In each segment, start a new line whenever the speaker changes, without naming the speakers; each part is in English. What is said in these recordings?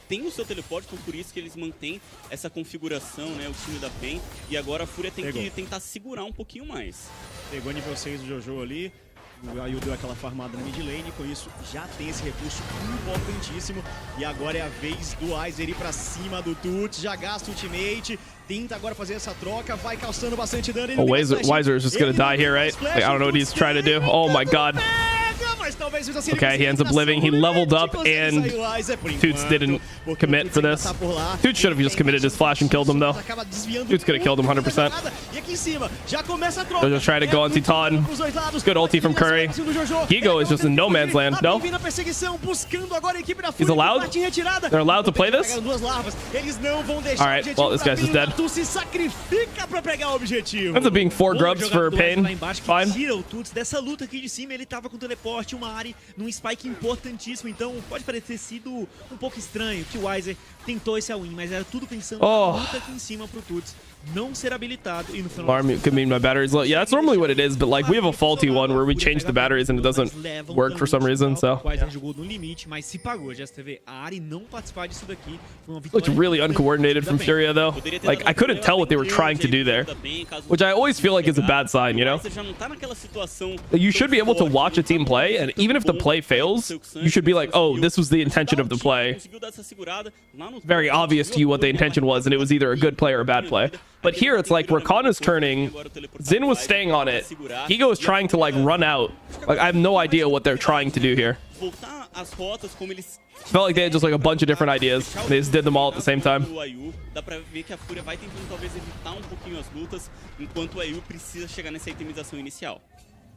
tem o seu teleporte, então por isso que eles mantêm essa configuração, né, o time da PEN, e agora a Fúria tem que tentar segurar um pouquinho mais.
Pegou nível 6 do Jojo ali, o Ayu deu aquela farmada na mid lane, com isso já tem esse recurso importantíssimo, e agora é a vez do Iser ir pra cima do Tuts, já gasta o ultimate, tenta agora fazer essa troca, vai calçando bastante dano.
Oh, Wiser is just gonna die here, right? Like, I don't know what he's trying to do. Oh my god. Okay, he ends up living. He leveled up, and Toots didn't commit for this. Toots should have just committed his flash and killed him, though. Toots could have killed him 100%. They're just trying to go on Titan. Good ulti from Curry. Gigo is just in no man's land. No? He's allowed? They're allowed to play this? Alright, well, this guy's just dead. Ends up being 4 grubs for Pain. Fine.
Uma área num spike importantíssimo, então pode parecer sido um pouco estranho que o Iser tentou esse all-in, mas era tudo pensando na luta aqui em cima pro Tuts não ser habilitado e no final
could mean my battery's low. Yeah, that's normally what it is, but like we have a faulty one where we change the batteries and it doesn't work for some reason, so.
Jogou no limite, mas se pagou. Já teve a área não participar disso daqui.
Looked really uncoordinated from Furia though. Like I couldn't tell what they were trying to do there, which I always feel like is a bad sign, you know? You should be able to watch a team play, and even if the play fails, you should be like, oh, this was the intention of the play. Very obvious to you what the intention was, and it was either a good play or a bad play. But here it's like Rakan is turning, Xin was staying on it, Higo is trying to like run out. Like I have no idea what they're trying to do here. Felt like they had just like a bunch of different ideas. They just did them all at the same time.
Dá pra ver que a Fúria vai tentando talvez evitar um pouquinho as lutas, enquanto o Ayu precisa chegar nessa itemização inicial.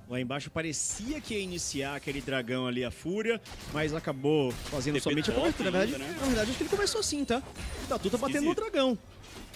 Lá embaixo parecia que ia iniciar aquele dragão ali, a Fúria, mas acabou fazendo somente a cobertura. Na verdade, acho que ele começou assim, tá? O Tatu tá batendo no dragão.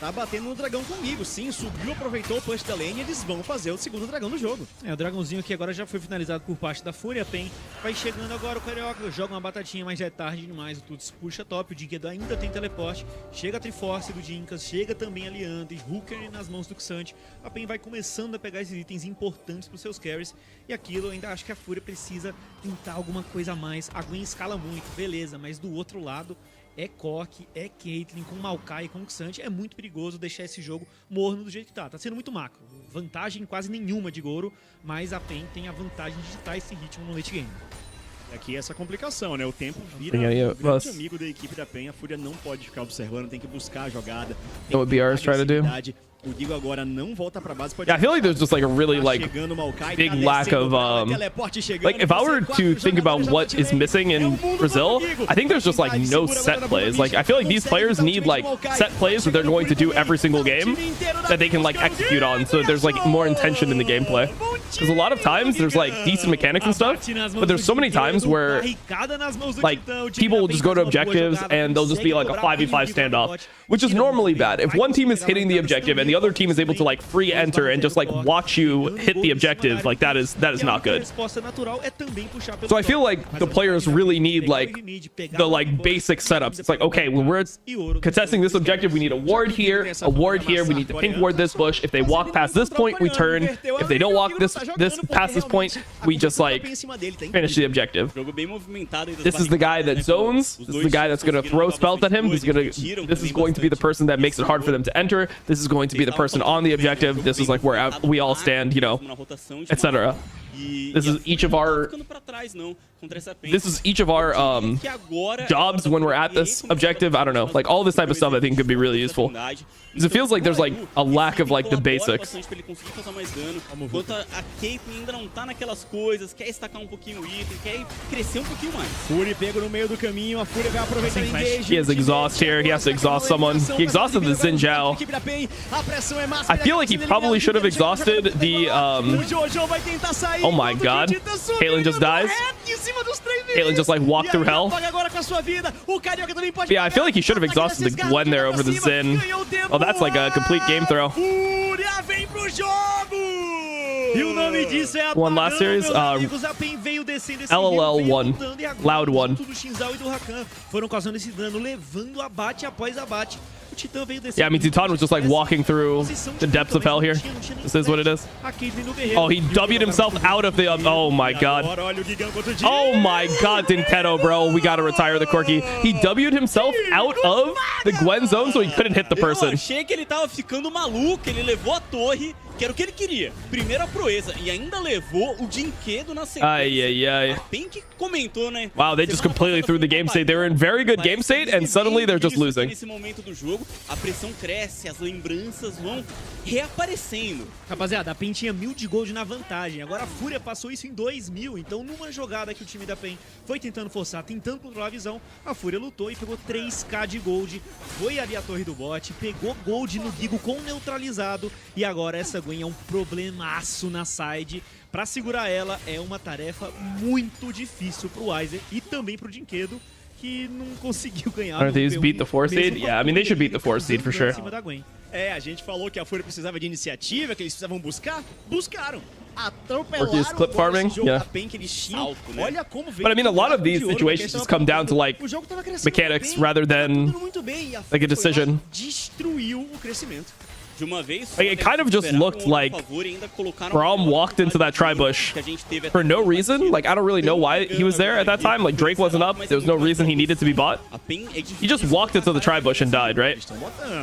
Tá batendo no dragão comigo, sim, subiu, aproveitou o push da lane e eles vão fazer o segundo dragão do jogo. O dragãozinho aqui agora já foi finalizado por parte da Fúria. Pen vai chegando agora o Carioca, joga uma batatinha, mas já é tarde demais. O Tuts puxa top, o Dinka ainda tem teleporte, chega a Triforce do Dinkas, chega também a Leandre, Hooker nas mãos do Xante. A Pen vai começando a pegar esses itens importantes para os seus carries, e aquilo eu ainda acho que a Fúria precisa tentar alguma coisa a mais. A Gwen escala muito, beleza, mas do outro lado é Cork, é Caitlyn, com Maokai e com Xante. É muito perigoso deixar esse jogo morno do jeito que tá. Tá sendo muito macro. Vantagem quase nenhuma de Goro, mas a PEN tem a vantagem de digitar esse ritmo no late game. E aqui essa complicação, né? O tempo vira um grande amigo da equipe da PEN. A Fúria não pode ficar observando, tem que buscar a jogada.
Know what BR is trying to do?
O Gigo agora não volta pra base.
Yeah, I feel like there's just like a really like big lack of like if I were to think about what is missing in Brazil, I think there's just like no set plays. Like I feel like these players need like set plays that they're going to do every single game that they can like execute on, so there's like more intention in the gameplay. Because a lot of times there's like decent mechanics and stuff, but there's so many times where like people will just go to objectives and they'll just be like a 5v5 standoff, which is normally bad. If one team is hitting the objective and the other team is able to like free enter and just like watch you hit the objective, like that is not good. So I feel like the players really need like the like basic setups. It's like, okay, when we're contesting this objective, we need a ward here, we need to pink ward this bush. If they walk past this point, we turn. If they don't walk this past this point, we just like finish the objective. This is the guy that zones. This is the guy that's gonna throw spells at him. This is going to be the person that makes it hard for them to enter. This is going to be the person on the objective. This is like where we all stand, you know, etc. This is each of our jobs when we're at this objective. I don't know, like all this type of stuff I think could be really useful, because it feels like there's like a lack of like the basics. He has exhaust here. He has to exhaust someone. He exhausted the Xin Zhao. I feel like he probably should have exhausted the oh my god, Caitlyn just dies. Caitlyn just like walked through hell. Yeah, I feel like he should have exhausted the Gwen there over the Xin. Oh, that's like a complete game throw. One last series, LLL1, Loud 1.
Foram causando esse dano, levando abate após abate. O Titã veio descer.
Yeah, I mean, Titan was just like walking through the depths of hell here. This is what it is. Oh, he W'd himself out of the... oh my god. Oh my god, Dinketo, bro. We gotta retire the Corki. He W'd himself out of the Gwen zone so he couldn't hit the person.
Eu achei que ele tava ficando maluco, ele levou a torre, que era o que ele queria. Primeiro a proeza, e ainda levou o Dinkedo na sequência.
Ai, ai, ai.
A Pink comentou, né?
Wow, they just completely threw the game state. They were in very good game state, and suddenly they're just losing.
Nesse momento do jogo, a pressão cresce, as lembranças vão reaparecendo.
Rapaziada, a PEN tinha 1000 de gold na vantagem. Agora a Fúria passou isso em 2000. Então, numa jogada que o time da PEN foi tentando forçar, tentando controlar a visão, a Fúria lutou e pegou 3k de gold. Foi ali a torre do bot, pegou gold no Gigo com neutralizado. E agora essa Gwen é um problemaço na side. Pra segurar ela é uma tarefa muito difícil pro Weiser e também pro Dinkedo, que não conseguiu ganhar.
Aren't these beat the 4 seed? Yeah, I mean, they should beat the 4 seed for sure.
É, a gente falou que a Fúria precisava de iniciativa, que eles precisavam buscar. Buscaram. Atropelaram
Ortiz clip farming, yeah.
Que eles tinham. Olha como veio.
But I mean, a lot of these situations just come down to like mechanics rather than like a decision.
Destruiu o crescimento.
Like, it kind of just looked like Braum walked into that tri-bush for no reason. Like, I don't really know why he was there at that time. Like, Drake wasn't up. There was no reason he needed to be bought. He just walked into the tri-bush and died, right?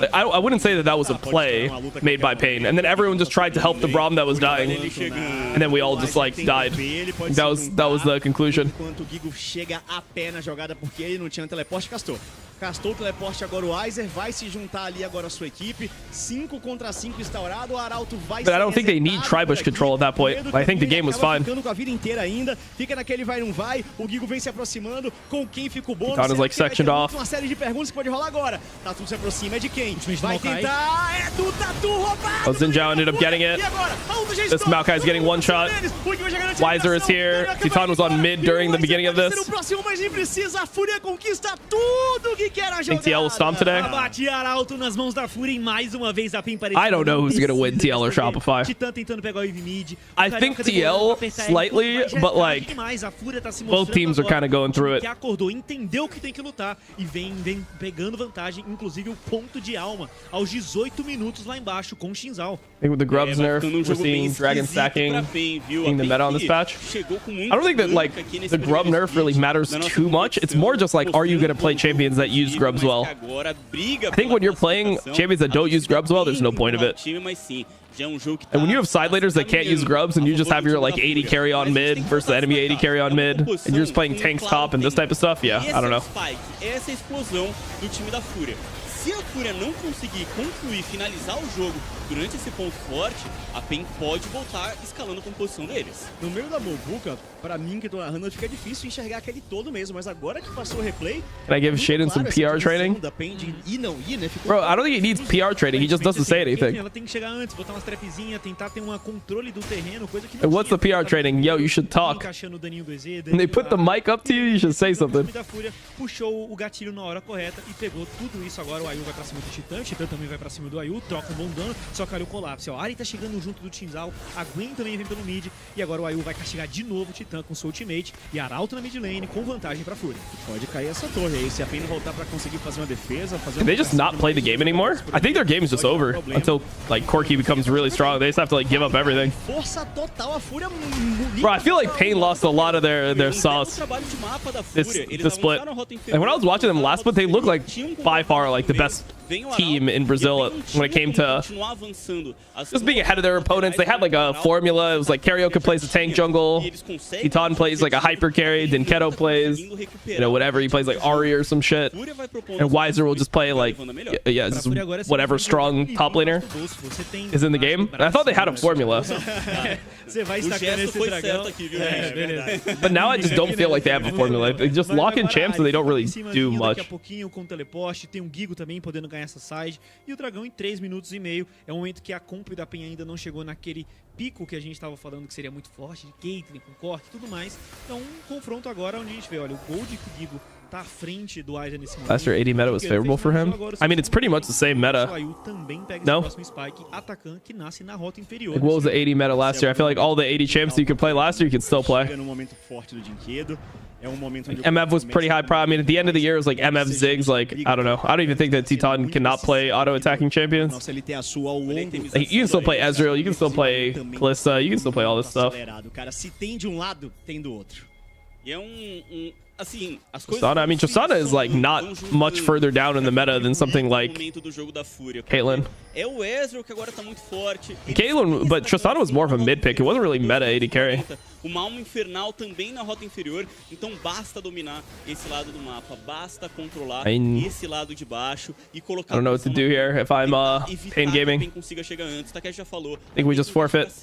Like, I wouldn't say that that was a play made by Pain. And then everyone just tried to help the Braum that was dying. And then we all just, like, died. That was the conclusion.
Castou o teleporte agora, o Weiser vai se juntar ali agora a sua equipe. 5 contra 5 instaurado, o Arauto vai
But I don't think they need tri-bush control at that point. I think the game was fine.
Ficando com a vida inteira ainda, fica naquele vai não vai, o Gigo vem se aproximando, com quem fica o bônus.
Titan is like sectioned off.
Uma série de perguntas que pode rolar agora. Tatu se aproxima, é de quem? Vai tentar, é do Tatu roubado.
Oh, Zinjao ended up getting it. This Maokai is getting one shot. Weiser is here. Titan was on mid during the beginning of this.
O próximo, mas nem precisa, a Fúria conquista tudo que quer a jogada.
Think TL will stomp today?
Abate Arauto nas mãos da Fúria e mais uma vez a PEN pareceu.
I don't know who's gonna win, TL or Shopify.
Titã tentando pegar o EV mid.
I think TL slightly, but like both teams are kind of going through it.
Que acordou, entendeu que tem que lutar e vem pegando vantagem, inclusive o ponto de alma aos 18 minutos lá embaixo com o Shinzal.
I think with the Grubs nerf, we're seeing Dragon stacking, being the meta on this patch. I don't think that like the Grub nerf really matters too much. It's more just like, are you gonna play champions that use Grubs well? I think when you're playing champions that don't use Grubs well, there's no point of it. And when you have side laners that can't use Grubs and you just have your like 80 carry on mid versus the enemy 80 carry on mid, and you're just playing tanks top and this type of stuff, yeah, I don't know.
Essa explosão do time da Fúria. Se a Fúria não conseguir concluir, finalizar o jogo durante esse ponto forte, a PEN pode voltar escalando a composição deles.
No meio da Mobuca, pra mim que tô narrando, fica difícil enxergar aquele todo mesmo, mas agora que passou o replay...
Can I give Shaden some PR training? Bro, I don't think he needs PR training, he just doesn't say anything.
Ela tem que chegar antes, botar umas trapzinhas, tentar ter um controle do terreno, coisa que
não. And what's the PR training? Yo, you should talk. When they put the mic up to you, you should say something.
A Fúria puxou o gatilho na hora correta e pegou tudo isso agora. O Ayu vai pra cima do Titã, o Titã também vai pra cima do Ayu, troca um bom dano, só que olha o colapso. O Ari tá chegando junto do Shinzal, a Gwen também vem pelo mid, e agora o Ayu vai castigar de novo o Titã com seu ultimate, e Arauto na mid lane com vantagem pra Fúria. Pode cair essa torre aí, se a PEN voltar pra conseguir fazer uma defesa, fazer
Can they just not play the game anymore? I think their game is just over until like Corki becomes really strong. They just have to like give up everything.
Força total, a Fúria.
Bro, I feel like Pain lost a lot of their sauce this split. And when I was watching them last split, they looked like by far like the best team in Brazil when it came to just being ahead of their opponents. They had like a formula. It was like Karaoke plays the tank jungle, Titan plays like a hyper carry, Dinketo plays, you know, whatever. He plays like Ari or some shit. And Weiser will just play like, yeah, just whatever strong top laner is in the game. And I thought they had a formula. But now I just don't feel like they have a formula. They just lock in champs and they don't really do much.
Essa side, e o Dragão em 3 minutos e meio. É um momento que a comp da PEN ainda não chegou naquele pico que a gente estava falando que seria muito forte, de Caitlyn com corte e tudo mais. Então um confronto agora onde a gente vê, olha, o gold que o Gigo tá à frente do Aiza nesse momento.
Last year 80 meta was favorable for him. I mean, it's pretty much the same meta. No? Like, what was the 80 meta last year? I feel like all the 80 champs you could play last year, you could still play. Like, MF was pretty high pro. I mean, at the end of the year, it was like MF Ziggs. Like, I don't know. I don't even think that Titan cannot play auto-attacking champions. Like, you can still play Estral. You can still play Kalista. You can still play all this stuff. Tristana, I mean, Tristana is like not much further down in the meta than something like Caitlyn. Caitlyn, but Tristana was more of a mid pick. It wasn't really meta AD carry.
Uma alma infernal também na rota inferior, então basta dominar esse lado do mapa, basta controlar esse lado de baixo e colocar.
I don't know what to do here if I'm Pain Gaming. I think we just forfeit.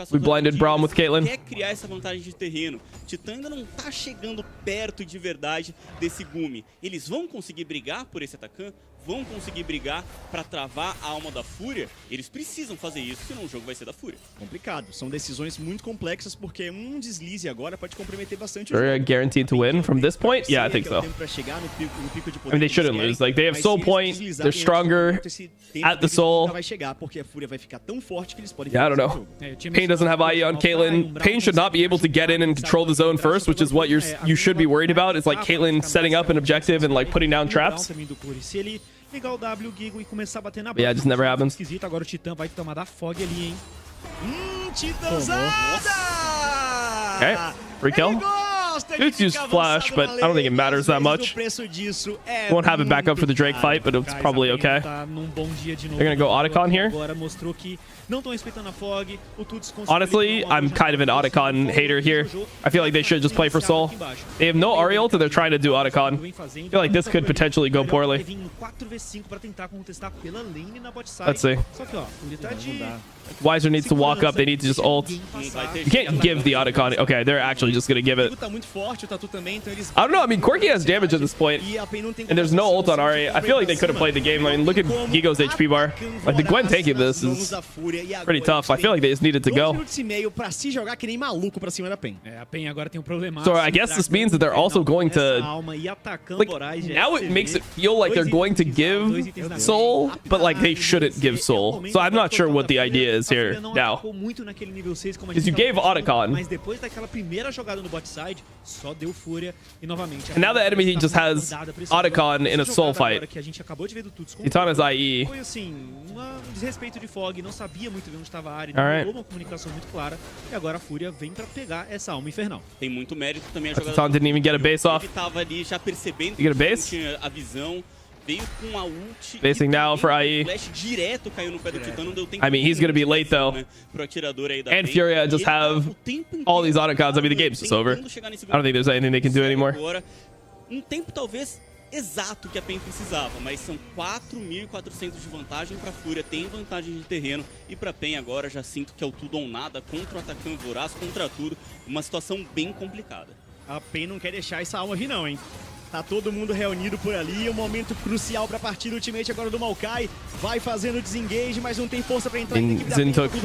We blinded Braum with Caitlyn.
Quer criar essa vantagem de terreno. Titã ainda não tá chegando perto de verdade desse Gumi. Eles vão conseguir brigar por esse atacante? Vão conseguir brigar para travar a alma da Fúria? Eles precisam fazer isso, senão o jogo vai ser da Fúria.
Complicado. São decisões muito complexas porque deslize agora pode comprometer bastante.
They're guaranteed to win from this point? Yeah, I think so. I mean, they shouldn't lose. Like, they have Soul Point. They're stronger at the Soul. Yeah, I don't know. Pain doesn't have IE on Caitlyn. Pain should not be able to get in and control the zone first, which is what you should be worried about. It's like Caitlyn setting up an objective and like putting down traps. Yeah, it just never happens.
Agora o Titã vai tomar da Fog ali, hein? Titãzada!
Okay, free kill. Dude's used flash, but I don't think it matters that much. Won't have it back up for the Drake fight, but it's probably okay. They're gonna go Otacon here. Honestly, I'm kind of an Otacon hater here. I feel like they should just play for Soul. They have no Ari ult, and they're trying to do Otacon. I feel like this could potentially go poorly. Let's see. Wiser needs to walk up. They need to just ult. You can't give the Otacon. Okay, they're actually just gonna give it. I don't know. I mean, Corki has damage at this point, and there's no ult on Ari. I feel like they could have played the game. I mean, look at Gigo's HP bar. Like, the Gwen tanking this is pretty tough. I feel like they just needed to go. So I guess this means that they're also going to... Like, now it makes it feel like they're going to give Soul, but like they shouldn't give Soul. So I'm not sure what the idea is here now. Because you gave Otacon. And now the enemy just has Otacon in a Soul fight. Titan has IE. Alright.
Tem muito mérito também a
Titan didn't even get a base off.
Ele tava ali já percebendo
que
tinha a visão.
Basing now for IE. I mean, he's going to be late, though. And Furia just have all these Otacons. I mean, the game's just over. I don't think there's anything they can do anymore.
Exato que a PEN precisava, mas são 4.400 de vantagem para a Fúria, tem vantagem de terreno, e para a PEN agora já sinto que é o tudo ou nada, contra o atacante voraz, contra tudo, uma situação bem complicada.
A PEN não quer deixar essa alma vir não, hein? Tá todo mundo reunido por ali, um momento crucial para a partida. Ultimate agora do Maokai, vai fazendo desengage, mas não tem força para entrar.
Zin took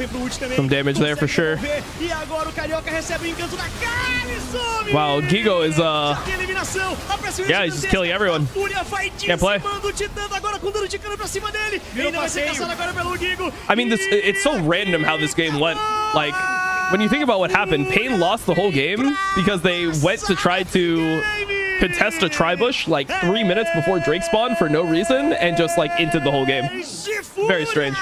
some damage there for sure.
E agora o Carioca recebe o encanto da Canids.
Wow, Gigo is yeah, he's just killing everyone. Can't play. I mean, it's so random how this game went. Like, when you think about what happened, Pain lost the whole game because they went to try to contest a tri-bush like 3 minutes before Drake spawned for no reason and just like entered the whole game. Very strange.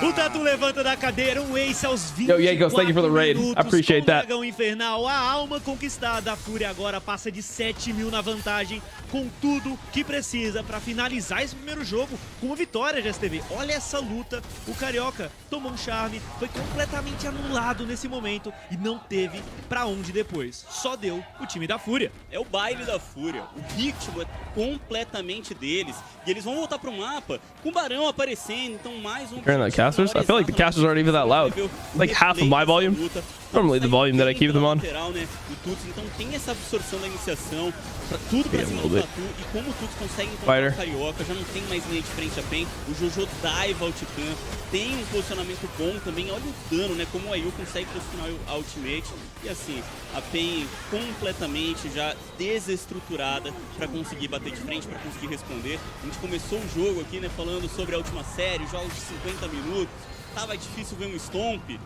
O Tatu levanta da cadeira, ace aos 20.
Yo, Yakos, thank you for the raid. I appreciate that.
Infernal, a alma conquistada. A Fúria agora passa de 7.000 na vantagem, com tudo que precisa para finalizar esse primeiro jogo com uma vitória de STV. Olha essa luta. O Carioca tomou um charme, foi completamente anulado nesse momento e não teve para onde depois. Só deu o time da Fúria.
É o baile da Fúria. O ritmo é completamente deles. E eles vão voltar pro mapa com o Barão aparecendo, então mais um...
Hearing that casters? I feel like the casters aren't even that loud. Like half of my volume. Normally the volume that I keep them on.
Então tem essa absorção da iniciação, pra tudo pra cima do Tatu, e como o Tuts consegue encontrar o Carioca, já não tem mais linha de frente a PEN, o Jojo dive ao Titã, tem um posicionamento bom também, olha o dano, né, como o Ayu consegue posicionar a ultimate, e assim, a PEN completamente já desestruturada pra conseguir bater de frente, pra conseguir responder. A gente começou o jogo aqui, né, falando sobre a última série, jogos de 50 minutos, tava difícil ver um Stomp.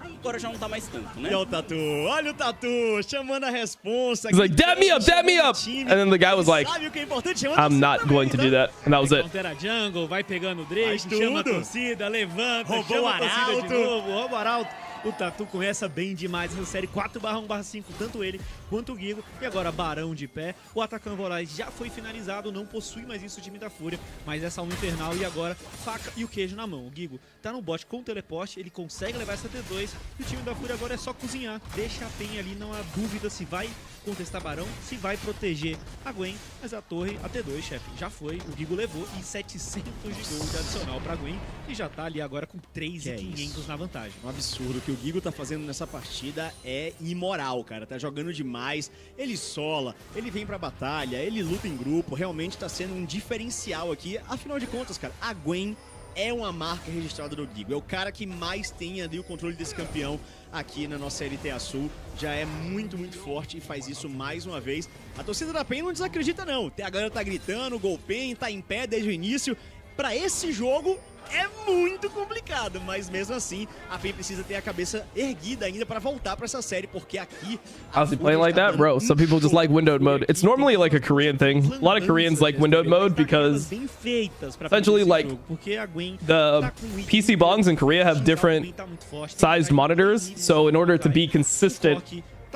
Agora já não tá mais tanto, né?
Olha o Tatu, chamando a responsa.
He's like, dab me up, dab me up. And then the guy was like, I'm not going to do that. And that was it.
Jungle, vai pegando o Drake, chama a torcida, levanta, chama a torcida de novo, rouba o Arauto. O Tatu começa bem demais essa série 4/1/5, tanto ele quanto o Gigo. E agora Barão de pé. O atacante Voraz já foi finalizado, não possui mais isso o time da Fúria. Mas essa alma infernal e agora faca e o queijo na mão. O Gigo tá no bot com o teleporte, ele consegue levar essa T2. E o time da Fúria agora é só cozinhar. Deixa a PEN ali, não há dúvida se vai contestar Barão, se vai proteger a Gwen. Mas a torre, a T2, chefe, já foi. O Gigo levou e 700 de gold adicional pra Gwen. E já tá ali agora com 3.500 na vantagem. Um absurdo que o Gigo tá fazendo nessa partida é imoral, cara. Tá jogando demais, ele sola, ele vem pra batalha, ele luta em grupo, realmente tá sendo um diferencial aqui. Afinal de contas, cara, a Gwen é uma marca registrada do Gigo. É o cara que mais tem ali o controle desse campeão aqui na nossa LTA Sul. Já é muito, muito forte e faz isso mais uma vez. A torcida da PEN não desacredita, não. A galera tá gritando, o Golpen tá em pé desde o início. Pra esse jogo é muito complicado, mas mesmo assim a PEN precisa ter a cabeça erguida ainda pra voltar pra essa série, porque aqui...
How's he playing like that, bro? Some people just like windowed mode. It's normally like a Korean thing. A lot of Koreans like windowed mode because essentially like the PC bongs in Korea have different sized monitors, so in order to be consistent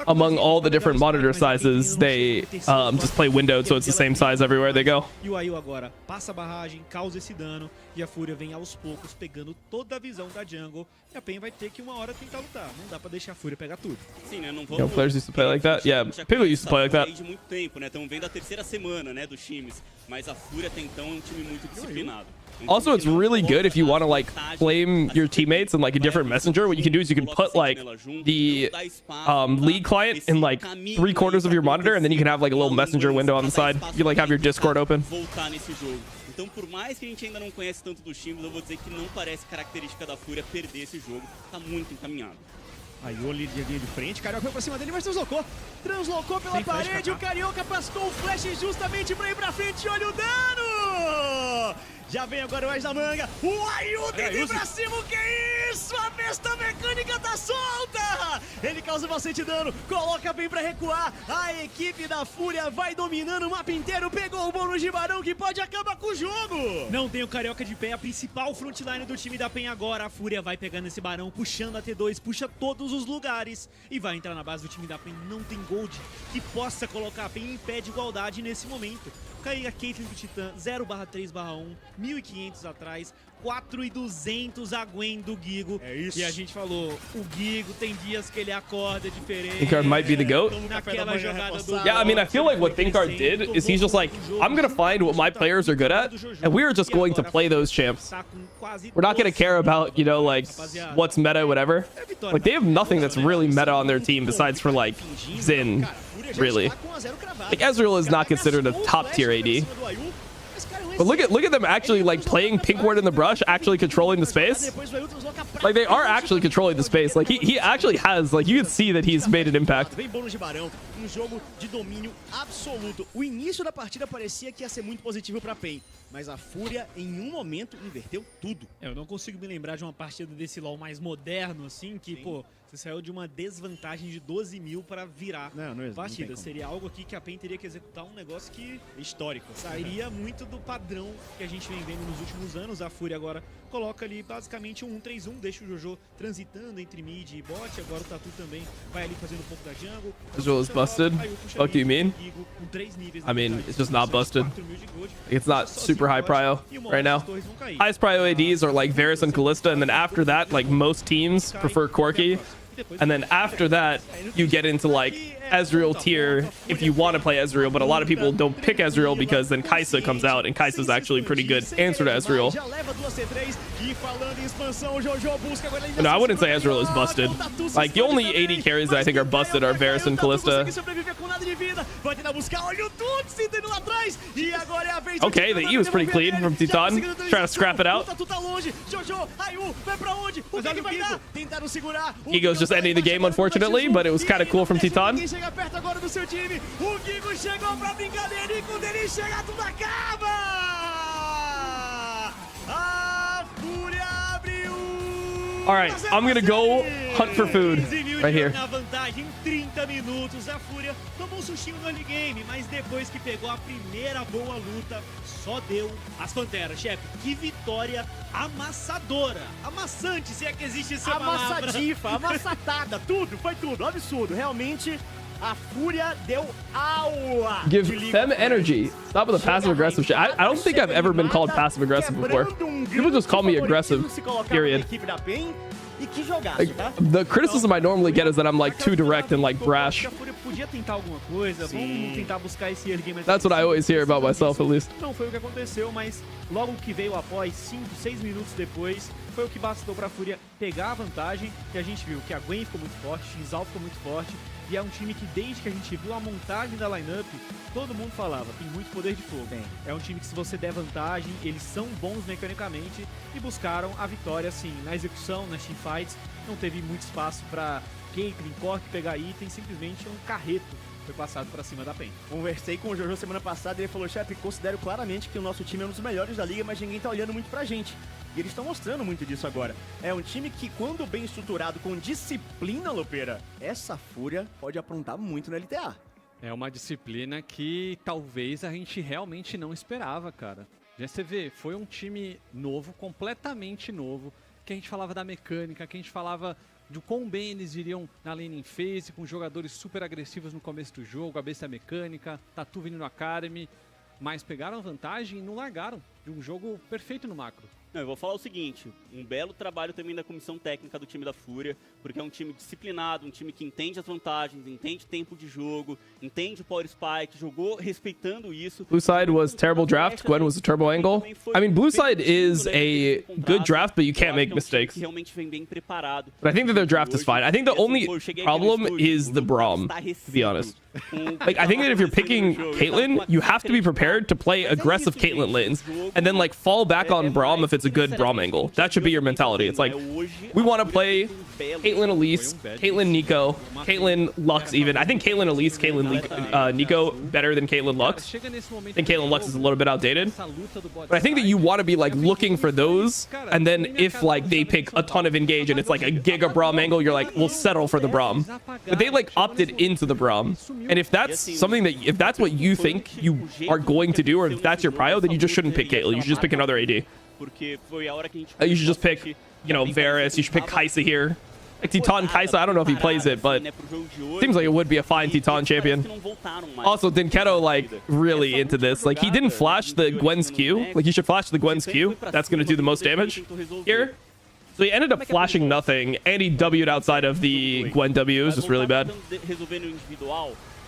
among all the different monitor sizes, they just play windowed, so it's the same size everywhere they go.
E o Ayu agora passa a barragem, causa esse dano, e a Fúria vem aos poucos pegando toda a visão da jungle, e a PEN vai ter que uma hora tentar lutar. Não dá pra deixar a Fúria pegar tudo.
Sim, né? Não
vamos... players used to play like that? Yeah, people used to play like that.
De muito tempo, né? Estamos vendo a terceira semana, né, dos times, mas a Fúria até então é um time muito disciplinado.
Also, it's really good if you want to like flame your teammates in like a different messenger. What you can do is you can put like the league client in like 3/4 of your monitor, and then you can have like a little messenger window on the side. You like have your Discord open.
Então, por mais que a gente ainda não conhece tanto dos times, eu vou dizer que não parece característica da Fúria perder esse jogo. Tá muito encaminhado.
Aí o linha de frente, Carioca foi pra cima dele, mas translocou. Translocou pela parede, o Carioca passou o flash justamente pra ir pra frente. Olha o dano! Já vem agora o Ais da Manga. O Ayu tem que ir pra cima. O que é isso? A besta mecânica tá solta. Ele causa bastante dano. Coloca bem pra recuar. A equipe da Fúria vai dominando o mapa inteiro. Pegou o bônus de Barão que pode acabar com o jogo. Não tem o Carioca de pé. A principal frontline do time da PEN agora. A Fúria vai pegando esse Barão, puxando a T2, puxa todos os lugares. E vai entrar na base do time da PEN. Não tem gold que possa colocar a PEN em pé de igualdade nesse momento. Cai a Caitlyn do Titã, 0/3/1, 1.500 atrás, 4.200 a Gwen do Gigo. É isso. E a gente falou, o Gigo tem dias que ele acorda diferente.
Thinkard might be the GOAT.
Naquela jogada do...
Yeah, I mean, I feel like what Thinkard did is he's just like, I'm going to find what my players are good at, and we're just going to play those champs. We're not going to care about, you know, like, what's meta, whatever. Like, they have nothing that's really meta on their team besides for, like, Xin, really. Like, Estral is not considered a top-tier AD. But look at them actually like playing Pink Ward in the brush, actually controlling the space. Like they are actually controlling the space. Like he actually has, like you can see that he's made an impact.
Jogo de domínio absoluto. O início da partida parecia que ia ser muito positivo pra PEN, mas a Fúria em um momento inverteu tudo. Eu não consigo me lembrar de uma partida desse LoL mais moderno assim, que pô, você saiu de uma desvantagem de 12 mil para virar partida. Não seria algo aqui que a PEN teria que executar um negócio que histórico. Sairia muito do padrão que a gente vem vendo nos últimos anos. A Fúria agora coloca ali basicamente um 1-3-1, deixa o Jojo transitando entre mid e bot. Agora o Tatu também vai ali fazendo um pouco da jungle.
Jojo is busted. What do you mean? I mean, it's just not busted. It's not super high prio right now. Highest prio ADs are like Varus and Kalista, and then after that, like most teams prefer Corki. And then after that, you get into like Ezreal tier if you want to play Ezreal, but a lot of people don't pick Ezreal because then Kai'Sa comes out, and Kai'Sa's actually pretty good answer to Ezreal. No, I wouldn't say Ezreal is busted. Like, the only AD carries that I think are busted are Varus and Kalista. Okay, the E was pretty clean from Titan. Trying to scrap it out. Ego's just ending the game, unfortunately, but it was kind of cool from Titan. All right, I'm gonna go hunt for food right here.
Na vantagem, 30 minutos, a Fúria tomou um sustinho no early game, mas depois que pegou a primeira boa luta, só deu as Panteras. Chefe, que vitória amassadora, amassante, se é que existe essa palavra.
Amassadifa, amassatada, tudo, foi tudo, absurdo, realmente. A Fúria deu aula.
Give them energy. Stop with the passive aggressive shit. I don't think I've ever been called passive aggressive before. People just call me aggressive. Period. Like, the criticism I normally get is that I'm like too direct and like brash. That's what I always hear about myself, at least.
Não foi o que aconteceu, mas logo que veio após 5, 6 minutos depois, foi o que bastou para a Fúria pegar a vantagem. E a gente viu que a Gwen ficou muito forte, o Xal ficou muito forte. E é um time que, desde que a gente viu a montagem da lineup, todo mundo falava, tem muito poder de fogo. É um time que, se você der vantagem, eles são bons mecanicamente e buscaram a vitória, assim, na execução, nas teamfights. Não teve muito espaço para Caitlyn, Cork pegar item, simplesmente um carreto foi passado para cima da PEN.
Conversei com o Jojo semana passada e ele falou: chefe, considero claramente que o nosso time é um dos melhores da liga, mas ninguém tá olhando muito pra gente. E eles estão mostrando muito disso agora. É um time que, quando bem estruturado, com disciplina, Lopeira, essa Fúria pode aprontar muito no LTA.
É uma disciplina que talvez a gente realmente não esperava, cara. Já você vê, foi um time novo, completamente novo, que a gente falava da mecânica, que a gente falava do quão bem eles iriam na lane phase, com jogadores super agressivos no começo do jogo, a besta mecânica, Tatu vindo no Academy, mas pegaram vantagem e não largaram de um jogo perfeito no macro.
Não, eu vou falar o seguinte, um belo trabalho também da comissão técnica do time da Fúria, porque é um time disciplinado, um time que entende as vantagens, entende tempo de jogo, entende o power spike, jogou respeitando isso.
Blue side was terrible draft, Gwen was a turbo angle. I mean, blue side is a good draft, but you can't make mistakes.
Realmente vem bem preparado.
But I think that their draft is fine. I think the only problem is the Braum, to be honest. Like, I think that if you're picking Caitlyn, you have to be prepared to play aggressive Caitlyn lanes and then like fall back on Braum if it's a good Braum angle. That should be your mentality. It's like, we want to play Caitlyn Elise, Caitlyn Nico, Caitlyn Lux even. I think Caitlyn Elise, Caitlyn Nico better than Caitlyn Lux. I think Caitlyn Lux is a little bit outdated. But I think that you want to be like looking for those, and then if like they pick a ton of engage and it's like a giga Braum angle, you're like, we'll settle for the Braum. But they like opted into the Braum. And if that's something that, if that's what you think you are going to do, or if that's your prio, then you just shouldn't pick Caitlyn. You should just pick another AD. You should just pick, you know, Varus. You should pick Kai'Sa here. Like Titan Kai'Sa, I don't know if he plays it, but seems like it would be a fine Titan champion. Also, Dinketo, like, really into this. Like, he didn't flash the Gwen's Q. Like, he should flash the Gwen's Q. That's going to do the most damage here. So he ended up flashing nothing, and he W'd outside of the Gwen W. It was just really bad.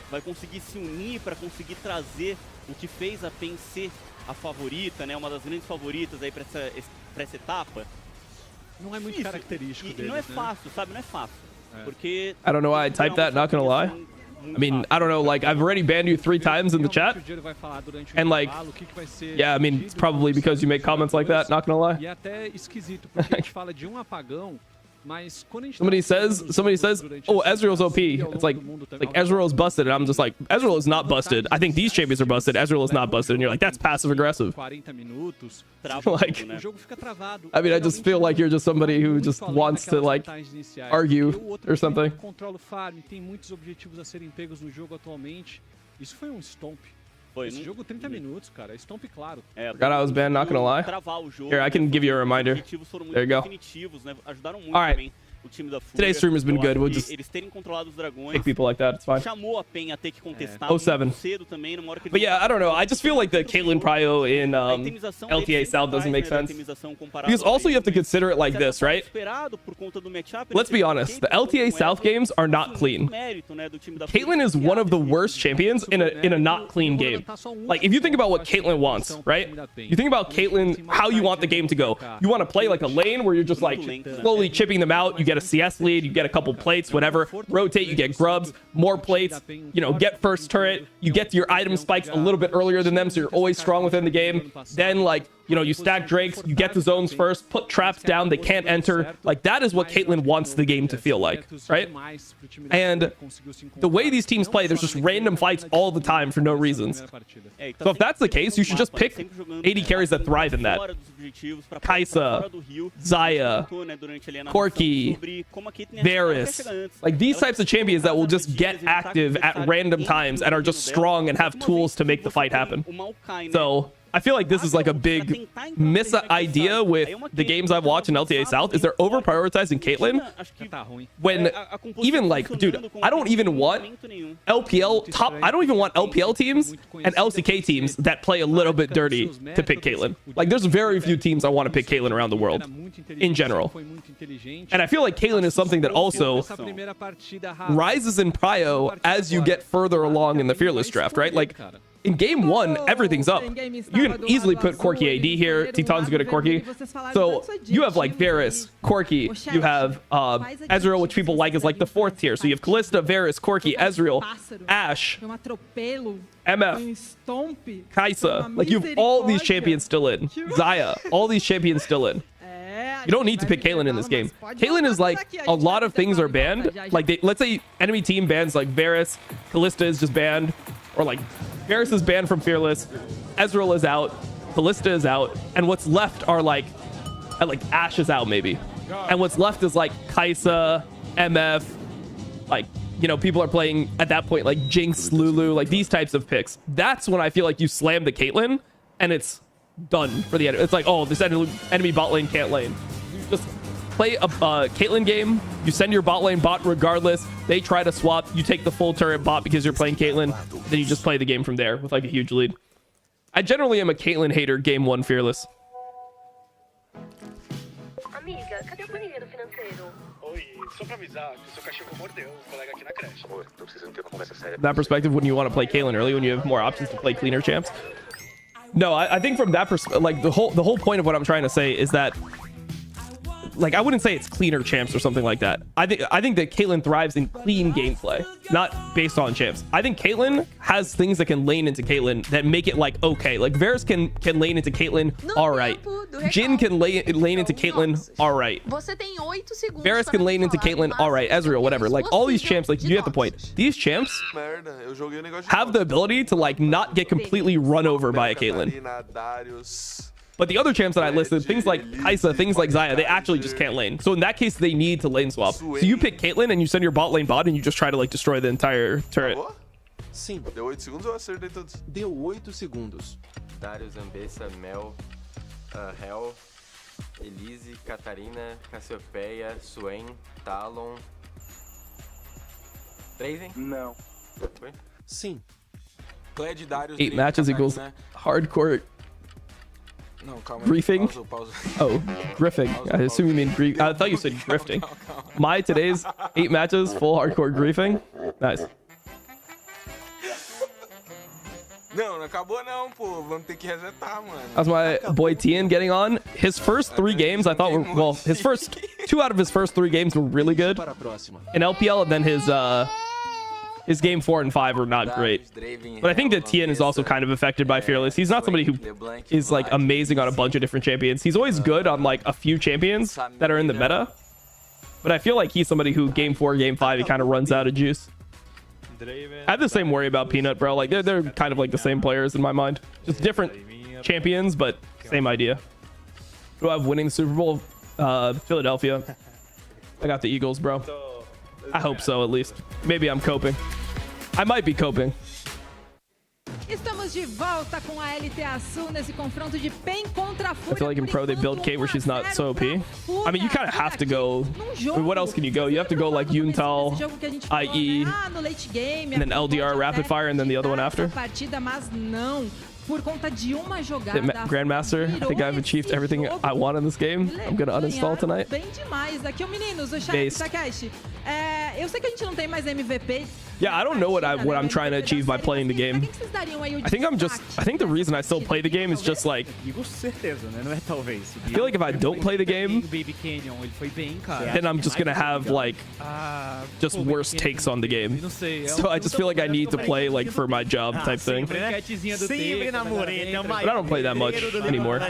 Vai conseguir se unir para conseguir trazer o que fez a PEN ser a favorita, né? Uma das grandes favoritas aí para essa etapa.
Não é muito característico deles,
não é fácil, sabe? Não é fácil. Porque
I don't know why I typed that, not gonna lie. I mean, I don't know, like, I've already banned you 3 times in the chat. And like, yeah, I mean, it's probably because you make comments like that, not gonna lie.
E até esquisito, porque a gente fala de apagão.
Somebody says, oh, Ezreal's OP. It's like Ezreal's busted, and I'm just like, Ezreal is not busted. I think these champions are busted. Ezreal is not busted, and you're like, that's passive aggressive. Like, I mean, I just feel like you're just somebody who just wants to like argue or something.
Controla o farm, tem muitos objetivos a serem pegos no jogo atualmente. Isso foi stomp. Esse jogo 30 minutos, cara. Stomp, claro.
Forgot I was banned, not gonna lie. Here, I can give you a reminder. There you go. All right.
o time da Fúria.
Today's stream has been good. We'll just
eles terem controlado os dragões.
pick people like that. It's fine.
Chamou a PEN a ter que contestar
07.
cedo também, numa hora que
But yeah, I don't know. I just feel like the Caitlyn prio in LTA South doesn't make sense. Because also you have to consider it like this, right? Let's be honest. The LTA South games are not clean. Caitlyn is one of the worst champions in a not clean game. Like, if you think about what Caitlyn wants, right? You think about Caitlyn, how you want the game to go. You want to play like a lane where you're just like slowly chipping them out. You get a CS lead, you get a couple plates, whatever. Rotate, you get grubs, more plates, you know, get first turret. You get your item spikes a little bit earlier than them, so you're always strong within the game. Then, like, you know, you stack drakes, you get the zones first, put traps down, they can't enter. Like, that is what Caitlyn wants the game to feel like, right? And the way these teams play, there's just random fights all the time for no reasons. So if that's the case, you should just pick AD carries that thrive in that. Kai'Sa, Xayah, Corki, Varus. Like, these types of champions that will just get active at random times and are just strong and have tools to make the fight happen. So I feel like this is like a big miss idea with the games I've watched in LTA South is they're over prioritizing Caitlyn when even like, dude, I don't even want LPL top. I don't even want LPL teams and LCK teams that play a little bit dirty to pick Caitlyn. Like, there's very few teams I want to pick Caitlyn around the world in general. And I feel like Caitlyn is something that also rises in prio as you get further along in the Fearless draft, right? Like, in game one, everything's up. You can easily put Corki AD here. Titan's good at Corki. So you have like Varus, Corki. You have Ezreal, which people like as like the fourth tier. So you have Kalista, Varus, Corki, Ezreal, Ashe, MF, Kai'Sa. Like, you have all these champions still in. Xayah, all these champions still in. You don't need to pick Caitlyn in this game. Caitlyn is like, a lot of things are banned. Like, let's say enemy team bans like Varus, Kalista is just banned, or like Varus is banned from Fearless, Ezreal is out, Kalista is out, and what's left are like Ashe is out maybe. And what's left is like Kai'Sa, MF, like, you know, people are playing at that point like Jinx, Lulu, like these types of picks. That's when I feel like you slam the Caitlyn and it's done for the enemy. It's like, oh, this enemy bot lane can't lane. You just play a Caitlyn game, you send your bot lane bot regardless, they try to swap, you take the full turret bot because you're playing Caitlyn, then you just play the game from there with like a huge lead. I generally am a Caitlyn hater game one Fearless.
Amiga, cadê o planilheiro financeiro? Oi, só pra avisar que o seu cachorro mordeu um colega aqui na creche. Amor, tô precisando ter uma conversa séria.
That perspective, wouldn't you want to play Caitlyn early when you have more options to play cleaner champs? No, I think from that perspective, like the whole point of what I'm trying to say is that, like, I wouldn't say it's cleaner champs or something like that. I think that Caitlyn thrives in clean gameplay, not based on champs. I think Caitlyn has things that can lane into Caitlyn that make it like okay. Like Varus can lane into Caitlyn, all right. Jhin can lane into Caitlyn, all right. Varus can lane into Caitlyn, all right. Ezreal, whatever. Like all these champs, like you get the point. These champs have the ability to like not get completely run over by a Caitlyn. But the other champs that I listed, things like Kai'Sa, things like Xayah, they actually just can't lane. So in that case, they need to lane swap. So you pick Caitlyn and you send your bot lane bot and you just try to like destroy the entire turret.
Sim. Deu 8 segundos ou eu acertei todos? Deu 8 segundos.
Darius, Ambessa, Mel, Hel, Elise, Catarina, Cassiopeia, Swain, Talon. 3, hein?
Não.
Foi?
Sim.
Kled, Darius,
8 matches equals hardcore griefing. Oh, griffing. I assume you mean grief. I thought you said grifting. My today's 8 matches full hardcore griefing. Nice.
Não, não acabou não, pô. Vamos ter que resetar, mano.
That's my boy Tian getting on. His first 3 games I thought were, well, his first 2 out of his first 3 games were really good in LPL, and then his game 4 and 5 were not great. But I think that Tian is also kind of affected by Fearless. He's not somebody who is like amazing on a bunch of different champions. He's always good on like a few champions that are in the meta. But I feel like he's somebody who game 4, game 5, he kind of runs out of juice. I have the same worry about Peanut, bro. Like they're kind of like the same players in my mind. Just different champions, but same idea. Who do I have winning the Super Bowl? Philadelphia. I got the Eagles, bro. I hope so, at least. Maybe I'm coping. I might be coping.
Estamos Estamos de volta com a LTA Sul nesse confronto de PEN contra a Fúria.
I feel like in pro they build Kate where she's not so OP. I mean, you kind of have to go. I mean, what else can you go? You have to go like Yuntal, IE, and then LDR rapid fire, and then the other one after.
Partida, mas não. Por conta de uma jogada.
Grandmaster, I think I've achieved everything I want in this game. I'm gonna uninstall tonight.
Bem demais. Aqui, meninos, o chat da Cash. Eu sei que a gente não tem mais MVP.
Yeah, I don't know what I'm trying to achieve by playing the game. I think the reason I still play the game is just like, I feel like if I don't play the game, then I'm just gonna have like just worse takes on the game. So I just feel like I need to play like for my job type thing. But I don't play that much anymore.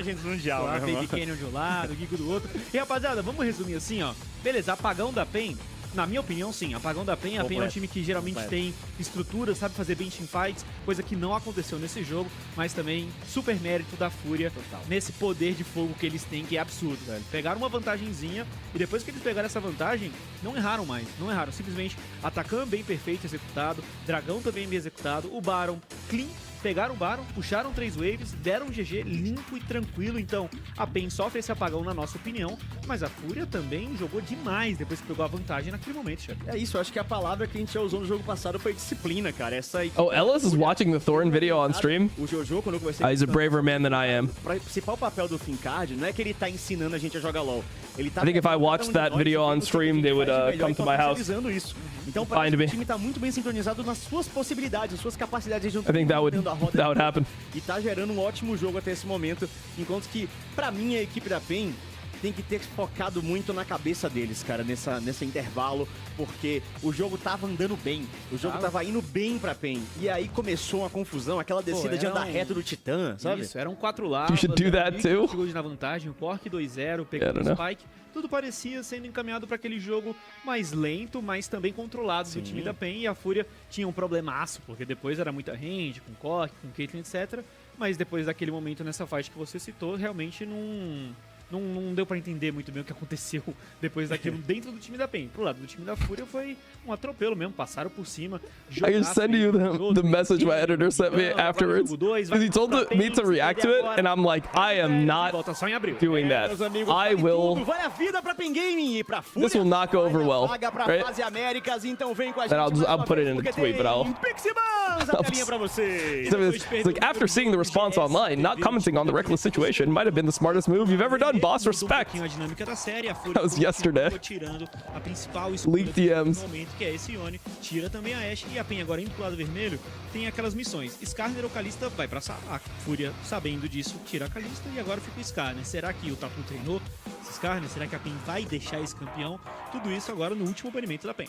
E rapaziada, vamos resumir assim, ó. Beleza, apagão da PEN. Na minha opinião, sim. Apagão da PEN. A PEN é um time que geralmente tem estrutura, sabe fazer benching fights, coisa que não aconteceu nesse jogo, mas também super mérito da Fúria nesse poder de fogo que eles têm, que é absurdo, velho. Pegaram uma vantagenzinha e depois que eles pegaram essa vantagem, não erraram mais. Não erraram. Simplesmente atacando bem perfeito, executado. Dragão também bem executado. O Baron clean. Pegaram o Baron, puxaram 3 waves, deram um GG limpo e tranquilo. Então, a PEN sofre esse apagão na nossa opinião, mas a Fúria também jogou demais depois que pegou a vantagem naquele momento, chefe.
É isso, eu acho que a palavra que a gente já usou no jogo passado foi disciplina, cara.
Oh, Ellis is watching the Thorn video on stream.
O Jojo, quando eu conversei
He's a braver man than I am.
O principal papel do Fincard não é que ele tá ensinando a gente a jogar LoL. Ele tá
I think if I watched that video on stream, they would come to my house.
Então, parece que o time tá muito bem sincronizado nas suas possibilidades, nas suas capacidades de
I think that would happen.
E tá gerando um ótimo jogo até esse momento, enquanto que, pra mim, a equipe da PEN tem que ter focado muito na cabeça deles, cara, nesse intervalo, porque o jogo tava andando bem, o jogo tava indo bem pra PEN, e aí começou uma confusão, aquela descida de andar reto do Titã, sabe?
Isso, eram 4 lados.
You should do that too.
Chegou na vantagem, o Pork 2-0, pegou o Spike. Tudo parecia sendo encaminhado para aquele jogo mais lento, mas também controlado do time da PEN. E a Fúria tinha um problemaço, porque depois era muita range, com Cork, com Caitlyn, etc. Mas depois daquele momento nessa fight que você citou, realmente não deu pra entender muito bem o que aconteceu depois daquilo dentro do time da PEN. Pro lado do time da Fúria foi um atropelo mesmo, passaram por cima.
I can send you the message my editor sent me afterwards. Because he told me to react to it, and I'm like, I am not doing that. I will... This will not go over well, right? Then I'll put it in the tweet, but I'll... It's like, after seeing the response online, not commenting on the reckless situation might have been the smartest move you've ever done. Boss, respect. That was yesterday. Leaked DMs.
Que é esse Ione, tira também a Ashe, e a PEN agora indo pro lado vermelho, tem aquelas missões. Skarner ou Kalista vai pra a Fúria, sabendo disso, tira a Kalista e agora fica o Skarner. Será que o Tatu treinou esse Skarner? Será que a PEN vai deixar esse campeão? Tudo isso agora no último banimento da PEN.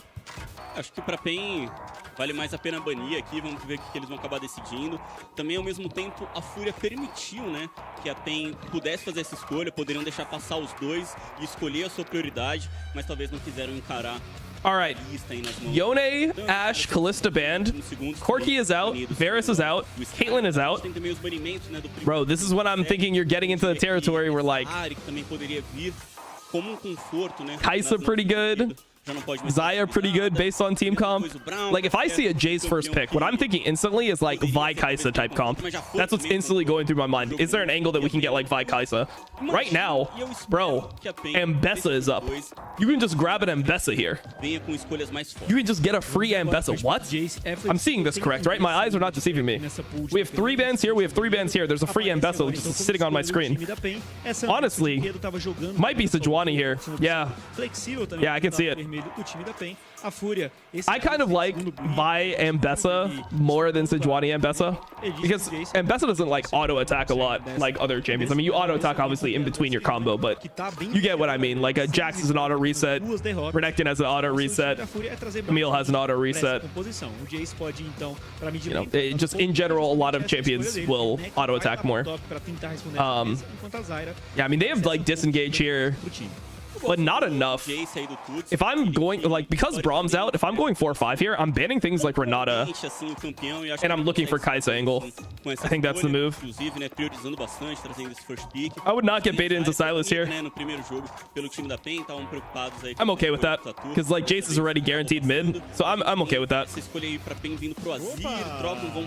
Acho que pra PEN vale mais a pena banir aqui, vamos ver o que eles vão acabar decidindo. Também, ao mesmo tempo, a Fúria permitiu, né, que a PEN pudesse fazer essa escolha, poderiam deixar passar os dois e escolher a sua prioridade, mas talvez não quiseram encarar.
All right, Yone, Ashe, Kalista banned, Corki is out, Varus is out, Caitlyn is out. Bro, this is when I'm thinking you're getting into the territory where like Kai'Sa pretty good, Xayah pretty good based on team comp. Like, if I see a Jay's first pick, what I'm thinking instantly is like Vi Kai'Sa type comp. That's what's instantly going through my mind. Is there an angle that we can get like Vi Kai'Sa? Right now, bro, Ambessa is up. You can just grab an Ambessa here. You can just get a free Ambessa. What? I'm seeing this correct, right? My eyes are not deceiving me. We have 3 bans here, we have 3 bans here. There's a free Ambessa which is sitting on my screen. Honestly, might be Sejuani here. Yeah. Yeah, I can see it. I kind of like Vi Ambessa more than Sejuani Ambessa, because Ambessa doesn't like auto attack a lot like other champions. I mean, you auto attack obviously in between your combo, but you get what I mean. Like a Jax is an auto reset, Renekton has an auto reset, Camille has an auto reset. You know, just in general, a lot of champions will auto attack more. Yeah, I mean, they have like disengage here. but not enough. If I'm going, like, because Brahm's out, if I'm going 4-5 here, I'm banning things like Renata, and I'm looking for Kai'Sa angle. I think that's the move. I would not get baited into Silas here. I'm okay with that, because, like, Jace is already guaranteed mid, so I'm okay with that.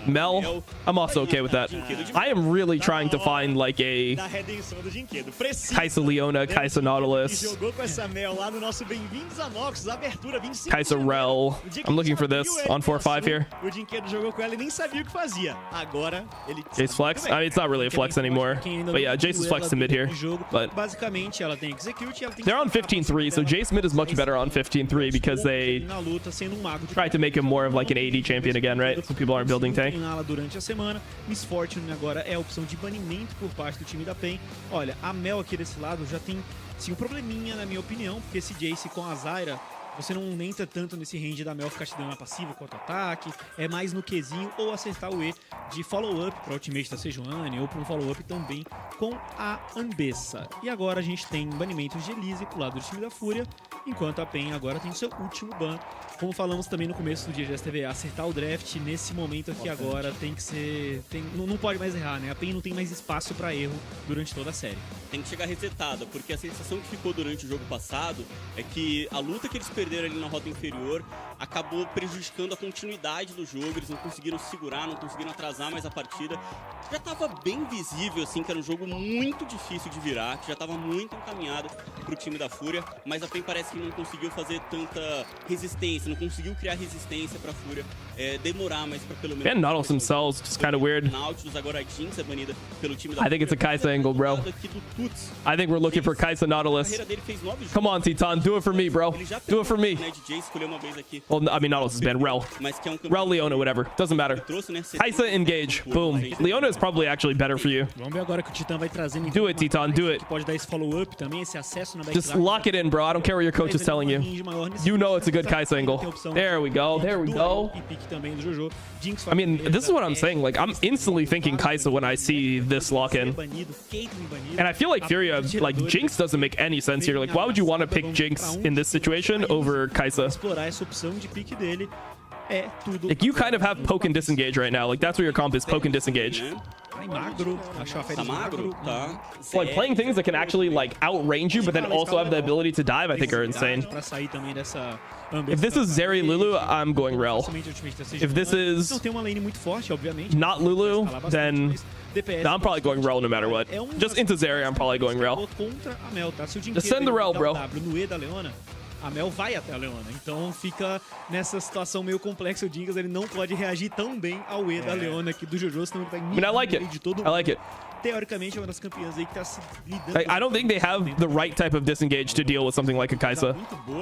Mel, I'm also okay with that. I am really trying to find, like, a Kai'Sa Leona, Kai'Sa Nautilus, Kai'Sa Rel. I'm looking for this on 4-5 here. Jace flex? I mean, it's not really a flex anymore. But yeah, Jace is flex to mid here. But they're on 15-3, so Jace mid is much better on 15-3 because they tried to make him more of like an AD champion again, right? So people aren't building tank.
Miss Fortune agora é a opção de banimento por parte do time da PEN. Olha, a Mel aqui desse lado já tem sim um probleminha, na minha opinião, porque esse Jace com a Zyra, você não entra tanto nesse range da Mel ficar te dando uma passiva contra ataque, é mais no Qzinho ou acertar o E de follow-up para ultimate da Sejuani ou para um follow-up também com a Ambessa. E agora a gente tem banimentos de Elise pro lado do time da Fúria, enquanto a PEN agora tem o seu último ban. Como falamos também no começo do dia de STV, acertar o draft nesse momento aqui agora tem que ser... não pode mais errar, né? A PEN não tem mais espaço para erro durante toda a série.
Tem que chegar resetada, porque a sensação que ficou durante o jogo passado é que a luta que eles perderam ali na rota inferior acabou prejudicando a continuidade do jogo. Eles não conseguiram segurar, não conseguiram atrasar mais a partida. Já estava bem visível, assim, que era um jogo muito difícil de virar, que já estava muito encaminhado para o time da Fúria, mas a PEN parece que não conseguiu fazer tanta resistência, não conseguiu criar resistência para a Fúria demorar mais para pelo menos...
And Nautilus themselves, just kind of weird.
Nautilus, agora a Jinx é banida pelo time da
I think it's a Kai'Sa angle, bro. I think we're looking for Kai'Sa Nautilus. Come on, Titan, do it for me, bro. Do it for me. Well, I mean, Nautilus has been Rel, Leona, whatever. Doesn't matter. Kai'Sa engage. Boom. Leona is probably actually better for you.
Vamos ver agora que o Titan vai trazendo.
Do it, Titan. Do it.
Pode dar esse follow-up também, esse acesso na
Just lock it in, bro. I don't care what your coach is telling you. You know it's a good Kai'Sa angle. There we go. There we go. I mean, this is what I'm saying. Like, I'm instantly thinking Kai'Sa when I see this lock-in. And I feel like Furia, like, Jinx doesn't make any sense here. Like, why would you want to pick Jinx in this situation over Kai'Sa? Like, you kind of have poke and disengage right now. Like, that's what your comp is, poke and disengage. Like, playing things that can actually, like, outrange you, but then also have the ability to dive, I think are insane. If this is Zeri Lulu, I'm going Rel. If this is not Lulu, then I'm probably going Rel no matter what. Just into Zeri, I'm probably going Rel. Just send the Rel, bro.
A Mel vai até a Leona, então fica nessa situação meio complexa. O Dingas ele não pode reagir tão bem ao E da Leona aqui do Jojo, senão ele vai
I
de todo mundo.
I like it.
Teoricamente é uma das campeãs aí que tá se lidando.
I don't think they have the right type of disengage to deal with something like a Kai'Sa.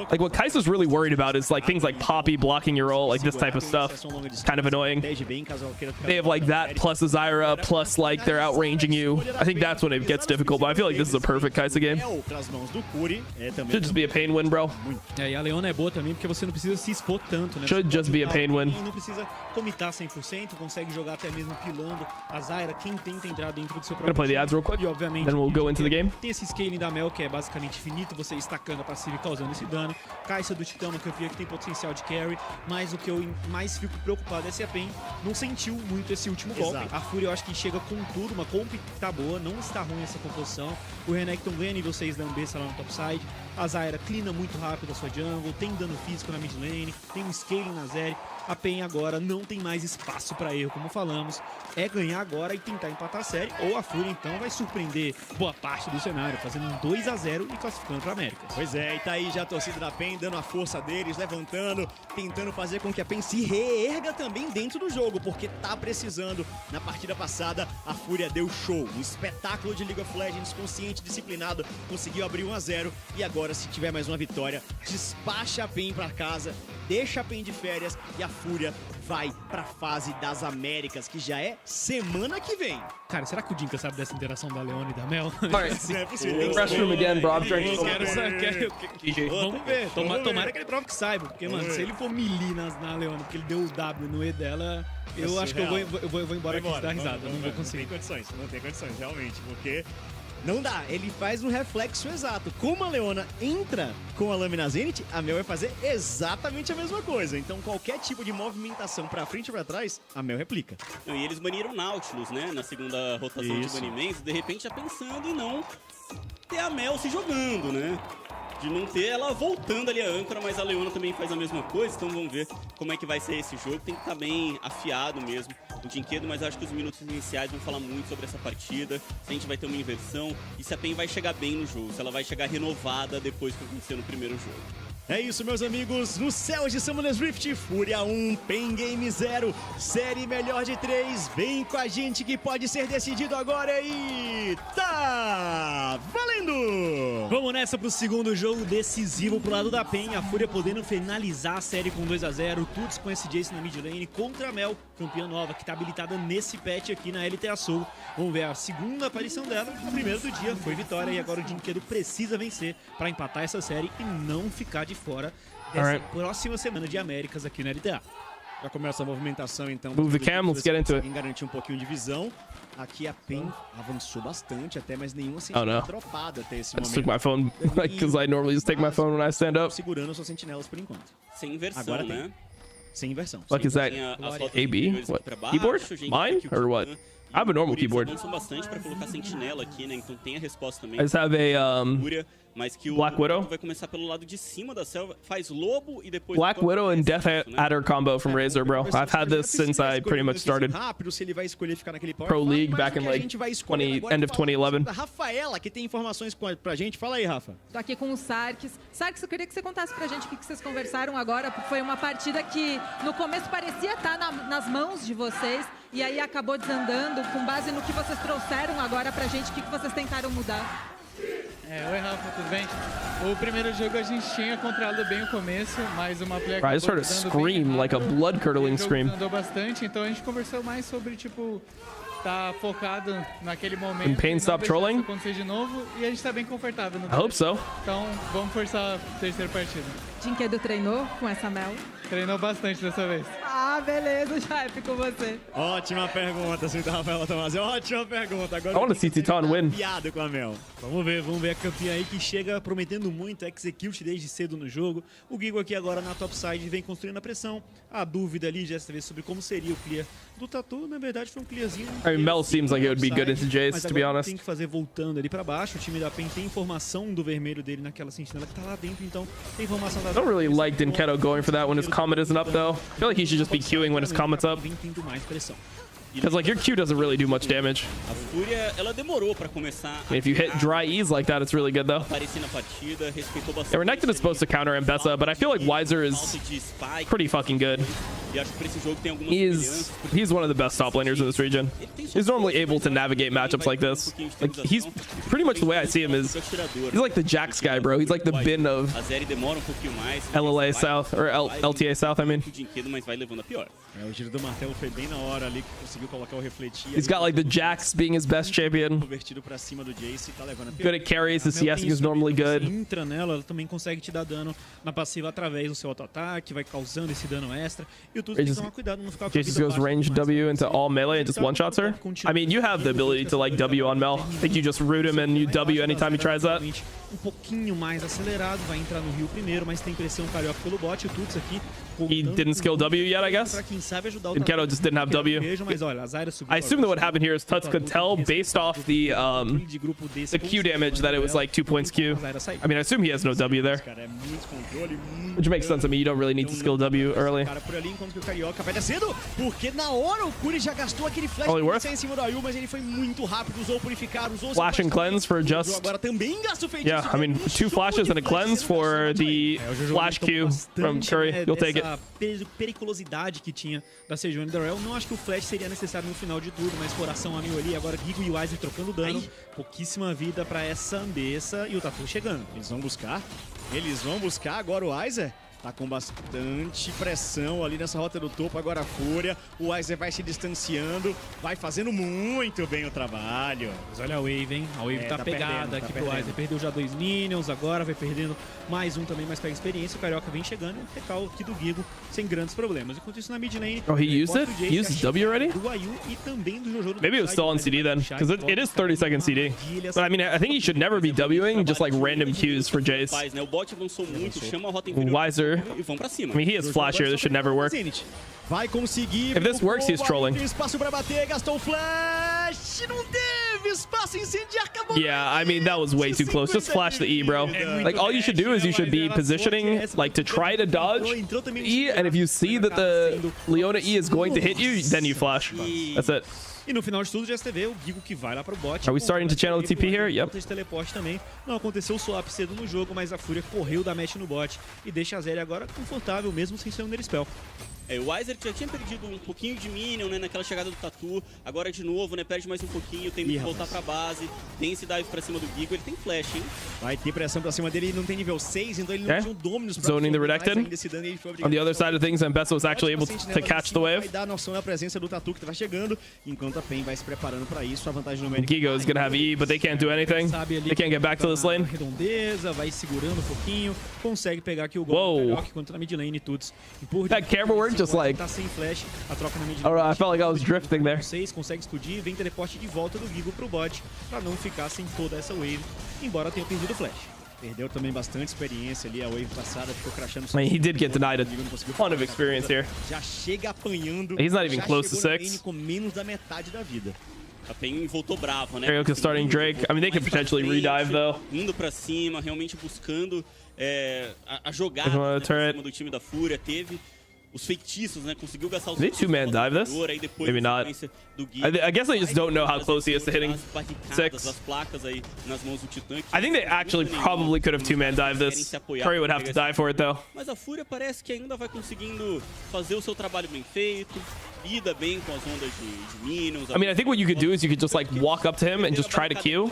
Like, what Kai'Sa's really worried about is like things like Poppy blocking your ult, like this type of stuff. It's kind of annoying. They have like that plus a Zyra plus like they're outranging you. I think that's when it gets difficult, but I feel like this is a perfect Kai'Sa game. Should just be a pain win, bro.
E a Leona é boa também porque você não precisa se expor tanto, né?
Should just be a pain win.
Não precisa comitar 100%, consegue jogar até mesmo pilando a Zyra, quem tenta entrar dentro do seu
I'm gonna play the ads real quick, then we'll go into the game.
Tem esse scaling da Mel que é basicamente infinito, você estacando a passiva e causando esse dano. Kai'Sa do Titã, uma campeã que tem potencial de carry, mas o que eu mais fico preocupado é se a PEN não sentiu muito esse último golpe. A Furia eu acho que chega com tudo, uma comp que tá boa, não está ruim essa composição. O Renekton ganha nível 6 da Ambessa lá no topside. A Zyra cleana muito rápido a sua jungle, tem dano físico na mid lane, tem um scaling na Zeri. A PEN agora não tem mais espaço para erro, como falamos. É ganhar agora e tentar empatar a série, ou a Fúria então vai surpreender boa parte do cenário, fazendo um 2-0 e classificando para a América.
Pois é, e tá aí já a torcida da PEN dando a força deles, levantando, tentando fazer com que a PEN se reerga também dentro do jogo, porque tá precisando. Na partida passada, a Fúria deu show, um espetáculo de League of Legends, consciente, disciplinado, conseguiu abrir 1-0 e agora, se tiver mais uma vitória, despacha a PEN para casa, deixa a PEN de férias e a Fúria vai pra fase das Américas, que já é semana que vem.
Cara, será que o Dinka sabe dessa interação da Leona e da Mel?
Restroom again, bro.
Vamos ver. Tomara que ele prove que saiba. Porque, mano, se ele for melee na Leona, porque ele deu o W no E dela, eu acho que eu vou embora aqui dar risada. Não vou conseguir.
Não tem condições, realmente. Porque
Não dá, ele faz um reflexo exato. Como a Leona entra com a lâmina Zenith, a Mel vai fazer exatamente a mesma coisa. Então qualquer tipo de movimentação pra frente ou pra trás, a Mel replica.
E eles baniram o Nautilus, né, na segunda rotação de banimentos, de repente já pensando em não ter a Mel se jogando, né? De não ter ela voltando ali a âncora, mas a Leona também faz a mesma coisa, então vamos ver como é que vai ser esse jogo. Tem que estar bem afiado mesmo o Dinquedo, mas acho que os minutos iniciais vão falar muito sobre essa partida, se a gente vai ter uma inversão e se a PEN vai chegar bem no jogo, se ela vai chegar renovada depois que aconteceu no primeiro jogo.
É isso, meus amigos. No céu de Summoners Rift, Furia 1, PEN Game 0, série melhor de 3. Vem com a gente que pode ser decidido agora e tá valendo! Vamos nessa pro segundo jogo decisivo pro lado da PEN. A Fúria podendo finalizar a série com 2-0. Tuts com esse Jace na mid lane contra a Mel, campeã nova que tá habilitada nesse patch aqui na LTA South. Vamos ver a segunda aparição dela. O primeiro do dia foi vitória e agora o Dinquedo precisa vencer pra empatar essa série e não ficar de fora dessa próxima semana de Américas aqui na LTA. Já começa a movimentação, então.
Move the cam, let's get into it.
Garantir um pouquinho de visão. Aqui a PEN avançou bastante, até, mas nenhuma
sentinela
dropada até esse
momento. I just took my phone, because I normally just take my phone when I stand up.
Segurando suas sentinelas por enquanto.
Sem inversão,
agora
né?
Sem inversão.
What is that? AB? What? Keyboard? Mine? Or what? I have a normal keyboard.
Avançam bastante para colocar sentinela aqui, né? Então tem a resposta também.
I just have a
mas que o
Black Widow
vai começar pelo lado de cima da selva, faz lobo e depois
Black Widow and Death Adder combo from Razor, bro. I've had this since I pretty much started Pro League back in like end of 2011.
Rafaela, que tem informações pra gente. Fala aí, Rafa.
Tô aqui com o Sarkis. Sarkis, eu queria que você contasse pra gente o que vocês conversaram agora, porque foi uma partida que no começo parecia estar nas mãos de vocês e aí acabou desandando. Com base no que vocês trouxeram agora pra gente, o que vocês tentaram mudar?
Oi, Rafa, tudo bem? O primeiro jogo a gente tinha controlado bem o começo, mas uma player
I just heard a scream, like a blood-curdling scream.
Andou bastante, então a gente conversou mais sobre, tipo, tá focado naquele momento.
And PEN stop trolling?
Acontecer de novo e a gente tá bem confortável no
I hope so.
Então vamos forçar a terceira partida.
Dinquedo treinou com essa Mel?
Treinou bastante dessa vez.
Ah, beleza, chefe, com você.
Ótima pergunta, senhor Rafaela Tomás. Ótima pergunta. Agora
I want to see Titan win.
Piada com a Mel. Vamos ver a campeã aí que chega prometendo muito, execute desde cedo no jogo. O Gigo aqui agora na topside vem construindo a pressão. A dúvida ali dessa vez sobre como seria o clear do Tatu, na verdade foi um clearzinho.
I mean, Mel seems like it would be good into Jace, to be honest.
Tem que fazer voltando ali pra baixo. O time da PEN tem informação do vermelho dele naquela sentinela que tá lá dentro, então tem informação da...
I don't really like Dinkedo going for that when his comet isn't up though. I feel like he should just be queuing when his comet's up. Because like your Q doesn't really do much damage.
A Fúria, ela demorou para começar.
I mean, if you hit dry E's like that, it's really good though.
Aparecer na partida, respeitou bastante.
Yeah, Renekton is supposed to counter Mbessa, but I feel like Weiser is pretty fucking good.
E acho que para esse jogo tem algumas
He's one of the best top laners in this region. He's normally able to navigate matchups like this. Like he's pretty much the way I see him is he's like the Jax guy, bro. He's like the bin of LTA South or LTA South, I mean.
Mas vai levando a pior.
O giro do martelo foi bem na hora ali que conseguiu colocar o refletir.
He's got like the Jax being his best champion.
Convertido para cima do Jace, tá levando a pior.
Good at carries, his CSing is normally good.
Você entra nela, ela também consegue te dar dano na passiva através do seu auto-ataque, vai causando esse dano extra. E o tudo tem que tomar cuidado, não ficar com
Jace goes range W into all melee and just one-shots her. I mean, you have the ability to like W on Mel. I think you just root him and you W anytime he tries that.
Pouquinho mais acelerado, vai entrar no Rio primeiro, mas tem pressão carioca pelo bot. O Tuts aqui.
He didn't skill W yet, I guess. Dinkedo just didn't have W. I assume that what happened here is Tuts could tell based off the Q damage that it was like 2 points Q. I mean, I assume he has no W there. Which makes sense. I mean, you don't really need to skill W early. Only worth? Flash and cleanse for just... Yeah, I mean, 2 flashes and a cleanse for the flash Q from Curry. You'll take it.
Periculosidade que tinha da Sejuani da Rel. Não acho que o flash seria necessário no final de tudo, mas coração a mil ali. Agora Gigo e Weiser trocando dano. Pouquíssima vida pra essa Ambessa e o Tatu chegando. Eles vão buscar agora o Weiser. Tá com bastante pressão ali nessa rota do topo. Agora a Fúria. O Weiser vai se distanciando. Vai fazendo muito bem o trabalho.
Mas olha a Wave, hein? A Wave tá pegada aqui pro Weiser. Perdeu já 2 minions, agora vai perdendo mais um também, mas pega experiência. O Carioca vem chegando e um recall aqui do Gigo sem grandes problemas. Enquanto isso na mid lane...
Oh, he used it? He used W already?
Do Ayu e também do Jojo.
Maybe it was still on CD then, because it is 30-second CD. But I mean, I think he should never be Wing just like random Qs for Jace.
O bot avançou muito, chama a rota inferior
Wiser.
e vão pra cima.
I mean, he has flash here. This should never work.
Vai conseguir.
If this works, he's trolling.
Espaço para bater, gastou o flash, não teve espaço, incendiar, acabou.
Yeah, I mean, that was way too close. Just flash the E, bro. Like, all you should do is you should be positioning, like, to try to dodge E, and if you see that the Leona E is going to hit you, then you flash. That's it.
E no final de tudo, GSTV, o Gigo que vai lá pro bot.
Are we starting to channel the TP here? Yep.
De teleporte também. Não aconteceu o swap cedo no jogo, mas a Fúria correu da match no bot e deixa a Zeri agora confortável, mesmo sem ser um Spell.
O Weiser já tinha perdido um pouquinho de minion, né, naquela chegada do Tatu. Agora de novo, né, perde mais um pouquinho, tem que voltar pra base. Tem esse dive pra cima do Gigo, ele tem flash, hein?
Vai ter pressão pra cima dele, ele não tem nível 6, então ele não tinha um Dominus pra
zoning the Redacted. On the other side of things, and Besso was actually able to catch the wave.
Vai dar noção da presença do Tatu que tá chegando, enquanto a PEN vai se preparando pra isso. A vantagem numérica.
Gigo is gonna have E, but they can't do anything. They can't get back to this lane.
Redondeza, vai segurando um pouquinho, consegue pegar aqui o gol do Carioca contra a mid lane e tudo.
That camera work just like...
Tá sem flash, a troca na mid
lane. I felt like I was drifting there.
6 consegue explodir, vem teleporte de volta do Gigo pro bot, pra não ficar sem toda essa wave, embora tenha perdido o flash. Perdeu também bastante experiência ali, a wave passada ficou crashando.
I mean, he did get denied a ton of experience here.
Já chega apanhando.
He's not even close to 6.
Com menos da metade da vida.
A PEN voltou bravo, né?
Carioca starting Drake. I mean, they could potentially redive though.
Indo pra cima, realmente buscando a jogada,
né, pra
cima do time da Fúria. Teve os feitiços, né? Conseguiu gastar os...
Did they two-man dive this? Maybe not. I guess they just don't know how close he is to hitting 6.
As placas aí nas mãos do Titã.
I think they actually probably could have two-man dive this. Curry would have to die for it though.
Mas a Fúria parece que ainda vai conseguindo fazer o seu trabalho bem feito. Lida bem com as ondas de minions.
I mean, I think what you could do is you could just like walk up to him and just try to Q.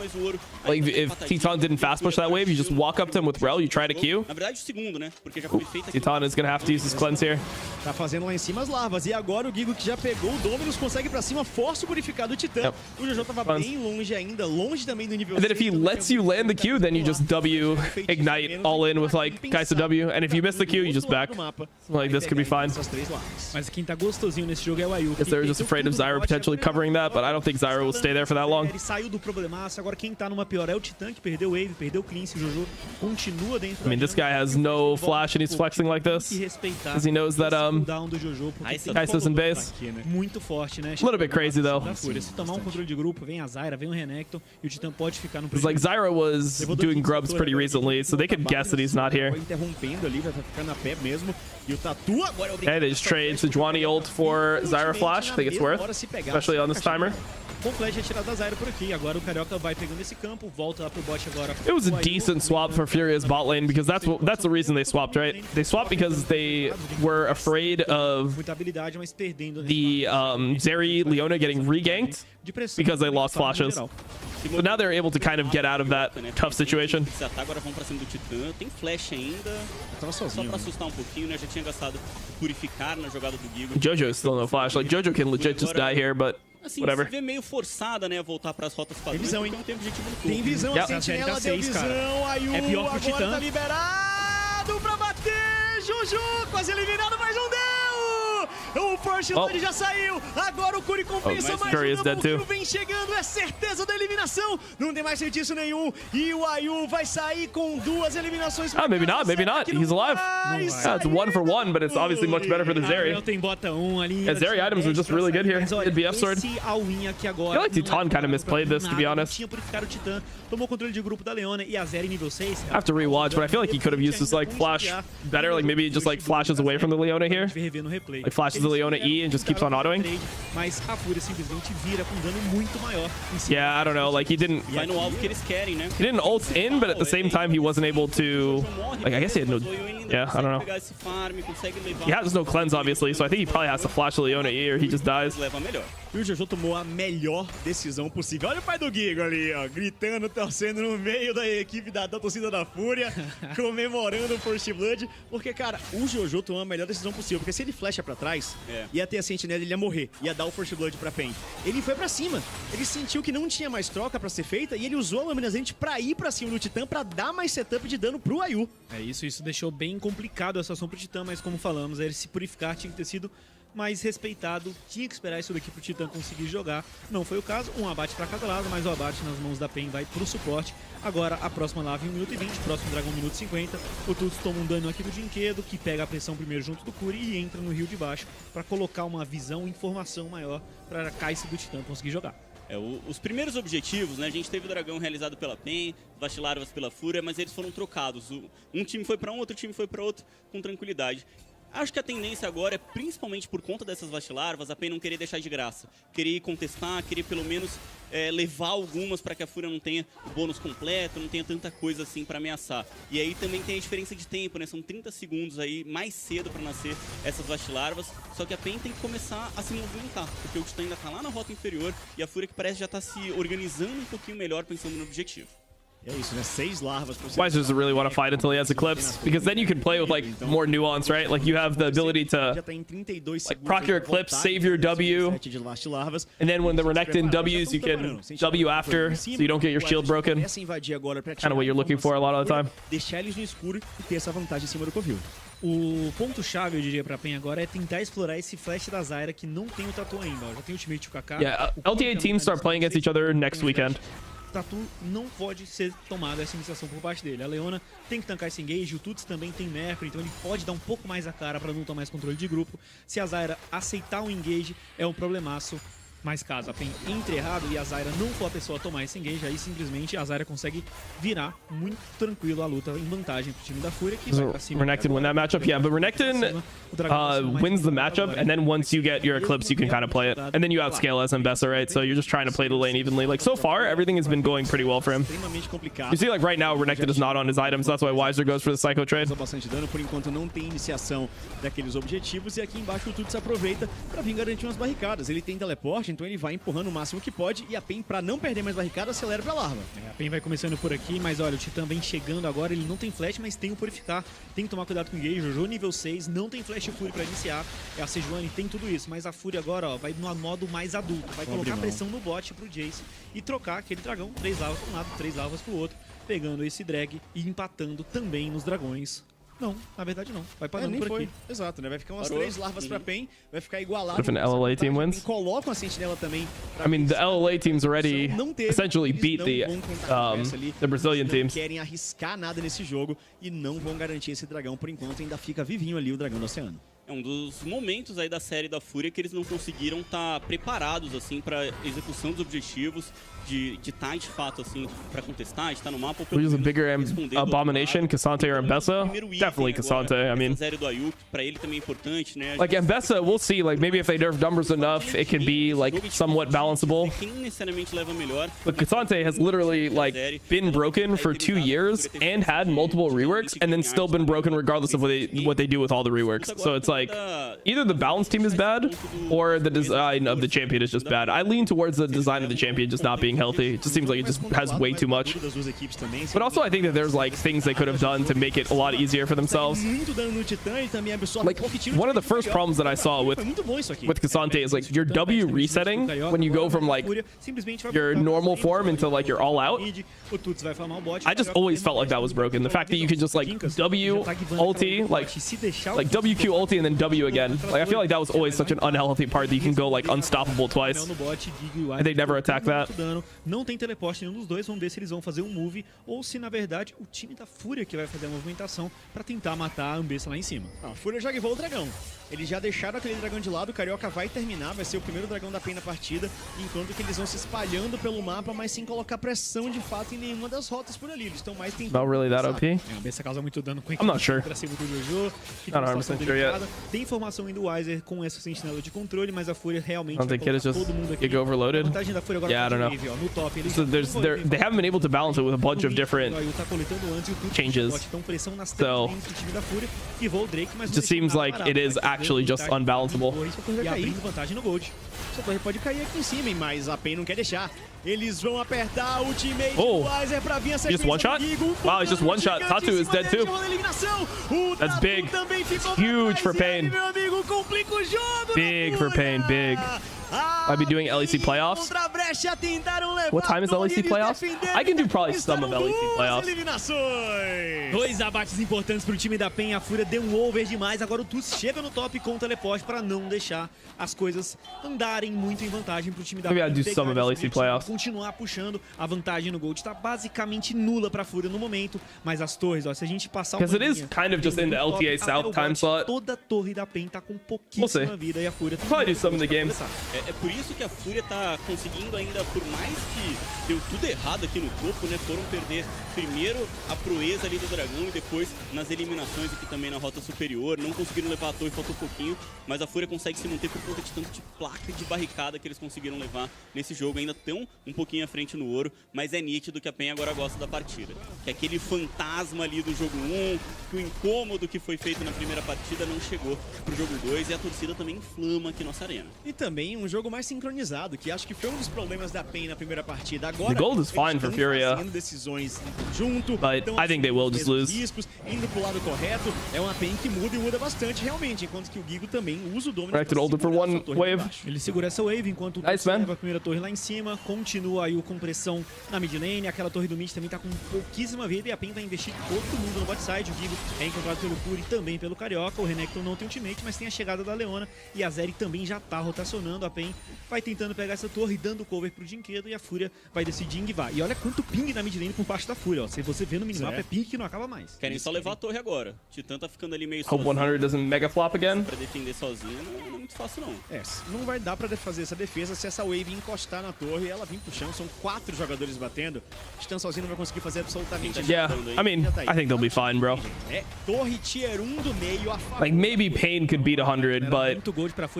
Like if Titan didn't fast push that wave, you just walk up to him with Rel, you try to Q.
Na verdade, o segundo, né? Porque já foi feito.
Titan is gonna have to use his cleanse here.
Tá fazendo lá em cima as larvas. E agora o Gigo que já pegou o Dominus consegue pra cima, força o purificado do Titã. O Jojo tava bem longe ainda, longe também do nível 6.
And then if he lets you land the Q, then you just W ignite all in with like Kaisa W. And if you miss the Q, you just back. Like this could be fine.
Mas quem tá gostosinho nesse jogo é o Ayu.
They were just afraid of Zyra potentially covering that, but I don't think Zyra will stay there for that long.
Ele saiu do problemaço, agora quem tá numa pior é o Titã, que perdeu o Wave, perdeu o Cleanse, o Jojo continua dentro.
I mean, this guy has no flash and he's flexing like this because he knows that Kaisa's in base.
Muito forte, né?
A little bit crazy though.
Se tomar um controle de grupo, vem a Zyra, vem o Renekton e o Titã pode ficar no
prejuízo. Like Zyra was doing grubs pretty recently, so they could guess that he's not here.
Interrompendo ali, vai ficar na pé mesmo. E o Tatu agora é obrigado.
Hey, they just trade Sejuani ult for Zyra flash. I think it's worth, especially on this timer.
Com flash retirado da Zyra por aqui. Agora o Carioca vai pegando esse campo, volta lá pro bot agora.
It was a decent swap for Furia's bot lane because that's the reason they swapped, right? They swapped because they were afraid of the Zeri Leona getting reganked because they lost flashes. So now they're able to kind of get out of that tough situation.
Agora vão pra cima do Titã. Tem flash ainda. Só pra assustar um pouquinho, né? Já tinha gastado purificar na jogada do Gigo.
Jojo still no flash. Like Jojo can legit just die here, but
assim,
whatever.
Se vê meio forçada, né, voltar pras rotas padrões.
Tem visão, hein?
Tem objetivo no
clube. Tem visão, a sentinela deu visão. Ayu,
é pior que o Titã.
Tá liberado pra bater. Jojo quase eliminado, mas não deu. O First Blood já saiu. Agora o Curi compensa mais um. Vem chegando, é certeza da eliminação. Não tem mais feitiço nenhum. E o Ayu vai sair com 2 eliminações.
Maybe not, maybe not. He's alive. It's 1 for 1, but it's obviously much better for the Zeri.
Tem bota 1 ali.
Yeah, Zeri items are just really good here. Good BF sword. I feel like Titan kind of misplayed this, to be honest.
Tomou controle de grupo da Leona e a Zeri nível 6.
I have to rewatch, but I feel like he could have used his like flash better. Like maybe just like flashes away from the Leona here. Like flashes the Leona E and just keeps on autoing.
Mas a Fúria simplesmente vira com dano muito maior.
Yeah, I don't know. Like he didn't.
Vai no alvo que eles querem, né?
He didn't ult in, but at the same time he wasn't able to. Like I guess he had no. Yeah, I don't know. He has no cleanse obviously, so I think he probably has to flash the Leona E or he just dies.
Leva melhor.
E o Jojo tomou a melhor decisão possível. Olha o pai do Gigo ali, ó, gritando, torcendo no meio da equipe da torcida da Fúria, comemorando o First Blood. Porque, cara, o Jojo tomou a melhor decisão possível. Porque se ele flecha pra trás, ia ter a sentinela, ele ia morrer. Ia dar o First Blood pra PEN. Ele foi pra cima. Ele sentiu que não tinha mais troca pra ser feita e ele usou a Lâmina Zenith pra ir pra cima do Titã pra dar mais setup de dano pro Ayu.
É isso deixou bem complicado a situação pro Titã, mas como falamos, ele se purificar tinha que ter sido mais respeitado, tinha que esperar isso daqui pro Titã conseguir jogar. Não foi o caso, um abate pra cada lado, mas o abate nas mãos da PEN vai pro suporte. Agora a próxima lava em 1 minuto e 20, próximo dragão 1 minuto e 50. O Tuts toma um dano aqui do Dinquedo, que pega a pressão primeiro junto do Curi e entra no rio de baixo pra colocar uma visão, informação maior pra Kai'Sa do Titã conseguir jogar.
Os primeiros objetivos, né? A gente teve o dragão realizado pela PEN, Vastilarvas pela Fúria, mas eles foram trocados. Um time foi para um, outro time foi para outro, com tranquilidade. Acho que a tendência agora é, principalmente por conta dessas Vastilarvas, a PEN não querer deixar de graça. Querer contestar, querer pelo menos levar algumas para que a Fúria não tenha o bônus completo, não tenha tanta coisa assim para ameaçar. E aí também tem a diferença de tempo, né? São 30 segundos aí, mais cedo para nascer essas Vastilarvas. Só que a PEN tem que começar a se movimentar, porque o Titã ainda tá lá na rota inferior e a Fúria que parece já tá se organizando um pouquinho melhor pensando no objetivo.
É isso, né? 6 larvas.
Wise doesn't really want to fight until he has Eclipse, because then you can play with like more nuance, right? Like you have the ability to like proc your Eclipse, save your W, and then when the Renekton Ws, you can W after, so you don't get your shield broken. Kind of what you're looking for a lot of the time.
Deixar eles no escuro e ter essa vantagem em cima do Covil.
O ponto-chave, eu diria, pra PEN agora é tentar explorar esse flash da Zyra que não tem o Tatu ainda. Ó. Já tem o ultimate do Kaká.
Yeah, LTA teams start playing against each other next weekend.
Tatu não pode ser tomada essa iniciação por parte dele. A Leona tem que tancar esse engage, o Tuts também tem Mercury, então ele pode dar um pouco mais a cara pra não tomar mais controle de grupo. Se a Zyra aceitar um engage, é um problemaço. Mas caso a PEN entre errado e a Zyra não for a pessoa a tomar esse engage, aí simplesmente a Zyra consegue virar muito tranquilo a luta em vantagem pro time da Fúria, que vai pra cima.
Renekton win that matchup? Yeah, but Renekton wins the matchup, and then once you get your Eclipse, you can kind of play it. And then you outscale as Mbessa, right? So you're just trying to play the lane evenly. Like, so far, everything has been going pretty well for him. You see, like, right now, Renekton is not on his items, so that's why Wiser goes for the Psycho trade.
Bastante dano, por enquanto não tem iniciação daqueles objetivos, e aqui embaixo o Tuts aproveita pra vir garantir umas barricadas. Ele tem teleporte, então ele vai empurrando o máximo que pode, e a PEN, pra não perder mais barricada, acelera pra larva.
A PEN vai começando por aqui, mas olha, o Titã vem chegando agora, ele não tem flash, mas tem o purificar. Tem que tomar cuidado com o engage. Jojo nível 6, não tem flash e Fúria pra iniciar. A Sejuani tem tudo isso, mas a Fúria agora, ó, vai no modo mais adulto. Vai colocar pressão no bot pro Jace e trocar aquele dragão, 3 lavas pra um lado, 3 lavas pro outro, pegando esse drag e empatando também nos dragões. Não, na verdade não. Vai parando por aqui.
Exato, né? Vai ficar umas 3 larvas pra PEN, vai ficar igualado.
If an LLA team wins.
Colocam a sentinela também.
I mean, the LLA teams already essentially beat the Brazilian teams.
Não querem arriscar nada nesse jogo e não vão garantir esse dragão por enquanto. Ainda fica vivinho ali o dragão do oceano.
É um dos momentos aí da série da Fúria que eles não conseguiram estar preparados assim para execução dos objetivos, de estar de fato assim para contestar, de estar no mapa.
Who's a bigger abomination, Cassante or Mbessa? Definitely Cassante. I mean,
para ele também é importante, né?
Like Mbessa, we'll see. Like maybe if they nerf numbers enough, it can be like somewhat balanceable.
Quem necessariamente leva melhor?
But Cassante has literally like been broken for 2 years and had multiple reworks, and then still been broken regardless of what they do with all the reworks. So it's like either the balance team is bad or the design of the champion is just bad. I lean towards the design of the champion just not being healthy. It just seems like it just has way too much. But also I think that there's like things they could have done to make it a lot easier for themselves. Like one of the first problems that I saw with Cassante is like your W resetting when you go from like your normal form into like your all out. I just always felt like that was broken. The fact that you could just like W ulti, like WQ ulti and then W again. Like I feel like that was always such an unhealthy part that you can go like unstoppable twice. And they never attack that.
Não tem teleporte nenhum dos dois, vamos ver se eles vão fazer um move ou se na verdade o time da Fúria que vai fazer a movimentação pra tentar matar a Mbessa lá em cima.
A Fúria já guivou o dragão. Eles já deixaram aquele dragão de lado, o Carioca vai terminar, vai ser o primeiro dragão da PEN na partida, enquanto que eles vão se espalhando pelo mapa, mas sem colocar pressão de fato em nenhuma das rotas por ali. Eles estão mais tentando...
Not really that OP?
A Mbessa causa muito dano com a
I'm not sure.
pra cima do Jojo.
Not 100% sure yet.
Tem informação ainda do Wiser com essa sentinela de controle, mas a Fúria realmente
vai colocar todo mundo aqui. Overloaded?
A vantagem da Fúria agora
I don't know.
Wave, ó, no top, eles
so they haven't been able to balance it with a bunch of different changes. So it just seems like it is actually just unbalanceable.
E abrindo vantagem no Gold.
Essa torre pode cair aqui em cima, hein? Mas a PEN não quer deixar. Eles vão apertar o ultimate do Weiser pra vir a sequência.
Just one shot? Wow, he's just one shot. Tatu is dead too. That's big. Huge for PEN. Big for PEN, big. I'll be doing LEC playoffs. What time is LEC playoffs? I can do probably some of LEC playoffs.
Dois abates importantes pro time da PEN. A Fúria deu um over demais. Agora o Tuts chega no top com o teleporte para não deixar as coisas andarem muito em vantagem pro time da PEN.
Maybe I'll do some of LEC playoffs.
Continuar puxando. A vantagem no Gold está basicamente nula pra Fúria no momento. Mas as torres, ó, se a gente passar
Because it is kind of just in the LTA South time slot.
Toda a torre da PEN tá com pouquíssima vida e a Fúria
probably do some in the game.
É por isso que a Fúria tá conseguindo ainda, por mais que deu tudo errado aqui no topo, né? Foram perder primeiro a proeza ali do Dragão e depois nas eliminações aqui também na rota superior. Não conseguiram levar a torre, faltou pouquinho, mas a Fúria consegue se manter por conta de tanto de placa de barricada que eles conseguiram levar nesse jogo. Ainda estão um pouquinho à frente no ouro, mas é nítido que a PEN agora gosta da partida. Que aquele fantasma ali do jogo 1, que o incômodo que foi feito na primeira partida não chegou pro jogo 2 e a torcida também inflama aqui nossa arena.
E também um jogo mais sincronizado, que acho que foi um dos problemas da PEN na primeira partida. Agora,
the gold is fine for Furia,
decisões junto,
but I think they will just lose.
Riscos, indo pro lado correto, é uma PEN que muda e muda bastante realmente, enquanto que o Gigo também usa o Dominus.
For one wave.
Ele segura essa wave enquanto o
nice,
leva a primeira torre lá em cima, continua aí o compressão na mid lane, aquela torre do mid também tá com pouquíssima vida e a PEN vai investir todo mundo no bot side. O Gigo é encontrado pelo Puri e também pelo Carioca. O Renekton não tem ultimate, mas tem a chegada da Leona e a Zeri também já tá rotacionando. A PEN vai tentando pegar essa torre, dando cover pro Dinquedo e a Fúria vai decidir enguivar. E olha quanto ping na mid lane por parte da Fúria, ó. Se você vê no minimapa, é ping que não acaba mais.
Querem só levar a torre agora. Titã tá ficando ali meio
Hope 100 doesn't mega flop again.
Pra defender sozinho não é muito fácil, não.
Não vai dar pra fazer essa defesa se essa wave encostar na torre e ela vir pro chão. São 4 jogadores batendo. Titã sozinho não vai conseguir fazer absolutamente nada.
Yeah, I mean, I think they'll be fine, bro.
É torre tier 1 do meio.
Like, maybe PEN could beat 100, but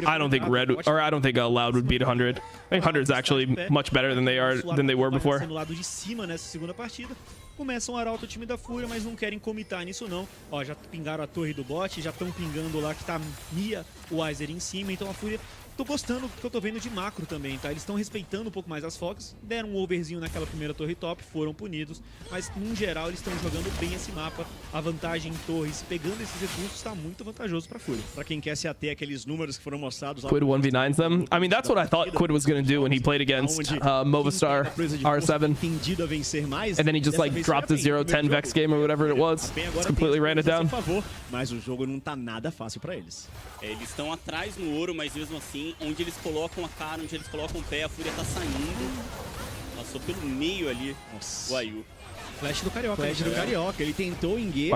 I don't think I don't think Loud would beat 100. I think 100 is actually much better than they were before.
No lado de cima nessa segunda partida. Começam a arauto o time da Fúria, mas não querem comitar nisso não. Ó, já pingaram a torre do bot, já estão pingando lá que tá Mia, o Weiser em cima, então a Fúria... Tô gostando do que eu tô vendo de macro também, tá? Eles estão respeitando um pouco mais as Fox, deram um overzinho naquela primeira torre top, foram punidos, mas num geral eles estão jogando bem esse mapa. A vantagem em torres, pegando esses recursos, tá muito vantajoso pra Fúria. Pra quem quer se ater aqueles números que foram mostrados lá...
Quid 1v9s them. I mean, that's what I thought Quid was going to do when he played against Movistar R7. And then he just like dropped a 0-10 Vex game or whatever it was. Just completely ran it down.
Mas o jogo não tá nada fácil pra eles.
Eles estão atrás no ouro, mas mesmo assim, onde eles colocam a cara, onde eles colocam o pé, a Fúria tá saindo. Passou pelo meio ali o Ayu.
Flash do Carioca. Ele tentou engage,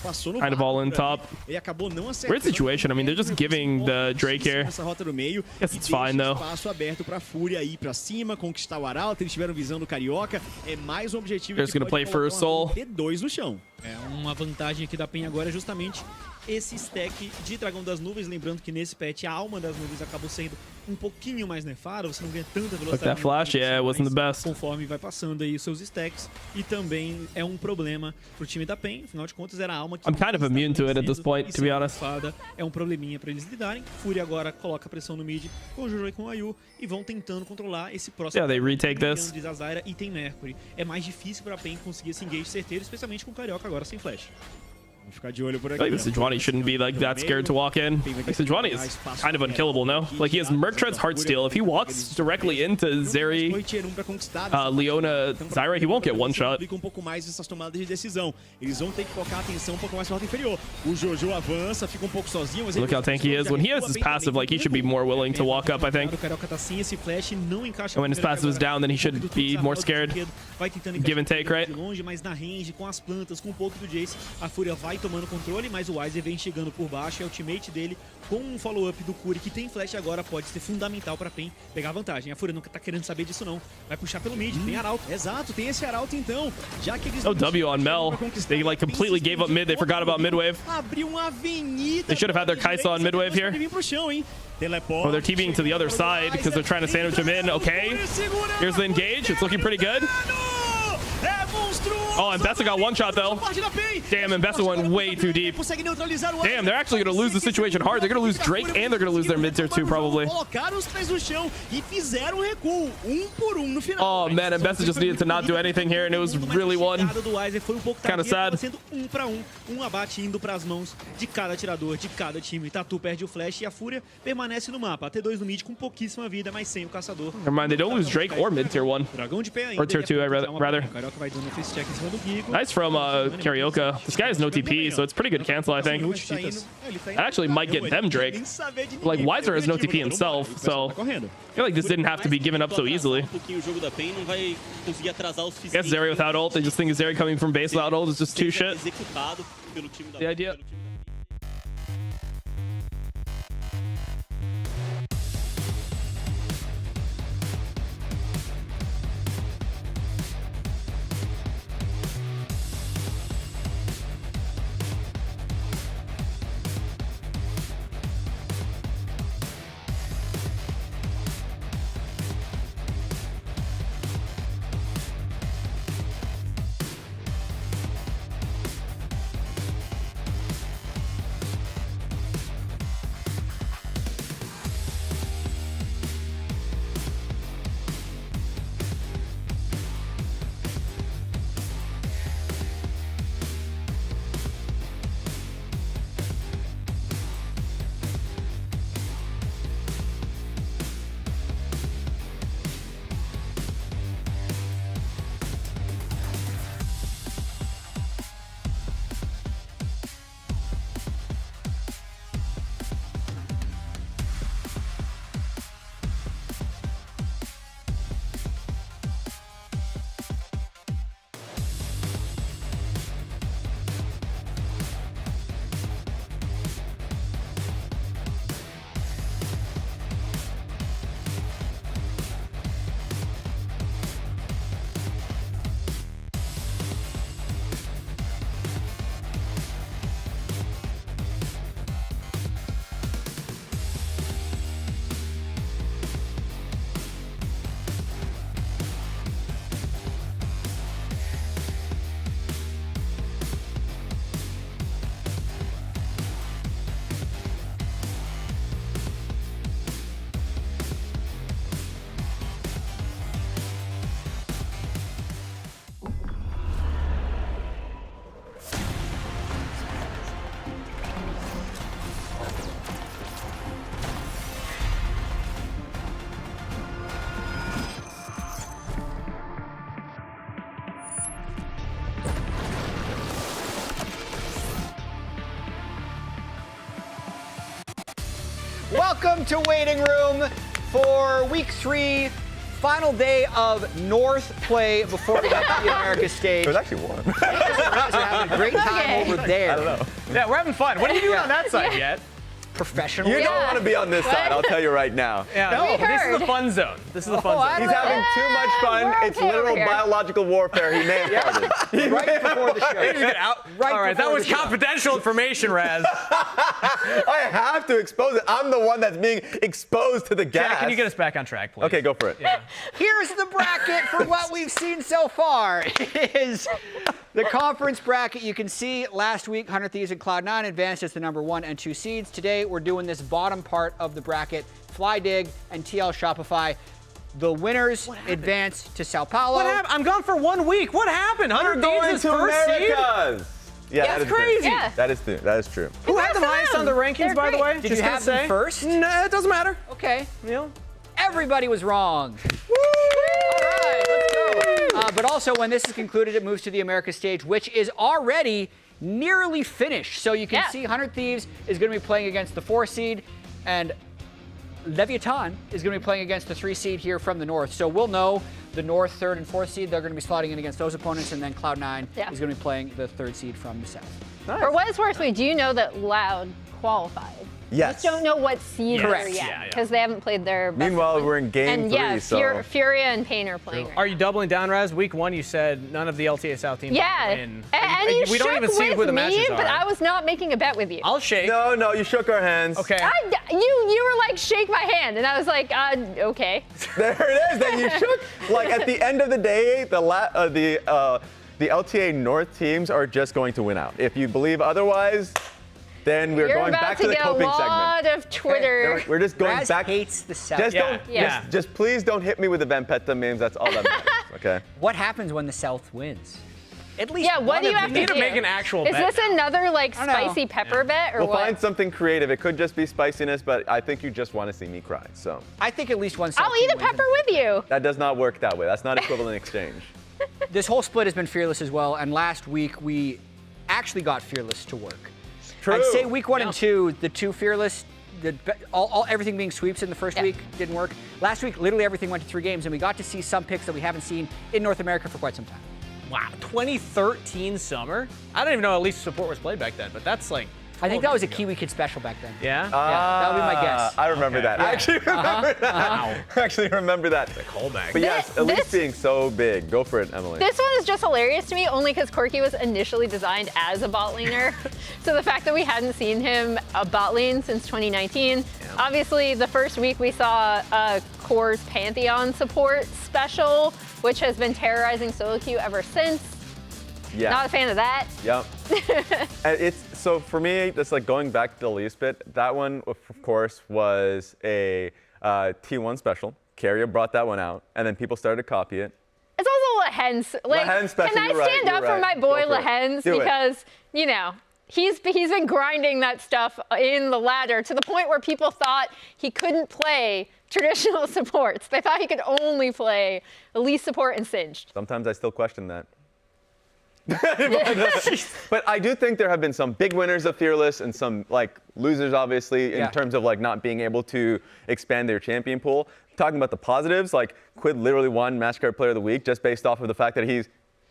passou no
kind of all in top.
Ele acabou não acertando.
Weird situation. I mean, they're just giving the Drake here.
Essa rota do meio.
Guess it's fine though.
Espaço aberto pra Fúria ir pra cima, conquistar o Arauto. Eles tiveram visão do Carioca. É mais um objetivo.
They're just gonna play for Seoul.
T2 no chão. É uma vantagem aqui da PEN agora é justamente esse stack de Dragão das Nuvens. Lembrando que nesse patch a alma das nuvens acabou sendo um pouquinho mais nefada, você não ganha tanta velocidade.
Like that flash, yeah, it wasn't the best.
Conforme vai passando aí os seus stacks, e também é um problema pro time da PEN, afinal de contas era a alma que...
I'm kind of immune to it at this point, to be honest.
É um probleminha pra eles lidarem. Fúria agora coloca pressão no mid com o Jojo e com o Ayu e vão tentando controlar esse próximo...
Yeah, they retake this.
De Zazaira e tem Mercury. É mais difícil pra PEN conseguir esse engage certeiro, especialmente com o Carioca agora sem flash. Vamos ficar de olho por aqui.
I think Sejuani shouldn't be like that scared to walk in. Like Sejuani is kind of unkillable, no? Like he has Murktred's Heartsteel. If he walks directly into Zeri, Leona, Zyra, he won't get one shot.
Um pouco mais essas tomadas de decisão. Eles vão ter que focar a atenção um pouco mais na rota inferior. O Jojo avança, fica um pouco sozinho, mas
look how tanky he is. When he has his passive, like he should be more willing to walk up, I think.
O Carioca tá sem esse flash, não encaixa.
And when his passive is down, then he should be more scared. Give and take, right?
Longe, mas na range, com as plantas, com um pouco do Jace, a Fúria vai tomando controle, mas o Weiser vem chegando por baixo. É o ultimate dele com um follow-up do Curi, que tem flash agora, pode ser fundamental pra PEN pegar vantagem. A Fúria não tá querendo saber disso não. Vai puxar pelo mid, tem Arauto. Exato, tem esse Arauto então. Já que eles...
Oh, W on Mel. They like completely gave up mid. They forgot about mid-wave.
Abriu uma avenida.
They should have had their Kaisa on mid-wave here. Oh, they're TVing to the other side because they're trying to sandwich him in. Okay. Here's the engage. It's looking pretty good.
É monstruoso!
Oh, and Bessa got one shot though. Damn, and Bessa went way too deep. Damn, they're actually going to lose the situation hard. They're going to lose Drake and they're going to lose their mid tier too, probably. Oh man, and Bessa just needed to not do anything here, and it was really one. Kind of sad.
Abate indo para as mãos de cada atirador, de cada time. Tatu perde o flash e a Fúria permanece no mapa. T2 no mid com pouquíssima vida, mas sem o caçador.
Never mind, they don't lose Drake or mid tier 1. Or tier 2, rather. Nice from Carioca. This guy has no TP, so it's pretty good cancel, I think. That actually might get them Drake. Like, Weiser has no TP himself, so I feel like this didn't have to be given up so easily. I guess Zeri without ult, they just think Zeri coming from base without ult is just too shit. The idea.
Welcome to Waiting Room for Week 3, final day of North play before we head to the America stage.
It was actually warm.
We're having a great time over there.
I don't know.
Yeah, we're having fun. What are you doing on that side yet? Professional.
You don't want to be on this side, I'll tell you right now.
Yeah, no, this is the fun zone. This is the fun zone.
He's having too much fun. It's literal biological warfare. He may have started.
Right before the show.
All right, that was confidential information, Raz.
I have to expose it. I'm the one that's being exposed to the gas.
Jack, can you get us back on track, please?
Okay, go for it.
Yeah.
Here's the bracket for what we've seen so far. It is the conference bracket. You can see last week, 100 Thieves and Cloud9 advanced as the number 1 and 2 seeds. Today, we're doing this bottom part of the bracket. FlyDig and TL Shopify. The winners advance to Sao Paulo.
What happened? I'm gone for 1 week. What happened? 100 Thieves is first seed?
Yeah,
that's crazy.
Yeah. That is true.
Who had them highest on the rankings, by the way?
Did you have them first?
No, it doesn't matter.
Okay.
You know?
Everybody was wrong. Woo! All right, let's go. But also, when this is concluded, it moves to the America stage, which is already nearly finished. So you can see 100 Thieves is going to be playing against the 4 seed, and Leviatan is going to be playing against the 3 seed here from the north. So we'll know the north 3rd and 4th seed. They're going to be slotting in against those opponents, and then Cloud9 is going to be playing the 3rd seed from the south.
Nice. For what it's worth, we do know that Loud qualified.
Yes.
Just don't know what seed they're yet, because they haven't played their best.
Meanwhile, we're in game 3,
and
so.
Furia and Pain are playing.
Are you doubling down, Raz? Week 1, you said none of the LTA South teams win.
And you
we don't even see who the matches are.
But I was not making a bet with you.
I'll shake.
No, you shook our hands.
Okay.
You were like, shake my hand, and I was like, okay.
There it is. Then you shook. Like at the end of the day, the LTA North teams are just going to win out. If you believe otherwise, then we're going back to the coping segment.
You're about to get a lot of Twitter.
We're just going
Raz
back.
hates the South.
Just please don't hit me with the Vampeta memes. That's all that matters. Okay.
What happens when the South wins? At least
what do you have to do?
need to make an actual
Is
bet
this another like spicy pepper bet or
we'll
what?
find something creative. It could just be spiciness, but I think you just want to see me cry. So
I think at least one South
I'll eat a pepper with you.
that does not work that way. That's not equivalent exchange.
This whole split has been Fearless as well, and last week we actually got Fearless to work.
True.
I'd say week 1 and 2, the two Fearless, everything being sweeps in the first week didn't work. Last week, literally everything went to 3 games, and we got to see some picks that we haven't seen in North America for quite some time.
Wow, 2013 summer? I don't even know at least support was played back then, but that's like
I think that was a Kiwi Kid special back then.
Yeah?
That would be my guess.
I remember that. I actually remember that. I actually remember that.
The callback.
But yes, at least being so big. Go for it, Emily.
This one is just hilarious to me only because Corky was initially designed as a bot laner. So the fact that we hadn't seen him a bot lane since 2019. Obviously, the first week we saw Core's Pantheon support special, which has been terrorizing solo queue ever since.
Yeah.
Not a fan of that.
Yep. So for me, just like going back to the least bit, that one, of course, was a T1 special. Carrier brought that one out, and then people started to copy it.
It's also Lehen's. Like,
Lehen special,
can I stand up for my boy Lehen's because you know he's been grinding that stuff in the ladder to the point where people thought he couldn't play traditional supports. They thought he could only play elite support and Singed.
Sometimes I still question that. But I do think there have been some big winners of Fearless and some like losers, obviously, in terms of like not being able to expand their champion pool. Talking about the positives, like Quid literally won Mastercard Player of the Week just based off of the fact that he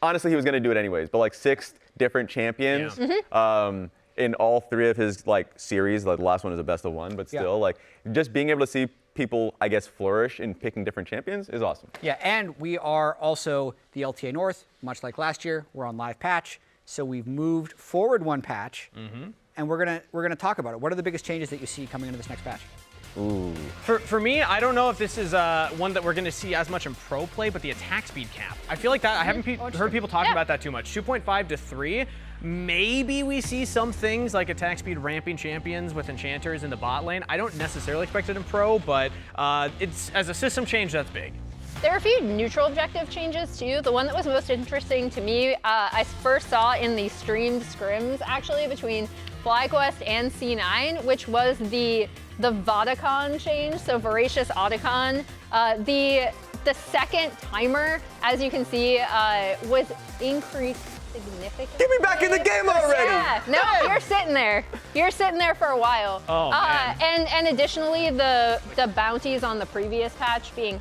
was going to do it anyways. But like 6 different champions in all 3 of his like series. Like the last one is a best of 1, but still like just being able to see people, I guess, flourish in picking different champions is awesome.
Yeah, and we are also the LTA North, much like last year. We're on live patch, so we've moved forward 1 patch, and we're gonna talk about it. What are the biggest changes that you see coming into this next patch?
Ooh. For me, I don't know if this is one that we're going to see as much in pro play, but the attack speed cap. I feel like that I haven't heard people talking about that too much. 2.5 to 3. Maybe we see some things like attack speed ramping champions with enchanters in the bot lane. I don't necessarily expect it in pro, but it's as a system change, that's big.
There are a few neutral objective changes too. The one that was most interesting to me, I first saw in the streamed scrims actually between FlyQuest and C9, which was the Vodacon change, so Voracious Otacon. The second timer, as you can see, was increased significantly.
Get me back in the game already!
Yeah, no, you're sitting there. You're sitting there for a while.
Oh, man.
And additionally, the bounties on the previous patch being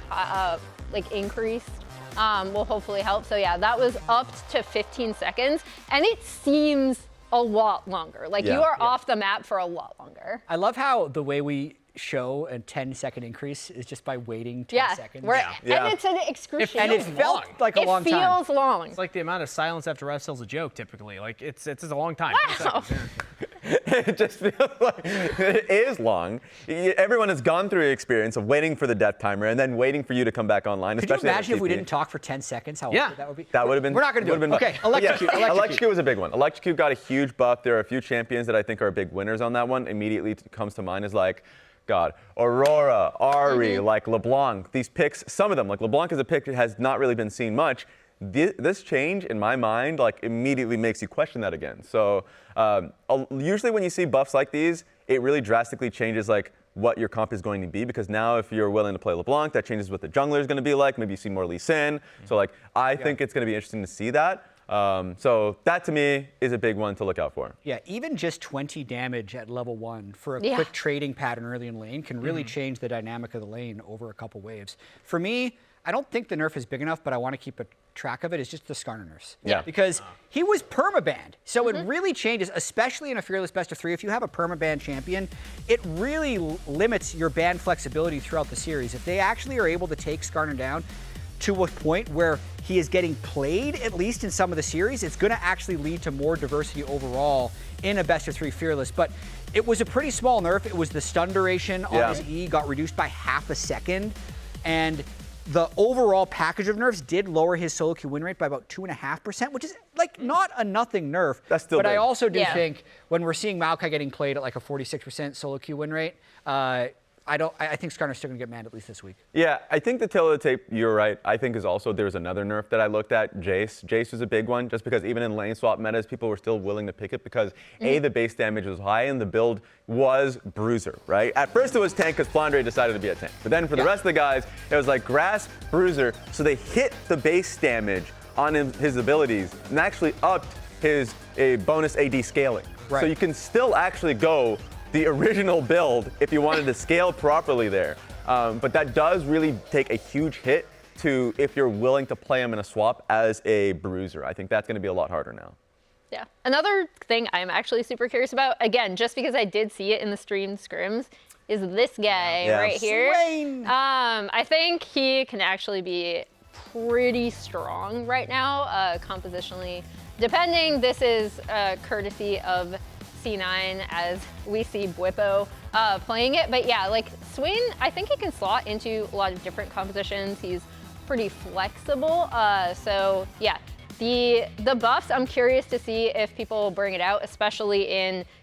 like increased will hopefully help. So yeah, that was upped to 15 seconds, and it seems a lot longer. Like you are off the map for a lot longer.
I love how the way we show a 10-second increase is just by waiting 10 seconds.
And it's an excruciating.
And it felt like a long time.
It feels long.
It's like the amount of silence after ref tells a joke typically. Like it's a long time.
Wow.
It just feels like it is long. Everyone has gone through the experience of waiting for the death timer and then waiting for you to come back online.
Could you imagine if we didn't talk for 10 seconds? How awkward that would be?
That would have been.
We're not going to do it. Okay, Electrocute.
Electrocute was a big one. Electrocute got a huge buff. There are a few champions that I think are big winners on that one. Immediately comes to mind is like, God, Aurora, Ari, like LeBlanc. These picks, some of them, like LeBlanc is a pick that has not really been seen much. This change, in my mind, like immediately makes you question that again. So usually when you see buffs like these, it really drastically changes like what your comp is going to be, because now if you're willing to play LeBlanc, that changes what the jungler is going to be like. Maybe you see more Lee Sin. So like I think it's going to be interesting to see that. So that to me is a big one to look out for.
Yeah, even just 20 damage at level 1 for a quick trading pattern early in lane can really change the dynamic of the lane over a couple waves. For me, I don't think the nerf is big enough, but I want to keep a track of it. It's just the Skarner nerfs.
Yeah.
Because he was permabanned. So it really changes, especially in a Fearless best of 3. If you have a permaban champion, it really limits your ban flexibility throughout the series. If they actually are able to take Skarner down to a point where he is getting played, at least in some of the series, it's going to actually lead to more diversity overall in a best of 3 Fearless. But it was a pretty small nerf. It was the stun duration on his E got reduced by half a second. And the overall package of nerfs did lower his solo queue win rate by about 2.5%, which is like not a nothing nerf.
That's still
But
big.
I also do think when we're seeing Maokai getting played at like a 46% solo queue win rate, I think Skarner's still gonna get manned at least this week.
Yeah, I think the tail of the tape, you're right. I think is also there's another nerf that I looked at, Jace. Jace was a big one, just because even in lane swap metas, people were still willing to pick it because A, the base damage was high and the build was bruiser, right? At first it was tank because Flandre decided to be a tank. But then for the rest of the guys, it was like grass, bruiser, so they hit the base damage on his abilities and actually upped his bonus AD scaling.
Right.
So you can still actually go the original build if you wanted to scale properly there. But that does really take a huge hit to if you're willing to play him in a swap as a bruiser. I think that's going to be a lot harder now.
Yeah. Another thing I'm actually super curious about, again, just because I did see it in the stream scrims, is this guy right here. I think he can actually be pretty strong right now, compositionally. Depending, this is courtesy of C9 as we see Bwipo playing it. But yeah, like Swain, I think he can slot into a lot of different compositions. He's pretty flexible. So yeah, the buffs, I'm curious to see if people bring it out, especially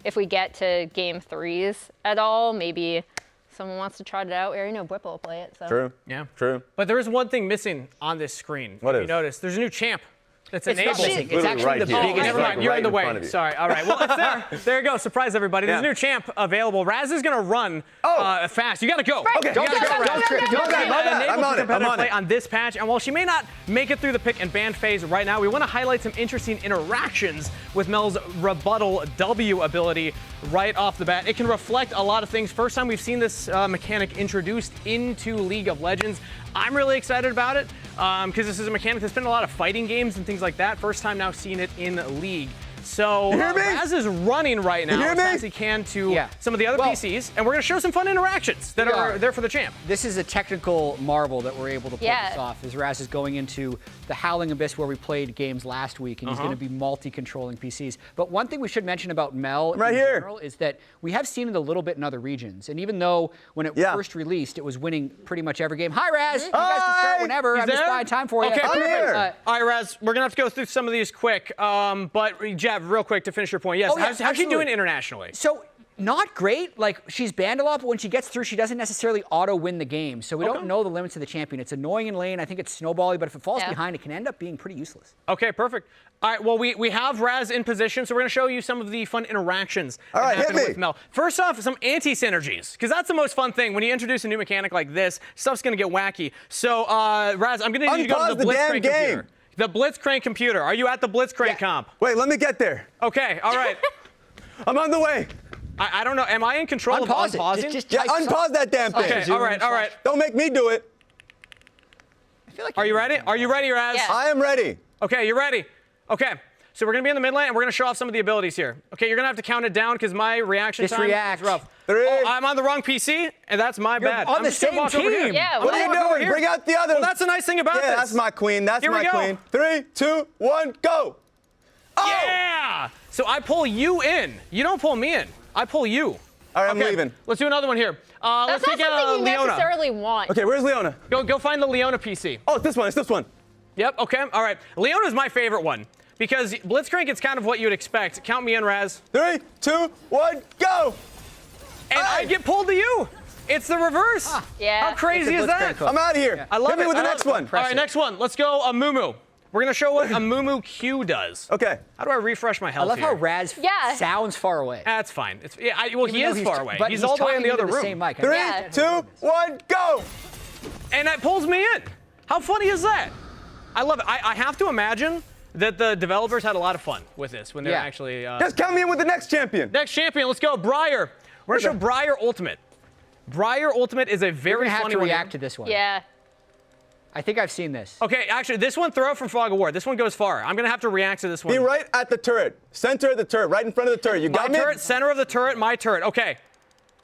if we get to game 3s at all. Maybe someone wants to try it out. We already know Bwipo will play it. So.
True.
Yeah.
True.
But there is one thing missing on this screen.
What
if
is?
you notice, there's a new champ. It's
enabled.
It's
actually
right
the
here.
biggest.
Never mind, you're in the way.
of you.
Sorry. All right. Well, it's there. There you go. Surprise, everybody. There's a new champ available. Raz is going to run fast. You got to go.
Okay.
You gotta go, Raz.
I'm on it. I'm on it.
On this patch, and while she may not make it through the pick and ban phase right now, we want to highlight some interesting interactions with Mel's rebuttal W ability right off the bat. It can reflect a lot of things. First time we've seen this mechanic introduced into League of Legends. I'm really excited about it because this is a mechanic that's been in a lot of fighting games and things like that. First time now seeing it in League. So Raz is running right now as fast as he can to some of the other PCs, and we're going to show some fun interactions that are there for the champ.
This is a technical marvel that we're able to pull this off, as Raz is going into the Howling Abyss where we played games last week, and he's going to be multi-controlling PCs. But one thing we should mention about Mel in general is that we have seen it a little bit in other regions, and even though when it first released, it was winning pretty much every game. Hi, Raz! You guys can start whenever. I'm just buying time for you.
Okay,
I'm here.
All right, Raz, we're going to have to go through some of these quick, but Jab, real quick to finish your point. Yes, how's she doing internationally?
So, not great. Like, she's banned a lot, but when she gets through, she doesn't necessarily auto-win the game. So we don't know the limits of the champion. It's annoying in lane. I think it's snowbally, but if it falls behind, it can end up being pretty useless.
Okay, perfect. All right, well, we have Raz in position, so we're going to show you some of the fun interactions
that
happen with Mel. First off, some anti-synergies, because that's the most fun thing. When you introduce a new mechanic like this, stuff's going to get wacky. So, Raz, I'm going to need you to go to the Blitzcrank computer. The Blitzcrank computer. Are you at the Blitzcrank comp?
Wait, let me get there.
Okay, all right.
I'm on the way.
I don't know. Am I in control of unpausing?
Unpause that damn thing.
Okay, all right.
Don't make me do it.
I feel like
Are you ready? Are you ready, Raz?
I am ready.
Okay, you're ready. Okay, so we're going to be in the mid lane, and we're going to show off some of the abilities here. Okay, you're going to have to count it down because my reaction time is rough.
3.
Oh, I'm on the wrong PC, and that's my bad.
on the same team.
Yeah,
What are you doing? Bring out the others.
Well, that's the nice thing about this.
Yeah, that's my queen. That's
Here we
my
go.
queen. 3, 2, 1, go. Oh!
Yeah! So I pull you in. You don't pull me in. I pull you.
All right, I'm leaving.
Let's do another one here.
That's
let's
not
take
something you
Leona.
necessarily want.
Okay, where's Leona?
Go find the Leona PC.
Oh, it's this one. It's this one.
Yep, okay. All right. Leona's my favorite one because Blitzcrank is kind of what you'd expect. Count me in, Raz.
3, 2, 1, go.
And I get pulled to you. It's the reverse.
Yeah.
How crazy is that?
I'm out of here.
I love
Hit me
it.
with the next one.
All right, next one. Let's go Amumu. We're going to show what Amumu Q does.
Okay.
How do I refresh my
I
health
love
here?
how Raz sounds far away.
That's fine. Well, he is far away.
But
He's all the way in the other
talking
room.
into the same mic.
3, 2, 1, go.
And that pulls me in. How funny is that? I love it. I have to imagine that the developers had a lot of fun with this when they're actually...
Just count me in with the next champion.
Next champion, let's go, Briar. We're going to show Briar Ultimate. Briar Ultimate is a very funny one.
You're going to have to react to this one.
Yeah.
I think I've seen this.
Okay, actually, this one, throw it from Fog of War. This one goes far. I'm going to have to react to this one.
Be right at the turret. Center of the turret. Right in front of the turret. You got me?
My turret, center of the turret, my turret. Okay.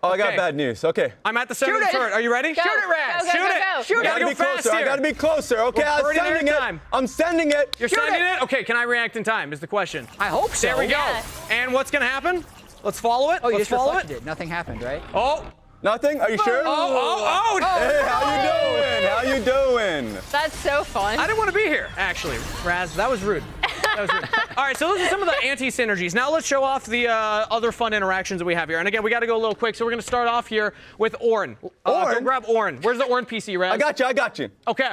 Oh, I got bad news. Okay.
I'm at the center of the turret. Are you ready?
Go.
Shoot it, Raz.
Go, go,
Shoot
go,
it.
go.
Shoot it.
I gotta be closer. I gotta be closer. Okay, I'm sending it. I'm sending it.
You're sending it? Okay, can I react in time is the question.
I hope so.
There we go. And what's going to happen? Let's follow it.
Oh, you
Let's
just
follow
reflected it. Nothing happened, right?
Oh.
Nothing? Are you sure?
Oh!
Hey, how you doing?
That's so fun.
I didn't want to be here, actually, Raz. That was rude. All right, so those are some of the anti-synergies. Now let's show off the other fun interactions that we have here. And again, we got to go a little quick, so we're going to start off here with Orn. Go grab Orn. Where's the Orn PC, Raz?
I got you.
Okay.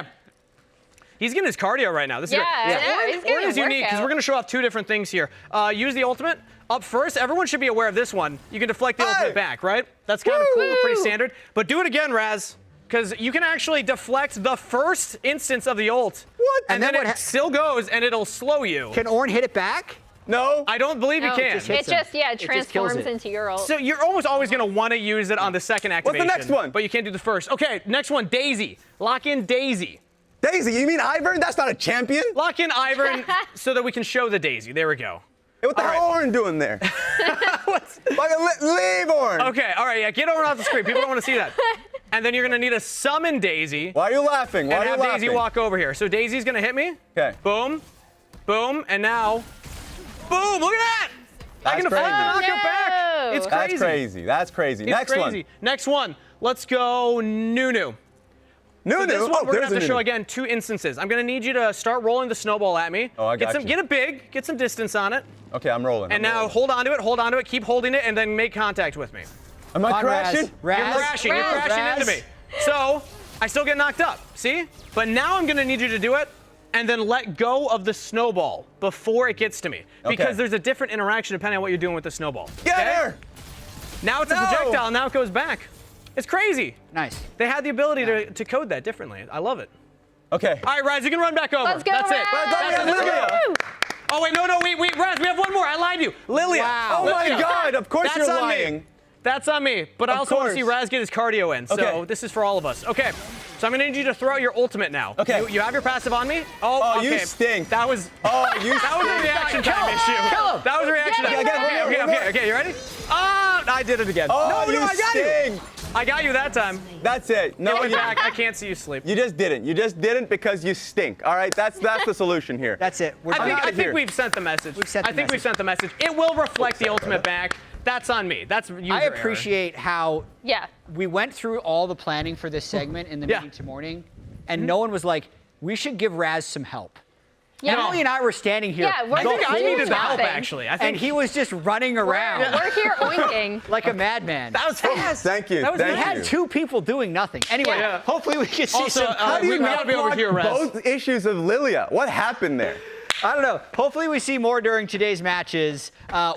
He's getting his cardio right now. This is Orn is unique because we're going to show off two different things here. Use the ultimate. Up first, everyone should be aware of this one. You can deflect the ultimate back, right? That's kind of cool, pretty standard. But do it again, Raz, because you can actually deflect the first instance of the ult.
What?
And then it still goes, and it'll slow you.
Can Orn hit it back?
No.
I don't believe you can.
It transforms into your ult.
So you're almost always going to want to use it on the second activation.
What's the next one?
But you can't do the first. Okay, next one, Daisy. Lock in Daisy.
Daisy? You mean Ivern? That's not a champion?
Lock in Ivern so that we can show the Daisy. There we go.
Hey, what the hell Orn doing there? Leave Orn.
Okay, all right, yeah, get Orn off the screen. People don't want to see that. And then you're going to need to summon Daisy.
Why are you laughing? Why are you
laughing? And have Daisy walk over here. So Daisy's going to hit me.
Okay.
Boom. Boom. And now, boom. Look at that.
That's
I can deflect the knockout back. It's crazy.
That's crazy. Next one.
Next one. Let's go Nunu. So this one, we're going to have to show, again, two instances. I'm going to need you to start rolling the snowball at me.
Oh, I got you.
Get it big. Get some distance on it.
Okay, I'm rolling.
And now hold on to it. Keep holding it, and then make contact with me.
Am I crashing?
You're crashing into me. So I still get knocked up, see? But now I'm going to need you to do it and then let go of the snowball before it gets to me. Because there's a different interaction depending on what you're doing with the snowball.
Get her!
Now it's a projectile, now it goes back. It's crazy.
Nice.
They had the ability to code that differently. I love it.
Okay.
All right, Raz, you can run back over.
Let's go,
That's it.
Raz.
Oh, wait, no, Raz, we have one more. I lied to you. Lilia.
Wow.
Oh, my God. Of course you're lying.
Me. That's on me. But I also want to see Raz get his cardio in. So this is for all of us. Okay. So I'm going to need you to throw out your ultimate now.
Okay.
You have your passive on me? Oh, okay.
You stink.
That was
that was
a reaction time issue.
Kill him.
That was a reaction time. Okay, you ready? I did it again.
Oh,
no, I got
stink.
you. I got you that time.
That's it. No,
back. I can't see you sleep.
You just didn't. You just didn't because you stink. All right, that's the solution here.
That's it.
I think we've sent the message. We've sent the message. It will reflect the ultimate back. That's on me. That's user
I appreciate how we went through all the planning for this segment in the meeting this morning, and no one was like, we should give Raz some help.
Yeah.
Emily and I were standing here.
Yeah,
I think I needed the help, actually.
And he was just running around.
We're here oinking.
Like a madman.
That was fun.
Thank you.
We had two people doing nothing. Anyway, hopefully we can see some.
How do you
gotta be over here, Raz.
both issues of Lilia? What happened there?
I don't know. Hopefully we see more during today's matches,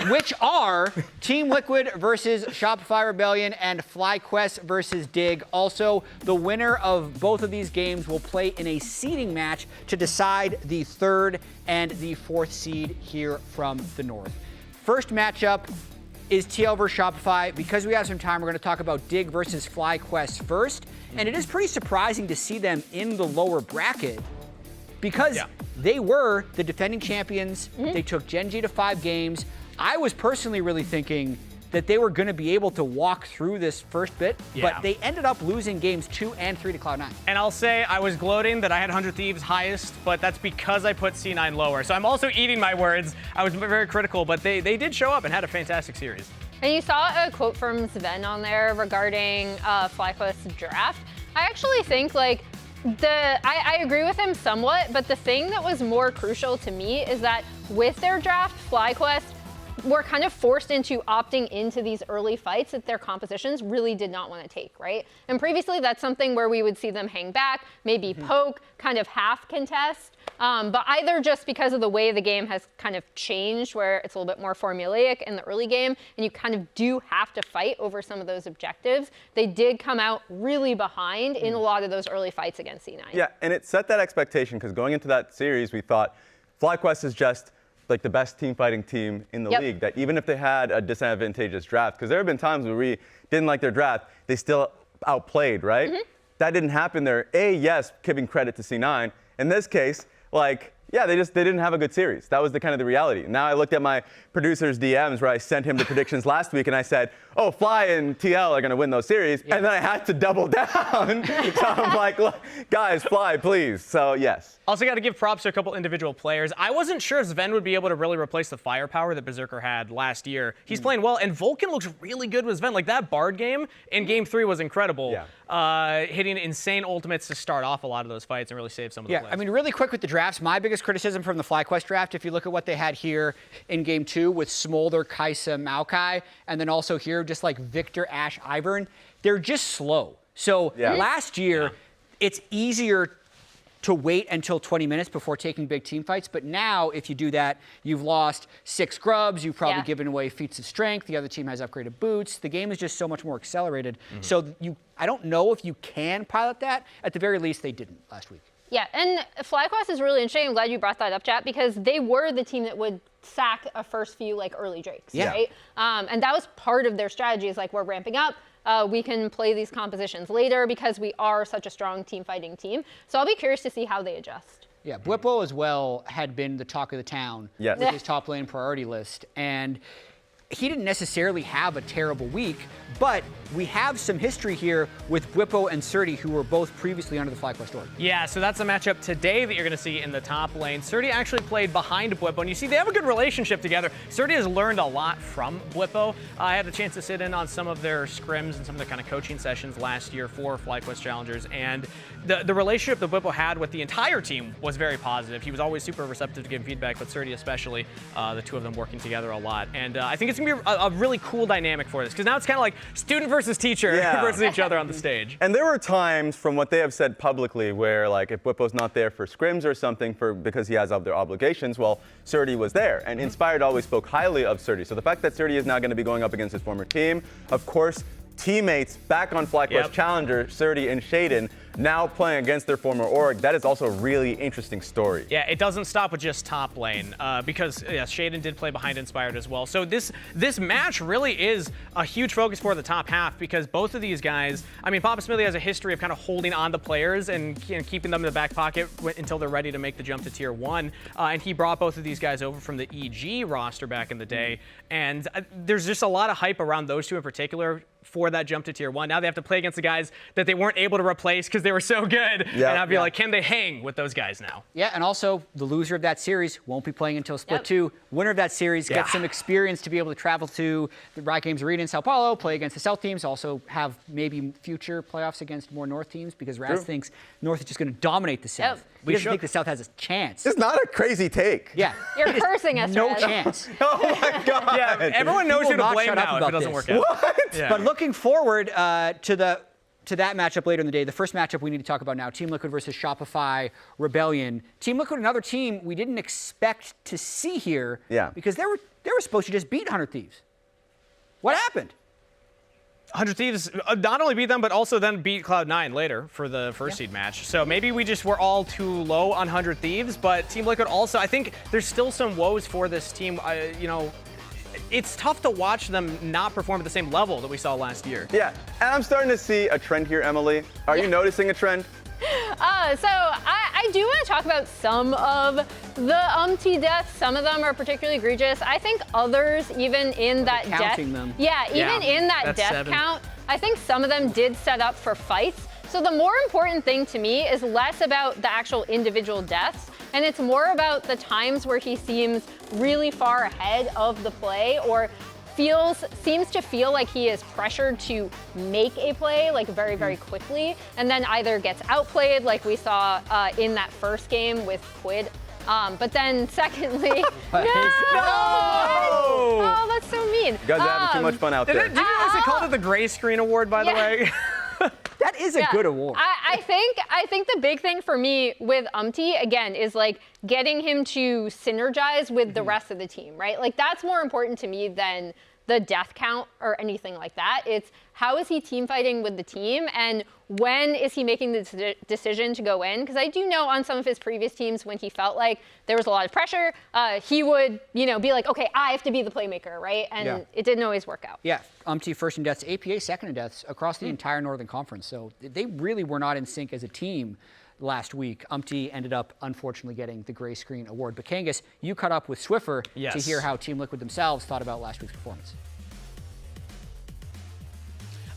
which are Team Liquid versus Shopify Rebellion and FlyQuest versus Dig. Also, the winner of both of these games will play in a seeding match to decide the third and the fourth seed here from the North. First matchup is TL versus Shopify. Because we have some time, we're going to talk about Dig versus FlyQuest first. And it is pretty surprising to see them in the lower bracket because they were the defending champions. They took Gen G to 5 games. I was personally really thinking that they were going to be able to walk through this first bit, but they ended up losing games 2 and 3 to Cloud9.
And I'll say I was gloating that I had 100 Thieves highest, but that's because I put C9 lower. So I'm also eating my words. I was very critical, but they did show up and had a fantastic series.
And you saw a quote from Sven on there regarding FlyQuest's draft. I actually think I agree with him somewhat, but the thing that was more crucial to me is that with their draft, FlyQuest were kind of forced into opting into these early fights that their compositions really did not want to take, right? And previously, that's something where we would see them hang back, maybe poke, kind of half contest. But either just because of the way the game has kind of changed, where it's a little bit more formulaic in the early game, and you kind of do have to fight over some of those objectives, they did come out really behind in a lot of those early fights against C9.
Yeah, and it set that expectation because going into that series, we thought FlyQuest is just like the best team fighting team in the league, that even if they had a disadvantageous draft, because there have been times where we didn't like their draft, they still outplayed, right? That didn't happen there. Yes, giving credit to C9. In this case, Yeah, they didn't have a good series. That was the kind of the reality. Now I looked at my producer's DMs where I sent him the predictions last week, and I said, oh, Fly and TL are going to win those series. Yeah. And then I had to double down. So I'm like, look, guys, Fly, please. So, yes.
Also got to give props to a couple individual players. I wasn't sure if Sven would be able to really replace the firepower that Berserker had last year. He's playing well, and Vulcan looks really good with Sven. Like, that Bard game in Game 3 was incredible. Yeah. Hitting insane ultimates to start off a lot of those fights and really save some of the plays.
I mean, really quick with the drafts, my biggest criticism from the FlyQuest draft, if you look at what they had here in Game 2 with Smolder, Kaisa, Maokai, and then also here just like Victor, Ashe, Ivern, they're just slow. So last year, it's easier to wait until 20 minutes before taking big team fights. But now, if you do that, you've lost 6 grubs. You've probably given away feats of strength. The other team has upgraded boots. The game is just so much more accelerated. So I don't know if you can pilot that. At the very least, they didn't last week.
Yeah, and FlyQuest is really interesting. I'm glad you brought that up, Chat, because they were the team that would sack a first few like early Drakes, right? And that was part of their strategy. Is like, we're ramping up. We can play these compositions later because we are such a strong team fighting team. So I'll be curious to see how they adjust.
Yeah, Bwipo as well had been the talk of the town with his top lane priority list. And he didn't necessarily have a terrible week, but we have some history here with Bwipo and Surti, who were both previously under the FlyQuest org.
Yeah, so that's a matchup today that you're going to see in the top lane. Surti actually played behind Bwipo, and you see they have a good relationship together. Surti has learned a lot from Bwipo. I had a chance to sit in on some of their scrims and some of the kind of coaching sessions last year for FlyQuest Challengers, and the relationship that Bwipo had with the entire team was very positive. He was always super receptive to giving feedback, but Surti especially, the two of them working together a lot. And I think it's going to be a really cool dynamic for this, because now it's kind of like student versus teacher versus each other on the stage.
And there were times from what they have said publicly where, like, if Bwipo's not there for scrims or something because he has other obligations, well, Surti was there. And Inspired always spoke highly of Surti. So the fact that Surti is now going to be going up against his former team, of course, teammates back on FlyQuest Challenger, Surti and Shaden, now playing against their former org, that is also a really interesting story.
Yeah, it doesn't stop with just top lane, because Shaden did play behind Inspired as well. So this match really is a huge focus for the top half, because both of these guys, I mean, Papa Smithy has a history of kind of holding on to players and keeping them in the back pocket until they're ready to make the jump to tier 1. And he brought both of these guys over from the EG roster back in the day. And there's just a lot of hype around those two in particular for that jump to tier 1. Now they have to play against the guys that they weren't able to replace because they were so good. And I'd be like, can they hang with those guys now?
Yeah, and also the loser of that series won't be playing until Split 2. Winner of that series gets some experience to be able to travel to the Riot Games Arena in Sao Paulo, play against the South teams, also have maybe future playoffs against more North teams, because Raz thinks North is just going to dominate the South. He doesn't think the South has a chance.
It's not a crazy take.
Yeah.
You're cursing us,
No
Raz.
chance.
Oh my God.
Yeah, everyone knows who to blame now if it doesn't work out.
What?
Yeah.
But looking forward to that matchup later in the day, the first matchup we need to talk about now, Team Liquid versus Shopify Rebellion. Team Liquid, another team we didn't expect to see here, because they were supposed to just beat 100 Thieves. What happened?
100 Thieves not only beat them, but also then beat Cloud9 later for the first seed match. So maybe we just were all too low on 100 Thieves, but Team Liquid also, I think there's still some woes for this team. You know, it's tough to watch them not perform at the same level that we saw last year.
Yeah, and I'm starting to see a trend here, Emily. Are you noticing a trend?
So I do want to talk about some of the deaths. Some of them are particularly egregious. I think others, even in that death,
them.
Even in that death count, I think some of them did set up for fights. So the more important thing to me is less about the actual individual deaths, and it's more about the times where he seems really far ahead of the play, or seems to feel like he is pressured to make a play like very, very quickly, and then either gets outplayed like we saw in that first game with Quid. But then secondly, Oh, that's so mean.
You guys are having too much fun out there.
Did you guys call it the gray screen award, by the way?
That is a good award.
I think the big thing for me with again, is like getting him to synergize with the rest of the team, right? Like that's more important to me than the death count or anything like that. It's how is he team fighting with the team, and when is he making the decision to go in? Because I do know on some of his previous teams, when he felt like there was a lot of pressure, he would, be like, okay, I have to be the playmaker, right? And it didn't always work out.
Yeah, first in deaths, APA second in deaths across the entire Northern Conference. So they really were not in sync as a team last week. Umpty ended up, unfortunately, getting the gray screen award. But Kangas, you caught up with Swiffer to hear how Team Liquid themselves thought about last week's performance.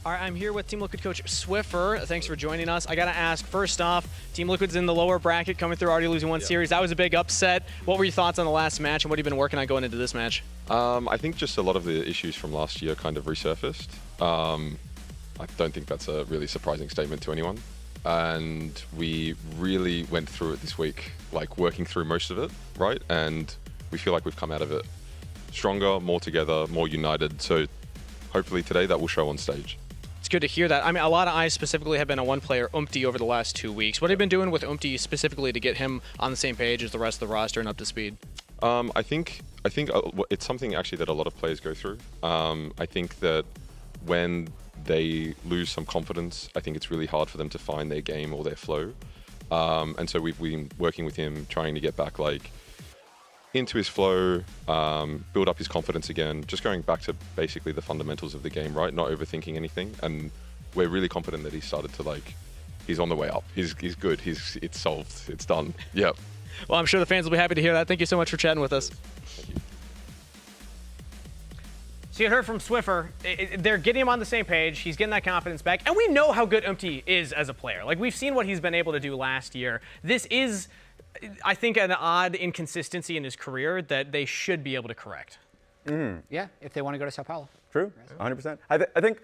All right, I'm here with Team Liquid coach Swiffer. Thanks for joining us. I got to ask, first off, Team Liquid's in the lower bracket, coming through, already losing one series. That was a big upset. What were your thoughts on the last match, and what have you been working on going into this match?
I think just a lot of the issues from last year kind of resurfaced. I don't think that's a really surprising statement to anyone. And we really went through it this week, like working through most of it, right? And we feel like we've come out of it stronger, more together, more united. So hopefully today that will show on stage.
It's good to hear that. I mean, a lot of eyes specifically have been on one player, Umpty, over the last 2 weeks. What have you been doing with Umpty specifically to get him on the same page as the rest of the roster and up to speed?
I think it's something actually that a lot of players go through. I think that when they lose some confidence, I think it's really hard for them to find their game or their flow. And so we've been working with him, trying to get back like into his flow, build up his confidence again, just going back to basically the fundamentals of the game, right? Not overthinking anything. And we're really confident that he started to he's on the way up. He's good. It's solved. It's done. Yep.
Well, I'm sure the fans will be happy to hear that. Thank you so much for chatting with us.
Thank you.
So you heard from Swiffer. They're getting him on the same page. He's getting that confidence back. And we know how good Umpty is as a player. Like, we've seen what he's been able to do last year. This is, I think, an odd inconsistency in his career that they should be able to correct.
Yeah, if they want to go to Sao Paulo.
True, 100%. I think,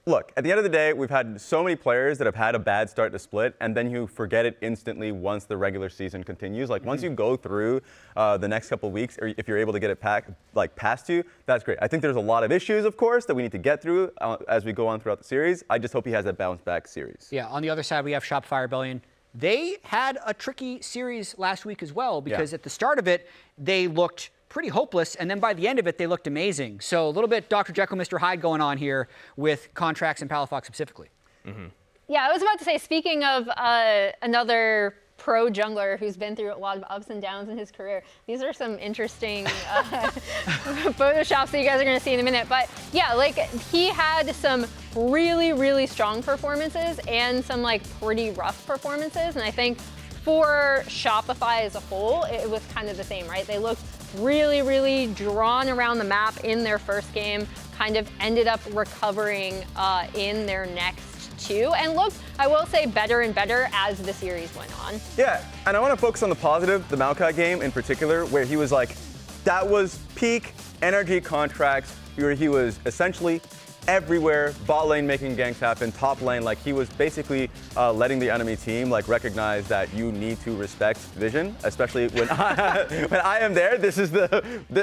look, at the end of the day, we've had so many players that have had a bad start to Split, and then you forget it instantly once the regular season continues. Like, once you go through the next couple of weeks, or if you're able to get it past you, that's great. I think there's a lot of issues, of course, that we need to get through as we go on throughout the series. I just hope he has a bounce-back series.
Yeah, on the other side, we have Shopify Rebellion. They had a tricky series last week as well, because at the start of it, they looked pretty hopeless, and then by the end of it, they looked amazing. So a little bit Dr. Jekyll, Mr. Hyde going on here with Contracts and Palafox specifically.
Yeah, I was about to say, speaking of another pro jungler who's been through a lot of ups and downs in his career, these are some interesting photoshops that you guys are going to see in a minute. But yeah, like, he had some really, really strong performances and some like pretty rough performances. And I think for Shopify as a whole, it was kind of the same, right? They looked really, really drawn around the map in their first game, kind of ended up recovering in their next two, and looked, I will say, better and better as the series went on.
Yeah, and I want to focus on the positive, the Maokai game in particular, where he was like, that was peak energy Contracts, where he was essentially everywhere, bot lane making ganks happen, top lane, like he was basically letting the enemy team like recognize that you need to respect vision, especially when I am there. This is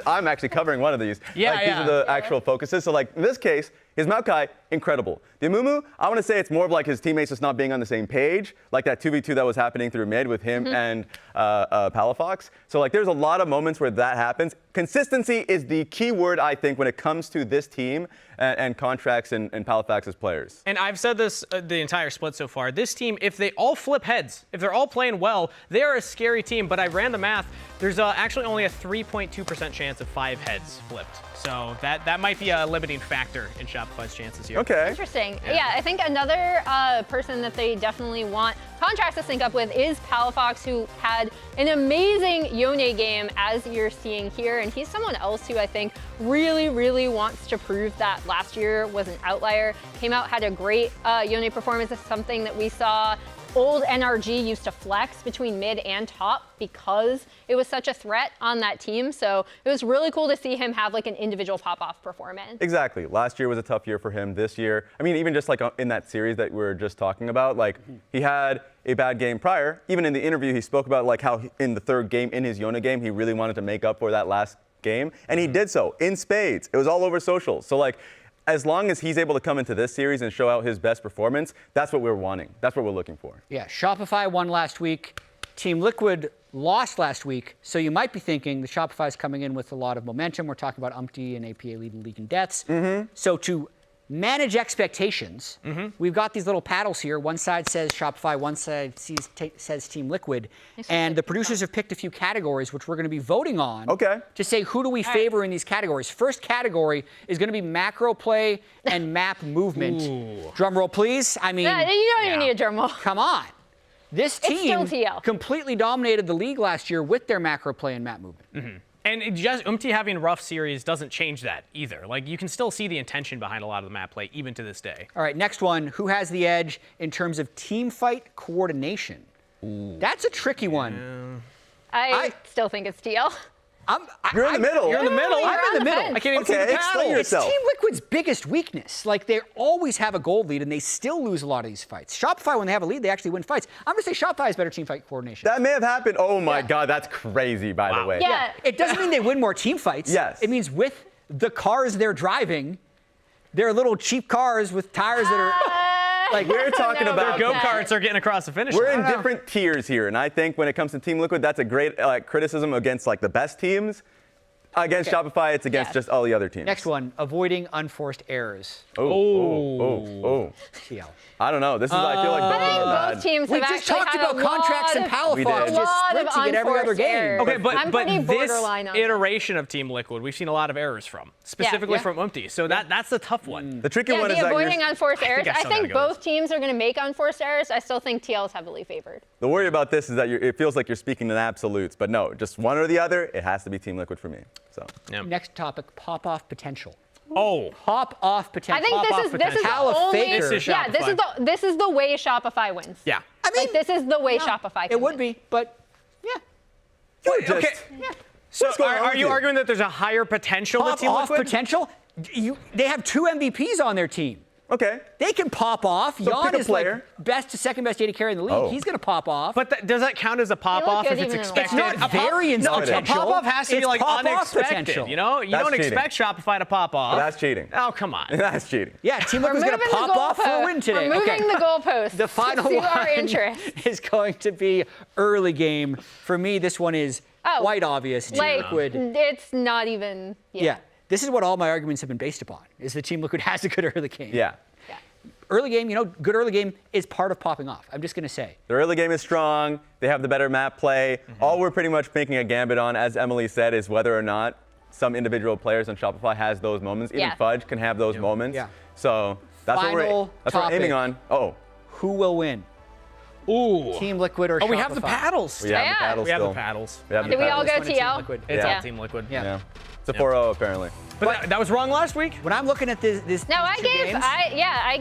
I'm actually covering one of these. Yeah, these are the actual focuses. So like in this case, his Maokai, incredible. The Amumu, I want to say it's more of like his teammates just not being on the same page, like that 2v2 that was happening through mid with him and Palafox. So like there's a lot of moments where that happens. Consistency is the key word, I think, when it comes to this team and Contracts and Palafox's players.
And I've said this the entire Split so far. This team, if they all flip heads, if they're all playing well, they are a scary team. But I ran the math. There's actually only a 3.2% chance of 5 heads flipped. So that might be a limiting factor in Shopify's chances here.
Okay.
Interesting. Yeah, I think another person that they definitely want Contracts to sync up with is Palafox, who had an amazing Yone game, as you're seeing here. And he's someone else who I think really, really wants to prove that last year was an outlier. Came out, had a great Yone performance. It's something that we saw old NRG used to flex between mid and top because it was such a threat on that team. So it was really cool to see him have like an individual pop-off performance.
Exactly. Last year was a tough year for him. This year, I mean, even just like in that series that we were just talking about, like he had a bad game prior. Even in the interview, he spoke about like how in the third game in his Yone game, he really wanted to make up for that last game. And he did so in spades. It was all over socials. So like, as long as he's able to come into this series and show out his best performance, that's what we're wanting. That's what we're looking for.
Yeah, Shopify won last week. Team Liquid lost last week. So you might be thinking the Shopify's coming in with a lot of momentum. We're talking about Umpty and APA leading league in deaths. So to manage expectations, we've got these little paddles here. One side says Shopify, one side says Team Liquid. And the producers have picked a few categories, which we're going to be voting on to say who do we favor in these categories. First category is going to be macro play and map movement. Drum roll, please. I mean,
you don't even need a drum roll.
Come on. This
It's still
team
TL.
completely dominated the league last year with their macro play and map movement.
And just having a rough series doesn't change that either. Like, you can still see the intention behind a lot of the map play, even to this day.
All right, next one. Who has the edge in terms of team fight coordination? That's a tricky one.
I still think it's TL.
You're in the middle.
You're in the middle.
I'm in the middle.
I can't even see the
explain
paddle.
It's
yourself.
Team Liquid's biggest weakness. Like, they always have a gold lead, and they still lose a lot of these fights. Shopify, when they have a lead, they actually win fights. I'm going to say Shopify has better team fight coordination.
That may have happened. Oh my God, that's crazy, by the way.
Yeah.
It doesn't mean they win more team fights.
Yes.
It means with the cars they're driving, they're little cheap cars with tires that are...
Like, we're talking about
Go-karts are getting across the finish
We're
line.
in different tiers here, and I think when it comes to Team Liquid, that's a great criticism against like the best teams. Against Shopify, it's against just all the other teams.
Next one, avoiding unforced errors.
Oh.
TL.
I don't know. This is, I feel like
I
both of them
think
are bad.
both teams
We
have
just
actually
talked
had
about
a
contracts
lot
and
of,
Palify.
We did.
a
Just
lot of
sprinting at every other
unforced
game.
errors.
Okay,
I'm
but
pretty
this
borderline on that.
iteration of Team Liquid, we've seen a lot of errors from, specifically
Yeah.
from Umti. So that's the tough one.
The tricky
Yeah,
one is
the
that
avoiding unforced errors.
I
I
still
think
gotta go
both teams are going to make unforced errors. I still think TL is heavily favored.
the worry about this is that it feels like you're speaking in absolutes, but no, just one or the other. It has to be Team Liquid for me. So
Next topic, pop-off potential.
Oh.
Pop-off potential.
I think this is the
Pal-a-faker.
only.
This is
Yeah, this is the way Shopify wins.
Yeah.
I mean,
Like, this is the way Shopify.
It
can
would
win.
be, but
Okay. So
What's going on
are
with
you
you?
arguing that there's a higher potential with Team
pop-off
Liquid?
potential. They have 2 MVPs on their team.
okay.
They can pop off.
So
Jan
pick a
is like
player.
best to second best AD carry in the league.
Oh.
He's going to pop off.
But does that count as a pop-off
good
if it's
even in a
expected?
it's not variance
No,
potential.
a pop-off has to be
It's
like
pop-off
unexpected.
potential.
You know, you
That's
don't
cheating.
expect Shopify to pop off.
But that's cheating.
Oh, come on.
That's cheating.
Yeah, Team
We're
Liquid's going
moving
to
the
pop off for a
goalpost.
win today.
We're moving the goalpost.
The final
to suit
one
our interest.
is going to be early game. For me, this one is quite obvious. Team
Like,
Liquid.
it's not even.
Yeah. This is what all my arguments have been based upon, is that Team Liquid has a good early game.
Yeah.
Early game, good early game is part of popping off. I'm just going to say.
The early game is strong. They have the better map play. All we're pretty much making a gambit on, as Emily said, is whether or not some individual players on Shopify has those moments. Even Fudge can have those moments.
Yeah.
So that's what we're aiming on. Oh.
Who will win?
Ooh.
Team Liquid or Shopify?
We have the paddles.
We have the paddles
We have
still.
the paddles.
We have the
Did we all
paddles.
go TL?
It's
Yeah.
all Team Liquid.
Yeah.
It's a 4-0 apparently.
But that was wrong last week.
When I'm looking at this
No, I
two
gave.
games,
I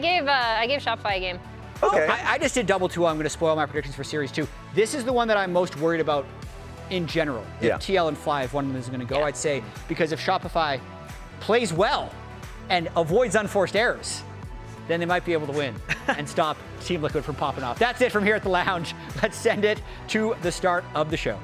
gave Shopify a game.
Okay.
I just did double 2. I'm going to spoil my predictions for Series 2. This is the one that I'm most worried about in general.
Yeah.
If TL and Fly, if one of them is going to go, I'd say, because if Shopify plays well and avoids unforced errors, then they might be able to win and stop Team Liquid from popping off. That's it from here at the lounge. Let's send it to the start of the show.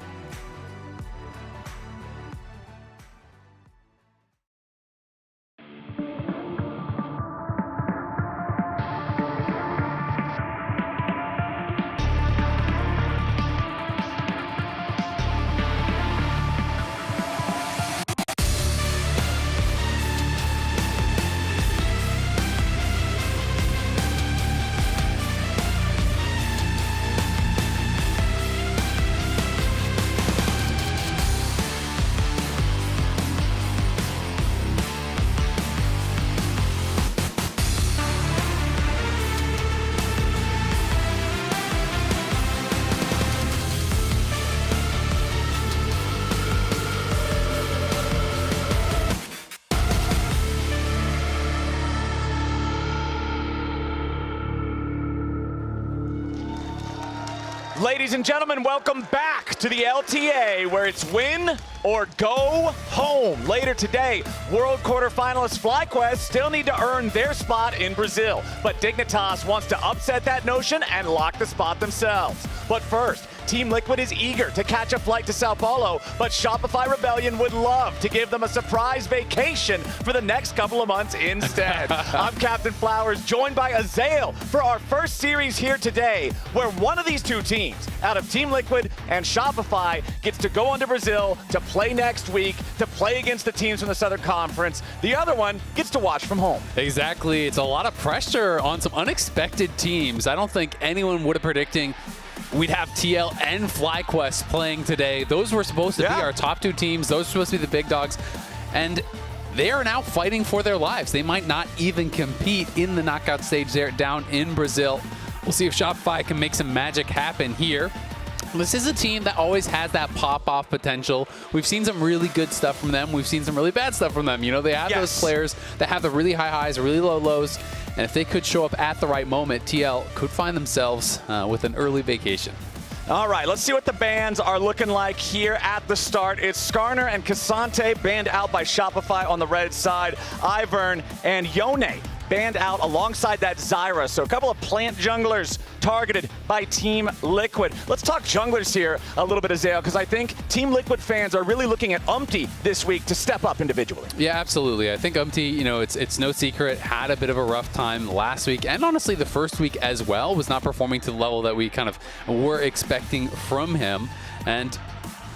Ladies and gentlemen, welcome back to the LTA, where it's win or go home. Later today, World quarterfinalist FlyQuest still need to earn their spot in Brazil, but Dignitas wants to upset that notion and lock the spot themselves. But first, Team Liquid is eager to catch a flight to Sao Paulo, but Shopify Rebellion would love to give them a surprise vacation for the next couple of months instead. I'm Captain Flowers, joined by Azael for our first series here today, where one of these two teams, out of Team Liquid and Shopify, gets to go on to Brazil to play next week, to play against the teams from the Southern Conference. The other one gets to watch from home.
Exactly. It's a lot of pressure on some unexpected teams. I don't think anyone would have predicting we'd have TL and FlyQuest playing today. Those were supposed to be our top 2 teams. Those were supposed to be the big dogs. And they are now fighting for their lives. They might not even compete in the knockout stage there down in Brazil. We'll see if Shopify can make some magic happen here. This is a team that always has that pop-off potential. We've seen some really good stuff from them. We've seen some really bad stuff from them. You know, they have those players that have the really high highs, really low lows. And if they could show up at the right moment, TL could find themselves with an early vacation.
All right, let's see what the bans are looking like here at the start. It's Skarner and Cassante banned out by Shopify on the red side. Ivern and Yone banned out alongside that Zyra. So a couple of plant junglers targeted by Team Liquid. Let's talk junglers here a little bit, Azael, because I think Team Liquid fans are really looking at Umpty this week to step up individually.
Yeah, absolutely. I think Umpty, you know, it's no secret, had a bit of a rough time last week, and honestly the first week as well, was not performing to the level that we kind of were expecting from him. And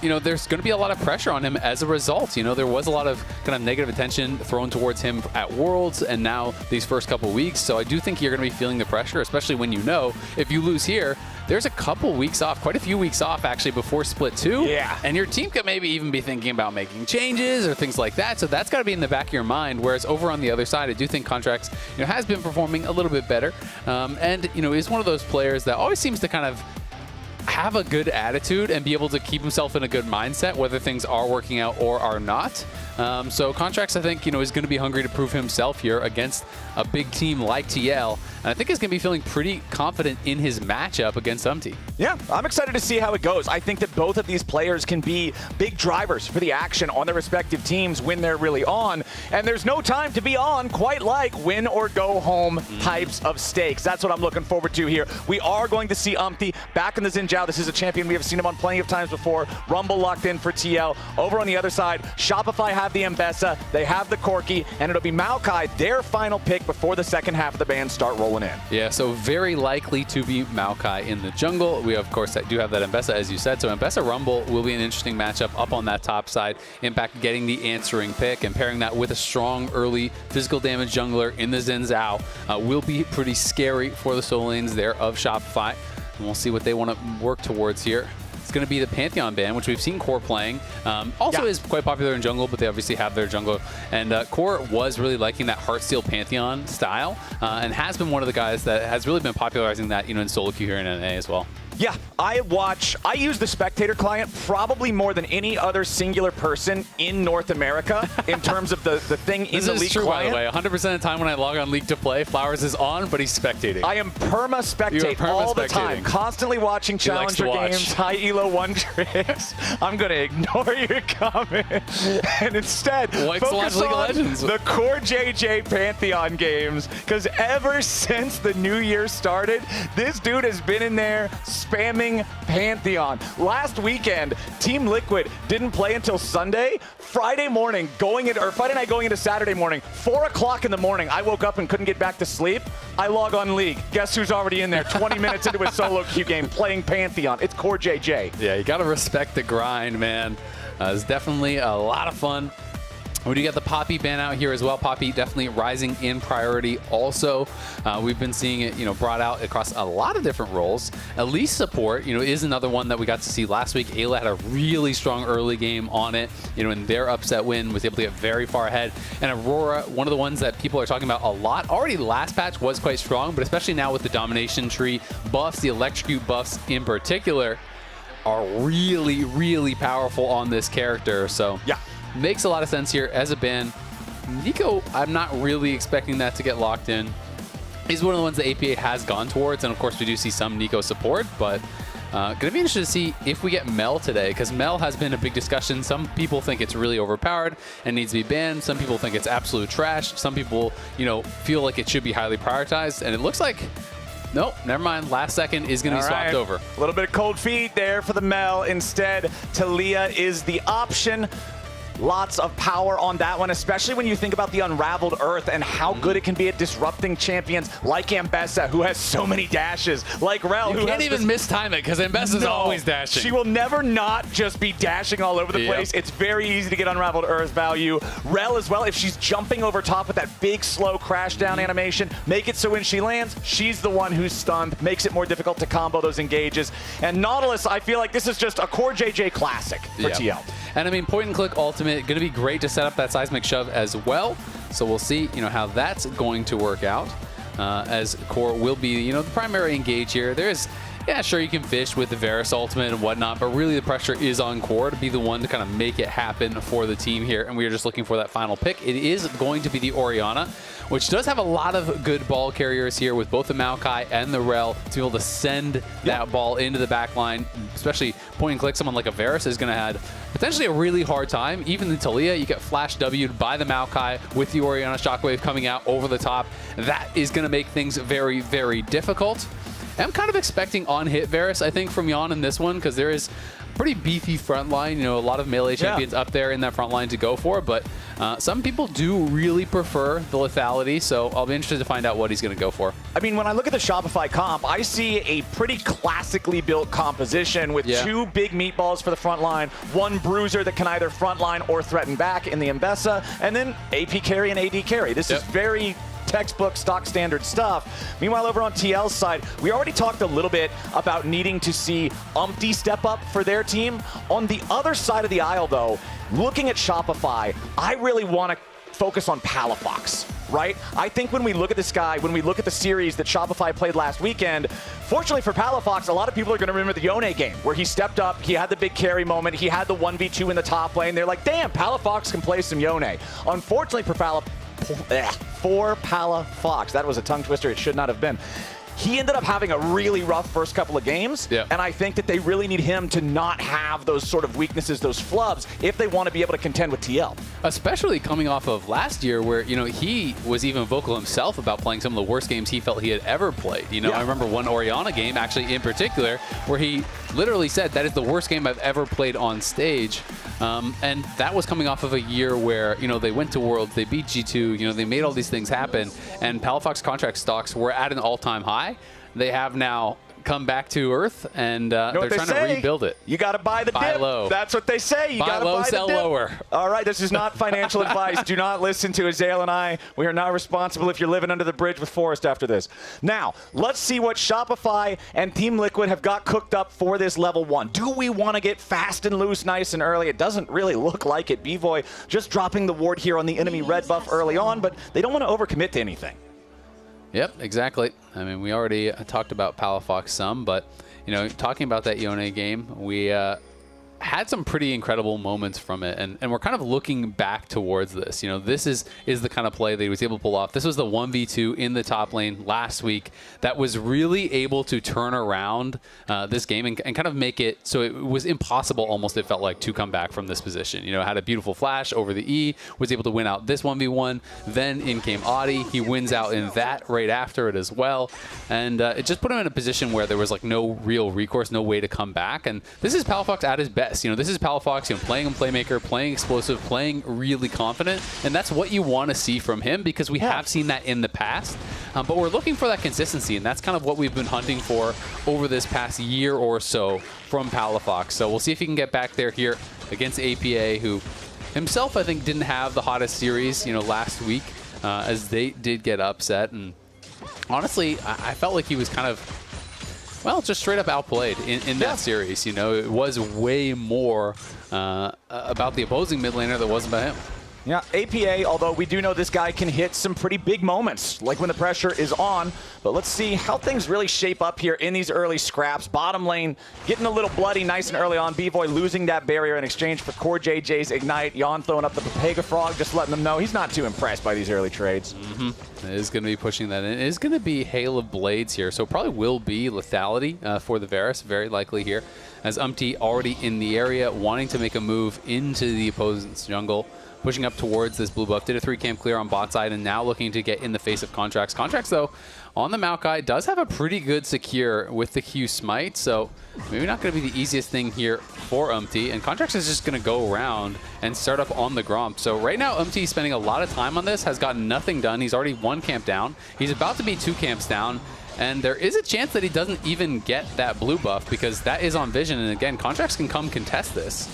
you know, there's going to be a lot of pressure on him as a result. You know, there was a lot of kind of negative attention thrown towards him at Worlds and now these first couple weeks. So I do think you're going to be feeling the pressure, especially when you know if you lose here, there's a couple weeks off, quite a few weeks off actually before Split 2.
Yeah.
And your team could maybe even be thinking about making changes or things like that. So that's got to be in the back of your mind. Whereas over on the other side, I do think Contracts, you know, has been performing a little bit better. And, you know, is one of those players that always seems to kind of have a good attitude and be able to keep himself in a good mindset, whether things are working out or are not. So Contracts, I think, you know, is going to be hungry to prove himself here against a big team like TL. And I think he's going to be feeling pretty confident in his matchup against Umpty.
Yeah, I'm excited to see how it goes. I think that both of these players can be big drivers for the action on their respective teams when they're really on. And there's no time to be on, quite like win or go home types of stakes. That's what I'm looking forward to here. We are going to see Umpty back in the Xin Zhao. This is a champion we have seen him on plenty of times before. Rumble locked in for TL. Over on the other side, Shopify have the Mbessa, they have the Corki, and it'll be Maokai, their final pick before the second half of the band start rolling in.
Yeah, so very likely to be Maokai in the jungle. We, of course, do have that Mbessa, as you said. So Mbessa Rumble will be an interesting matchup up on that top side. Impact getting the answering pick and pairing that with a strong early physical damage jungler in the Xin Zhao will be pretty scary for the solo lanes there of Shopify. And we'll see what they want to work towards here. It's going to be the Pantheon ban, which we've seen Core playing. Also is quite popular in jungle, but they obviously have their jungler. And Core was really liking that Heartsteel Pantheon style and has been one of the guys that has really been popularizing that, you know, in solo queue here in NA as well.
Yeah, I use the Spectator client probably more than any other singular person in North America in terms of the thing in the League
true,
client.
By the way, 100% of the time when I log on League to play, Flowers is on, but he's spectating.
I am perma-spectate all the time, constantly watching Challenger games, high elo one tricks. I'm going to ignore your comments and instead focus on the core JJ Pantheon games, because ever since the new year started, this dude has been in there spamming Pantheon. Last weekend, Team Liquid didn't play until Sunday. Friday night going into Saturday morning, 4 o'clock in the morning, I woke up and couldn't get back to sleep. I log on League. Guess who's already in there 20 minutes into a solo queue game playing Pantheon? It's Core JJ.
Yeah, you got to respect the grind, man. It's definitely a lot of fun. We do get the Poppy ban out here as well. Poppy definitely rising in priority also. We've been seeing it, you know, brought out across a lot of different roles. Elise support, you know, is another one that we got to see last week. Ayla had a really strong early game on it, you know, in their upset win, was able to get very far ahead. And Aurora, one of the ones that people are talking about a lot. Already last patch was quite strong, but especially now with the domination tree buffs, the electrocute buffs in particular, are really, really powerful on this character. So
yeah.
Makes a lot of sense here as a ban. Nico, I'm not really expecting that to get locked in. He's one of the ones that APA has gone towards, and of course we do see some Nico support, but going to be interested to see if we get Mel today, because Mel has been a big discussion. Some people think it's really overpowered and needs to be banned. Some people think it's absolute trash. Some people, you know, feel like it should be highly prioritized, and it looks like nope, never mind. Last second is going to be swapped over.
A little bit of cold feet there for the Mel. Instead, Talia is the option. Lots of power on that one, especially when you think about the Unraveled Earth and how good it can be at disrupting champions like Ambessa, who has so many dashes, like Rel, who
can't even mistime it because Ambessa's always dashing.
She will never not just be dashing all over the place. It's very easy to get Unraveled Earth value. Rel as well, if she's jumping over top with that big slow crash down animation, make it so when she lands, she's the one who's stunned, makes it more difficult to combo those engages. And Nautilus, I feel like this is just a core JJ classic for TL.
And I mean, point and click ultimate, going to be great to set up that seismic shove as well. So we'll see, you know, how that's going to work out. as Core will be, the primary engage here. Yeah, sure, you can fish with the Varus ultimate and whatnot, but really the pressure is on Core to be the one to kind of make it happen for the team here, and we are just looking for that final pick. It is going to be the Orianna, which does have a lot of good ball carriers here with both the Maokai and the Rel to be able to send that ball into the back line, especially point and click. Someone like a Varus is going to have potentially a really hard time. Even the Talia, you get flash W'd by the Maokai with the Orianna Shockwave coming out over the top. That is going to make things very, very difficult. I'm kind of expecting on-hit Varus, I think, from Yon in this one, because there is a pretty beefy front line. A lot of melee champions up there in that front line to go for, but some people do really prefer the lethality, so I'll be interested to find out what he's going to go for.
I mean, when I look at the Shopify comp, I see a pretty classically built composition with 2 big meatballs for the front line, 1 bruiser that can either front line or threaten back in the Mbessa, and then AP carry and AD carry. This is very textbook stock standard stuff. Meanwhile, over on TL's side, we already talked a little bit about needing to see Umpty step up for their team. On the other side of the aisle, though, looking at Shopify, I really want to focus on Palafox, right? I think when we look at this guy, when we look at the series that Shopify played last weekend, fortunately for Palafox, a lot of people are going to remember the Yone game where he stepped up, he had the big carry moment, he had the 1v2 in the top lane. They're like, damn, Palafox can play some Yone. Unfortunately for Palafox, that was a tongue twister, it should not have been. He ended up having a really rough first couple of games, and I think that they really need him to not have those sort of weaknesses, those flubs, if they want to be able to contend with TL.
Especially coming off of last year where, he was even vocal himself about playing some of the worst games he felt he had ever played. I remember one Orianna game, actually, in particular, where he literally said, that is the worst game I've ever played on stage. And that was coming off of a year where, they went to Worlds, they beat G2, they made all these things happen, and Palafox contract stocks were at an all-time high. They have now come back to Earth, and they're trying to rebuild it.
You got to buy the dip.
Low.
That's what they say. You got to buy
sell
the dip.
lower.
All right, this is not financial advice. Do not listen to Azael and I. We are not responsible if you're living under the bridge with Forrest after this. Now, let's see what Shopify and Team Liquid have got cooked up for this level 1. Do we want to get fast and loose nice and early? It doesn't really look like it. Bvoy just dropping the ward here on the enemy red buff early on, but they don't want to overcommit to anything.
Yep, exactly. I mean, we already talked about Palafox some, but, talking about that Yone game, we had some pretty incredible moments from it, and we're kind of looking back towards this. This is the kind of play that he was able to pull off. This was the 1v2 in the top lane last week that was really able to turn around this game and kind of make it so it was impossible almost, it felt like, to come back from this position. Had a beautiful flash over the E, was able to win out this 1v1, then in came Audi. He wins out in that right after it as well, and it just put him in a position where there was like no real recourse, no way to come back, and this is Palafox at his best. This is Palafox, playing a playmaker, playing explosive, playing really confident, and that's what you want to see from him because we have seen that in the past. But we're looking for that consistency, and that's kind of what we've been hunting for over this past year or so from Palafox. So we'll see if he can get back there here against APA, who himself, I think, didn't have the hottest series, last week, as they did get upset. And honestly, I felt like he was kind of, well, just straight up outplayed in that series. It was way more about the opposing mid laner that wasn't about him.
Yeah, APA, although we do know this guy can hit some pretty big moments, like when the pressure is on. But let's see how things really shape up here in these early scraps. Bottom lane getting a little bloody nice and early on. Bvoy losing that barrier in exchange for Core JJ's Ignite. Yon throwing up the Pega Frog, just letting them know he's not too impressed by these early trades.
It is going to be pushing that in. It is going to be Hail of Blades here, so probably will be lethality for the Varus, very likely here, as Umpty already in the area, wanting to make a move into the opponent's jungle. Pushing up towards this blue buff. Did a 3-camp clear on bot side and now looking to get in the face of Contracts. Contracts, though, on the Maokai does have a pretty good secure with the Q Smite, so maybe not going to be the easiest thing here for Umpty. And Contracts is just going to go around and start up on the Gromp. So right now, Umpty is spending a lot of time on this, has gotten nothing done. He's already 1 camp down. He's about to be 2 camps down. And there is a chance that he doesn't even get that blue buff because that is on Vision. And again, Contracts can come contest this.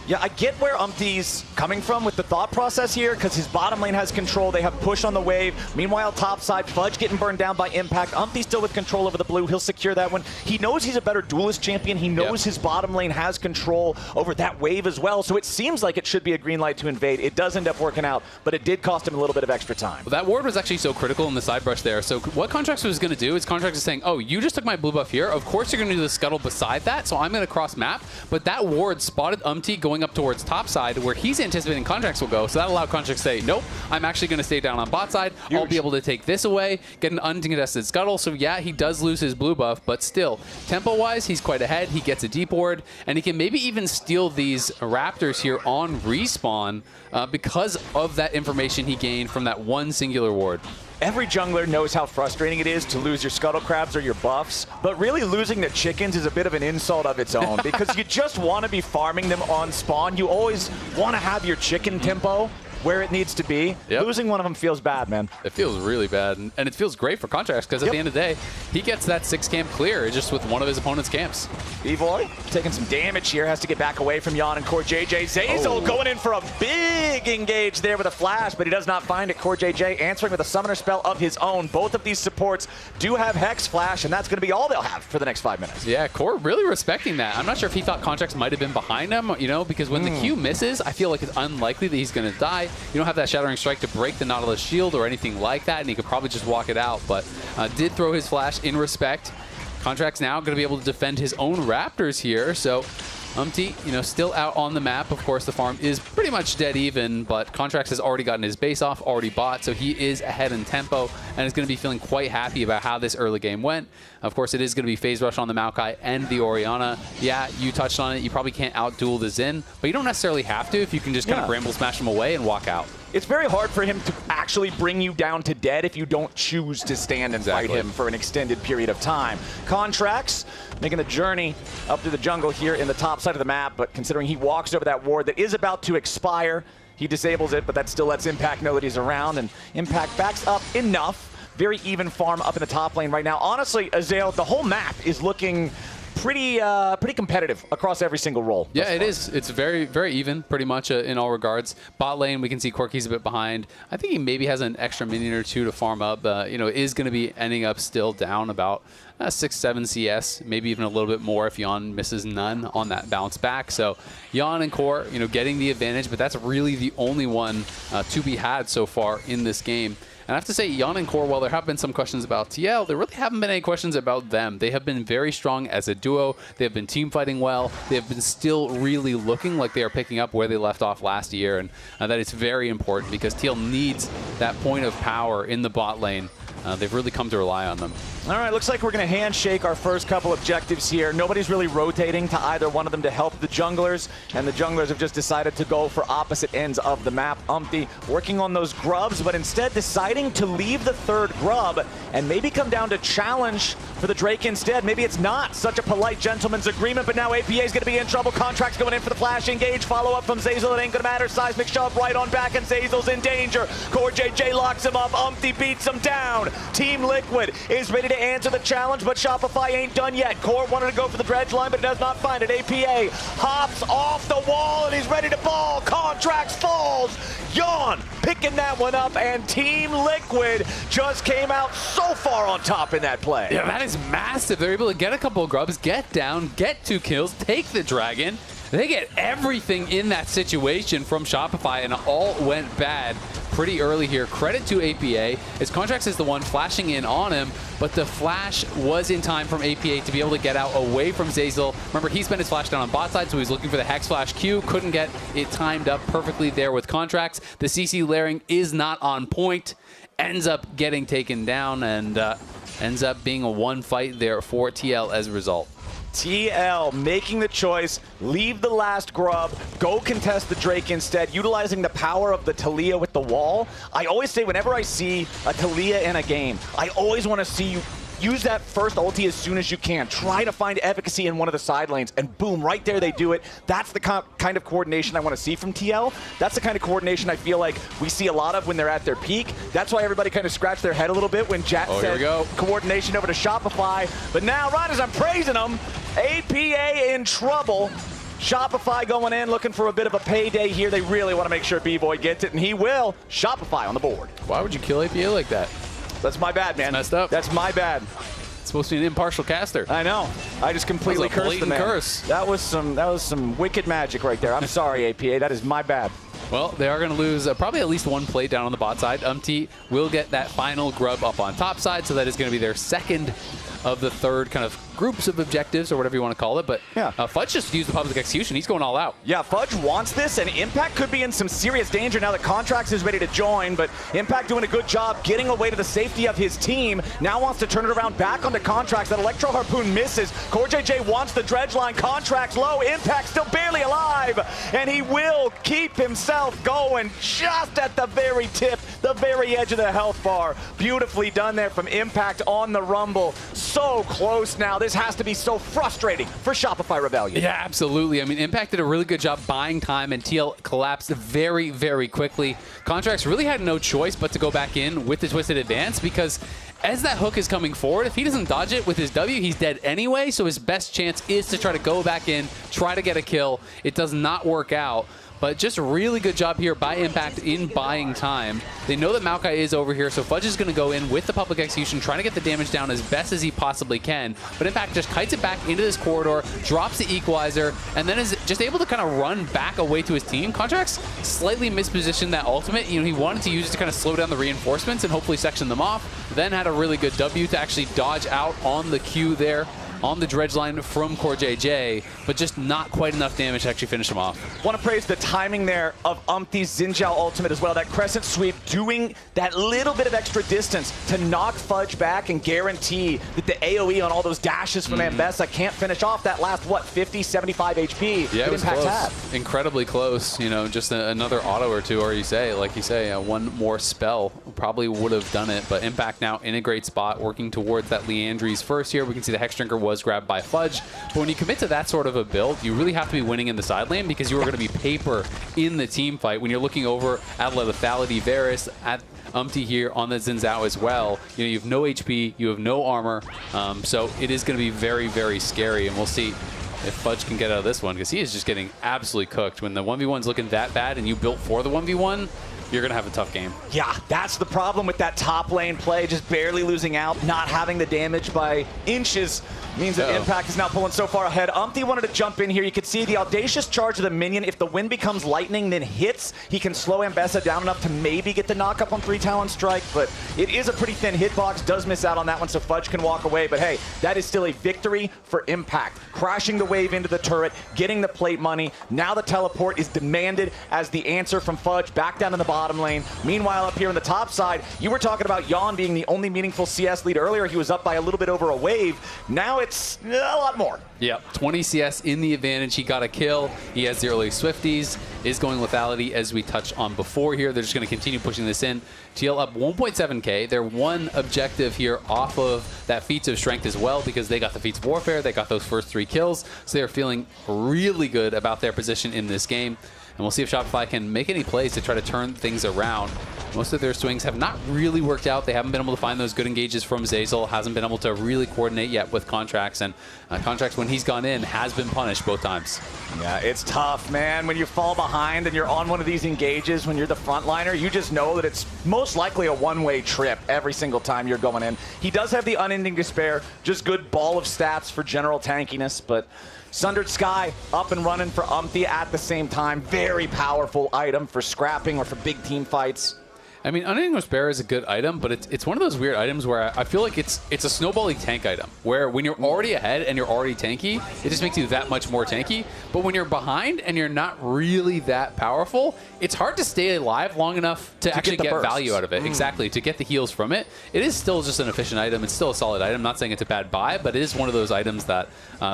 Yeah, I get where Umpty's coming from with the thought process here, because his bottom lane has control. They have push on the wave. Meanwhile, top side, Fudge getting burned down by Impact. Umpty still with control over the blue. He'll secure that one. He knows he's a better duelist champion. He knows his bottom lane has control over that wave as well. So it seems like it should be a green light to invade. It does end up working out, but it did cost him a little bit of extra time.
Well, that ward was actually so critical in the side brush there. So what Contracts was going to do is Contracts is saying, oh, you just took my blue buff here. Of course you're going to do the scuttle beside that, so I'm going to cross map. But that ward spotted Umpty going up towards top side where he's anticipating Contracts will go. So that allowed Contracts to say, nope, I'm actually going to stay down on bot side. I'll be able to take this away, get an uncontested scuttle. So yeah, he does lose his blue buff, but still, tempo-wise, he's quite ahead. He gets a deep ward, and he can maybe even steal these Raptors here on respawn because of that information he gained from that one singular ward.
Every jungler knows how frustrating it is to lose your scuttle crabs or your buffs, but really losing the chickens is a bit of an insult of its own because you just want to be farming them on spawn. You always want to have your chicken tempo where it needs to be. Losing one of them feels bad, man.
It feels really bad, and it feels great for Contracts because at the end of the day, he gets that 6 camp clear just with one of his opponent's camps.
Evoy taking some damage here, has to get back away from Yon and Core JJ. Zeyzal going in for a big engage there with a flash, but he does not find it. Core JJ answering with a summoner spell of his own. Both of these supports do have Hex Flash, and that's going to be all they'll have for the next 5 minutes.
Yeah, Core really respecting that. I'm not sure if he thought Contracts might have been behind him, you know, because when the Q misses, I feel like it's unlikely that he's going to die. You don't have that Shattering Strike to break the Nautilus shield or anything like that, and he could probably just walk it out, but did throw his flash in respect. Contracts now going to be able to defend his own Raptors here, so Umpty, you know, still out on the map. Of course, the farm is pretty much dead even, but Contracts has already gotten his base off, already bought, so he is ahead in tempo and is going to be feeling quite happy about how this early game went. Of course, it is going to be phase rush on the Maokai and the Orianna. Yeah, you touched on it. You probably can't outduel the Xin, but you don't necessarily have to if you can just kind of Bramble Smash him away and walk out.
It's very hard for him to actually bring you down to dead if you don't choose to stand and fight him for an extended period of time. Contracts making the journey up to the jungle here in the top side of the map, but considering he walks over that ward that is about to expire, he disables it, but that still lets Impact know that he's around, and Impact backs up enough. Very even farm up in the top lane right now. Honestly, Azael, the whole map is looking pretty competitive across every single role.
Yeah, it is. It's very, very even, pretty much in all regards. Bot lane, we can see Corky's a bit behind. I think he maybe has an extra minion or two to farm up. You know, is going to be ending up still down about 6-7 CS, maybe even a little bit more if Yon misses none on that bounce back. So Yon and Core, you know, getting the advantage, but that's really the only one to be had so far in this game. And I have to say, Yon and Core, while there have been some questions about TL, there really haven't been any questions about them. They have been very strong as a duo. They have been team fighting well. They have been still really looking like they are picking up where they left off last year. And that is very important because TL needs that point of power in the bot lane. They've really come to rely on them.
All right, looks like we're going to handshake our first couple objectives here. Nobody's really rotating to either one of them to help the junglers, and the junglers have just decided to go for opposite ends of the map. Umpty working on those grubs, but instead deciding to leave the third grub and maybe come down to challenge for the Drake instead. Maybe it's not such a polite gentleman's agreement, but now APA is going to be in trouble. Contracts going in for the flash engage. Follow-up from Zeyzal. It ain't going to matter. Seismic shove right on back, and Zeyzal's in danger. Core JJ locks him up. Umpty beats him down. Team Liquid is ready to answer the challenge, but Shopify ain't done yet. Core wanted to go for the dredge line, but does not find it. APA hops off the wall, and he's ready to ball. Contracts falls. Yon picking that one up, and Team Liquid just came out so far on top in that play.
Yeah, that is massive. They're able to get a couple of grubs, get down, get 2 kills, take the dragon. They get everything in that situation from Shopify, and it all went bad pretty early here. Credit to APA, as Contracts is the one flashing in on him, but the flash was in time from APA to be able to get out away from Zeyzal. Remember, he spent his flash down on bot side, so he's looking for the Hex Flash Q. Couldn't get it timed up perfectly there with Contracts. The CC layering is not on point. Ends up getting taken down, and ends up being a 1 fight there for TL as a result.
TL making the choice, leave the last grub, go contest the Drake instead, utilizing the power of the Taliyah with the wall. I always say whenever I see a Taliyah in a game, I always want to see you use that first ulti as soon as you can. Try to find efficacy in one of the side lanes, and boom, right there they do it. That's the kind of coordination I want to see from TL. That's the kind of coordination I feel like we see a lot of when they're at their peak. That's why everybody kind of scratched their head a little bit when Jat said coordination over to Shopify. But now, right as I'm praising them, APA in trouble. Shopify going in, looking for a bit of a payday here. They really want to make sure B-Boy gets it, and he will. Shopify on the board.
Why would you kill APA like that?
That's my bad, man.
That's messed up.
That's my bad.
It's supposed to be an impartial caster.
I know. I just completely cursed the man.
Curse.
That was some wicked magic right there. I'm sorry, APA. That is my bad.
Well, they are going to lose probably at least one plate down on the bot side. Will get that final grub up on top side, so that is going to be their second of the third kind of groups of objectives, or whatever you want to call it. But yeah. Fudge just used the public execution. He's going all out.
Yeah, Fudge wants this, and Impact could be in some serious danger now that Contracts is ready to join, but Impact doing a good job getting away to the safety of his team. Now wants to turn it around back onto Contracts. That Electro Harpoon misses. CoreJJ wants the dredge line. Contracts low. Impact still barely alive, and he will keep himself going just at the very tip, the very edge of the health bar. Beautifully done there from Impact on the Rumble. So close now. This has to be so frustrating for Shopify Rebellion.
Yeah, absolutely. I mean, Impact did a really good job buying time, and TL collapsed very, very quickly. Contracts really had no choice but to go back in with the Twisted Advance, because as that hook is coming forward, if he doesn't dodge it with his W, he's dead anyway, so his best chance is to try to go back in, try to get a kill. It does not work out. But just a really good job here by Impact in buying time. They know that Maokai is over here, so Fudge is going to go in with the public execution, trying to get the damage down as best as he possibly can. But Impact just kites it back into this corridor, drops the equalizer, and then is just able to kind of run back away to his team. Contracts slightly mispositioned that ultimate. You know, he wanted to use it to kind of slow down the reinforcements and hopefully section them off. Then had a really good W to actually dodge out on the Q there on the dredge line from CoreJJ, but just not quite enough damage to actually finish him off.
Want to praise the timing there of Umpty's Xinjiao ultimate as well. That crescent sweep doing that little bit of extra distance to knock Fudge back and guarantee that the AoE on all those dashes from Ambessa can't finish off that last, what, 50, 75 HP
yeah,
that
it was
Impact
close.
had.
Incredibly close. You know, just another auto or two, or like you say, one more spell probably would have done it. But Impact now in a great spot, working towards that Leandry's first here. We can see the Hex Drinker was grabbed by Fudge. But when you commit to that sort of a build, you really have to be winning in the side lane, because you are going to be paper in the team fight. When you're looking over at Lethality, Varus, at Umpty here on the Xin Zhao as well, you know, you have no HP, you have no armor, so it is going to be very, very scary, and we'll see if Fudge can get out of this one, because he is just getting absolutely cooked. When the 1v1's looking that bad and you built for the 1v1, you're going to have a tough game.
Yeah, that's the problem with that top lane play, just barely losing out, not having the damage by inches. Means that Impact is now pulling so far ahead. Umpty wanted to jump in here. You could see the audacious charge of the minion. If the wind becomes lightning, then hits, he can slow Ambessa down enough to maybe get the knock up on 3 Talon Strike, but it is a pretty thin hitbox. Does miss out on that one, so Fudge can walk away. But hey, that is still a victory for Impact. Crashing the wave into the turret, getting the plate money. Now the teleport is demanded as the answer from Fudge back down in the bottom lane. Meanwhile, up here on the top side, you were talking about Yon being the only meaningful CS lead earlier. He was up by a little bit over a wave. Now it's a lot more.
Yeah, 20 CS in the advantage. He got a kill. He has the early Swifties. Is going lethality, as we touched on before here. They're just going to continue pushing this in. TL up 1.7k. They're one objective here off of that Feats of Strength as well, because they got the Feats of Warfare. They got those first 3 kills. So they're feeling really good about their position in this game. And we'll see if Shopify can make any plays to try to turn things around. Most of their swings have not really worked out. They haven't been able to find those good engages from Zeyzal. Hasn't been able to really coordinate yet with Contracts. And Contracts, when he's gone in, has been punished both times.
Yeah, it's tough, man. When you fall behind and you're on one of these engages, when you're the frontliner, you just know that it's most likely a one-way trip every single time you're going in. He does have the Unending Despair, just good ball of stats for general tankiness, but Sundered Sky up and running for Umpty at the same time. Very powerful item for scrapping or for big team fights.
I mean, Unending Despair is a good item, but it's one of those weird items where I feel like it's a snowbally tank item, where when you're already ahead and you're already tanky, it just makes you that much more tanky. But when you're behind and you're not really that powerful, it's hard to stay alive long enough to actually get value out of it. Exactly, to get the heals from it. It is still just an efficient item. It's still a solid item. I'm not saying it's a bad buy, but it is one of those items that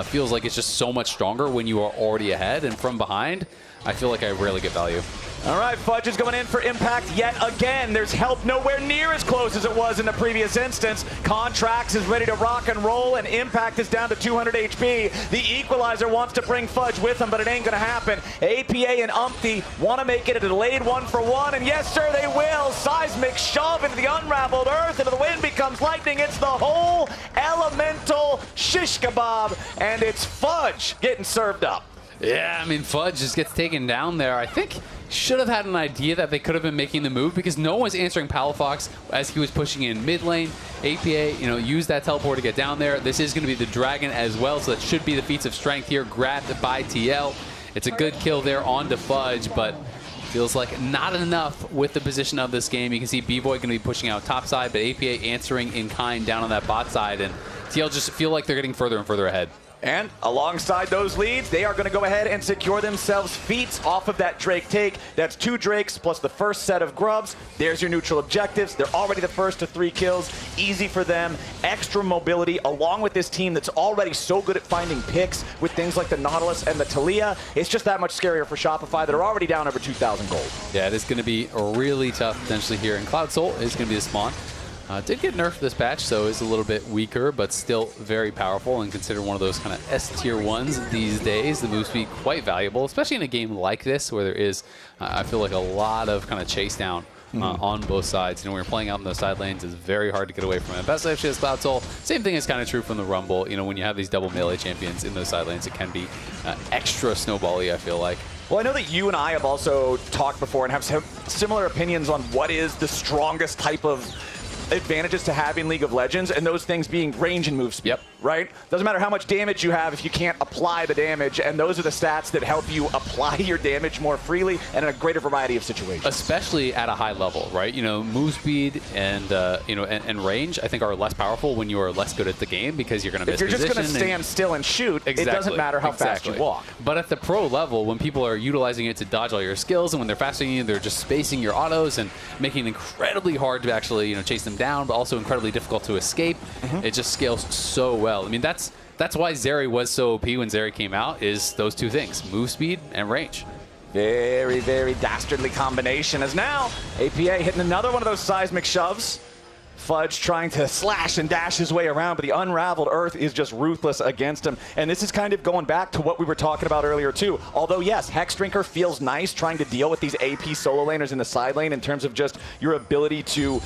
feels like it's just so much stronger when you are already ahead, and from behind, I feel like I rarely get value.
All right, Fudge is going in for Impact yet again. There's help nowhere near as close as it was in the previous instance. Contracts is ready to rock and roll, and Impact is down to 200 HP. The Equalizer wants to bring Fudge with him, but it ain't going to happen. APA and Umpty want to make it a delayed 1-for-1, and yes, sir, they will. Seismic shove into the unraveled earth, into the wind becomes lightning. It's the whole elemental shish kebab, and it's Fudge getting served up.
Yeah, I mean, Fudge just gets taken down there. I think should have had an idea that they could have been making the move because no one was answering Palafox as he was pushing in mid lane. APA, used that teleport to get down there. This is going to be the Dragon as well, so that should be the feats of strength here, grabbed by TL. It's a good kill there onto Fudge, but feels like not enough with the position of this game. You can see B-Boy going to be pushing out top side, but APA answering in kind down on that bot side, and TL just feel like they're getting further and further ahead.
And alongside those leads, they are going to go ahead and secure themselves feats off of that Drake take. That's 2 Drakes plus the first set of grubs. There's your neutral objectives. They're already the first to 3 kills. Easy for them. Extra mobility along with this team that's already so good at finding picks with things like the Nautilus and the Talia. It's just that much scarier for Shopify that are already down over 2,000 gold.
Yeah, it is going to be really tough potentially here. And Cloud Soul is going to be the spawn. Did get nerfed this patch, so is a little bit weaker, but still very powerful and considered one of those kind of S-tier ones these days. The move speed quite valuable, especially in a game like this where there is, I feel like, a lot of kind of chase down on both sides. When you're playing out in those side lanes, it's very hard to get away from it. Best if she has Cloud Soul. Same thing is kind of true from the Rumble. When you have these double melee champions in those side lanes, it can be extra snowball-y, I feel like.
Well, I know that you and I have also talked before and have similar opinions on what is the strongest type of advantages to having League of Legends, and those things being range and move speed, right? Doesn't matter how much damage you have if you can't apply the damage, and those are the stats that help you apply your damage more freely and in a greater variety of situations.
Especially at a high level, right? Move speed and and range, I think, are less powerful when you are less good at the game because you're going to miss position.
If you're just going to stand still and shoot, it doesn't matter how fast you walk.
But at the pro level, when people are utilizing it to dodge all your skills, and when they're faster than you, they're just spacing your autos and making it incredibly hard to actually chase them down, but also incredibly difficult to escape. It just scales so well. I mean, that's why Zeri was so OP when Zeri came out, is those 2 things, move speed and range.
Very, very dastardly combination, as now APA hitting another one of those seismic shoves. Fudge trying to slash and dash his way around, but the Unraveled Earth is just ruthless against him. And this is kind of going back to what we were talking about earlier too. Although yes, Hex Drinker feels nice trying to deal with these AP solo laners in the side lane in terms of just your ability to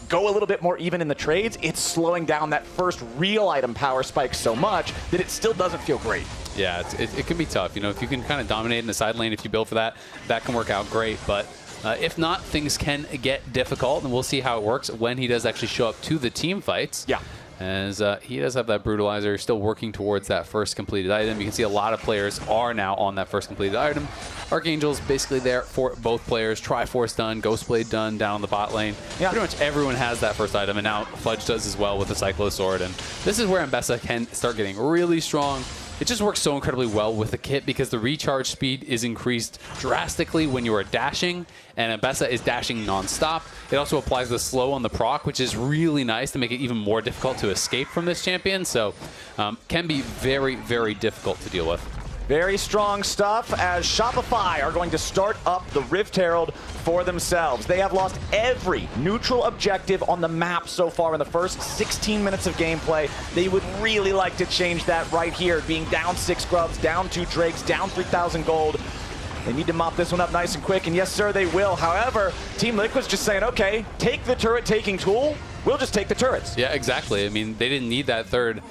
go a little bit more even in the trades, it's slowing down that first real item power spike so much that it still doesn't feel great.
Yeah, it can be tough. If you can kind of dominate in the side lane, if you build for that, that can work out great. But if not, things can get difficult, and we'll see how it works when he does actually show up to the team fights.
Yeah.
As he does have that Brutalizer, still working towards that first completed item. You can see a lot of players are now on that first completed item. Archangel's basically there for both players. Triforce done, Ghostblade done down on the bot lane. Yeah. Pretty much everyone has that first item, and now Fudge does as well with the Cyclo Sword. And this is where Mbessa can start getting really strong. It just works so incredibly well with the kit because the recharge speed is increased drastically when you are dashing, and Mbessa is dashing non-stop. It also applies the slow on the proc, which is really nice to make it even more difficult to escape from this champion. So can be very, very difficult to deal with.
Very strong stuff as Shopify are going to start up the Rift Herald for themselves. They have lost every neutral objective on the map so far in the first 16 minutes of gameplay. They would really like to change that right here, being down 6 grubs, down 2 drakes, down 3,000 gold. They need to mop this one up nice and quick, and yes, sir, they will. However, Team Liquid's just saying, okay, take the turret-taking tool. We'll just take the turrets.
Yeah, exactly. I mean, they didn't need that third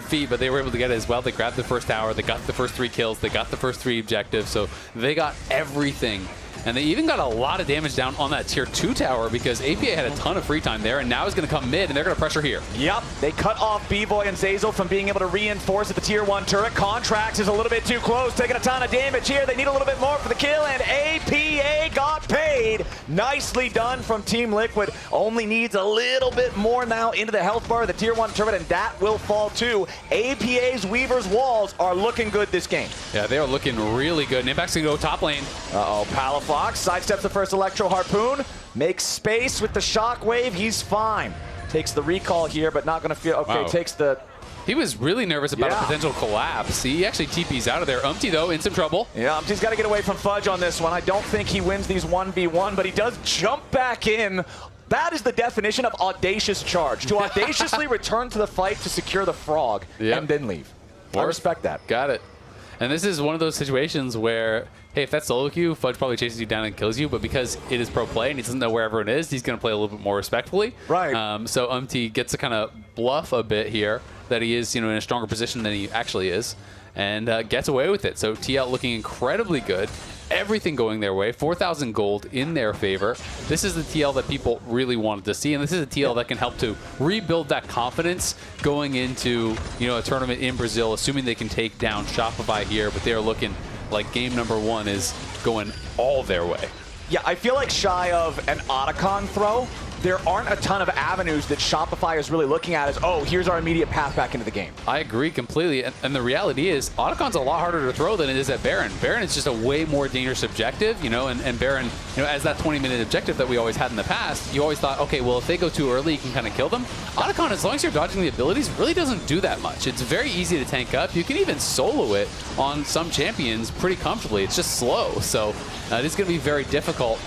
feat, but they were able to get it as well. They grabbed the first tower. They got the first 3 kills. They got the first 3 objectives. So they got everything. And they even got a lot of damage down on that tier 2 tower because APA had a ton of free time there, and now he's going to come mid, and they're going to pressure here.
Yep, they cut off B-Boy and Zazel from being able to reinforce at the tier 1 turret. Contracts is a little bit too close, taking a ton of damage here. They need a little bit more for the kill, and APA got paid. Nicely done from Team Liquid. Only needs a little bit more now into the health bar of the tier 1 turret, and that will fall too. APA's Weaver's Walls are looking good this game.
Yeah, they are looking really good. Nimbac's going to go top lane.
Uh-oh, Palafox sidesteps the first Electro Harpoon, makes space with the Shockwave. He's fine. Takes the recall here, but not going to feel... Okay,
wow.
Takes the...
He was really nervous about a potential collapse. He actually TP's out of there. Umpty, though, in some trouble.
Yeah, Umpty's got to get away from Fudge on this one. I don't think he wins these 1v1, but he does jump back in. That is the definition of audacious charge. To audaciously return to the fight to secure the frog and then leave. I respect that.
Got it. And this is one of those situations where, hey, if that's solo queue, Fudge probably chases you down and kills you, but because it is pro play and he doesn't know where everyone is, he's going to play a little bit more respectfully.
Right.
So Umpty gets to kind of bluff a bit here that he is, in a stronger position than he actually is. and gets away with it. So TL looking incredibly good. Everything going their way, 4,000 gold in their favor. This is the TL that people really wanted to see, and this is a TL that can help to rebuild that confidence going into, you know, a tournament in Brazil, assuming they can take down Shopify here, but they are looking like game number 1 is going all their way.
Yeah, I feel like shy of an Otacon throw, there aren't a ton of avenues that Shopify is really looking at as, oh, here's our immediate path back into the game.
I agree completely, and the reality is, Otacon's a lot harder to throw than it is at Baron. Baron is just a way more dangerous objective, you know, and Baron, you know, as that 20-minute objective that we always had in the past, you always thought, okay, well, if they go too early, you can kind of kill them. Otacon, as long as you're dodging the abilities, really doesn't do that much. It's very easy to tank up. You can even solo it on some champions pretty comfortably. It's just slow, so it is going to be very difficult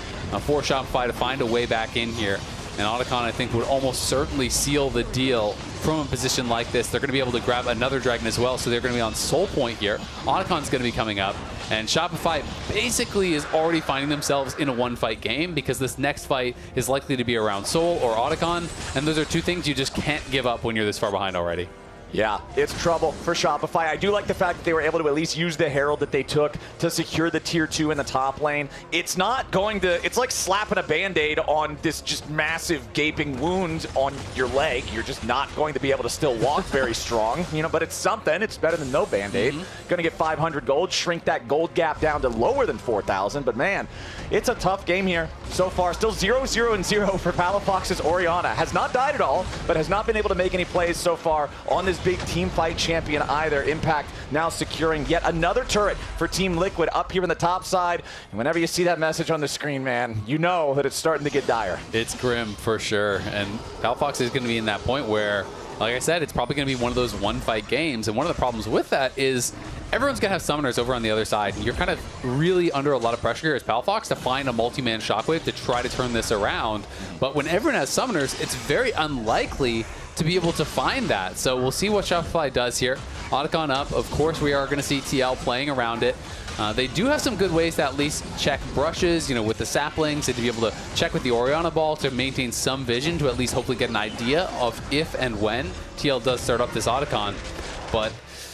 for Shopify to find a way back in here. And Otacon, I think, would almost certainly seal the deal from a position like this. They're going to be able to grab another dragon as well, so they're going to be on Soul Point here. Otacon's going to be coming up, and Shopify basically is already finding themselves in a one-fight game because this next fight is likely to be around Soul or Otacon, and those are two things you just can't give up when you're this far behind already.
Yeah, it's trouble for Shopify. I do like the fact that they were able to at least use the Herald that they took to secure the tier 2 in the top lane. It's not going to, it's like slapping a Band-Aid on this just massive gaping wound on your leg. You're just not going to be able to still walk very strong, you know, but it's something. It's better than no Band-Aid. Going to get 500 gold, shrink that gold gap down to lower than 4,000, but man, it's a tough game here so far. Still 0-0-0 for Palafox's Orianna. Has not died at all, but has not been able to make any plays so far on this big team fight champion either. Impact now securing yet another turret for Team Liquid up here in the top side. And whenever you see that message on the screen, man, you know that it's starting to get dire.
It's grim for sure. And Palafox is going to be in that point where, like I said, it's probably going to be one of those one-fight games. And one of the problems with that is everyone's going to have summoners over on the other side. And you're kind of really under a lot of pressure here as Palafox to find a multi-man shockwave to try to turn this around. But when everyone has summoners, it's very unlikely to be able to find that. So we'll see what Shopify does here. Otacon up. Of course, we are going to see TL playing around it. They do have some good ways to at least check brushes, you know, with the saplings, and to be able to check with the Orianna ball to maintain some vision to at least hopefully get an idea of if and when TL does start up this Otacon. But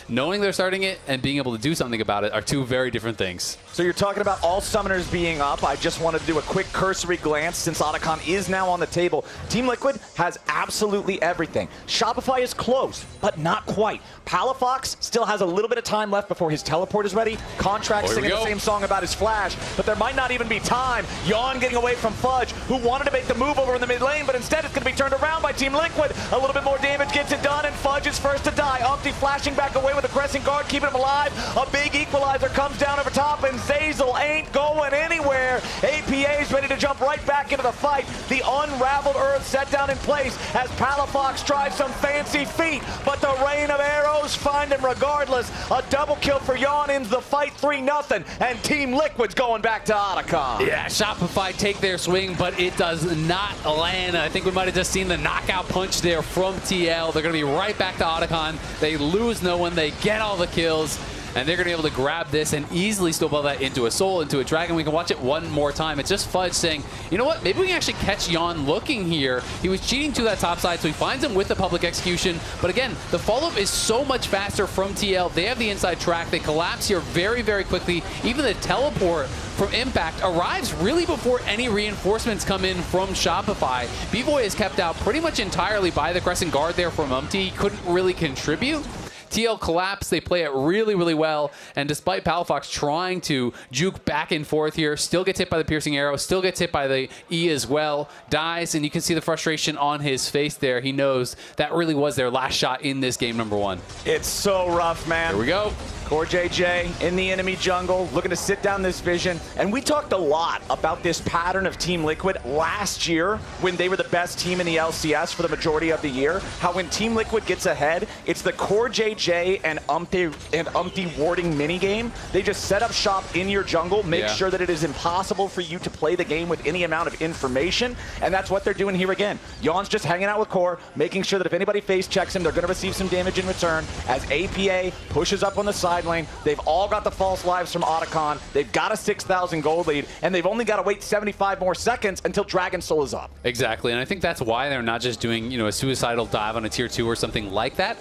knowing they're starting it and being able to do something about it are two very different things.
So you're talking about all summoners being up. I just wanted to do a quick cursory glance since Otacon is now on the table. Team Liquid has absolutely everything. Shopify is close, but not quite. Palafox still has a little bit of time left before his teleport is ready. Contract singing the same song about his flash, but there might not even be time. Yawn getting away from Fudge, who wanted to make the move over in the mid lane, but instead it's going to be turned around by Team Liquid. A little bit more damage gets it done, and Fudge is first to die. Umpty flashing back away with a crescent guard, keeping him alive. A big equalizer comes down over top, and Zazel ain't going anywhere. APA's ready to jump right back into the fight. The unraveled earth set down in place as Palafox tries some fancy feet, but the rain of arrows find him regardless. A double kill for Yawn ends the fight 3-0, and Team Liquid's going back to Otacon.
Yeah, Shopify take their swing, but it does not land. I think we might have just seen the knockout punch there from TL. They're going to be right back to Otacon. They lose no one. They get all the kills, and they're going to be able to grab this and easily snowball that into a soul, into a dragon. We can watch it one more time. It's just Fudge saying, you know what, maybe we can actually catch Yawn looking here. He was cheating to that top side, so he finds him with the public execution. But again, the follow-up is so much faster from TL. They have the inside track. They collapse here very, very quickly. Even the teleport from Impact arrives really before any reinforcements come in from Shopify. B-Boy is kept out pretty much entirely by the Crescent Guard there from Umpty. He couldn't really contribute. TL collapse, they play it really, really well, and despite Palafox trying to juke back and forth here, still gets hit by the piercing arrow, still gets hit by the E as well, dies, and you can see the frustration on his face there. He knows that really was their last shot in this game number 1.
It's so rough, man.
Here we go.
Core JJ in the enemy jungle, looking to sit down this vision. And we talked a lot about this pattern of Team Liquid last year when they were the best team in the LCS for the majority of the year. How when Team Liquid gets ahead, it's the Core JJ and Umpty warding minigame. They just set up shop in your jungle, make sure that it is impossible for you to play the game with any amount of information. And that's what they're doing here again. Yawn's just hanging out with Core, making sure that if anybody face checks him, they're going to receive some damage in return. As APA pushes up on the side lane, they've all got the false lives from Otacon. They've got a 6,000 gold lead, and they've only got to wait 75 more seconds until Dragon Soul is up.
Exactly, and I think that's why they're not just doing, you know, a suicidal dive on a tier 2 or something like that.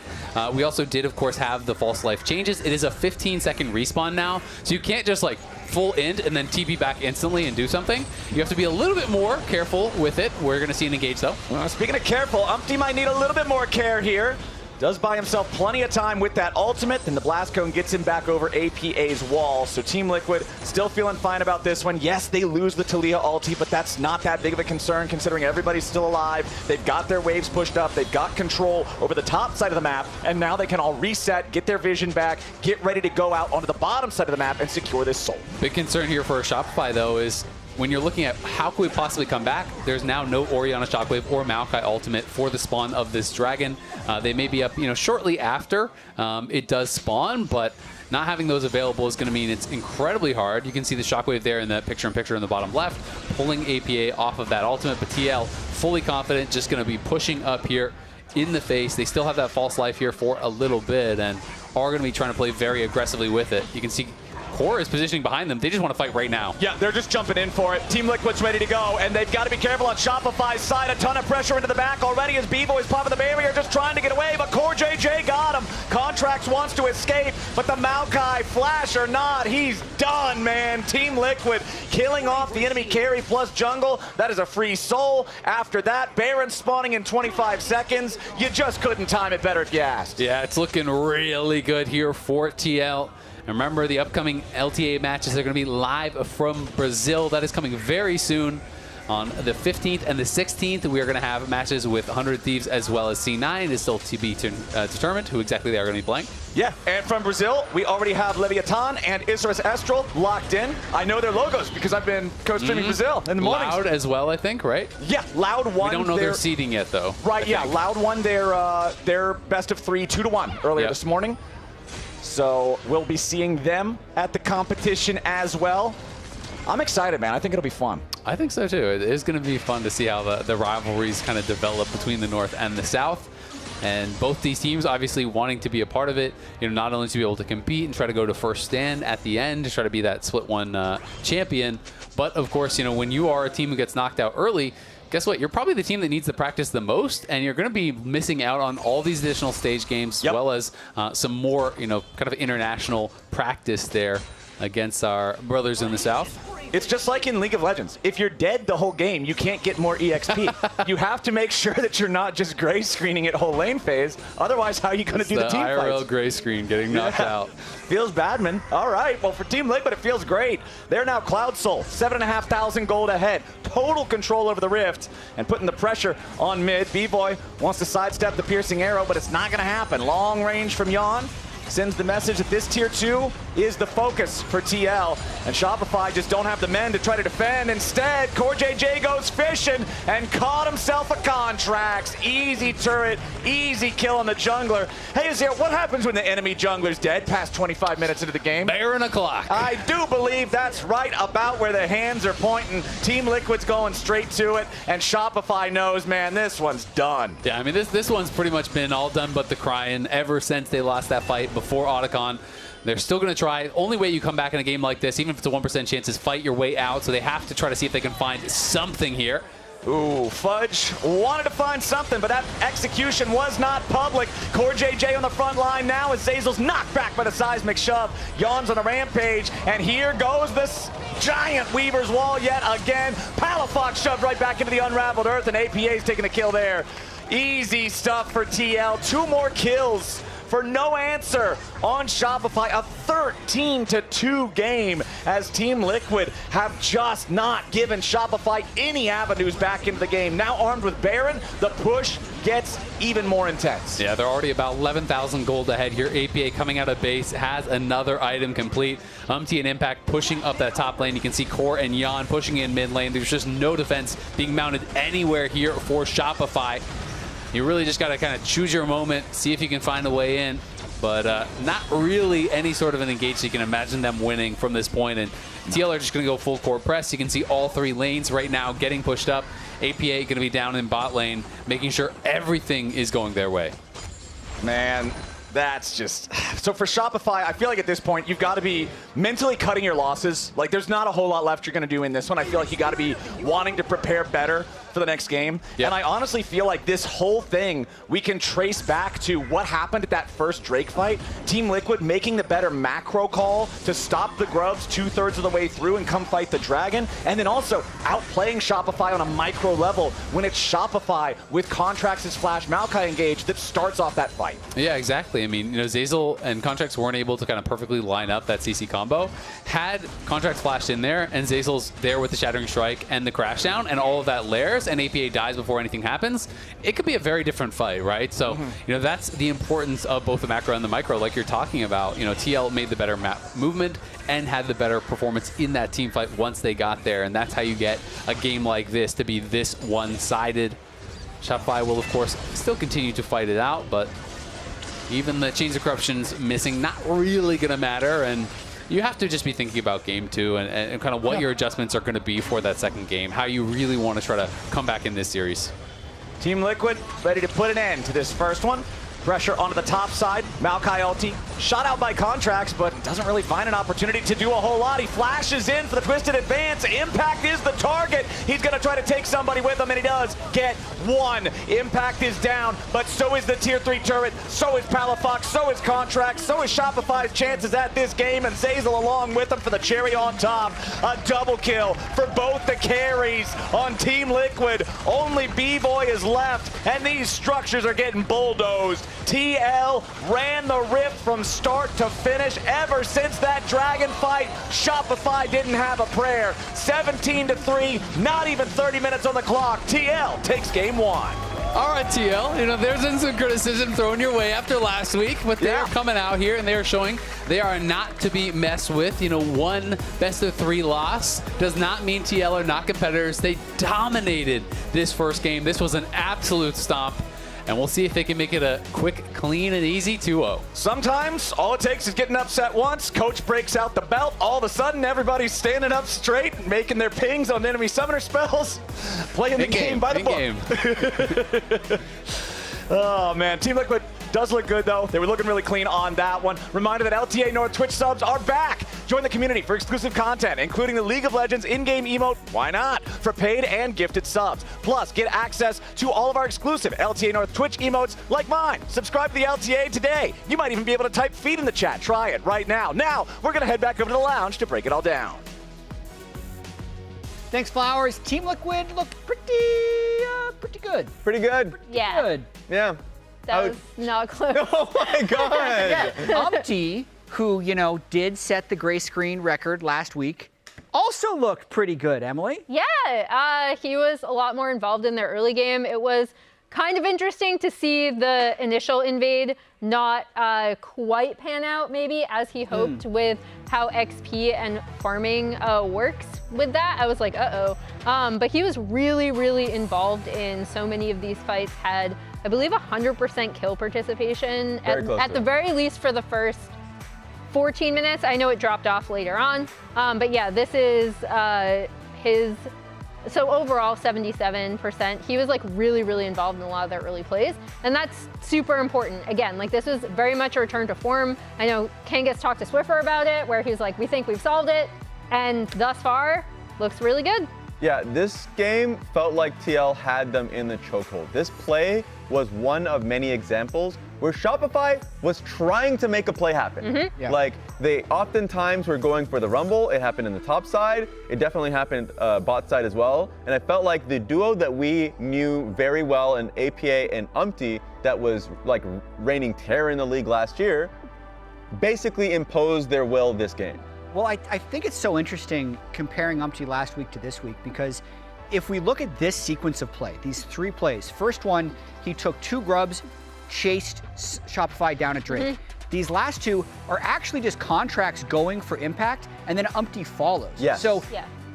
We also did did, of course, have the false life changes. It is a 15-second respawn now, so you can't just like full end and then TP back instantly and do something. You have to be a little bit more careful with it. We're going to see an engage, though.
Well, speaking of careful, Umpty might need a little bit more care here. Does buy himself plenty of time with that ultimate, then the Blast Cone gets him back over APA's wall. So Team Liquid still feeling fine about this one. Yes, they lose the Taliyah ulti, but that's not that big of a concern considering everybody's still alive. They've got their waves pushed up. They've got control over the top side of the map, and now they can all reset, get their vision back, get ready to go out onto the bottom side of the map and secure this Seoul.
Big concern here for Shopify, though, is when you're looking at how could we possibly come back, there's now no Orianna Shockwave or Maokai ultimate for the spawn of this dragon. They may be up, shortly after it does spawn, but not having those available is going to mean it's incredibly hard. You can see the Shockwave there in the picture-in-picture in the bottom left, pulling APA off of that ultimate, but TL fully confident, just going to be pushing up here in the face. They still have that false life here for a little bit and are going to be trying to play very aggressively with it. You can see Core is positioning behind them. They just want to fight right now.
Yeah, they're just jumping in for it. Team Liquid's ready to go, and they've got to be careful on Shopify's side. A ton of pressure into the back already as Vivo is popping the barrier, just trying to get away, but Core JJ got him. Contracts wants to escape, but the Maokai, flash or not, he's done, man. Team Liquid killing off the enemy carry plus jungle. That is a free soul. After that, Baron spawning in 25 seconds. You just couldn't time it better if you asked.
Yeah, it's looking really good here for TL. And remember, the upcoming LTA matches are going to be live from Brazil. That is coming very soon. On the 15th and the 16th, we are going to have matches with 100 Thieves as well as C9. It is still to be determined who exactly they are going to be playing.
Yeah, and from Brazil, we already have Leviatan and Isurus Estral locked in. I know their logos because I've been co-streaming Brazil in the mornings.
Loud as well, I think, right?
Yeah, Loud won.
We don't know their seeding yet, though.
Right, yeah, Loud won their best of 3, 2-1 earlier this morning. So we'll be seeing them at the competition as well. I'm excited, man. I think it'll be fun.
I think so, too. It is going to be fun to see how the rivalries kind of develop between the North and the South. And both these teams obviously wanting to be a part of it, not only to be able to compete and try to go to first stand at the end to try to be that split one champion, but of course, when you are a team who gets knocked out early, guess what? You're probably the team that needs to practice the most, and you're going to be missing out on all these additional stage games, as well as some more, kind of international practice there against our brothers in the South.
It's just like in League of Legends. If you're dead the whole game, you can't get more EXP. You have to make sure that you're not just gray screening it whole lane phase. Otherwise, how are you going to do the team
IRL
fights?
gray screen getting knocked out.
Feels bad, man. All right. Well, for Team Liquid, it feels great. They're now Cloud Soul, 7,500 gold ahead. Total control over the Rift and putting the pressure on mid. B-Boy wants to sidestep the piercing arrow, but it's not going to happen. Long range from Yon. Sends the message that this tier 2 is the focus for TL, and Shopify just don't have the men to try to defend. Instead, Core JJ goes fishing and caught himself a Contracts. Easy turret, easy kill on the jungler. Hey, Azir, what happens when the enemy jungler's dead past 25 minutes into the game?
Baron o'clock.
I do believe that's right about where the hands are pointing. Team Liquid's going straight to it, and Shopify knows, man, this one's done.
Yeah, I mean, this one's pretty much been all done but the crying ever since they lost that fight before Otacon. They're still going to try. Only way you come back in a game like this, even if it's a 1% chance, is fight your way out. So they have to try to see if they can find something here.
Ooh, Fudge wanted to find something, but that execution was not public. Core JJ on the front line now as Zazel's knocked back by the seismic shove. Yawns on a rampage, and here goes this giant Weaver's Wall yet again. Palafox shoved right back into the unraveled earth, and APA's taking a kill there. Easy stuff for TL. 2 more kills for no answer on Shopify. A 13-2 game as Team Liquid have just not given Shopify any avenues back into the game. Now armed with Baron, the push gets even more intense.
Yeah, they're already about 11,000 gold ahead here. APA coming out of base has another item complete. Umpty and Impact pushing up that top lane. You can see Core and Yon pushing in mid lane. There's just no defense being mounted anywhere here for Shopify. You really just got to kind of choose your moment, see if you can find a way in, but not really any sort of an engage. So you can imagine them winning from this point, and TL are just going to go full court press. You can see all 3 lanes right now getting pushed up. APA going to be down in bot lane, making sure everything is going their way.
Man, that's just... So for Shopify, I feel like at this point, you've got to be mentally cutting your losses. Like, there's not a whole lot left you're going to do in this one. I feel like you got to be wanting to prepare better for the next game. And I honestly feel like this whole thing we can trace back to what happened at that first Drake fight. Team Liquid making the better macro call to stop the Grubs 2/3 of the way through and come fight the Dragon. And then also outplaying Shopify on a micro level when it's Shopify with Contracts' Flash Maokai engaged that starts off that fight.
Yeah, exactly. I mean, Zeyzal and Contracts weren't able to kind of perfectly line up that CC combo. Had Contracts flashed in there and Zeyzal's there with the Shattering Strike and the Crash Down and all of that layers and APA dies before anything happens, it could be a very different fight, right? So, that's the importance of both the macro and the micro, like you're talking about. TL made the better map movement and had the better performance in that team fight once they got there, and that's how you get a game like this to be this one-sided. Shopify will, of course, still continue to fight it out, but even the Chains of Corruption's missing, not really going to matter, and you have to just be thinking about game 2 and kind of what your adjustments are going to be for that second game, how you really want to try to come back in this series.
Team Liquid ready to put an end to this first one. Pressure onto the top side. Maokai ulti shot out by Contracts, but doesn't really find an opportunity to do a whole lot. He flashes in for the Twisted Advance. Impact is the target. He's going to try to take somebody with him, and he does get one. Impact is down, but so is the Tier 3 turret. So is Palafox. So is Contracts. So is Shopify's chances at this game, and Zeyzal along with him for the cherry on top. A double kill for both the carries on Team Liquid. Only B-Boy is left, and these structures are getting bulldozed. TL ran the rift from start to finish. Ever since that Dragon fight, Shopify didn't have a prayer. 17-3, not even 30 minutes on the clock. TL takes game 1.
All right, TL, there's been some criticism thrown your way after last week, but they're coming out here and they are showing they are not to be messed with. One best-of-3 loss does not mean TL are not competitors. They dominated this first game. This was an absolute stomp. And we'll see if they can make it a quick, clean, and easy 2-0.
Sometimes all it takes is getting upset once. Coach breaks out the belt. All of a sudden, everybody's standing up straight, making their pings on enemy summoner spells, playing the game by the book. Oh, man. Team Liquid does look good, though. They were looking really clean on that one. Reminder that LTA North Twitch subs are back. Join the community for exclusive content, including the League of Legends in-game emote, why not, for paid and gifted subs. Plus, get access to all of our exclusive LTA North Twitch emotes like mine. Subscribe to the LTA today. You might even be able to type feed in the chat. Try it right now. Now, we're going to head back over to the lounge to break it all down.
Thanks, Flowers. Team Liquid looked pretty good.
Pretty good.
Yeah.
Good.
Yeah.
That was not close.
Oh my God.
Umpty, who, did set the gray screen record last week, also looked pretty good, Emily.
Yeah, he was a lot more involved in their early game. It was kind of interesting to see the initial invade not quite pan out maybe as he hoped with how XP and farming works with that. I was like, uh-oh. But he was really, really involved in so many of these fights, had, I believe, 100% kill participation at the very least for the first 14 minutes. I know it dropped off later on. But yeah, this is his, so overall 77%. He was like really, really involved in a lot of their early plays. And that's super important. Again, like this was very much a return to form. I know Kangas talked to Swiffer about it, where he's like, we think we've solved it. And thus far, looks really good.
Yeah, this game felt like TL had them in the chokehold. This play was one of many examples where Shopify was trying to make a play happen. Like, they oftentimes were going for the rumble. It happened in the top side. It definitely happened bot side as well. And I felt like the duo that we knew very well in APA and Umpty, that was like reigning terror in the league last year, basically imposed their will this game.
Well, I think it's so interesting comparing Umpty last week to this week, because if we look at this sequence of play, these 3 plays, first one, he took 2 grubs, chased Shopify down at Drake. These last 2 are actually just Contracts going for impact, and then Umpty follows. So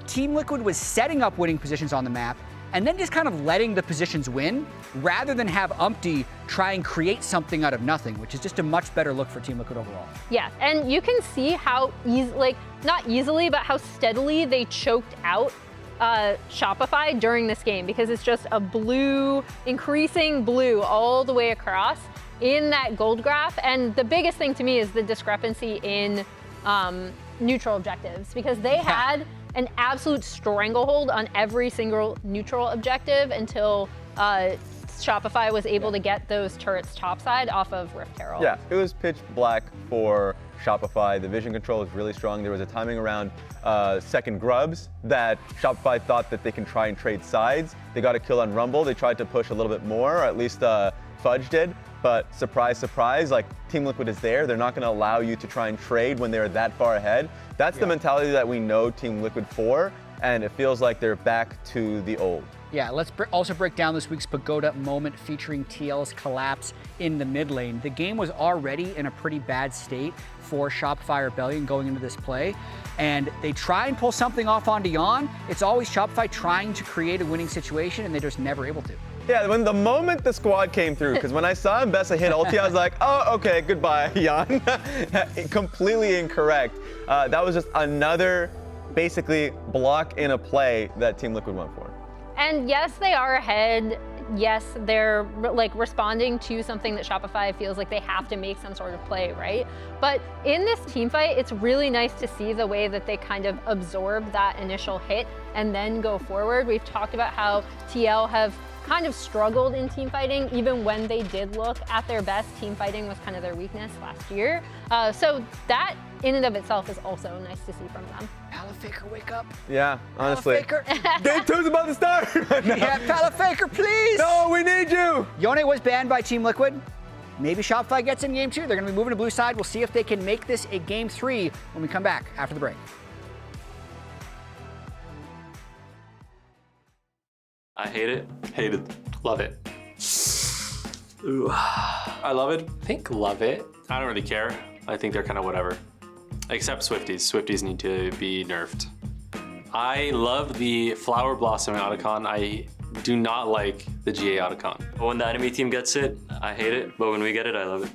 Team Liquid was setting up winning positions on the map, and then just kind of letting the positions win, rather than have Umpty try and create something out of nothing, which is just a much better look for Team Liquid overall.
Yeah, and you can see how not easily, but how steadily they choked out Shopify during this game, because it's just a blue, increasing blue all the way across in that gold graph. And the biggest thing to me is the discrepancy in neutral objectives, because they had an absolute stranglehold on every single neutral objective until Shopify was able to get those turrets topside off of Rift Herald.
Yeah, it was pitch black for Shopify. The vision control was really strong. There was a timing around second grubs that Shopify thought that they can try and trade sides. They got a kill on Rumble. They tried to push a little bit more, or at least Fudge did. But surprise, surprise, like Team Liquid is there. They're not going to allow you to try and trade when they're that far ahead. That's the mentality that we know Team Liquid for, and it feels like they're back to the old.
Yeah, let's also break down this week's Pagoda moment featuring TL's collapse in the mid lane. The game was already in a pretty bad state for Shopify Rebellion going into this play, and they try and pull something off on Dion. It's always Shopify trying to create a winning situation, and they're just never able to.
Yeah, when the moment the squad came through, because when I saw Mbessa hit ulti, I was like, oh, okay, goodbye, Jan. Completely incorrect. That was just another, basically, block in a play that Team Liquid went for.
And yes, they are ahead. Yes, they're like responding to something that Shopify feels like they have to make some sort of play, right? But in this team fight, it's really nice to see the way that they kind of absorb that initial hit and then go forward. We've talked about how TL have kind of struggled in team fighting. Even when they did look at their best, team fighting was kind of their weakness last year. So that in and of itself is also nice to see from them.
Palafaker, wake up.
Yeah, honestly.
Palafaker.
Game 2's about to start.
No. Yeah, Palafaker, please.
No, we need you.
Yone was banned by Team Liquid. Maybe Shopify gets in game 2. They're going to be moving to blue side. We'll see if they can make this a game 3 when we come back after the break.
I hate it. Hate it. Love it. Ooh. I love it. I think love it. I don't really care. I think they're kind of whatever. Except Swifties. Swifties need to be nerfed. I love the Flower Blossom Otacon. I do not like the GA Otacon. When the enemy team gets it, I hate it. But when we get it, I love it.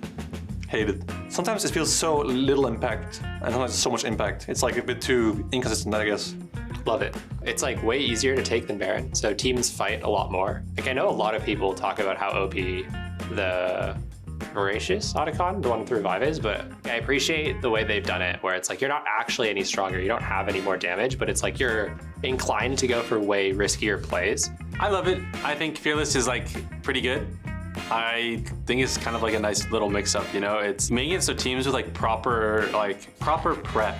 Hate it. Sometimes it feels so little impact, and sometimes so much impact. It's like a bit too inconsistent, I guess. Love it. It's like way easier to take than Baron, so teams fight a lot more. Like I know a lot of people talk about how OP the Voracious Otacon, the one with Revive is, but I appreciate the way they've done it, where it's like you're not actually any stronger, you don't have any more damage, but it's like you're inclined to go for way riskier plays. I love it. I think Fearless is like pretty good. I think it's kind of like a nice little mix-up, you know? It's making it so teams with like proper prep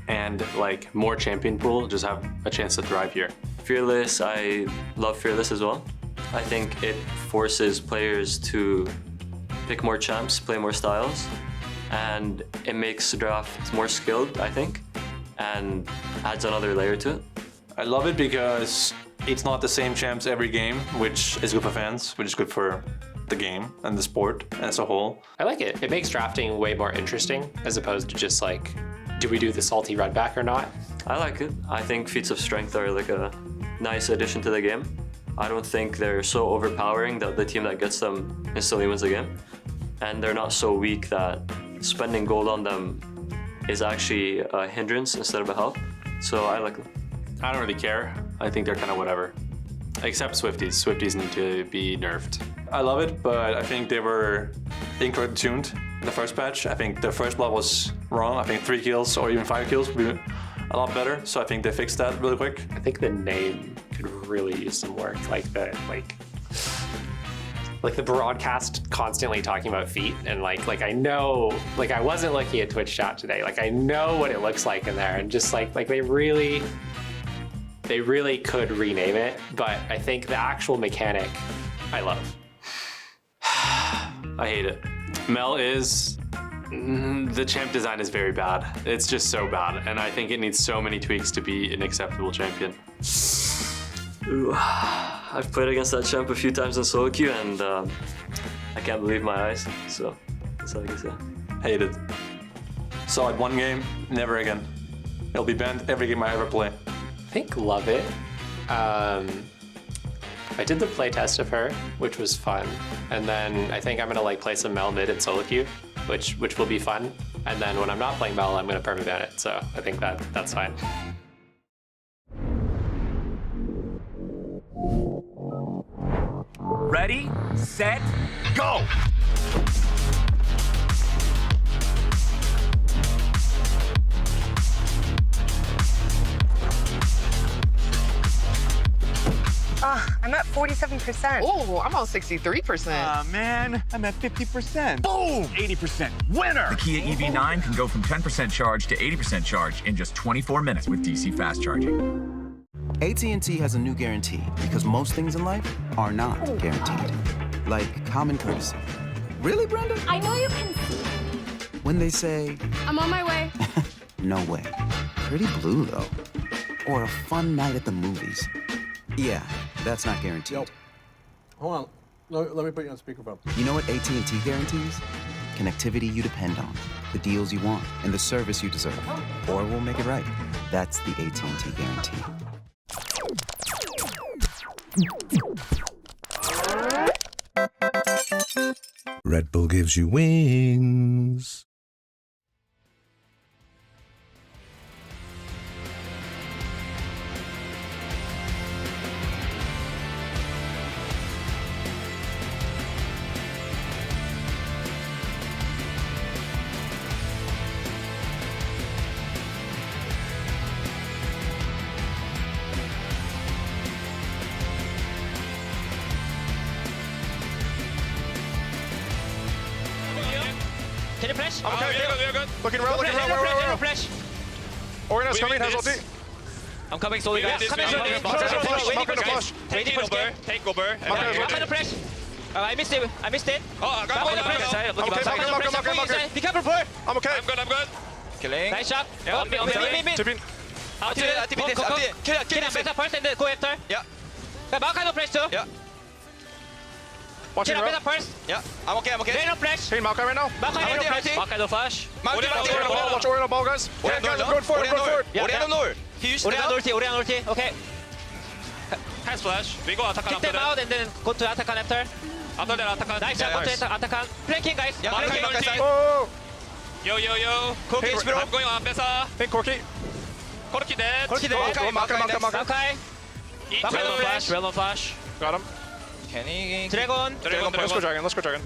and like more champion pool just have a chance to thrive here. Fearless, I love Fearless as well. I think it forces players to pick more champs, play more styles, and it makes the draft more skilled, I think, and adds another layer to it. I love it because it's not the same champs every game, which is good for fans, which is good for the game and the sport as a whole. I like it. It makes drafting way more interesting as opposed to just like, do we do the salty red back or not? I like it. I think feats of strength are like a nice addition to the game. I don't think they're so overpowering that the team that gets them instantly wins the game. And they're not so weak that spending gold on them is actually a hindrance instead of a help. So I like them. I don't really care. I think they're kind of whatever. Except Swifties. Swifties need to be nerfed. I love it, but I think they were incorrectly tuned in the first patch. I think the first blood was wrong. I think 3 kills or even 5 kills would be a lot better. So I think they fixed that really quick. I think the name could really use some work. Like the broadcast constantly talking about feet, and like I know, like I wasn't looking at Twitch chat today. Like I know what it looks like in there, and just like they really could rename it. But I think the actual mechanic, I love. I hate it. Mel is. The champ design is very bad. It's just so bad, and I think it needs so many tweaks to be an acceptable champion. Ooh, I've played against that champ a few times in solo queue, and I can't believe my eyes, so that's all I can say. Hate it. Saw it one game, never again. It'll be banned every game I ever play. I think love it. I did the play test of her, which was fun, and then I think I'm gonna like play some Mel mid in solo queue, which will be fun. And then when I'm not playing Mel, I'm gonna permaban it. So I think that's fine.
Ready, set, go!
I'm at 47%.
Oh, I'm on 63%.
Man, I'm at 50%. Boom! 80%. Winner!
The Kia EV9 can go from 10% charge to 80% charge in just 24 minutes with DC fast charging.
AT&T has a new guarantee because most things in life are not guaranteed. Like common courtesy. Really, Brenda?
I know you can see.
When they say,
I'm on my way.
no way. Pretty blue, though. Or a fun night at the movies. Yeah, that's not guaranteed.
Yo, hold on. Let me put you on speakerphone.
You know what AT&T guarantees? Connectivity you depend on, the deals you want, and the service you deserve. Or we'll make it right. That's the AT&T guarantee.
Red Bull gives you wings.
Can you flash?
I'm okay,
you're good.
Looking real, where?
Flash.
Orion's coming, has ulti.
I'm coming slowly, guys. Come in, waiting for scare.
Take over.
I'm gonna flash. I missed it.
Oh, I got
Be careful, boy.
I'm okay.
I'm good.
Killing. Nice shot.
Yeah,
mid.
Tipping.
Kill better first and then go after.
Yeah.
Bao kind of flash too.
Yeah.
Watching
better first.
Yeah, I'm okay.
They don't flash.
Hitting Maokai right now.
Maokai no flash.
Maokai
no flash.
Watch Orion on ball, guys. Yeah, guys, I'm going forward.
Orion North.
Orion ulti. Okay.
Has flash. We go attack
Kick them out and then go to attack after.
After that, attack.
Nice shot. Go to attack. Flanking, guys.
Yeah, Maokai side.
Oh.
Yo. Corky, I'm going on Bessa.
Hey, Corky.
Corky dead.
Maokai.
Well
no flash.
Got him.
Dragon.
Let's go Dragon.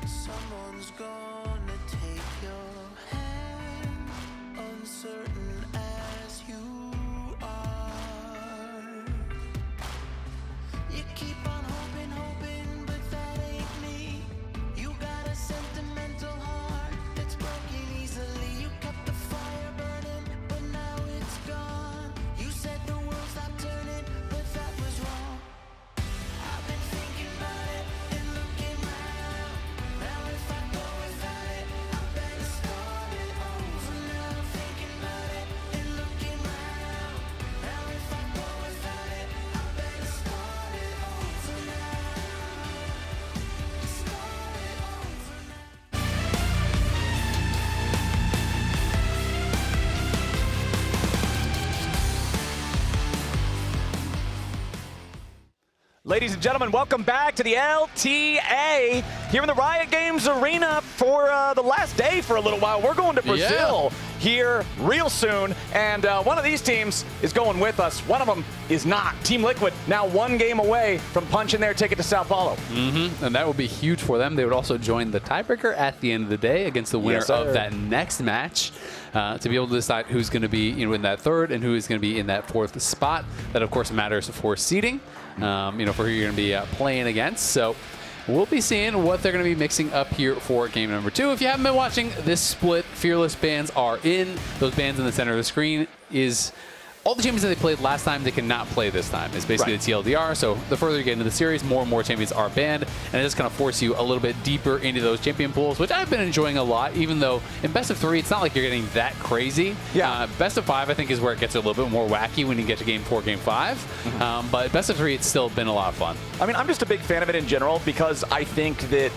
Someone's gonna take your hand, uncertain as you are. You keep on hoping, but that ain't me. You got a sentimental heart that's broken easily. You kept the fire burning, but now it's gone. You said the world stopped turning, but that was wrong. I've been thinking about it and looking round. Now if I go without it, I better start it over. Now I'm thinking about it and looking round. Now if I go without it, I better start it over now. Start it over now.
Ladies and gentlemen, welcome back to the LTA here in the Riot Games Arena for the last day for a little while. We're going to Brazil here real soon, and one of these teams is going with us. One of them is not. Team Liquid now one game away from punching their ticket to Sao Paulo.
And that would be huge for them. They would also join the tiebreaker at the end of the day against the winner of that next match to be able to decide who's going to be in that third and who is going to be in that fourth spot. That, of course, matters for seeding. For who you're going to be playing against. So we'll be seeing what they're going to be mixing up here for game number 2. If you haven't been watching this split, Fearless bands are in. Those bands in the center of the screen is all the champions that they played last time, they cannot play this time. It's basically the TLDR, so the further you get into the series, more and more champions are banned, and it just kind of force you a little bit deeper into those champion pools, which I've been enjoying a lot, even though in best of 3, it's not like you're getting that crazy. Yeah. Best of 5, I think, is where it gets a little bit more wacky when you get to game 4, game 5. But best of 3, it's still been a lot of fun.
I mean, I'm just a big fan of it in general because I think that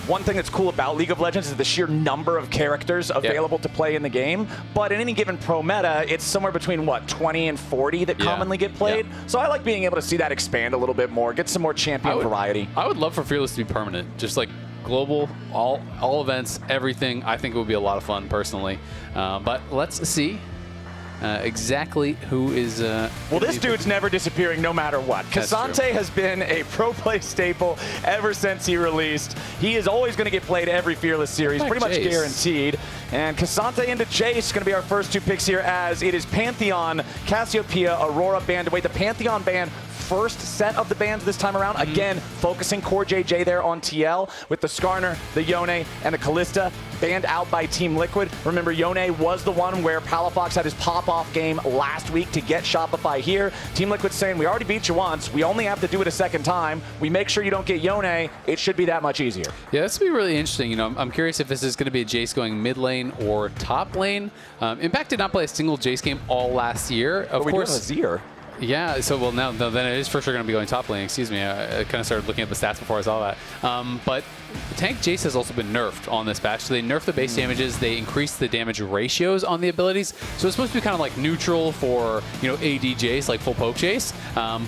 one thing that's cool about League of Legends is the sheer number of characters available to play in the game. But in any given pro meta, it's somewhere between, what, 20 and 40 that commonly get played. So I like being able to see that expand a little bit more, get some more champion variety.
I would love for Fearless to be permanent, just like global, all events, everything. I think it would be a lot of fun, personally. But let's see. Exactly who is...
well, this dude's never disappearing no matter what. Cassante has been a pro play staple ever since he released. He is always going to get played every Fearless series, pretty much guaranteed. And Cassante into Jace is going to be our first 2 picks here, as it is Pantheon, Cassiopeia, Aurora banned away. The Pantheon ban, first set of the bans this time around. Again, focusing Core JJ there on TL with the Skarner, the Yone, and the Kalista banned out by Team Liquid. Remember, Yone was the one where Palafox had his pop-off game last week to get Shopify here. Team Liquid saying, we already beat you once. We only have to do it a second time. We make sure you don't get Yone. It should be that much easier.
Yeah, this would be really interesting. You know, I'm curious if this is going to be a Jace going mid lane or top lane. Impact did not play a single Jace game all last year. Of course,
Azir.
Yeah, so well now then it is for sure going to be going top lane. Excuse me, I kind of started looking at the stats before I saw that. But tank Jace has also been nerfed on this patch. So they nerfed the base damages, they increased the damage ratios on the abilities. So it's supposed to be kind of like neutral for AD Jace, like full poke Jace,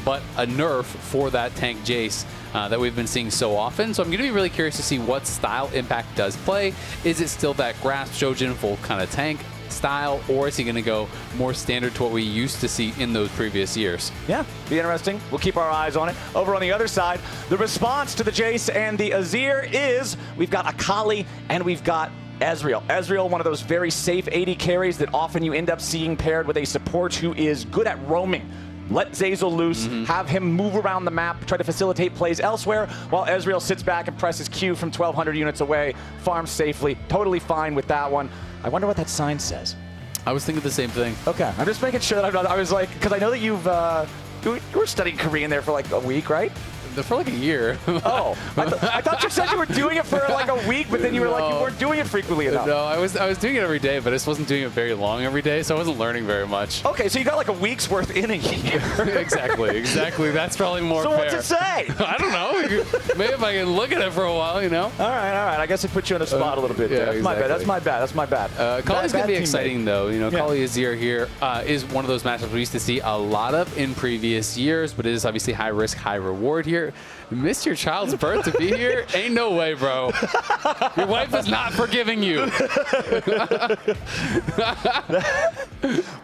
but a nerf for that tank Jace. That we've been seeing so often. So I'm going to be really curious to see what style Impact does play. Is it still that Grasp Shojin full kind of tank style, or is he going to go more standard to what we used to see in those previous years?
Yeah, be interesting. We'll keep our eyes on it. Over on the other side, the response to the Jace and the Azir is we've got Akali and we've got Ezreal. Ezreal, one of those very safe AD carries that often you end up seeing paired with a support who is good at roaming. Let Zeyzal loose, have him move around the map, try to facilitate plays elsewhere, while Ezreal sits back and presses Q from 1,200 units away, farms safely. Totally fine with that one. I wonder what that sign says.
I was thinking the same thing.
Okay, I'm just making sure that I was like, because I know that you were studying Korean there for like a week, right?
For like a year.
Oh, I thought you said you were doing it for like a week, but then you were like, you weren't doing it frequently enough.
No, I was doing it every day, but I just wasn't doing it very long every day, so I wasn't learning very much.
Okay, so you got like a week's worth in a year.
Exactly. That's probably more fair.
So what's it say?
I don't know. Maybe if I can look at it for a while,
All right. I guess it put you on the spot a little bit there. That's my bad.
Kali's going to be exciting, though. Kali Azir here is one of those matchups we used to see a lot of in previous years, but it is obviously high risk, high reward here. You missed your child's birth to be here? Ain't no way, bro. Your wife is not forgiving you.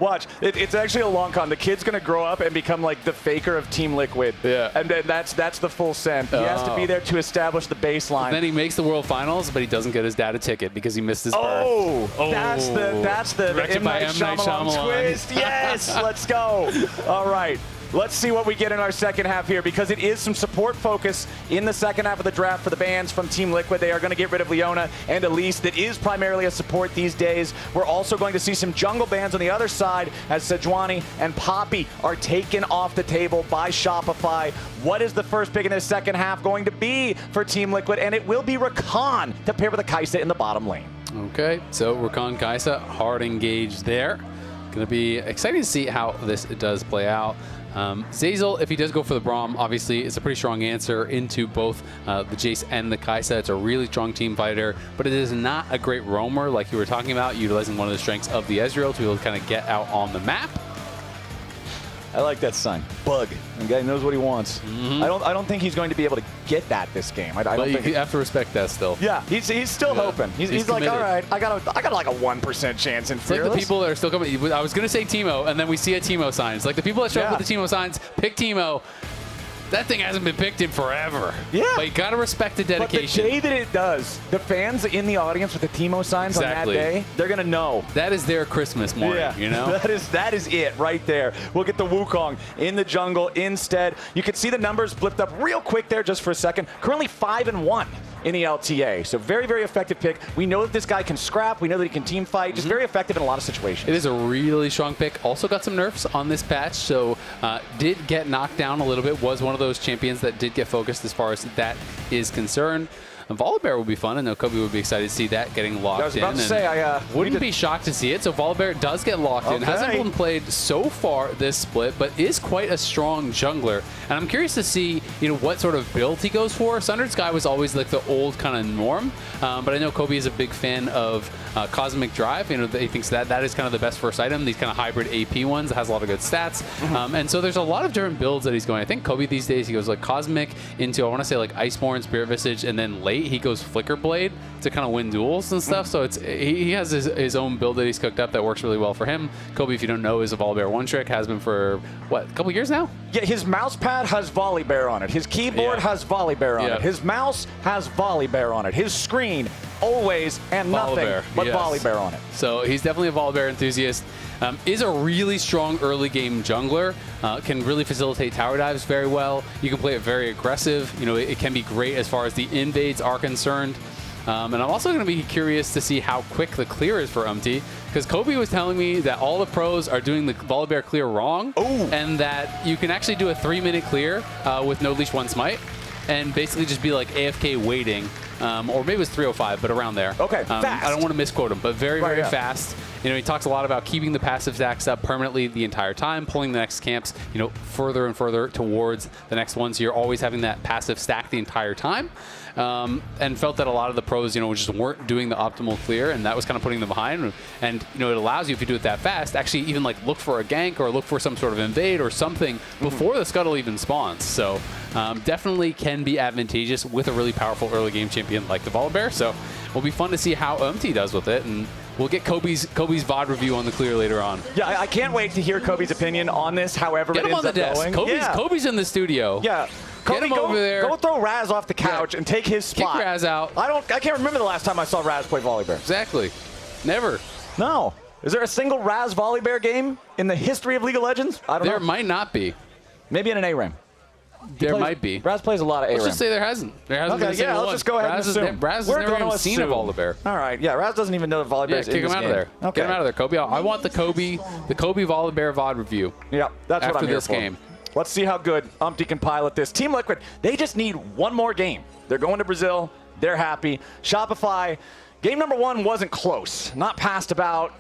Watch. It's actually a long con. The kid's going to grow up and become like the faker of Team Liquid. Yeah. And then that's the full send. He has to be there to establish the baseline.
Then he makes the World Finals, but he doesn't get his dad a ticket because he missed his birth.
Oh, that's the M. Night Shyamalan twist. Yes, let's go. All right. Let's see what we get in our second half here, because it is some support focus in the second half of the draft for the bans from Team Liquid. They are going to get rid of Leona and Elise. That is primarily a support these days. We're also going to see some jungle bans on the other side as Sejuani and Poppy are taken off the table by Shopify. What is the first pick in this second half going to be for Team Liquid? And it will be Rakan to pair with the Kai'Sa in the bottom lane.
Okay, so Rakan Kai'Sa, hard engaged there. Going to be exciting to see how this does play out. Zeyzal, if he does go for the Braum, obviously it's a pretty strong answer into both the Jace and the Kai'Sa. It's a really strong team fighter, but it is not a great roamer like you were talking about, utilizing one of the strengths of the Ezreal to be able to kind of get out on the map.
I like that sign. Bug. The guy knows what he wants. I don't think he's going to be able to get that this game. I don't think
you have to respect that still.
Yeah, he's still hoping. He's like, all right, I got like a 1% chance in Fearless.
It's like the people that are still coming. I was gonna say Teemo, and then we see a Teemo sign. It's like the people that show up with the Teemo signs pick Teemo. That thing hasn't been picked in forever. Yeah. But you got to respect the dedication.
But the day that it does, the fans in the audience with the Teemo signs on that day, they're going to know.
That is their Christmas morning, you know?
That is it right there. We'll get the Wukong in the jungle instead. You can see the numbers flipped up real quick there just for a second. Currently 5-1 in the LTA. So very, very effective pick. We know that this guy can scrap. We know that he can team fight. Just very effective in a lot of situations.
It is a really strong pick. Also got some nerfs on this patch, so did get knocked down a little bit. Was one of those champions that did get focused as far as that is concerned. Volibear would be fun. I know Kobe would be excited to see that getting locked in.
I was about to say, I
wouldn't be shocked to see it. So Volibear does get locked in. Hasn't been played so far this split, but is quite a strong jungler. And I'm curious to see, what sort of build he goes for. Sundered Sky was always like the old kind of norm, but I know Kobe is a big fan of Cosmic Drive. He thinks that is kind of the best first item. These kind of hybrid AP ones has a lot of good stats, and so there's a lot of different builds that he's going. I think Kobe these days he goes like Cosmic into I want to say like Iceborne, Spirit Visage, and then late he goes Flicker Blade to kind of win duels and stuff. So he has his own build that he's cooked up that works really well for him. Kobe, if you don't know, is a Volibear one trick. Has been for what, a couple years now?
Yeah, his mouse pad has Volibear on it. His keyboard has Volibear on it. His mouse has Volibear on it. His screen always and nothing but Volibear on it.
So he's definitely a Volibear enthusiast. Is a really strong early game jungler. Can really facilitate tower dives very well. You can play it very aggressive. It can be great as far as the invades are concerned. And I'm also going to be curious to see how quick the clear is for Umti, because Kobe was telling me that all the pros are doing the Volibear clear wrong, and that you can actually do a 3-minute clear with no leash 1 smite, and basically just be like AFK waiting, or maybe it was 305, but around there.
Okay, fast.
I don't want to misquote him, but very, very fast. He talks a lot about keeping the passive stacks up permanently the entire time, pulling the next camps, further and further towards the next one. So you're always having that passive stack the entire time. And felt that a lot of the pros, just weren't doing the optimal clear, and that was kind of putting them behind. And, it allows you, if you do it that fast, actually even like look for a gank or look for some sort of invade or something before the scuttle even spawns. So definitely can be advantageous with a really powerful early game champion like the Volibear. So it'll be fun to see how Umti does with it, and we'll get Kobe's VOD review on the clear later on.
Yeah, I can't wait to hear Kobe's opinion on this, however
Get
it
him
ends
on the
up
desk.
going.
Kobe's in the studio.
Yeah.
Get
Kobe,
him over there.
Go throw Raz off the couch and take his spot.
Kick Raz out.
I can't remember the last time I saw Raz play Volibear.
Exactly. Never.
No. Is there a single Raz Volibear game in the history of League of Legends? I don't know.
There might not be.
Maybe in an A-Ram.
There might be.
Raz plays a lot of A-Ram.
Let's just say there hasn't. There hasn't been a single
let's
one.
just go ahead and assume.
Raz has never even seen a Volibear.
All right, yeah, Raz doesn't even know that Volibear is in
kick him
this
out
game.
of there.
Okay.
Get him out of there, Kobe. I want the Kobe Volibear VOD review.
Yeah, that's what I'm
after
here
this
for.
game.
Let's see how good Umti can pilot this. Team Liquid, they just need one more game. They're going to Brazil. They're happy. Shopify, game number 1 wasn't close. Not past about,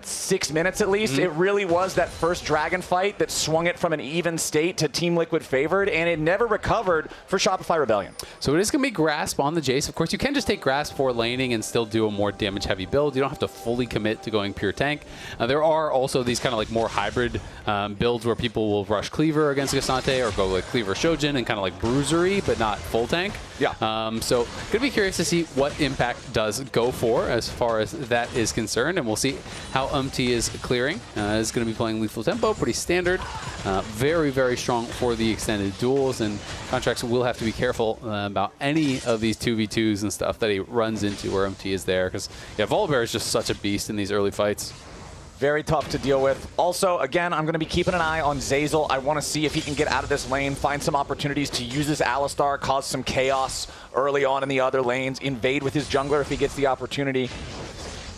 6 minutes at least. It really was that first dragon fight that swung it from an even state to Team Liquid favored, and it never recovered for Shopify Rebellion.
So it is going to be Grasp on the Jace. Of course, you can just take Grasp for laning and still do a more damage-heavy build. You don't have to fully commit to going pure tank. There are also these kind of like more hybrid builds where people will rush Cleaver against Gasante or go like Cleaver Shojin and kind of like Bruisery, but not full tank.
Yeah.
So going to be curious to see what Impact does go for as far as that is concerned, and we'll see how Umti is clearing. Is going to be playing Lethal Tempo, pretty standard. Very, very strong for the extended duels, and Contracts will have to be careful about any of these 2v2s and stuff that he runs into where Umti is there, because Volibear is just such a beast in these early fights.
Very tough to deal with. Also, again, I'm going to be keeping an eye on Zeyzal. I want to see if he can get out of this lane, find some opportunities to use this Alistar, cause some chaos early on in the other lanes, invade with his jungler if he gets the opportunity.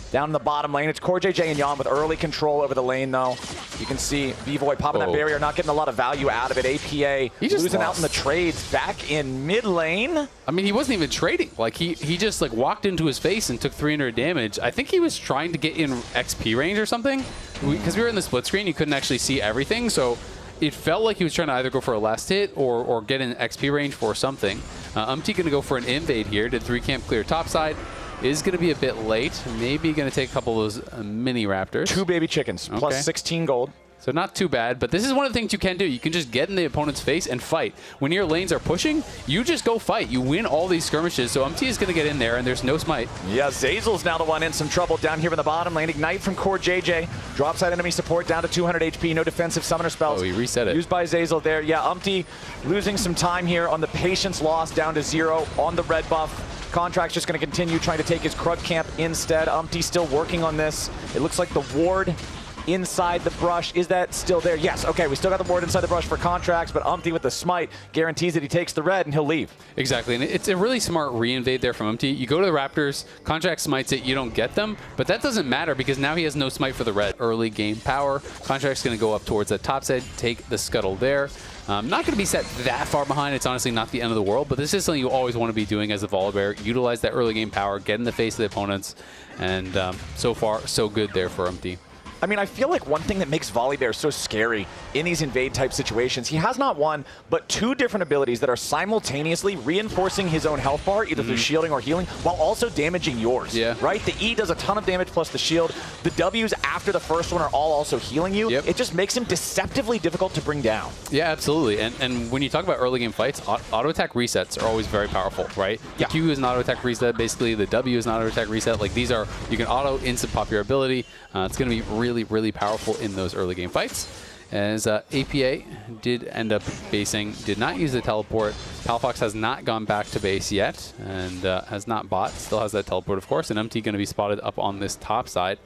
Down in the bottom lane, it's Core JJ and Yon with early control over the lane, though. You can see Vivo popping that barrier, not getting a lot of value out of it. APA losing out in the trades back in mid lane.
I mean, he wasn't even trading. Like, he just like walked into his face and took 300 damage. I think he was trying to get in XP range or something. Because we were in the split screen, you couldn't actually see everything. So it felt like he was trying to either go for a last hit or get in XP range for something. Umti going to go for an invade here. Did 3 camp clear topside. Is going to be a bit late. Maybe going to take a couple of those mini raptors.
2 baby chickens, plus 16 gold.
So not too bad, but this is one of the things you can do. You can just get in the opponent's face and fight. When your lanes are pushing, you just go fight. You win all these skirmishes, so MT is going to get in there, and there's no smite.
Yeah, Zeyzal's now the one in some trouble down here in the bottom lane. Ignite from Core JJ. Drop side enemy support down to 200 HP. No defensive summoner spells.
Oh, he reset it.
Used by Zeyzal there. Yeah, Umti losing some time here on the Patience loss down to 0 on the red buff. Contract's just going to continue trying to take his Krug camp instead. Umti still working on this. It looks like the ward inside the brush. Is that still there? Yes. Okay, we still got the ward inside the brush for contracts, but Umpty with the smite guarantees that he takes the red and he'll leave.
Exactly, and it's a really smart re-invade there from Umpty. You go to the Raptors, Contract smites it, you don't get them, but that doesn't matter because now he has no smite for the red. Early game power. Contract's going to go up towards the top side, take the scuttle there. Not going to be set that far behind. It's honestly not the end of the world, but this is something you always want to be doing as a Volibear. Utilize that early game power, get in the face of the opponents, and so far, so good there for Umpty.
I mean, I feel like one thing that makes Volibear so scary in these invade-type situations, he has not one, but two different abilities that are simultaneously reinforcing his own health bar, either through shielding or healing, while also damaging yours.
Yeah.
Right? The E does a ton of damage plus the shield. The Ws after the first one are all also healing you. It just makes him deceptively difficult to bring down.
Yeah, absolutely. And when you talk about early game fights, auto attack resets are always very powerful, right? The Q is an auto attack reset, basically. The W is an auto attack reset. Like, these are, you can auto instant pop your ability. It's going to be really, really powerful in those early game fights. As APA did end up basing, did not use the teleport. Palafox has not gone back to base yet and has not bought. Still has that teleport, of course. And Umpty going to be spotted up on this top side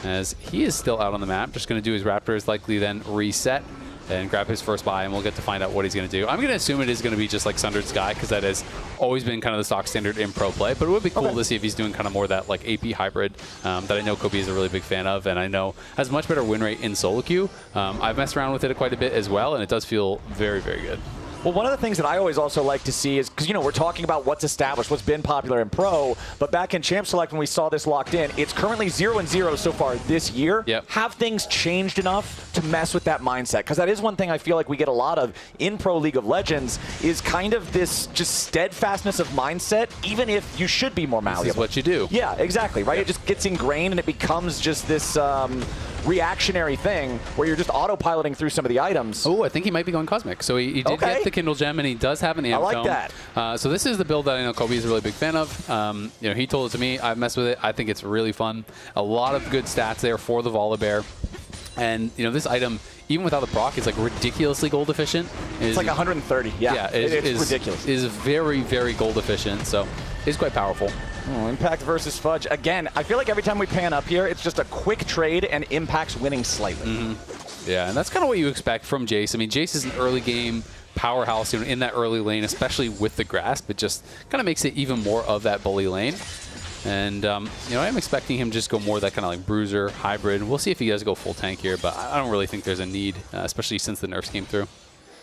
as he is still out on the map. Just going to do his Raptors, likely then reset and grab his first buy, and we'll get to find out what he's going to do. I'm going to assume it is going to be just like Sundered Sky, because that has always been kind of the stock standard in pro play, but it would be cool to see if he's doing kind of more of that like AP hybrid that I know Kobe is a really big fan of, and I know has much better win rate in solo queue. I've messed around with it quite a bit as well, and it does feel very, very good.
Well, one of the things that I always also like to see is, because, you know, we're talking about what's established, what's been popular in pro, but back in Champ Select when we saw this locked in, it's currently 0-0 so far this year. Have things changed enough to mess with that mindset? Because that is one thing I feel like we get a lot of in pro League of Legends is kind of this just steadfastness of mindset, even if you should be more malleable.
This is what you do.
Yeah, exactly, right? It just gets ingrained and it becomes just this reactionary thing where you're just autopiloting through some of the items.
Oh, I think he might be going Cosmic. So he did get the Kindle Gem, and he does have an Amp
I like
Dome.
that.
So this is the build that I know Kobe is a really big fan of. You know, he told it to me. I've messed with it. I think it's really fun. A lot of good stats there for the Volibear. And, you know, this item, even without the proc, is like ridiculously gold efficient.
It's like 130. Yeah, it's ridiculous.
Is very, very gold efficient. So it's quite powerful.
Oh, Impact versus Fudge. Again, I feel like every time we pan up here, it's just a quick trade and Impact's winning slightly.
Yeah, and that's kind of what you expect from Jace. I mean, Jace is an early game powerhouse, you know, in that early lane, especially with the grasp. It just kind of makes it even more of that bully lane. And, you know, I'm expecting him to just go more that kind of like bruiser, hybrid. We'll see if he does go full tank here, but I don't really think there's a need, especially since the nerfs came through.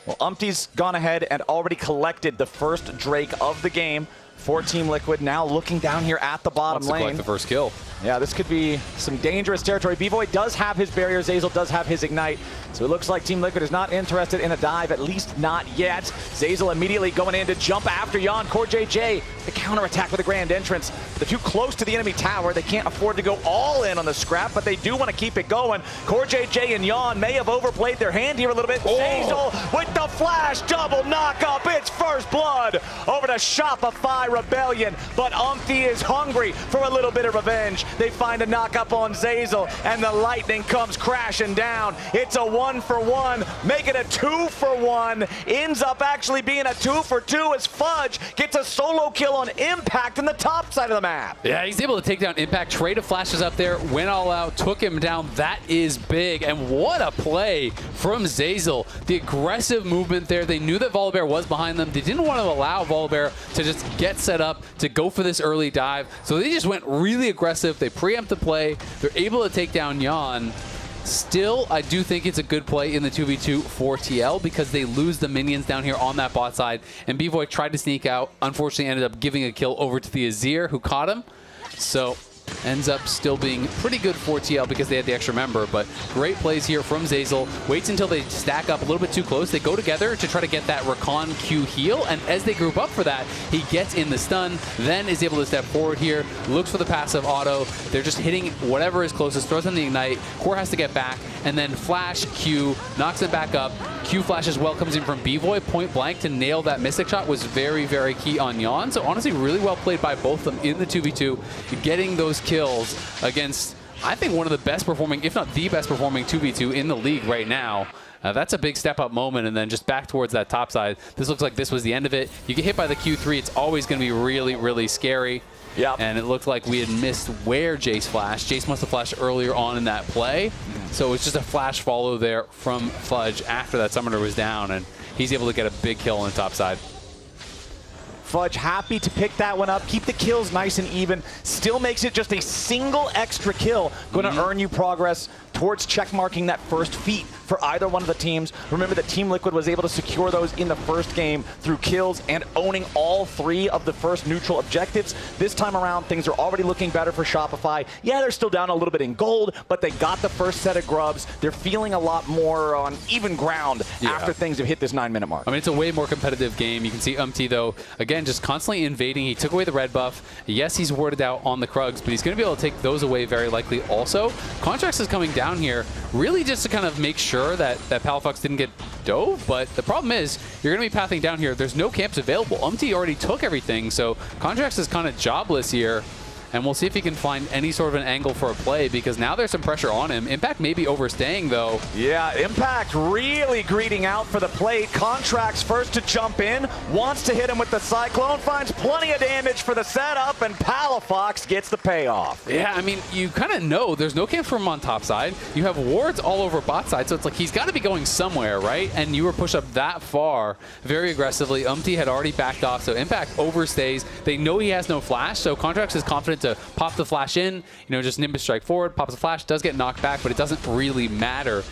Well, Umpty's gone ahead and already collected the first Drake of the game for Team Liquid. Now looking down here at the bottom lane.
Wants to collect the first kill.
Yeah, this could be some dangerous territory. B-Boy does have his barrier. Zazel does have his ignite. So it looks like Team Liquid is not interested in a dive, at least not yet. Zazel immediately going in to jump after Jan. Core JJ, the counterattack with a grand entrance. They're too close to the enemy tower. They can't afford to go all in on the scrap, but they do want to keep it going. Core JJ and Jan may have overplayed their hand here a little bit. Zazel with the flash, double knock up. It's first blood over to Shopify Rebellion. But Umpty is hungry for a little bit of revenge. They find a knock up on Zazel, and the lightning comes crashing down. It's a 1-for-1, make it a 2-for-1. Ends up actually being a 2-for-2 as Fudge gets a solo kill on Impact in the top side of the map.
Yeah, he's able to take down Impact. Trade of flashes up there, went all out, took him down. That is big, and what a play from Zazel. The aggressive movement there. They knew that Volibear was behind them. They didn't want to allow Volibear to just get set up to go for this early dive, so they just went really aggressive. They preempt the play. They're able to take down Jan. Still, I do think it's a good play in the 2v2 for TL because they lose the minions down here on that bot side. And B-Boy tried to sneak out. Unfortunately, ended up giving a kill over to the Azir, who caught him. So ends up still being pretty good for TL because they had the extra member, but great plays here from Zazel. Waits until they stack up a little bit too close. They go together to try to get that Recon Q heal, and as they group up for that, he gets in the stun, then is able to step forward here, looks for the passive auto. They're just hitting whatever is closest, throws on the ignite. Core has to get back, and then flash Q, knocks it back up. Q flash as well comes in from B-Boy, point blank to nail that Mystic shot was very, very key on Jan. So honestly, really well played by both of them in the 2v2, getting those kills against, I think, one of the best performing, if not the best performing 2v2 in the league right now. That's a big step up moment, and then just back towards that top side. This looks like this was the end of it. You get hit by the Q3, it's always going to be really, really scary. Yep. And it looked like we had missed where Jace flashed. Jace must have flashed earlier on in that play. So it's just a flash follow there from Fudge after that summoner was down, and he's able to get a big kill on the top side.
Fudge happy to pick that one up, keep the kills nice and even, still makes it just a single extra kill, going to earn you progress towards checkmarking that first feat for either one of the teams. Remember that Team Liquid was able to secure those in the first game through kills and owning all 3 of the first neutral objectives. This time around, things are already looking better for Shopify. Yeah, they're still down a little bit in gold, but they got the first set of grubs. They're feeling a lot more on even ground after things have hit this 9-minute mark.
I mean, it's a way more competitive game. You can see though, again, just constantly invading. He took away the red buff. Yes, he's warded out on the Krugs, but he's going to be able to take those away very likely also. Contracts is coming down here really just to kind of make sure that Palafox didn't get dove, but the problem is you're going to be pathing down here. There's no camps available. already took everything, so Contracts is kind of jobless here. And we'll see if he can find any sort of an angle for a play, because now there's some pressure on him. Impact may be overstaying, though.
Yeah, Impact really greeting out for the plate. Contracts first to jump in, wants to hit him with the Cyclone, finds plenty of damage for the setup, and Palafox gets the payoff.
Yeah, I mean, you kind of know there's no camp for him on top side. You have wards all over bot side, so it's like he's got to be going somewhere, right? And you were pushed up that far very aggressively. had already backed off, so Impact overstays. They know he has no flash, so Contracts is confident to pop the flash in, just Nimbus strike forward, pops the flash, does get knocked back, but it doesn't really matter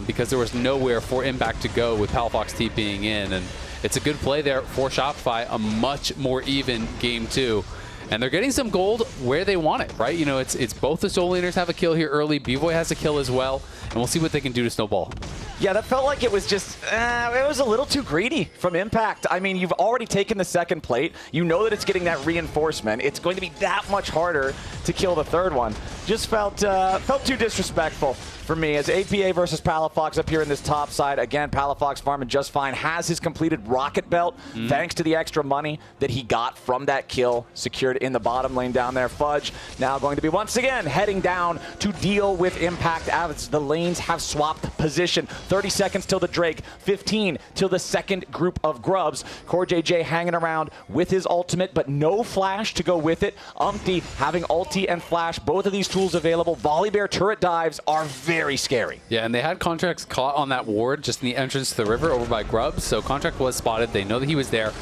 because there was nowhere for Impact to go with Palafox TPing in, and it's a good play there for Shopify, a much more even game 2. And they're getting some gold where they want it, right? It's both the Soul Laners have a kill here early, B-Boy has a kill as well, and we'll see what they can do to snowball.
Yeah, that felt like it was just, it was a little too greedy from Impact. I mean, you've already taken the second plate. You know that it's getting that reinforcement. It's going to be that much harder to kill the third one. Just felt too disrespectful for me as APA versus Palafox up here in this top side. Again, Palafox farming just fine, has his completed rocket belt thanks to the extra money that he got from that kill secured in the bottom lane down there. Fudge now going to be once again heading down to deal with Impact as the lanes have swapped position. 30 seconds till the Drake, 15 till the second group of grubs. CoreJJ hanging around with his ultimate, but no flash to go with it. Having ulti and flash, both of these tools available. Volibear turret dives are very scary.
Yeah, and they had Contracts caught on that ward just in the entrance to the river over by grubs, so Contract was spotted. They know that he was there.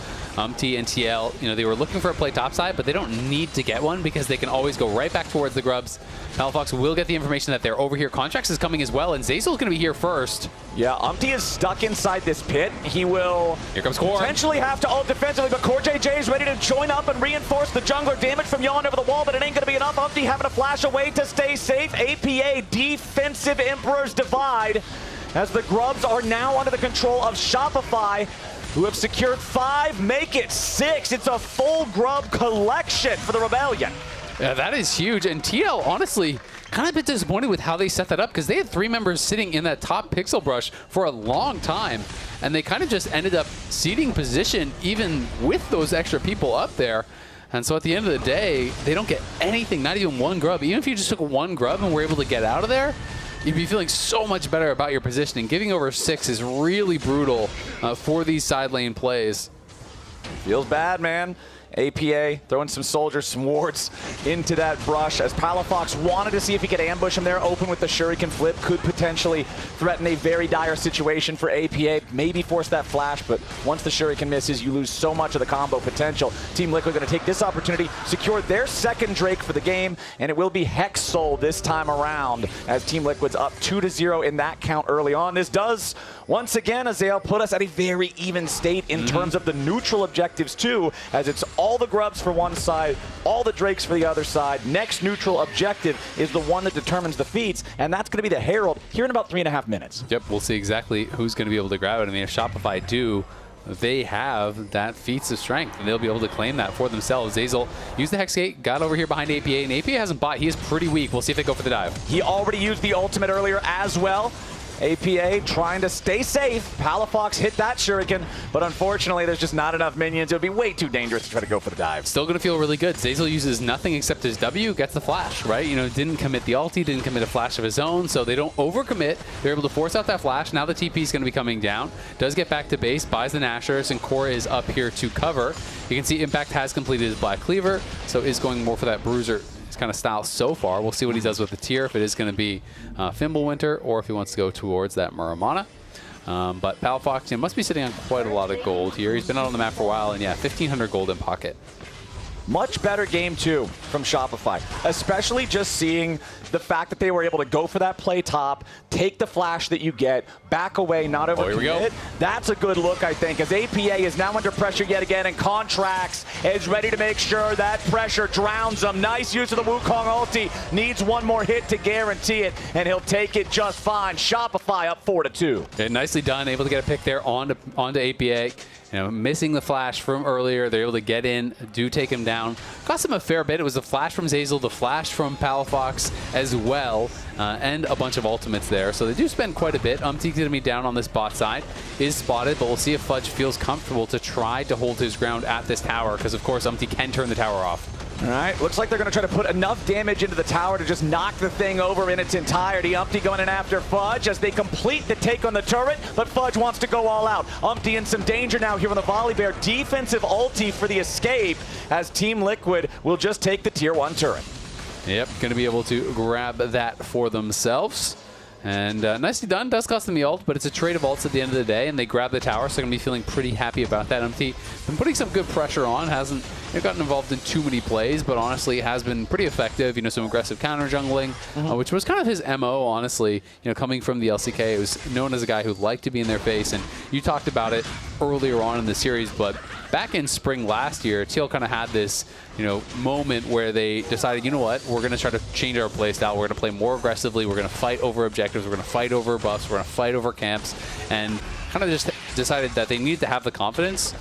T and TL, they were looking for a play topside, but they don't need to get one because they can always go right back towards the grubs. Palafox will get the information that they're over here. Contracts is coming as well, and Zeyzal's going to be here first.
Yeah, is stuck inside this pit. He will
here comes Core.
Potentially have to ult defensively, but CoreJJ is ready to join up and reinforce the jungler. Damage from Yon over the wall, but it ain't going to be enough. having to flash away to stay safe. APA, defensive Emperor's Divide, as the grubs are now under the control of Shopify, who have secured 5, make it 6. It's a full grub collection for the Rebellion.
Yeah, that is huge. And TL, honestly, kind of a bit disappointed with how they set that up because they had 3 members sitting in that top pixel brush for a long time. And they kind of just ended up ceding position even with those extra people up there. And so at the end of the day, they don't get anything, not even 1 grub. Even if you just took 1 grub and were able to get out of there, you'd be feeling so much better about your positioning. Giving over 6 is really brutal for these side lane plays.
Feels bad, man. APA throwing some soldiers, some wards into that brush as Palafox wanted to see if he could ambush him there. Open with the Shuriken flip could potentially threaten a very dire situation for APA. Maybe force that flash, but once the Shuriken misses, you lose so much of the combo potential. Team Liquid going to take this opportunity, secure their second Drake for the game, and it will be Hex Soul this time around as Team Liquid's up 2-0 in that count early on. This does, once again, Azael, put us at a very even state in terms of the neutral objectives too, as it's all the grubs for one side, all the Drakes for the other side. Next neutral objective is the one that determines the feats, and that's going to be the Herald here in about 3.5 minutes.
Yep, we'll see exactly who's going to be able to grab it. I mean, if Shopify do, they have that feats of strength, and they'll be able to claim that for themselves. Zeyzal used the Hex Gate, got over here behind APA, and APA hasn't bought. He is pretty weak. We'll see if they go for the dive.
He already used the ultimate earlier as well. APA trying to stay safe. Palafox hit that shuriken, but unfortunately there's just not enough minions. It would be way too dangerous to try to go for the dive.
Still going to feel really good. Zeyzal uses nothing except his W, gets the flash, right? You know, didn't commit the ulti, didn't commit a flash of his own, so they don't overcommit. They're able to force out that flash. Now the TP is going to be coming down. Does get back to base, buys the Nashers, and Core is up here to cover. You can see Impact has completed his Black Cleaver, so is going more for that Bruiser kind of style so far. We'll see what he does with the tier, if it is going to be Fimbulwinter or if he wants to go towards that Muramana. But Palafox must be sitting on quite a lot of gold here. He's been out on the map for a while, and yeah, 1,500 gold in pocket.
Much better game two from Shopify, especially just seeing the fact that they were able to go for that play top, take the flash that you get, back away, not overcommit. That's a good look, I think, as APA is now under pressure yet again, and Contracts is ready to make sure that pressure drowns them. Nice use of the Wukong ulti. Needs one more hit to guarantee it, and he'll take it just fine. Shopify up 4-2.
Okay, nicely done. Able to get a pick there onto APA. You know, missing the flash from earlier. They're able to get in, do take him down. Cost him a fair bit. It was the flash from Zeyzal, the flash from Palafox as well, and a bunch of ultimates there. So they do spend quite a bit. Umte's going to be down on this bot side. Is spotted, but we'll see if Fudge feels comfortable to try to hold his ground at this tower, because of course Umte can turn the tower off.
All right, looks like they're going to try to put enough damage into the tower to just knock the thing over in its entirety. Umte going in after Fudge as they complete the take on the turret, but Fudge wants to go all out. Umte in some danger now here on the Volley Bear. Defensive ulti for the escape as Team Liquid will just take the tier 1 turret.
Yep, going to be able to grab that for themselves. And nicely done. Does cost them the ult, but it's a trade of ults at the end of the day, and they grab the tower, so they're going to be feeling pretty happy about that. Umte been putting some good pressure on, hasn't gotten involved in too many plays, but honestly has been pretty effective. You know, some aggressive counter jungling, which was kind of his MO, honestly. You know, coming from the LCK, it was known as a guy who liked to be in their face, and you talked about it earlier on in the series, but back in spring last year, TL kind of had this, you know, moment where they decided, you know what, we're going to try to change our play style. We're going to play more aggressively. We're going to fight over objectives. We're going to fight over buffs. We're going to fight over camps, and kind of just decided that they needed to have the confidence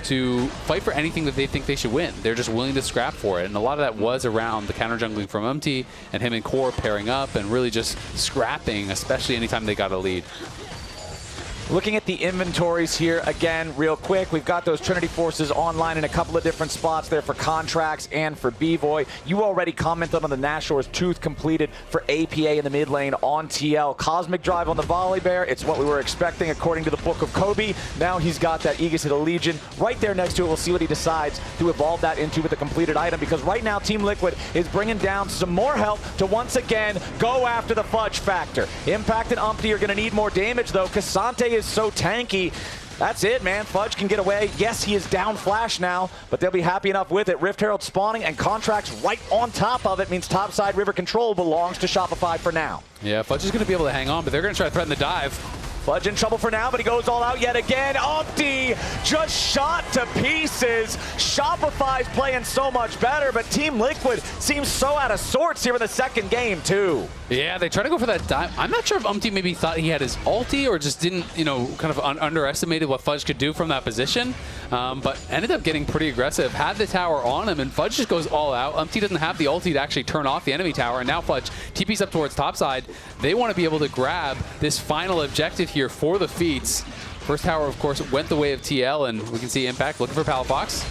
to fight for anything that they think they should win. They're just willing to scrap for it, and a lot of that was around the counter jungling from Umte and him and Core pairing up and really just scrapping, especially anytime they got a lead.
Looking at the inventories here again real quick, we've got those Trinity Forces online in a couple of different spots there for Contracts and for B-Boy. You already commented on the Nashor's Tooth completed for APA in the mid lane on TL. Cosmic Drive on the Volley Bear. It's what we were expecting according to the Book of Kobe. Now he's got that Aegis of the Legion right there next to it. We'll see what he decides to evolve that into with a completed item, because right now Team Liquid is bringing down some more help to once again go after the Fudge factor. Impact and Umte are going to need more damage though. Cassante is so tanky. That's it, man. Fudge can get away. Yes, he is down flash now, but they'll be happy enough with it. Rift Herald spawning and Contracts right on top of it means topside river control belongs to Shopify for now.
Yeah, Fudge is going to be able to hang on, but they're going to try to threaten the dive.
Fudge in trouble for now, but he goes all out yet again. Umte just shot to pieces. Shopify's playing so much better, but Team Liquid seems so out of sorts here in the second game, too.
Yeah, they try to go for that dive. I'm not sure if Umte maybe thought he had his ulti or just didn't, you know, kind of underestimated what Fudge could do from that position, but ended up getting pretty aggressive. Had the tower on him, and Fudge just goes all out. Umte doesn't have the ulti to actually turn off the enemy tower, and now Fudge TP's up towards topside. They want to be able to grab this final objective here for the feats. First tower, of course, went the way of TL, and we can see Impact looking for Palafox.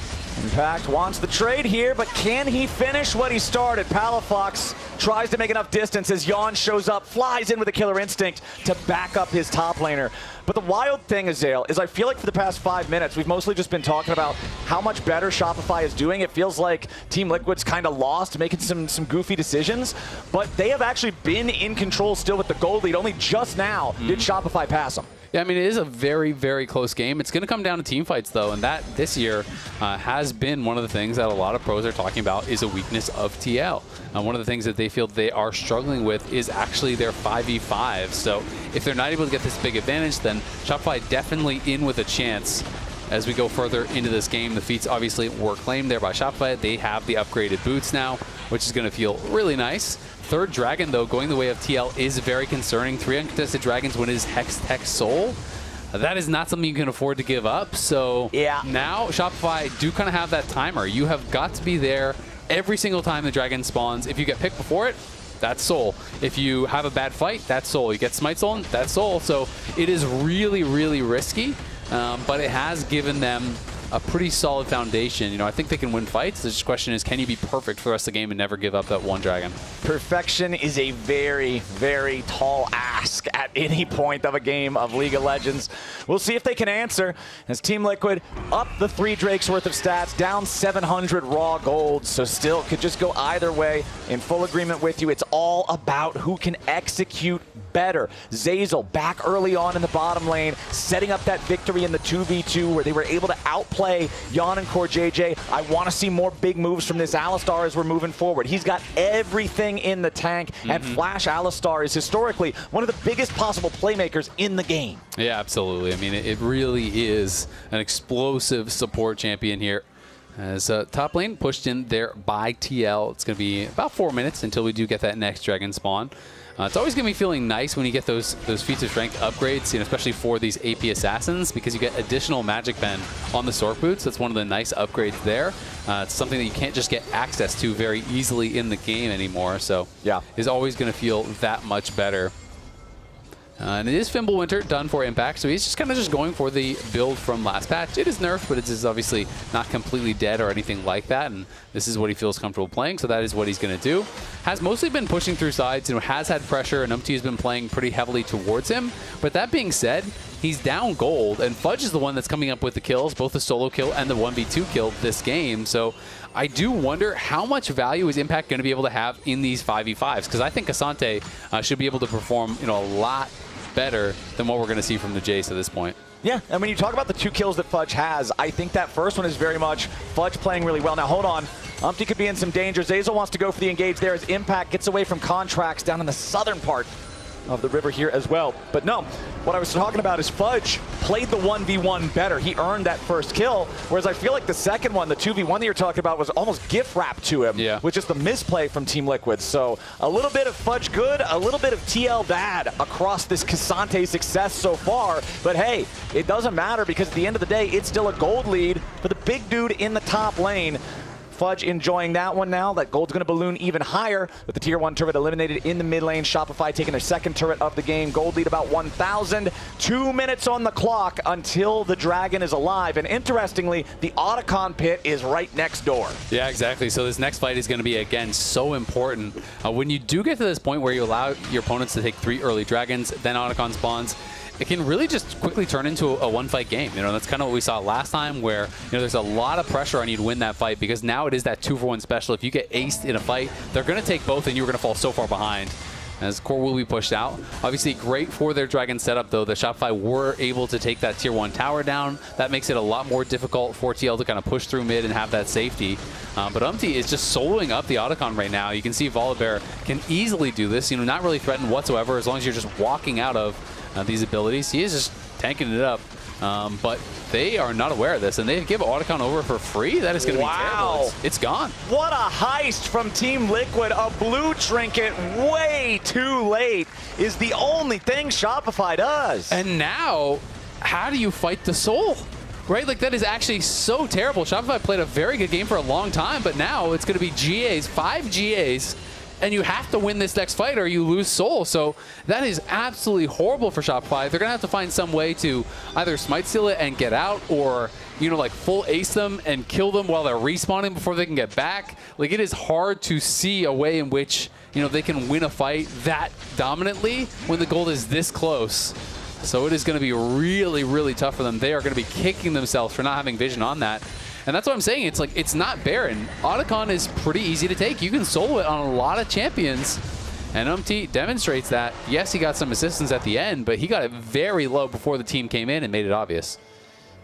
Impact wants the trade here, but can he finish what he started? Palafox tries to make enough distance as Yon shows up, flies in with a killer instinct to back up his top laner. But the wild thing, Azale, is I feel like for the past 5 minutes, we've mostly just been talking about how much better Shopify is doing. It feels like Team Liquid's kind of lost, making some goofy decisions, but they have actually been in control still with the gold lead. Only just now did Shopify pass them.
Yeah, I mean, it is a very, very close game. It's going to come down to team fights, though, and that this year has been one of the things that a lot of pros are talking about is a weakness of TL. One of the things that they feel they are struggling with is actually their 5v5. So if they're not able to get this big advantage, then Shopify definitely in with a chance. As we go further into this game, the feats obviously were claimed there by Shopify. They have the upgraded boots now, which is going to feel really nice. Third dragon, though, going the way of TL is very concerning. 3 uncontested dragons when it is Hex Tech Soul. That is not something you can afford to give up. So yeah, now Shopify do kind of have that timer. You have got to be there every single time the dragon spawns. If you get picked before it, that's Seoul. If you have a bad fight, that's Seoul. You get smite stolen, that's Seoul. So it is really, really risky, but it has given them a pretty solid foundation. You know, I think they can win fights. The just question is, can you be perfect for the rest of the game and never give up that one dragon?
Perfection is a very, very tall ask at any point of a game of League of Legends. We'll see if they can answer as Team Liquid up the 3 Drakes worth of stats, down 700 raw gold, so still could just go either way. In full agreement with you, it's all about who can execute better. Zeyzal back early on in the bottom lane, setting up that victory in the 2v2 where they were able to outplay Jan and Core JJ. I want to see more big moves from this Alistar as we're moving forward. He's got everything in the tank, and Flash Alistar is historically one of the biggest possible playmakers in the game.
Yeah, absolutely. I mean, it really is an explosive support champion here. As top lane pushed in there by TL. It's going to be about 4 minutes until we do get that next dragon spawn. It's always going to be feeling nice when you get those feats of strength upgrades, you know, especially for these AP assassins, because you get additional magic bend on the sword boots. That's one of the nice upgrades there. It's something that you can't just get access to very easily in the game anymore. So yeah, it's always going to feel that much better. And it is Fimbulwinter done for Impact, so he's just kind of just going for the build from last patch. It is nerfed, but it is obviously not completely dead or anything like that, and this is what he feels comfortable playing, so that is what he's going to do. Has mostly been pushing through sides, you know, has had pressure, and UMT has been playing pretty heavily towards him. But that being said, he's down gold, and Fudge is the one that's coming up with the kills, both the solo kill and the 1v2 kill this game. So I do wonder how much value is Impact going to be able to have in these 5v5s, because I think Asante should be able to perform, you know, a lot better than what we're going to see from the Jace at this point.
Yeah, and when you talk about the 2 kills that Fudge has, I think that first one is very much Fudge playing really well. Now, hold on. UMT could be in some danger. Zeyzal wants to go for the engage there as Impact gets away from contracts down in the southern part of the river here as well. But no, what I was talking about is Fudge played the 1v1 better. He earned that first kill, whereas I feel like the second one, the 2v1 that you're talking about, was almost gift wrapped to him, which is the misplay from Team Liquid. So a little bit of Fudge good, a little bit of TL bad across this Cassante success so far. But hey, it doesn't matter, because at the end of the day, it's still a gold lead for the big dude in the top lane. Fudge enjoying that one now. That gold's going to balloon even higher with the tier 1 turret eliminated in the mid lane. Shopify taking their second turret of the game. Gold lead about 1,000. 2 minutes on the clock until the dragon is alive. And interestingly, the Otacon pit is right next door.
Yeah, exactly. So this next fight is going to be, again, so important. When you do get to this point where you allow your opponents to take 3 early dragons, then Otacon spawns, it can really just quickly turn into a one-fight game. You know, that's kind of what we saw last time, where, you know, there's a lot of pressure on you to win that fight, because now it is that 2-for-1 special. If you get aced in a fight, they're going to take both, and you're going to fall so far behind, as Core will be pushed out. Obviously, great for their dragon setup, though. The Shopify were able to take that tier 1 tower down. That makes it a lot more difficult for TL to kind of push through mid and have that safety. But UMT is just soloing up the Otacon right now. You can see Volibear can easily do this, you know, not really threatened whatsoever, as long as you're just walking out of these abilities. He is just tanking it up. But they are not aware of this, and they give Otacon over for free? That is going to be terrible. It's gone.
What a heist from Team Liquid. A blue trinket way too late is the only thing Shopify does.
And now, how do you fight the Soul? Right? Like, that is actually so terrible. Shopify played a very good game for a long time, but now it's going to be GAs, 5 GAs, and you have to win this next fight or you lose Soul. So that is absolutely horrible for Shopify. They're going to have to find some way to either smite steal it and get out, or, you know, like full ace them and kill them while they're respawning before they can get back. Like, it is hard to see a way in which, you know, they can win a fight that dominantly when the gold is this close. So it is going to be really, really tough for them. They are going to be kicking themselves for not having vision on that. And that's what I'm saying. It's like, it's not barren. Otacon is pretty easy to take. You can solo it on a lot of champions. And UMT demonstrates that. Yes, he got some assistance at the end, but he got it very low before the team came in and made it obvious.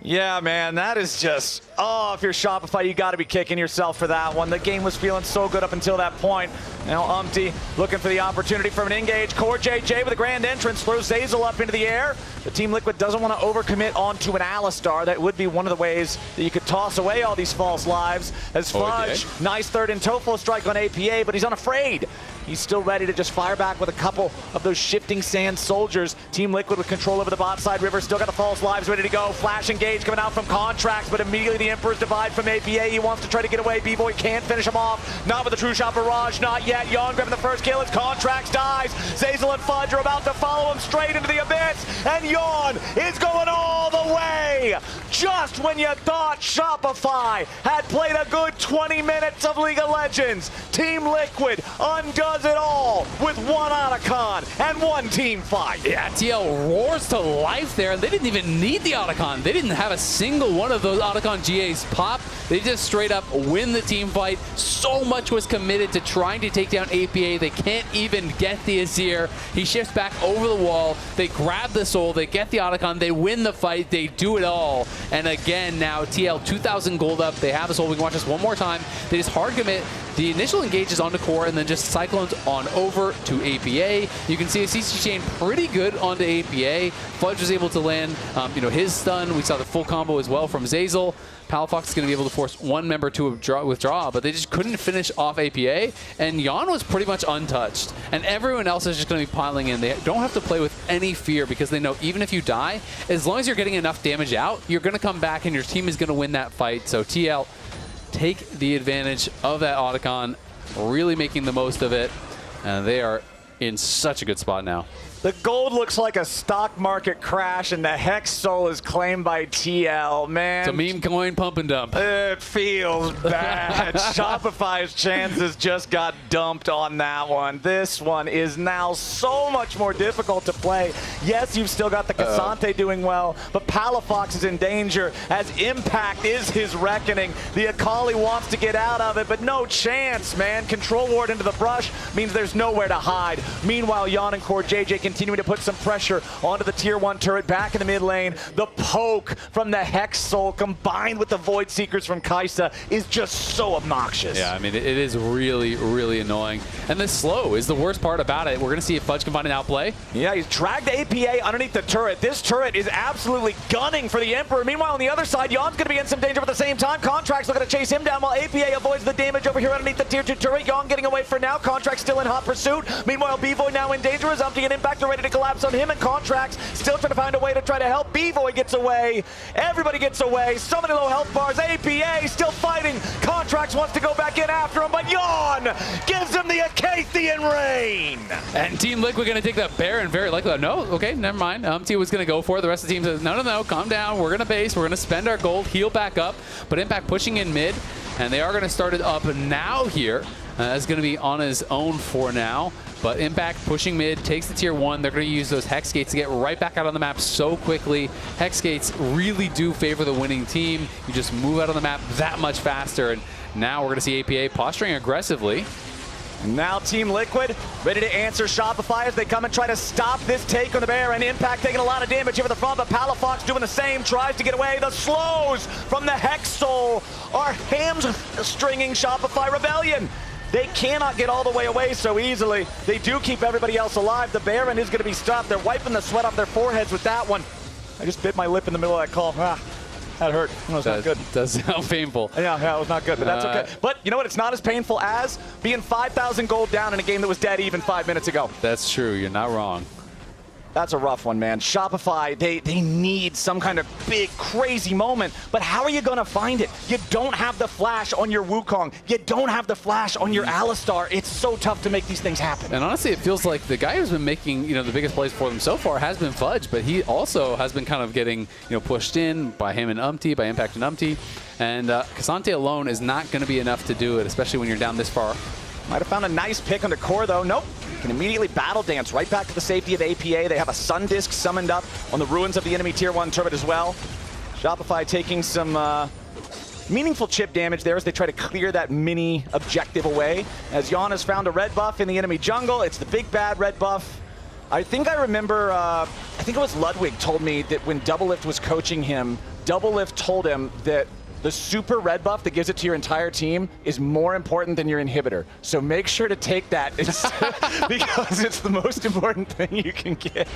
Yeah, man, that is just, oh, if you're Shopify, you got to be kicking yourself for that one. The game was feeling so good up until that point. Now UMT looking for the opportunity from an engage. Core JJ with a grand entrance throws Zeyzal up into the air. The Team Liquid doesn't want to overcommit onto an Alistar. That would be one of the ways that you could toss away all these false lives. As Fudge, nice third and TOEFL strike on APA, but he's unafraid. He's still ready to just fire back with a couple of those shifting sand soldiers. Team Liquid with control over the bot side. River still got the false lives ready to go. Flash engage coming out from Contracts, but immediately the Emperor's divide from APA. He wants to try to get away. B-Boy can't finish him off. Not with the true shot barrage, not yet. Yon grabbing the first kill as Contracts dies. Zazel and Fudge are about to follow him straight into the abyss, and Yon is going all the way. Just when you thought Shopify had played a good 20 minutes of League of Legends, Team Liquid undoes it all with one Otacon and one team fight.
Yeah, TL roars to life there, and they didn't even need the Otacon. They didn't have a single one of those Otacon GAs pop. They just straight up win the team fight. So much was committed to trying to take down APA. They can't even get the Azir. He shifts back over the wall. They grab the soul. They get the Otacon. They win the fight. They do it all. And again, now TL 2,000 gold up. They have the soul. We can watch this one more time. They just hard commit. The initial engage is onto core, and then just Cyclones on over to APA. You can see a CC chain pretty good onto APA. Fudge was able to land his stun. We saw the full combo as well from Zazel. Palafox is going to be able to force one member to withdraw, but they just couldn't finish off APA, and Yon was pretty much untouched. And everyone else is just going to be piling in. They don't have to play with any fear because they know even if you die, as long as you're getting enough damage out, you're going to come back and your team is going to win that fight. So TL, take the advantage of that Otacon, really making the most of it, and they are in such a good spot now.
The gold looks like a stock market crash, and the Hex Soul is claimed by TL, man.
It's a meme coin pump and dump.
It feels bad. Shopify's chances just got dumped on that one. This one is now so much more difficult to play. Yes, you've still got the Cassante doing well, but Palafox is in danger as Impact is his reckoning. The Akali wants to get out of it, but no chance, man. Control ward into the brush means there's nowhere to hide. Meanwhile, Yon and Core JJ continuing to put some pressure onto the tier 1 turret back in the mid lane. The poke from the Hex Soul combined with the Void Seekers from Kaisa is just so obnoxious.
Yeah, I mean, it is really, really annoying. And the slow is the worst part about it. We're going to see if Fudge can find an outplay.
Yeah, he's dragged APA underneath the turret. This turret is absolutely gunning for the Emperor. Meanwhile, on the other side, Yon's going to be in some danger, but at the same time, Contract's looking to chase him down while APA avoids the damage over here underneath the tier 2 turret. Yon getting away for now. Contract still in hot pursuit. Meanwhile, B-Boy now in danger as Umpty and Impact are ready to collapse on him, and Contracts still trying to find a way to try to help. B-Boy gets away. Everybody gets away. So many low health bars. APA still fighting. Contracts wants to go back in after him, but Yon gives him the Acathian Rain.
And Team Liquid going to take that Baron very likely. No, okay, never mind. Umpty was going to go for it. The rest of the team says, no, calm down. We're going to base. We're going to spend our gold, heal back up. But Impact pushing in mid, and they are going to start it up now here. Is going to be on his own for now. But Impact pushing mid, takes the tier 1. They're going to use those Hex Gates to get right back out on the map so quickly. Hex Gates really do favor the winning team. You just move out on the map that much faster. And now we're going to see APA posturing aggressively.
Now Team Liquid ready to answer Shopify as they come and try to stop this take on the bear, and Impact taking a lot of damage over the front, but Palafox doing the same, tries to get away. The slows from the Hex Soul are hamstringing Shopify Rebellion. They cannot get all the way away so easily. They do keep everybody else alive. The Baron is going to be stopped. They're wiping the sweat off their foreheads with that one. I just bit my lip in the middle of that call. That hurt. That was not good.
Does sound painful.
Yeah, it was not good, but that's okay. But you know what? It's not as painful as being 5,000 gold down in a game that was dead even 5 minutes ago.
That's true. You're not wrong.
That's a rough one, man. Shopify, they need some kind of big, crazy moment, but how are you going to find it? You don't have the flash on your Wukong. You don't have the flash on your Alistar. It's so tough to make these things happen.
And honestly, it feels like the guy who's been making the biggest plays for them so far has been Fudge, but he also has been kind of getting pushed in by him and Umpty, by Impact and Umpty. And Cassante alone is not going to be enough to do it, especially when you're down this far.
Might have found a nice pick on the core, though. Nope. Can immediately battle dance right back to the safety of APA. They have a Sun Disc summoned up on the ruins of the enemy Tier 1 turret as well. Shopify taking some meaningful chip damage there as they try to clear that mini objective away. As Yon has found a red buff in the enemy jungle. It's the big bad red buff. I think I remember, I think it was Ludwig told me that when Doublelift was coaching him, Doublelift told him that the super red buff that gives it to your entire team is more important than your inhibitor. So make sure to take that because it's the most important thing you can get.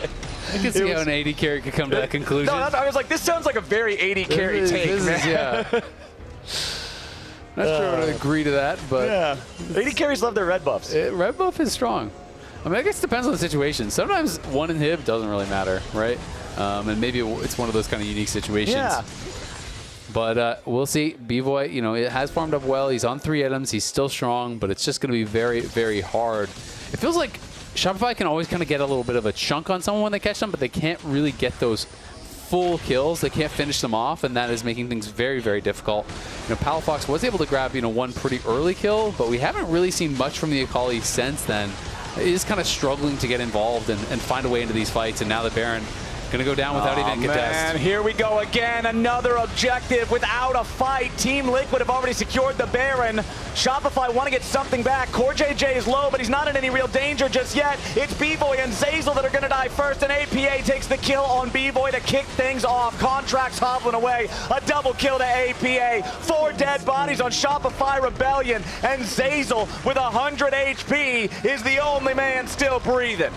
I can see how an 80 carry could come to that conclusion.
No, I was like, this sounds like a very 80 carry take, man.
Not sure I would agree to that, but
yeah. AD carries love their red buffs.
Red buff is strong. I mean, I guess it depends on the situation. Sometimes one inhib doesn't really matter, right? And maybe it's one of those kind of unique situations.
Yeah.
But we'll see. B-Boy, you know, it has farmed up well. He's on 3 items. He's still strong, but it's just going to be very, very hard. It feels like Shopify can always kind of get a little bit of a chunk on someone when they catch them, but they can't really get those full kills. They can't finish them off, and that is making things very, very difficult. You know, Palafox was able to grab, you know, one pretty early kill, but we haven't really seen much from the Akali since then. He's kind of struggling to get involved and find a way into these fights, and now the Baron gonna go down without even a contest.
Man, here we go again. Another objective without a fight. Team Liquid have already secured the Baron. Shopify want to get something back. Core JJ is low, but he's not in any real danger just yet. It's B-Boy and Zeyzal that are gonna die first, and APA takes the kill on B-Boy to kick things off. Contracts hobbling away. A double kill to APA. 4 dead bodies on Shopify Rebellion, and Zeyzal with 100 HP is the only man still breathing.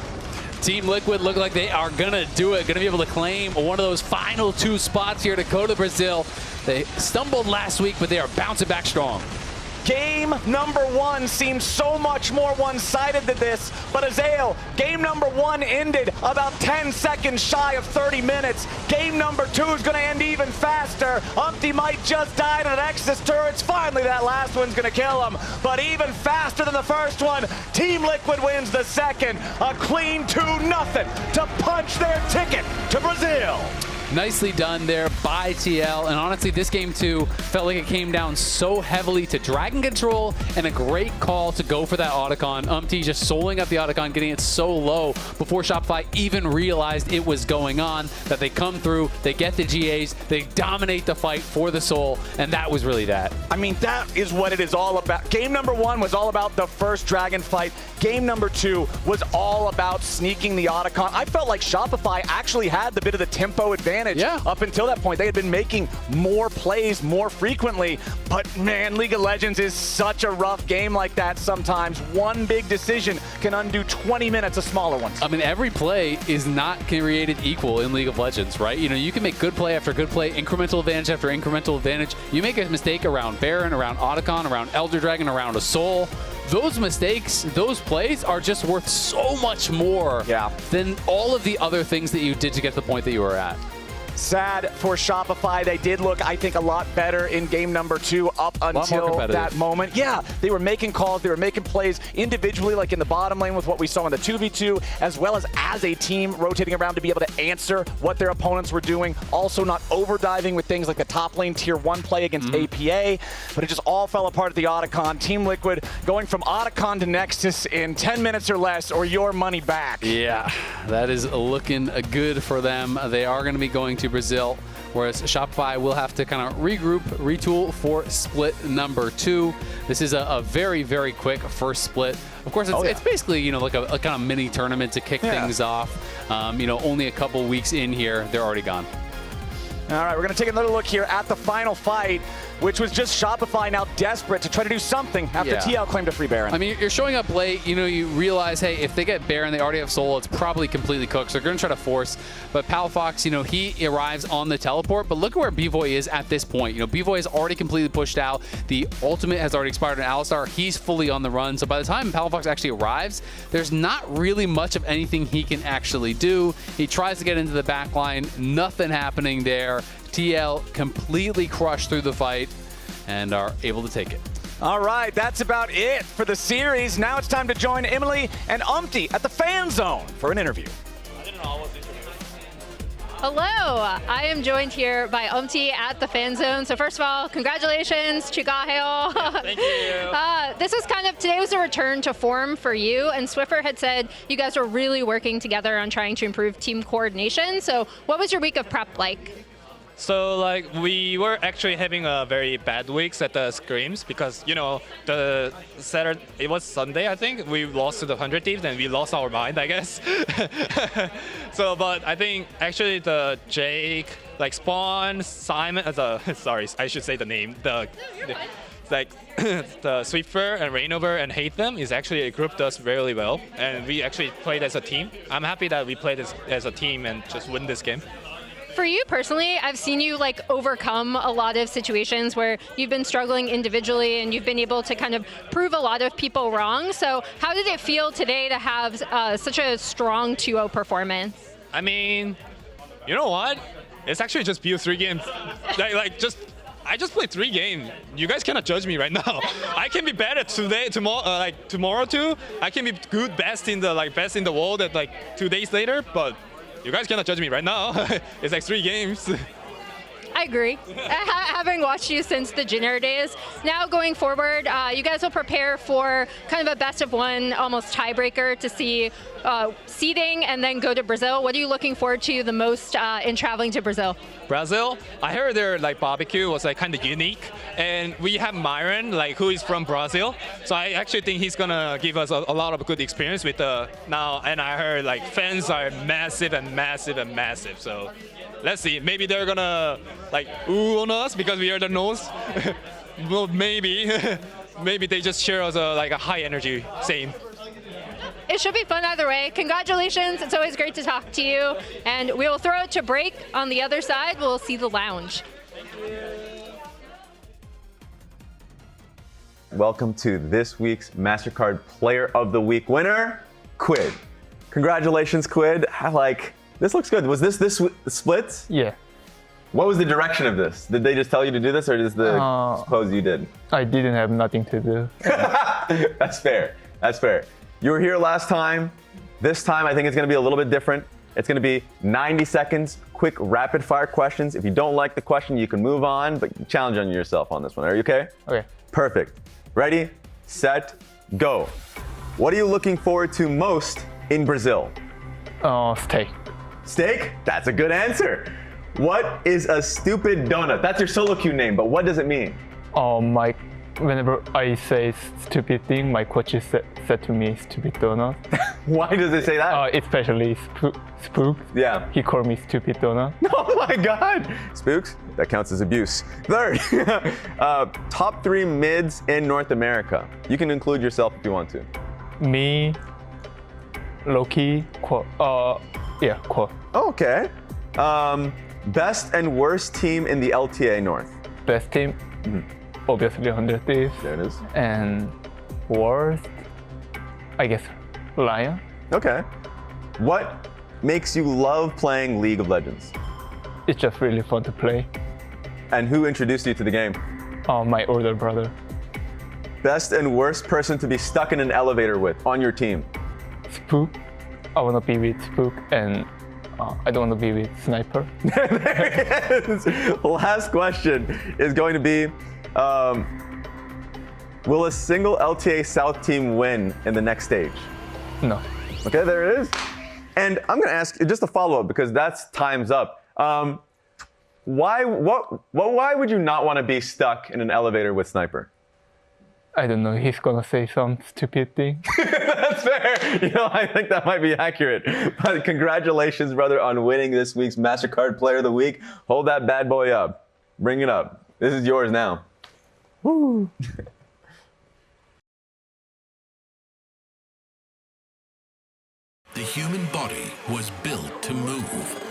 Team Liquid look like they are gonna do it, gonna be able to claim one of those final 2 spots here to go to Brazil. They stumbled last week, but they are bouncing back strong.
Game number 1 seems so much more one-sided than this, but Azael, game number 1 ended about 10 seconds shy of 30 minutes. Game number 2 is going to end even faster. Umpty might just die to the Nexus turrets. Finally, that last one's going to kill him, but even faster than the first one, Team Liquid wins the second. A clean 2-0 to punch their ticket to Brazil.
Nicely done there by TL, and honestly, this game too felt like it came down so heavily to Dragon Control and a great call to go for that Otacon. Umpty just souling up the Otacon, getting it so low before Shopify even realized it was going on, that they come through, they get the GAs, they dominate the fight for the soul, and that was really that.
I mean, that is what it is all about. Game number 1 was all about the first Dragon fight. Game number 2 was all about sneaking the Otacon. I felt like Shopify actually had the bit of the tempo advantage. Up until that point. They had been making more plays more frequently, but man, League of Legends is such a rough game like that sometimes. One big decision can undo 20 minutes of smaller ones.
I mean, every play is not created equal in League of Legends, right? You know, you can make good play after good play, incremental advantage after incremental advantage. You make a mistake around Baron, around Otacon, around Elder Dragon, around a Soul. Those mistakes, those plays are just worth so much more than all of the other things that you did to get to the point that you were at.
Sad for Shopify. They did look, I think, a lot better in game number 2 up until that moment. Yeah, they were making calls, they were making plays individually, like in the bottom lane with what we saw in the 2v2, as well as a team rotating around to be able to answer what their opponents were doing. Also not overdiving with things like the top lane tier 1 play against APA, but it just all fell apart at the Otacon. Team Liquid going from Otacon to Nexus in 10 minutes or less, or your money back.
Yeah, that is looking good for them. They are going to be going to Brazil, whereas Shopify will have to kind of regroup, retool for split number 2. This is a very, very quick first split. Of course, it's basically, you know, like a kind of mini tournament to kick things off. You know, only a couple weeks in here, they're already gone.
All right, we're going to take another look here at the final fight, which was just Shopify now desperate to try to do something after TL claimed a free Baron.
I mean, you're showing up late. You know, you realize, hey, if they get Baron, they already have Soul. It's probably completely cooked, so they're going to try to force. But Palafox, you know, he arrives on the teleport, but look at where B-Boy is at this point. You know, B-Boy is already completely pushed out. The ultimate has already expired on Alistar. He's fully on the run. So by the time Palafox actually arrives, there's not really much of anything he can actually do. He tries to get into the back line. Nothing happening there. TL completely crushed through the fight and are able to take it.
All right, that's about it for the series. Now it's time to join Emily and Umpty at the fan zone for an interview.
Hello, I am joined here by Umpty at the fan zone. So first of all, congratulations, Chigaheo.
Thank you.
This was today was a return to form for you, and Swiffer had said you guys were really working together on trying to improve team coordination. So what was your week of prep like?
So like we were actually having a very bad weeks at the scrims because, you know, the Saturday, it was Sunday, I think, we lost to the 100 Thieves and we lost our mind, I guess. So, but I think actually the Jake, like Spawn, Simon, sorry, I should say the name, the Swiffer and Rainover and Hate Them is actually a group does really well, and we actually played as a team. I'm happy that we played as a team and just win this game.
For you personally, I've seen you like overcome a lot of situations where you've been struggling individually and you've been able to kind of prove a lot of people wrong. So how did it feel today to have such a strong 2-0 performance?
I mean, you know what? It's actually just BO3 games. I just played 3 games. You guys cannot judge me right now. I can be better today, tomorrow too. I can be good, best in the world at 2 days later. But you guys cannot judge me right now. It's like 3 games.
I agree. Having watched you since the junior days, now going forward, you guys will prepare for kind of a best of 1, almost tiebreaker to see seeding and then go to Brazil. What are you looking forward to the most in traveling to Brazil?
Brazil, I heard their barbecue was kind of unique, and we have Myron who is from Brazil, so I actually think he's gonna give us a lot of good experience with now. And I heard fans are massive and massive and massive, so let's see. Maybe they're gonna ooh on us because we are the nose. Well, maybe maybe they just share us a high energy same.
It should be fun either way. Congratulations. It's always great to talk to you. And we will throw it to break. On the other side, we'll see the lounge.
Welcome to this week's MasterCard Player of the Week winner, Quid. Congratulations, Quid. This looks good. Was this splits?
Yeah.
What was the direction of this? Did they just tell you to do this, or just suppose you did?
I didn't have nothing to do.
That's fair. That's fair. You were here last time. This time, I think it's going to be a little bit different. It's going to be 90 seconds, quick rapid fire questions. If you don't like the question, you can move on, but challenge on yourself on this one. Are you okay?
Okay.
Perfect. Ready, set, go. What are you looking forward to most in Brazil?
Steak.
Steak? That's a good answer. What is a stupid donut? That's your solo queue name, but what does it mean?
Whenever I say stupid thing, my coach said to me stupid donut.
Why does it say that?
Especially Spook.
Yeah.
He called me stupid donut.
Oh my God. Spooks? That counts as abuse. Third, top 3 mids in North America. You can include yourself if you want to.
Me, Loki, Quo. Quo.
Okay. Best and worst team in the LTA North.
Best team? Obviously 100 Thieves.
There it is.
And worst, I guess, Lyon.
Okay. What makes you love playing League of Legends?
It's just really fun to play.
And who introduced you to the game?
My older brother.
Best and worst person to be stuck in an elevator with on your team?
Spook. I want to be with Spook, and I don't want to be with Sniper.
There it is. Last question is going to be, will a single LTA South team win in the next stage?
No.
Okay, there it is. And I'm going to ask just a follow-up because that's time's up. Why would you not want to be stuck in an elevator with Sniper?
I don't know. He's going to say some stupid thing.
That's fair. I think that might be accurate. But congratulations, brother, on winning this week's MasterCard Player of the Week. Hold that bad boy up. Bring it up. This is yours now. Woo.
The human body was built to move.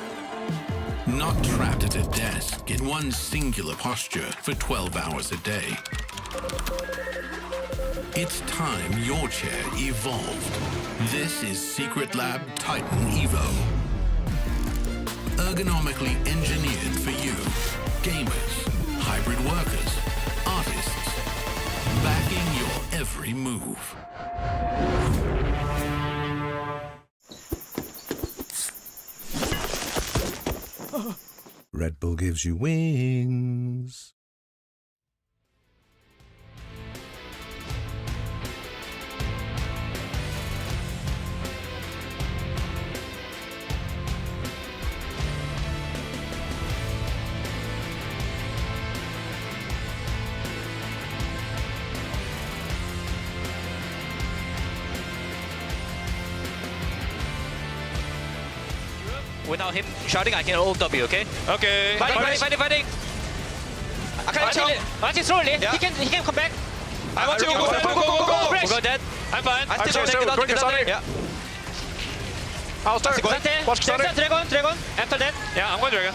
Not trapped at a desk in one singular posture for 12 hours a day. It's time your chair evolved. This is Secret Lab Titan Evo. Ergonomically engineered for you. Gamers, hybrid workers, artists. Backing your every move.
Red Bull gives you wings.
Without him shouting, I can ult W, okay?
Okay.
Fighting. I can't kill it. He can come back.
I want to go.
We'll go dead.
I'm fine.
I still don't take it.
Yeah.
I'll start. Watch starting. Dragon. After that. Yeah, I'm going Dragon.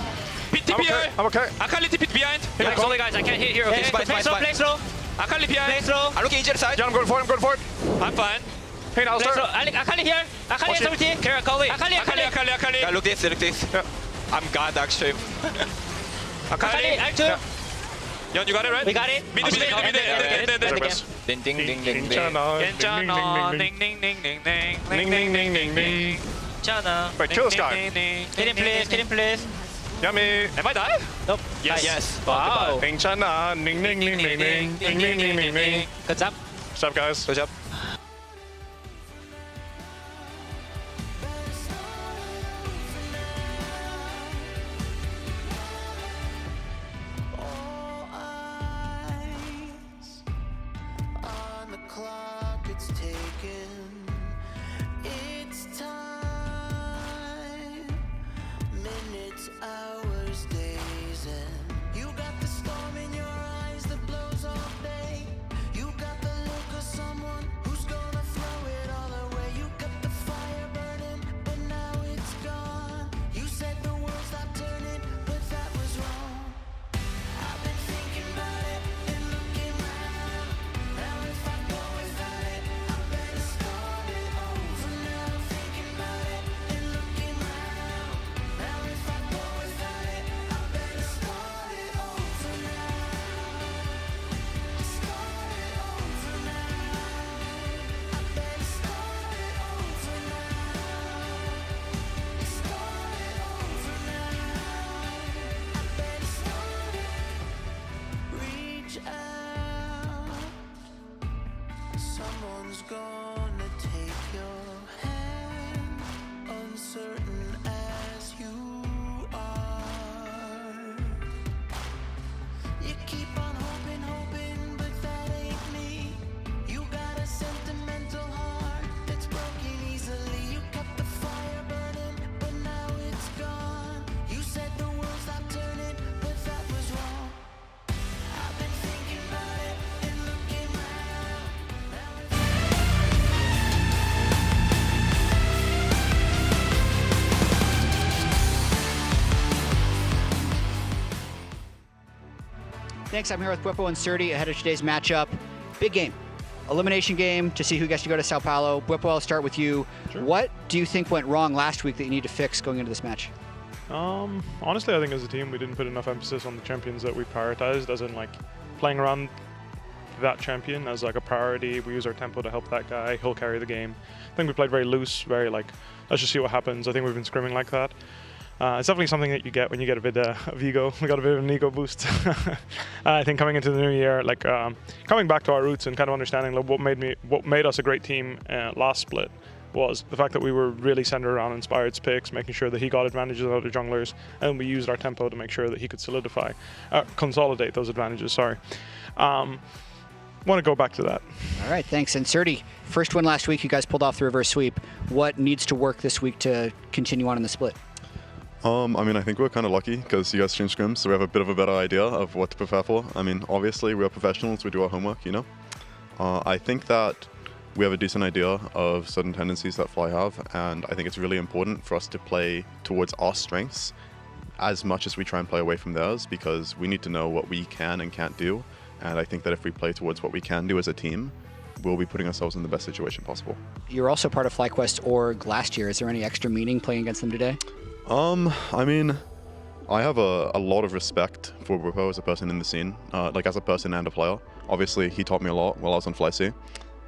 TPI.
I'm okay.
Akali TP behind.
Here,
Sorry guys, I can't hit here. Okay, play slow. Akali behind. Play slow.
I'm looking each side. Yeah, I'm going for it.
I'm fine.
Hey, now I'll start.
Akali here. Akali has ulti. Kara, go away. Akali.
Yeah, look this. Yeah. I'm God actually.
Akali, L2. Yon, you got it right? We got it. Mid.
Ding ding ding ding. Wait, kill this guy.
Hit him please.
Yummy.
Am I die? Nope.
Yes.
Wow.
Ding chana. Ding ding ding ding ding ding ding.
Good job.
What's up, guys?
Good job.
On the clock, it's taken. It's time. Minutes, hours, days, and you got the storm in your eyes that blows all day. You got the look of someone who's gonna throw it all away. You got the fire burning, but now it's gone. You said the world stopped turning, but that was wrong. I've been thinking about it and looking round. Now if I go without it, I better start it over now. Thinking about it and looking round. Now if I go without it, I better start it over now. Start it over now. I better start it over now. Start it over now. I better start it. Reach out. Someone's gonna take your hand, uncertain as you are. You keep on hoping, but that ain't me. You got a sentimental heart that's broken easily. You kept the fire burning, but now it's gone. You said the world stopped turning, but that was wrong. I've been thinking about it and looking round.
Thanks. I'm here with Bwipo and Surdy ahead of today's matchup. Big game. Elimination game to see who gets to go to Sao Paulo. Bwipo, I'll start with you.
Sure.
What do you think went wrong last week that you need to fix going into this match?
Honestly, I think as a team, we didn't put enough emphasis on the champions that we prioritized, as in like playing around that champion as like a priority. We use our tempo to help that guy. He'll carry the game. I think we played very loose, very like, let's just see what happens. I think we've been scrimming like that. It's definitely something that you get when you get a bit of ego. We got a bit of an ego boost. I think coming into the new year, like coming back to our roots and kind of understanding like, what made us a great team last split was the fact that we were really centered around Inspired's picks, making sure that he got advantages of other junglers, and we used our tempo to make sure that he could consolidate those advantages. Sorry. Want to go back to that.
All right, thanks. And Surdy, first win last week, you guys pulled off the reverse sweep. What needs to work this week to continue on in the split?
I mean, I think we're kind of lucky because you guys change scrims, so we have a bit of a better idea of what to prepare for. I mean, obviously, we're professionals, we do our homework, you know? I think that we have a decent idea of certain tendencies that Fly have, and I think it's really important for us to play towards our strengths as much as we try and play away from theirs, because we need to know what we can and can't do. And I think that if we play towards what we can do as a team, we'll be putting ourselves in the best situation possible.
You're also part of FlyQuest org last year. Is there any extra meaning playing against them today?
I mean, I have a lot of respect for Bwipo as a person in the scene, like as a person and a player. Obviously, he taught me a lot while I was on FlyC,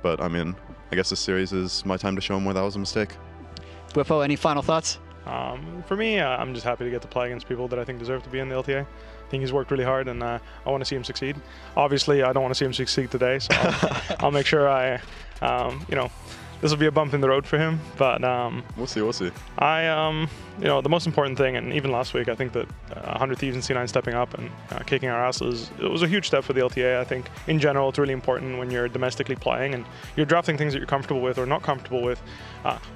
but I mean, I guess this series is my time to show him where that was a mistake.
Bwipo, any final thoughts?
For me, I'm just happy to get to play against people that I think deserve to be in the LTA. I think he's worked really hard, and I want to see him succeed. Obviously, I don't want to see him succeed today, so I'll make sure this will be a bump in the road for him, but
we'll see.
The most important thing, and even last week, I think that 100 Thieves and C9 stepping up and kicking our asses, it was a huge step for the LTA. I think in general, it's really important when you're domestically playing and you're drafting things that you're comfortable with or not comfortable with.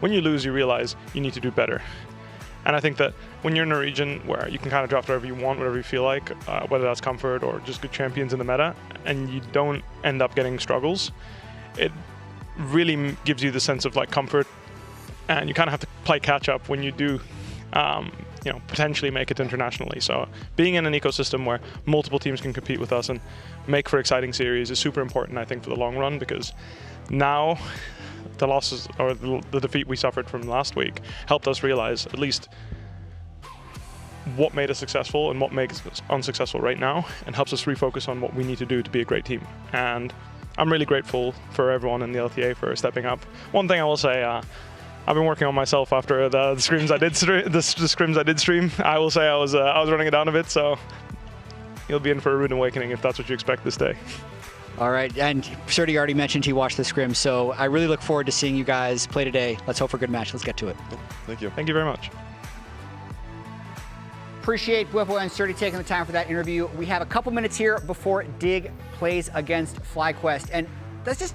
When you lose, you realize you need to do better. And I think that when you're in a region where you can kind of draft whatever you want, whatever you feel like, whether that's comfort or just good champions in the meta, and you don't end up getting struggles, it really gives you the sense of like comfort and you kind of have to play catch up when you do potentially make it internationally. So being in an ecosystem where multiple teams can compete with us and make for exciting series is super important, I think, for the long run, because now the losses or the defeat we suffered from last week helped us realize at least what made us successful and what makes us unsuccessful right now, and helps us refocus on what we need to do to be a great team. And I'm really grateful for everyone in the LTA for stepping up. One thing I will say, I've been working on myself after the scrims I did stream. I will say I was running it down a bit, so you'll be in for a rude awakening if that's what you expect this day.
All right, and Serdi already mentioned he watched the scrim, so I really look forward to seeing you guys play today. Let's hope for a good match. Let's get to it.
Thank you.
Thank you very much.
Appreciate Bwipo and Serdi taking the time for that interview. We have a couple minutes here before Dig plays against FlyQuest, and let's just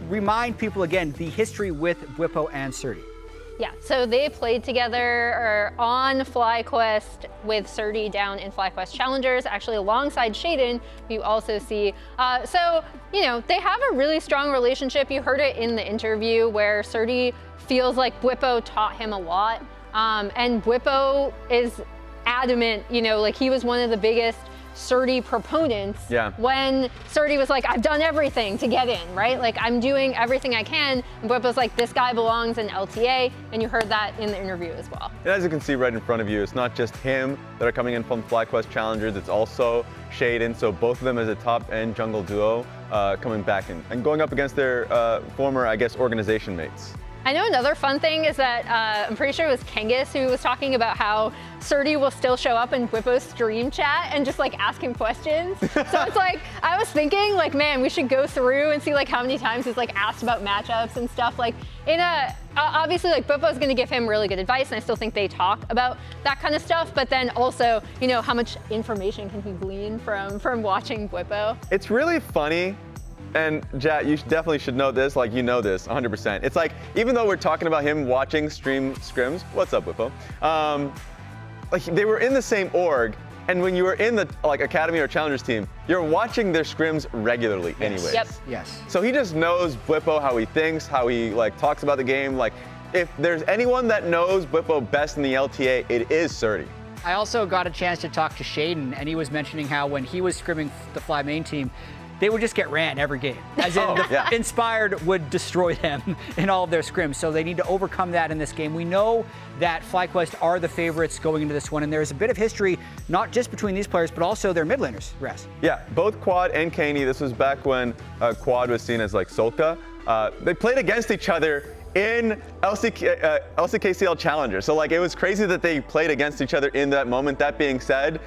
remind people again the history with Bwipo and Serdi.
Yeah, so they played together on FlyQuest with Serdi down in FlyQuest Challengers, actually alongside Shaden, who you also see. So, they have a really strong relationship. You heard it in the interview where Serdi feels like Bwipo taught him a lot. And Bwipo is adamant, like he was one of the biggest Serdi proponents when Serdi was like, I've done everything to get in, right? Like, I'm doing everything I can. And Bwipo's like, this guy belongs in LTA, and you heard that in the interview as well.
And as you can see right in front of you, it's not just him that are coming in from FlyQuest Challengers, it's also Shaden, so both of them as a top-end jungle duo coming back and going up against their former, I guess, organization mates.
I know another fun thing is that I'm pretty sure it was Kengis who was talking about how Serdi will still show up in Bwipo's stream chat and just like ask him questions. So it's like, I was thinking like, man, we should go through and see like how many times he's like asked about matchups and stuff. Like obviously like Bwipo's gonna give him really good advice, and I still think they talk about that kind of stuff, but then also, how much information can he glean from watching Bwipo?
It's really funny. And Jat, you definitely should know this, like you know this 100%. It's like, even though we're talking about him watching stream scrims, what's up, Bwipo? Like they were in the same org, and when you were in the Academy or Challengers team, you're watching their scrims regularly anyways.
Yep.
Yes.
So he just knows Bwipo, how he thinks, how he talks about the game. Like, if there's anyone that knows Bwipo best in the LTA, it is Serdi.
I also got a chance to talk to Shaden, and he was mentioning how when he was scrimming the Fly main team, they would just get ran every game. As in, Inspired would destroy them in all of their scrims. So they need to overcome that in this game. We know that FlyQuest are the favorites going into this one, and there's a bit of history, not just between these players, but also their mid laners, Res. Yeah,
both Quad and Kani, this was back when Quad was seen as like Solka. They played against each other in LCKCL Challenger. So it was crazy that they played against each other in that moment. That being said,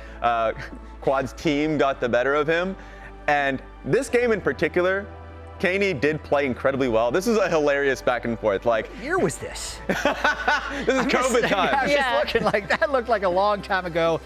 Quad's team got the better of him. And this game in particular, Kani did play incredibly well. This is a hilarious back and forth. Like,
what year was this?
This is COVID time.
I was just looking like that looked like a long time ago.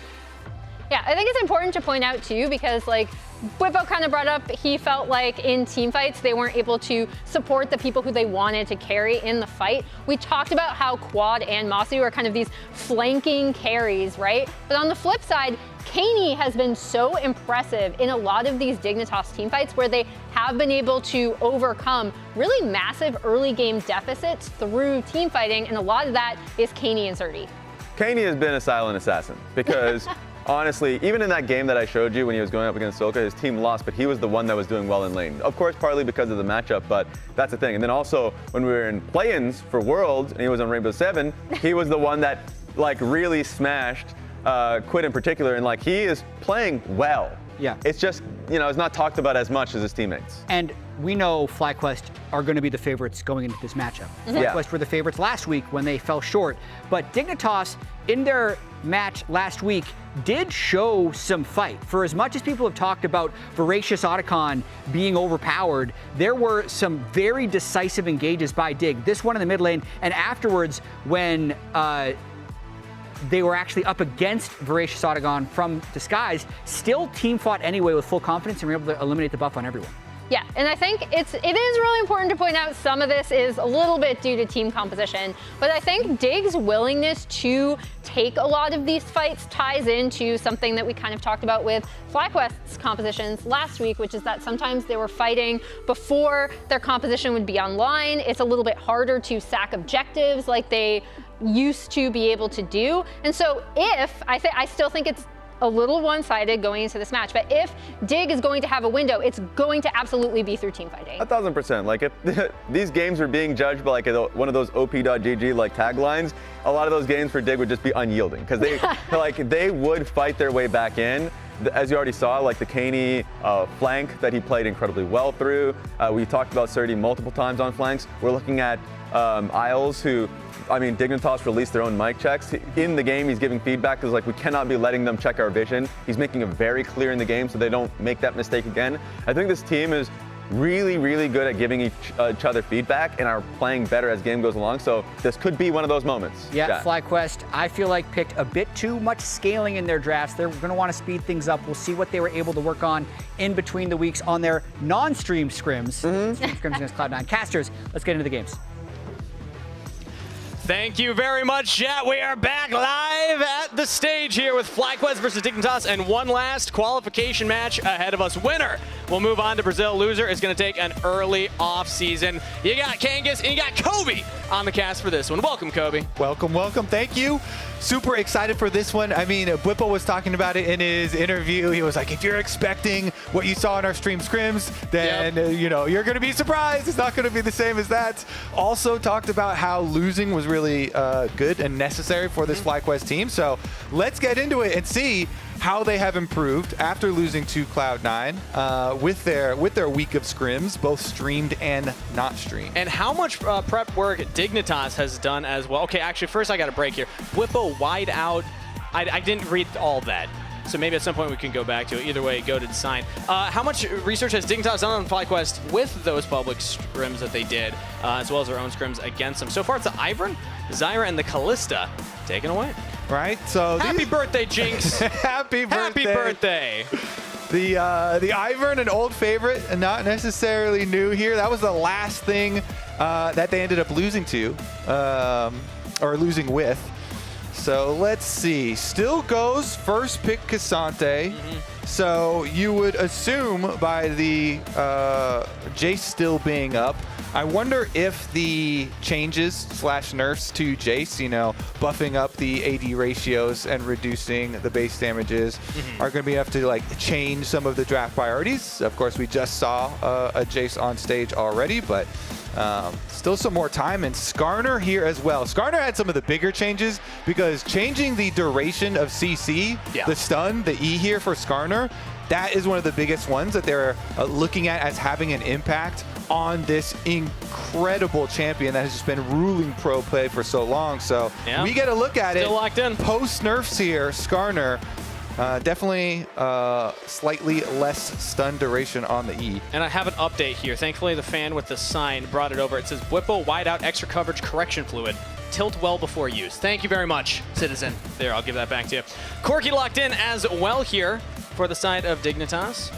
Yeah, I think it's important to point out too, because Bwipo kind of brought up, he felt like in team fights, they weren't able to support the people who they wanted to carry in the fight. We talked about how Quad and Masu are kind of these flanking carries, right? But on the flip side, Kani has been so impressive in a lot of these Dignitas team fights where they have been able to overcome really massive early game deficits through team fighting, and a lot of that is Kani and Serdi.
Kani has been a silent assassin because honestly, even in that game that I showed you when he was going up against Solka, his team lost, but he was the one that was doing well in lane. Of course, partly because of the matchup, but that's the thing. And then also, when we were in play-ins for Worlds, and he was on Rainbow 7, he was the one that really smashed Quid in particular, and he is playing well.
Yeah.
It's just, it's not talked about as much as his teammates.
And we know FlyQuest are going to be the favorites going into this matchup. FlyQuest were the favorites last week when they fell short, but Dignitas in their match last week did show some fight. For as much as people have talked about Voracious Otacon being overpowered, there were some very decisive engages by Dig. This one in the mid lane, and afterwards when they were actually up against Voracious Otacon from Disguise, still team fought anyway with full confidence and were able to eliminate the buff on everyone.
Yeah, and I think it is really important to point out some of this is a little bit due to team composition, but I think Dig's willingness to take a lot of these fights ties into something that we kind of talked about with FlyQuest's compositions last week, which is that sometimes they were fighting before their composition would be online. It's a little bit harder to sack objectives like they used to be able to do. And so I still think it's a little one-sided going into this match, but if Dig is going to have a window, it's going to absolutely be through team fighting.
1,000%. Like if these games were being judged by like one of those op.gg like taglines, a lot of those games for Dig would just be unyielding because they they would fight their way back in. As you already saw, like the Cani flank that he played incredibly well through. We talked about Surdy multiple times on flanks. We're looking at Isles who, I mean, Dignitas released their own mic checks. In the game, he's giving feedback because like we cannot be letting them check our vision. He's making it very clear in the game so they don't make that mistake again. I think this team is really, really good at giving each other feedback and are playing better as game goes along. So this could be one of those moments.
Yeah, FlyQuest, I feel like picked a bit too much scaling in their drafts. They're going to want to speed things up. We'll see what they were able to work on in between the weeks on their non-stream scrims. Stream scrims against Cloud9 casters. Let's get into the games.
Thank you very much, chat. We are back live at the stage here with FlyQuest versus Dignitas, and one last qualification match ahead of us. Winner will move on to Brazil. Loser is going to take an early off season. You got Kangas and you got Kobe on the cast for this one. Welcome, Kobe.
Welcome, welcome. Thank you. Super excited for this one. I mean, Whipple was talking about it in his interview. He was like, if you're expecting what you saw in our stream scrims, then you know, you're going to be surprised. It's not going to be the same as that. Also talked about how losing was really good and necessary for this FlyQuest team. So let's get into it and see how they have improved after losing to Cloud9 with their week of scrims, both streamed and not streamed.
And how much prep work Dignitas has done as well. Okay, actually, first I got a break here. Whippo wide out. I didn't read all that. So maybe at some point we can go back to it. Either way, go to design. How much research has Dignitas done on FlyQuest with those public scrims that they did, as well as their own scrims against them? So far, it's the Ivern, Zyra, and the Callista taken away.
Right. So
happy birthday, Jinx.
Happy birthday.
Happy birthday.
The Ivern, an old favorite, and not necessarily new here. That was the last thing that they ended up losing to, or losing with. So let's see. Still goes first pick Cassante. So you would assume by the Jace still being up. I wonder if the changes / nerfs to Jace, you know, buffing up the AD ratios and reducing the base damages are going to be enough to like change some of the draft priorities. Of course, we just saw a Jace on stage already, but still some more time. And Skarner here as well. Skarner had some of the bigger changes because changing the duration of CC, the stun, the E here for Skarner, that is one of the biggest ones that they're looking at as having an impact on this incredible champion that has just been ruling pro play for so long. So we get a look at it.
Still locked in.
Post nerfs here, Skarner. Definitely slightly less stun duration on the E.
And I have an update here. Thankfully, the fan with the sign brought it over. It says, Whippo wide out extra coverage correction fluid. Tilt well before use. Thank you very much, citizen. There, I'll give that back to you. Corky locked in as well here for the side of Dignitas.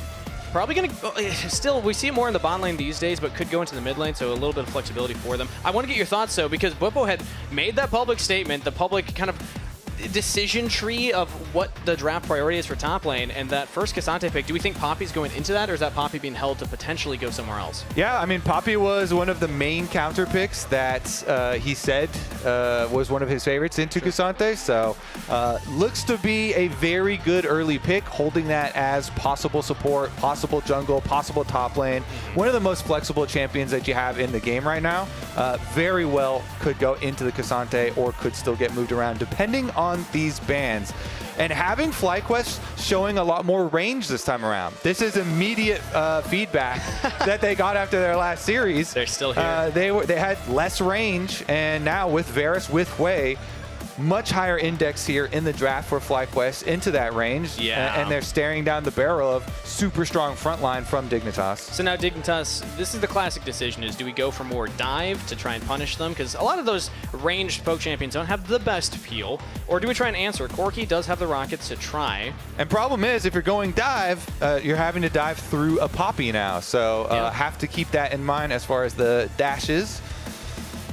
Probably going to, still, we see it more in the bot lane these days, but could go into the mid lane, so a little bit of flexibility for them. I want to get your thoughts, though, because Whippo had made that public statement, the public kind of decision tree of what the draft priority is for top lane, and that first Cassante pick, do we think Poppy's going into that, or is that Poppy being held to potentially go somewhere else?
Yeah, I mean, Poppy was one of the main counter picks that he said was one of his favorites into Cassante, so looks to be a very good early pick, holding that as possible support, possible jungle, possible top lane. One of the most flexible champions that you have in the game right now. Very well could go into the Cassante or could still get moved around depending on these bans. And having FlyQuest showing a lot more range this time around. This is immediate feedback that they got after their last series.
They're still here.
They had less range, and now with Varus, with Wei, much higher index here in the draft for FlyQuest into that range.
Yeah.
And they're staring down the barrel of super strong front line from Dignitas.
So now Dignitas, this is the classic decision, is do we go for more dive to try and punish them? Because a lot of those ranged poke champions don't have the best peel. Or do we try and answer? Corki does have the rockets to try.
And problem is, if you're going dive, you're having to dive through a Poppy now. So have to keep that in mind as far as the dashes.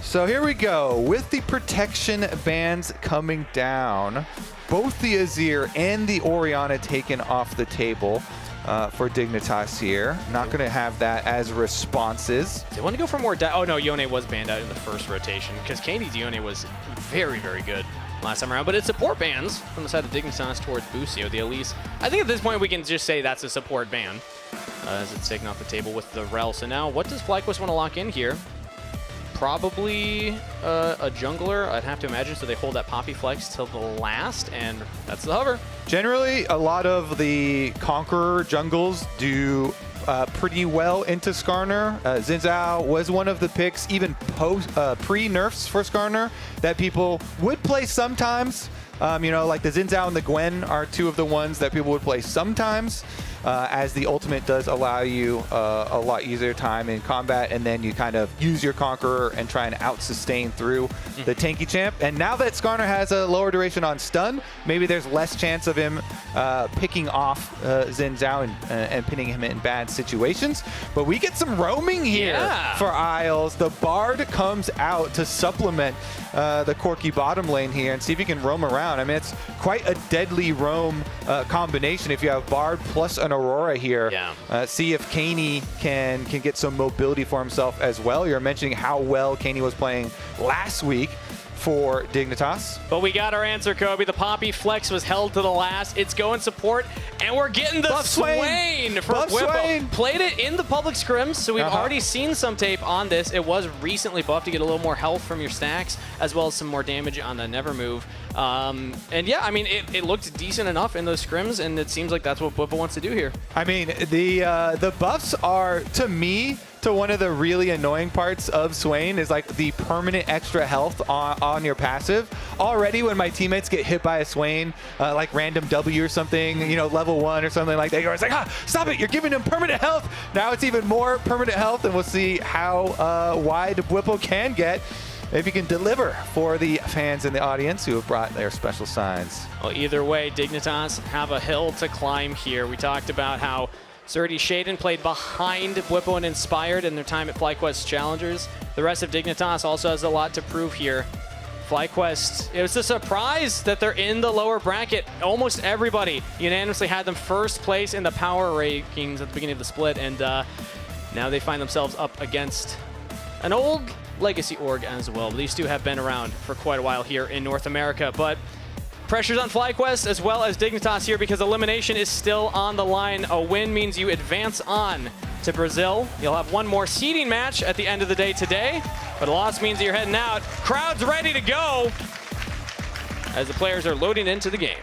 So here we go with the protection bands coming down. Both the Azir and the Orianna taken off the table for Dignitas here. Not going to have that as responses.
They want to go for more dive. Oh no, Yone was banned out in the first rotation because Canids Yone was very, very good last time around. But it's support bans from the side of Dignitas towards Busio, the Elise. I think at this point we can just say that's a support ban as it's taken off the table with the Rel. So now what does FlyQuest want to lock in here? Probably a jungler, I'd have to imagine, so they hold that Poppy Flex till the last, and that's the hover.
Generally, a lot of the Conqueror jungles do pretty well into Skarner. Xin Zhao was one of the picks, even pre-nerfs for Skarner, that people would play sometimes. You know, like the Xin Zhao and the Gwen are two of the ones that people would play sometimes, as the ultimate does allow you a lot easier time in combat, and then you kind of use your Conqueror and try and out-sustain through the tanky champ. And now that Skarner has a lower duration on stun, maybe there's less chance of him picking off Xin Zhao and pinning him in bad situations. But we get some roaming here for Isles. The Bard comes out to supplement the Corki bottom lane here and see if he can roam around. I mean, it's quite a deadly roam combination if you have Bard plus an Aurora here. See if Kaney can get some mobility for himself as well. You're mentioning how well Kaney was playing last week for Dignitas.
But we got our answer, Kobe. The Poppy Flex was held to the last. It's going support, and we're getting the
Buff
Swain for
Buff
Whippo.
Swain.
Played it in the public scrims, so we've already seen some tape on this. It was recently buffed to get a little more health from your stacks, as well as some more damage on the Never Move. And yeah, I mean, it looked decent enough in those scrims, and it seems like that's what Whippo wants to do here.
I mean, the buffs are, to me, to one of the really annoying parts of Swain is like the permanent extra health on your passive. Already when my teammates get hit by a Swain, like random W or something, you know, level 1 or something like that, you're always like, stop it, you're giving him permanent health. Now it's even more permanent health, and we'll see how wide Whippo can get if he can deliver for the fans in the audience who have brought their special signs.
Well, either way, Dignitas have a hill to climb here. We talked about how Surdy Shaden played behind Whippo and Inspired in their time at FlyQuest Challengers. The rest of Dignitas also has a lot to prove here. FlyQuest, it was a surprise that they're in the lower bracket. Almost everybody unanimously had them first place in the power rankings at the beginning of the split, and now they find themselves up against an old legacy org as well. These two have been around for quite a while here in North America, but pressure's on FlyQuest as well as Dignitas here because elimination is still on the line. A win means you advance on to Brazil. You'll have one more seeding match at the end of the day today, but a loss means that you're heading out. Crowd's ready to go as the players are loading into the game.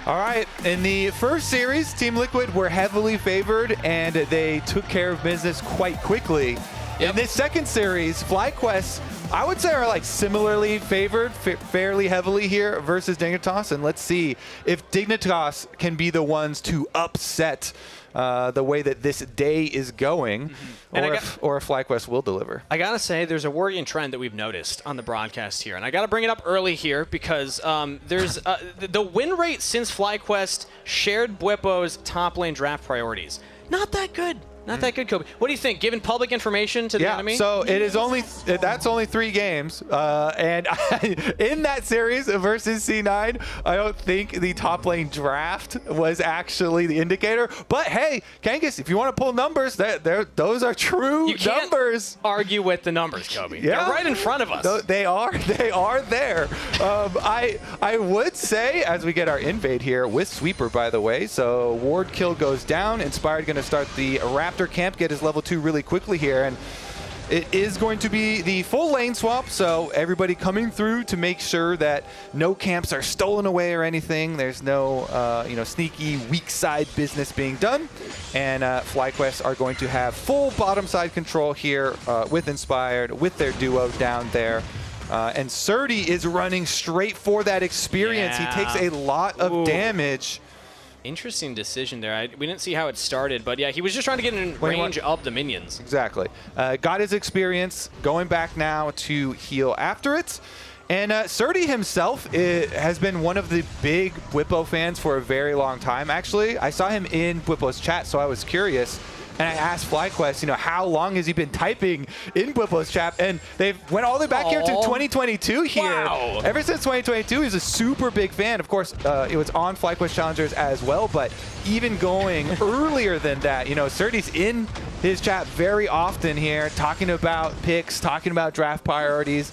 All right, in the first series, Team Liquid were heavily favored, and they took care of business quite quickly. In this second series, FlyQuest, I would say, are like similarly favored fairly heavily here versus Dignitas, and let's see if Dignitas can be the ones to upset the way that this day is going, or if FlyQuest will deliver.
I gotta say, there's a worrying trend that we've noticed on the broadcast here, and I gotta bring it up early here because there's the win rate since FlyQuest shared Bwipo's top lane draft priorities. Not that good. Not that good, Kobe. What do you think? Given public information to the enemy?
So it is that's only 3 games. And in that series versus C9, I don't think the top lane draft was actually the indicator. But hey, Kangas, if you want to pull numbers, those are true
you can't
numbers.
Argue with the numbers, Kobe.
Yeah.
They're right in front of us.
They are there. I would say, as we get our invade here with Sweeper, by the way, so ward kill goes down. Inspired going to start the Raptor camp, get his level 2 really quickly here, and it is going to be the full lane swap, so everybody coming through to make sure that no camps are stolen away or anything. There's no sneaky weak side business being done, and FlyQuest are going to have full bottom side control here with Inspired, with their duo down there. And Surdy is running straight for that experience.
Yeah.
He takes a lot of damage.
Interesting decision there. We didn't see how it started, but yeah, he was just trying to get in range of the minions.
Exactly. Got his experience, going back now to heal after it. And Surdy himself has been one of the big Bwipo fans for a very long time, actually. I saw him in Bwipo's chat, so I was curious. And I asked FlyQuest, how long has he been typing in Bwipo's chat? And they've went all the way back here to 2022 here.
Wow.
Ever since 2022, he's a super big fan. Of course, it was on FlyQuest Challengers as well, but even going earlier than that, Surdy's in his chat very often here, talking about picks, talking about draft priorities,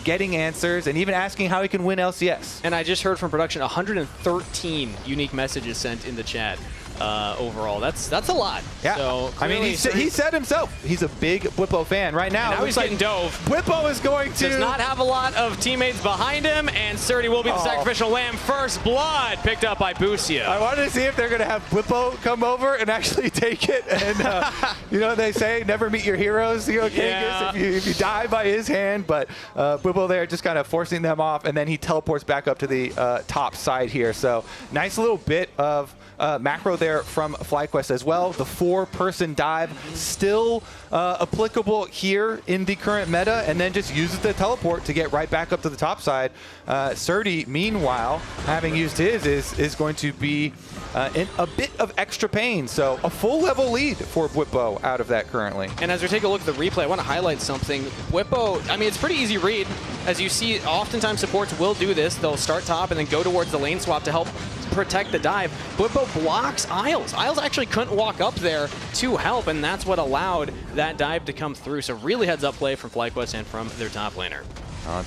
getting answers, and even asking how he can win LCS.
And I just heard from production 113 unique messages sent in the chat. Overall, that's a lot.
Yeah,
so
I mean, he said himself he's a big Bwipo fan right now.
And now he's getting dove.
Bwipo is going to
does not have a lot of teammates behind him, and Surdy will be the sacrificial lamb. First blood picked up by Busia.
I wanted to see if they're going to have Bwipo come over and actually take it. And they say never meet your heroes. If you die by his hand, but Bwipo there just kind of forcing them off, and then he teleports back up to the top side here. So nice little bit of macro there from FlyQuest as well. The 4-person dive still applicable here in the current meta, and then just uses the teleport to get right back up to the top side. Surdy, meanwhile, having used his, is going to be in a bit of extra pain. So a full level lead for Bwipo out of that currently.
And as we take a look at the replay, I want to highlight something. Bwipo, I mean, it's pretty easy read. As you see, oftentimes supports will do this. They'll start top and then go towards the lane swap to help protect the dive. Bwipo blocks Isles. Isles actually couldn't walk up there to help, and that's what allowed that dive to come through. So really heads up play from FlyQuest and from their top laner.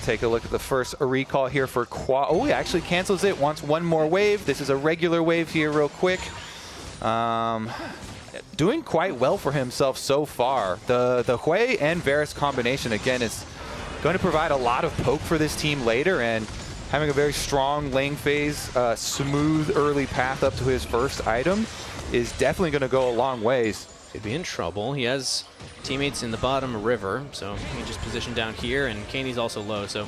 Take a look at the first recall here for Quad. Oh, he actually cancels it, wants one more wave. This is a regular wave here real quick. Doing quite well for himself so far. The Hui and Varus combination, again, is going to provide a lot of poke for this team later, and having a very strong lane phase, smooth early path up to his first item is definitely going to go a long ways.
Could be in trouble. He has teammates in the bottom river, so he just positioned down here, and Canids also low. So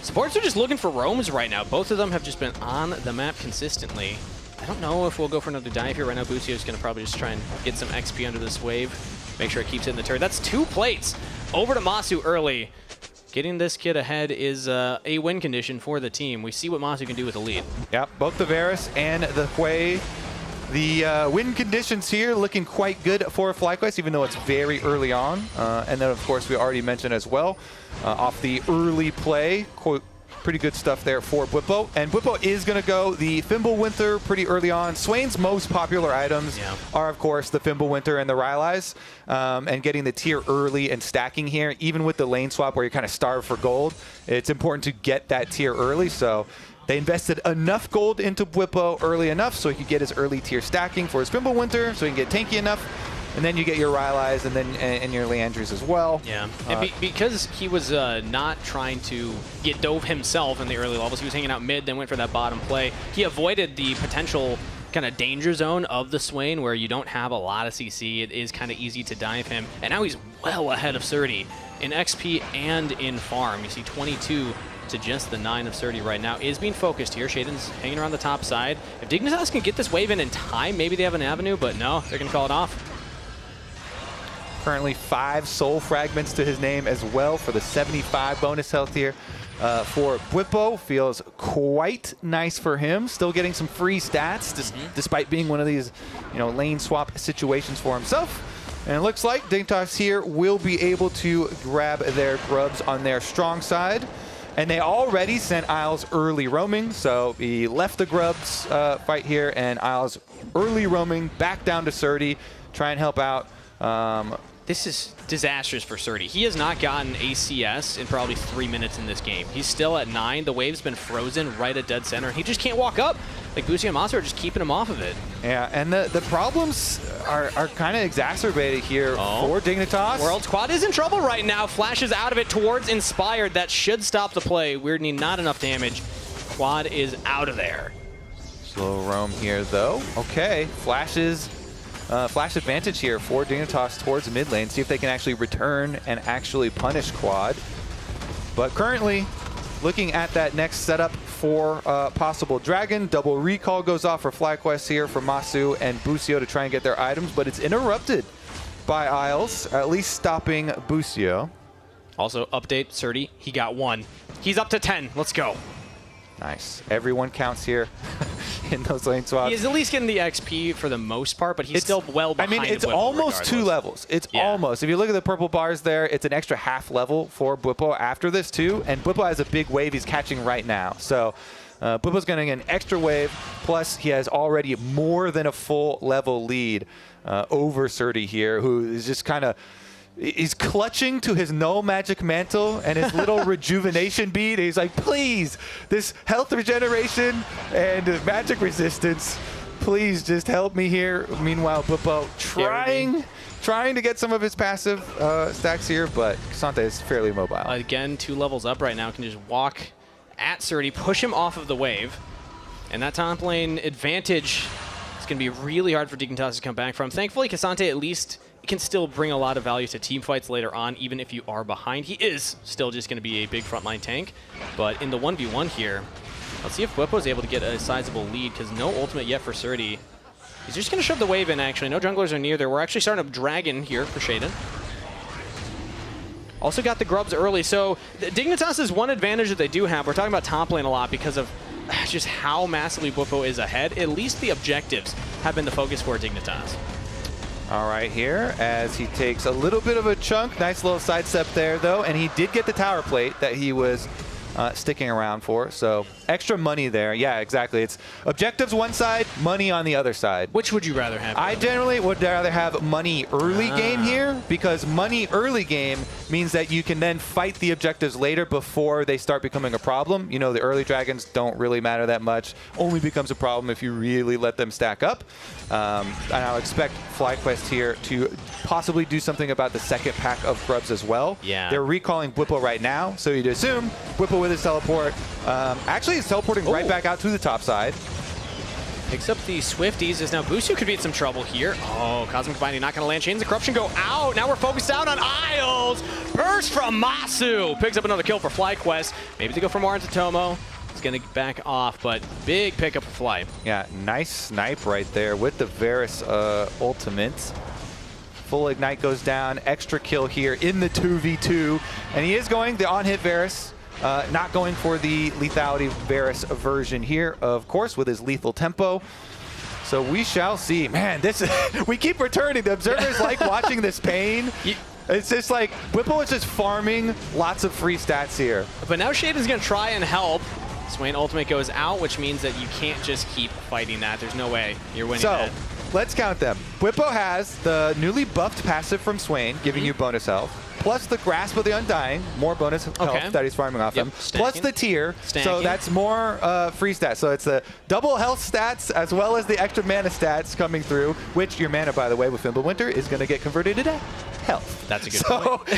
supports are just looking for roams right now. Both of them have just been on the map consistently. I don't know if we'll go for another dive here. Right now, Busia is going to probably just try and get some XP under this wave. Make sure it keeps hitting the turret. That's 2 plates over to Masu early. Getting this kid ahead is a win condition for the team. We see what Masu can do with the lead.
Yep, both the Varus and the Hui. The win conditions here looking quite good for FlyQuest, even though it's very early on. And then, of course, we already mentioned as well, off the early play, pretty good stuff there for Bwipo. And Bwipo is going to go the Fimbulwinter pretty early on. Swain's most popular items are, of course, the Fimbulwinter and the Rylai's. And getting the tier early and stacking here, even with the lane swap where you're kind of starved for gold, it's important to get that tier early. So they invested enough gold into Bwipo early enough so he could get his early tier stacking for his Fimbulwinter, so he can get tanky enough. And then you get your Rylai's and then and your Leandries as well.
Yeah, and because he was not trying to get dove himself in the early levels, he was hanging out mid, then went for that bottom play. He avoided the potential kind of danger zone of the Swain where you don't have a lot of CC. It is kind of easy to dive him. And now he's well ahead of Surdy in XP and in farm. You see 22 to just the 9 of Surdy right now. Is being focused here. Shaden's hanging around the top side. If Dignitas can get this wave in time, maybe they have an avenue, but no, they're going to call it off.
Currently 5 soul fragments to his name as well for the 75 bonus health here. For Bwipo, feels quite nice for him. Still getting some free stats, despite being one of these, lane swap situations for himself. And it looks like Dignitas here will be able to grab their grubs on their strong side. And they already sent Isles early roaming, so he left the grubs fight here, and Isles early roaming back down to Surdy, try and help out.
This is disastrous for Surdy. He has not gotten ACS in probably 3 minutes in this game. He's still at 9. The wave's been frozen right at dead center. He just can't walk up. Like, Busia and Masu are just keeping him off of it.
Yeah, and the problems are kind of exacerbated here for Dignitas.
World Squad is in trouble right now. Flashes out of it towards Inspired. That should stop the play. Weirdly, not enough damage. Quad is out of there.
Slow roam here, though. Okay, flash advantage here for Dignitas towards mid lane. See if they can actually return and actually punish Quad. But currently, looking at that next setup for possible Dragon, double recall goes off for FlyQuest here for Masu and Busio to try and get their items, but it's interrupted by Isles, at least stopping Busio.
Also, update, Surdy, he got 1. He's up to 10. Let's go.
Nice. Everyone counts here in those lane swaps.
He is at least getting the XP for the most part, but he's still well behind.
I mean, it's
Bwipo
almost 2 levels. It's almost. If you look at the purple bars there, it's an extra half level for Bwipo after this too, and Bwipo has a big wave he's catching right now. So Bwipo's going to get an extra wave, plus he has already more than a full level lead over Surdy here, who is just kind of... He's clutching to his no magic mantle and his little rejuvenation bead. He's like, please, this health regeneration and magic resistance, please just help me here. Meanwhile, Bwipo trying to get some of his passive stacks here, but K'Sante is fairly mobile.
Again, 2 levels up right now. Can just walk at Surdy, push him off of the wave. And that top lane advantage is going to be really hard for Dignitas to come back from. Thankfully, K'Sante at least can still bring a lot of value to team fights later on, even if you are behind. He is still just going to be a big frontline tank. But in the 1v1 here, let's see if Bwipo is able to get a sizable lead, because no ultimate yet for Surdy. He's just going to shove the wave in, actually. No junglers are near there. We're actually starting up Dragon here for Shaden. Also got the grubs early. So Dignitas is one advantage that they do have. We're talking about top lane a lot because of just how massively Bwipo is ahead. At least the objectives have been the focus for Dignitas.
All right, here as he takes a little bit of a chunk. Nice little sidestep there, though, and he did get the tower plate that he was sticking around for. So extra money there. Yeah, exactly. It's objectives one side, money on the other side.
Which would you rather have?
I generally would rather have money early game here, because money early game means that you can then fight the objectives later before they start becoming a problem. You know, the early dragons don't really matter that much. Only becomes a problem if you really let them stack up. And I'll expect FlyQuest here to possibly do something about the second pack of grubs as well.
Yeah.
They're recalling Bwipo right now, so you'd assume Bwipo with his teleport. Actually, he's teleporting right back out to the top side.
Picks up the Swifties as now Busio could be in some trouble here. Oh, Cosmic Binding not going to land. Chains of Corruption go out. Now we're focused out on Isles. Burst from Masu. Picks up another kill for FlyQuest. Maybe they go for more into Tomo. It's going to back off, but big pickup for Fly.
Yeah, nice snipe right there with the Varus ultimate. Full Ignite goes down. Extra kill here in the 2v2. And he is going the on-hit Varus. Not going for the lethality Varus version here, of course, with his lethal tempo. So we shall see. Man, this we keep returning. The observers like watching this pain. It's just like Bwipo is just farming lots of free stats here.
But now Shaden's going to try and help. Swain ultimate goes out, which means that you can't just keep fighting that. There's no way you're winning that.
Let's count them. Bwipo has the newly buffed passive from Swain, giving you bonus health, plus the Grasp of the Undying, more bonus health that he's farming off them, plus the tier, so that's more free stats. So it's the double health stats as well as the extra mana stats coming through, which your mana, by the way, with Fimbulwinter is going to get converted into health.
That's a good point.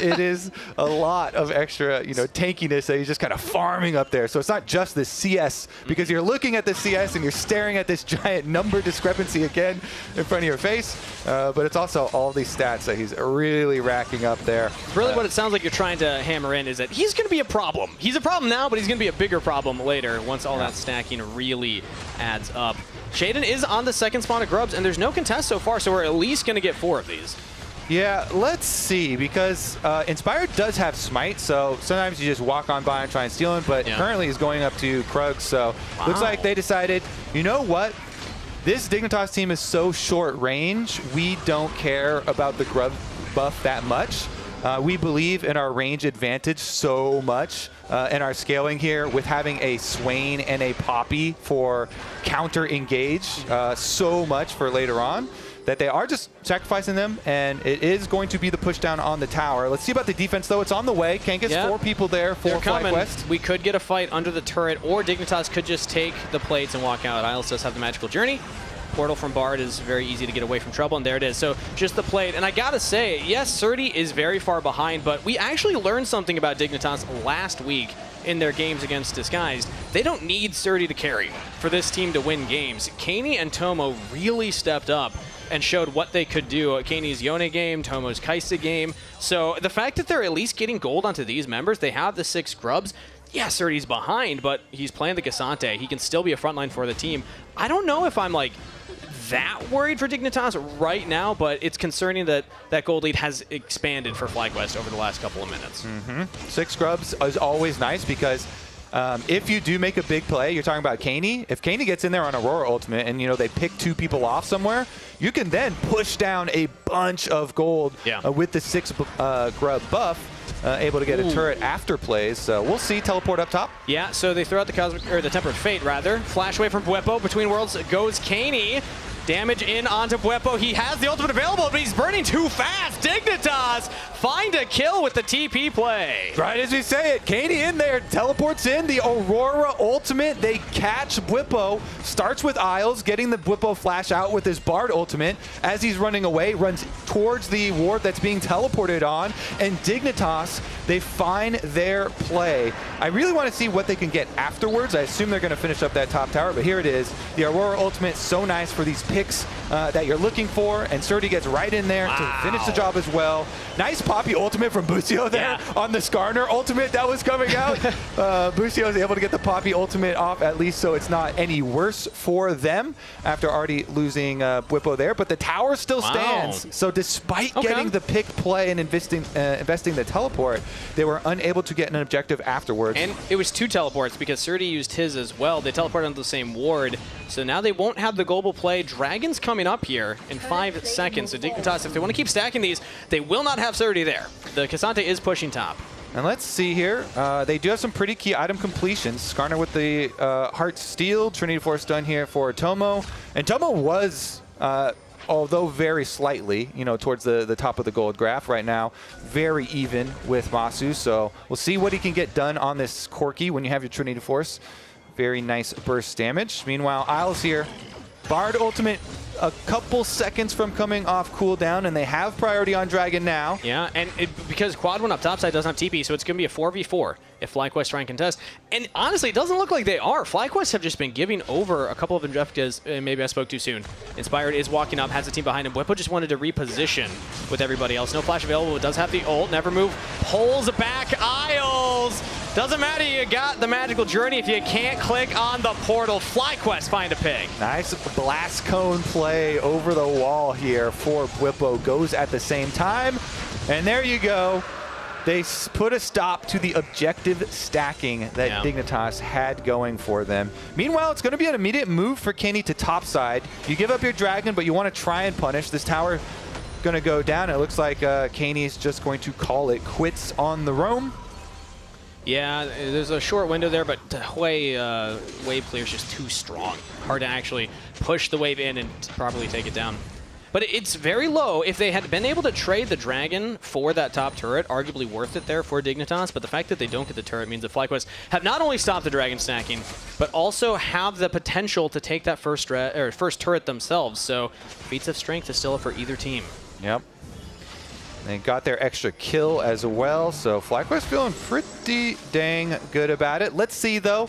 It is a lot of extra, tankiness that he's just kind of farming up there. So it's not just the CS, because you're looking at the CS and you're staring at this giant number discrepancy again in front of your face, but it's also all these stats that he's really racking up there.
Really what it sounds like you're trying to hammer in is that he's going to be a problem. He's a problem now, but he's going to be a bigger problem later once all that stacking really adds up. Shaden is on the second spawn of grubs, and there's no contest so far, so we're at least going to get 4 of these.
Yeah, let's see, because Inspired does have Smite, so sometimes you just walk on by and try and steal him, but currently he's going up to Krug, so looks like they decided, you know what? This Dignitas team is so short range, we don't care about the grub buff that much. We believe in our range advantage so much, and our scaling here with having a Swain and a Poppy for counter engage so much for later on, that they are just sacrificing them, and it is going to be the push down on the tower. Let's see about the defense, though. It's on the way. Can't get 4 people there for FlyQuest.
We could get a fight under the turret, or Dignitas could just take the plates and walk out. Isles does have the magical journey. Portal from Bard is very easy to get away from trouble, and there it is. So just the plate. And I gotta say, yes, Surdy is very far behind, but we actually learned something about Dignitas last week in their games against Disguised. They don't need Surdy to carry for this team to win games. Kani and Tomo really stepped up and showed what they could do. Canids' Yone game, Tomo's Kaisa game. So the fact that they're at least getting gold onto these members, they have the 6 grubs. Yeah, Surdy's behind, but he's playing the Cassante. He can still be a frontline for the team. I don't know if I'm like that worried for Dignitas right now, but it's concerning that that gold lead has expanded for FlyQuest over the last couple of minutes.
6 grubs is always nice because if you do make a big play, you're talking about Cani. If Cani gets in there on Aurora Ultimate and, they pick 2 people off somewhere, you can then push down a bunch of gold with the 6 grub buff. Able to get a turret after plays, so we'll see. Teleport up top.
Yeah, so they throw out the Tempered Fate, rather. Flash away from Bweppo. Between worlds goes Cani. Damage in onto Bweppo. He has the ultimate available, but he's burning too fast. Dignitas find a kill with the TP play.
Right as we say it, Cani in there, teleports in the Aurora ultimate. They catch Bweppo. Starts with Isles, getting the Bweppo flash out with his Bard ultimate. As he's running away, runs towards the ward that's being teleported on, and Dignitas, they find their play. I really want to see what they can get afterwards. I assume they're going to finish up that top tower, but here it is. The Aurora ultimate, so nice for these picks that you're looking for, and Surdy gets right in there to finish the job as well. Nice Poppy ultimate from Busio there on the Skarner ultimate that was coming out. Busio is able to get the Poppy ultimate off at least, so it's not any worse for them after already losing Bweppo there, but the tower still stands. So despite getting the pick play and investing the teleport, they were unable to get an objective afterwards.
And it was 2 teleports because Surdy used his as well. They teleported onto the same ward, so now they won't have the global play. Dragon's coming up here in 5 seconds. So Dignitas, if they want to keep stacking these, they will not have Surdy there. The Cassante is pushing top.
And let's see here. They do have some pretty key item completions. Skarner with the Heart Steel. Trinity Force done here for Tomo. And Tomo was, although very slightly, towards the top of the gold graph right now, very even with Masu. So we'll see what he can get done on this Corki when you have your Trinity Force. Very nice burst damage. Meanwhile, Isles here. Bard ultimate a couple seconds from coming off cooldown, and they have priority on Dragon now.
Yeah, and because Quad one up topside doesn't have TP, so it's going to be a 4v4 if FlyQuest try and contest. And honestly, it doesn't look like they are. FlyQuest have just been giving over a couple of objectives. Maybe I spoke too soon. Inspired is walking up, has a team behind him. Bweppo just wanted to reposition with everybody else. No flash available, but does have the ult. Never move. Pulls back Isles. Doesn't matter, you got the magical journey if you can't click on the portal. FlyQuest find a pig.
Nice blast cone play over the wall here for Bweppo. Goes at the same time. And there you go. They put a stop to the objective stacking that Dignitas had going for them. Meanwhile, it's going to be an immediate move for Cani to topside. You give up your dragon, but you want to try and punish. This tower going to go down. It looks like Cani is just going to call it quits on the roam.
Yeah, there's a short window there, but wave clear is just too strong. Hard to actually push the wave in and properly take it down. But it's very low. If they had been able to trade the Dragon for that top turret, arguably worth it there for Dignitas, but the fact that they don't get the turret means that FlyQuest have not only stopped the Dragon stacking, but also have the potential to take that first turret themselves. So feats of strength is still up for either team.
Yep. They got their extra kill as well, so FlyQuest feeling pretty dang good about it. Let's see, though.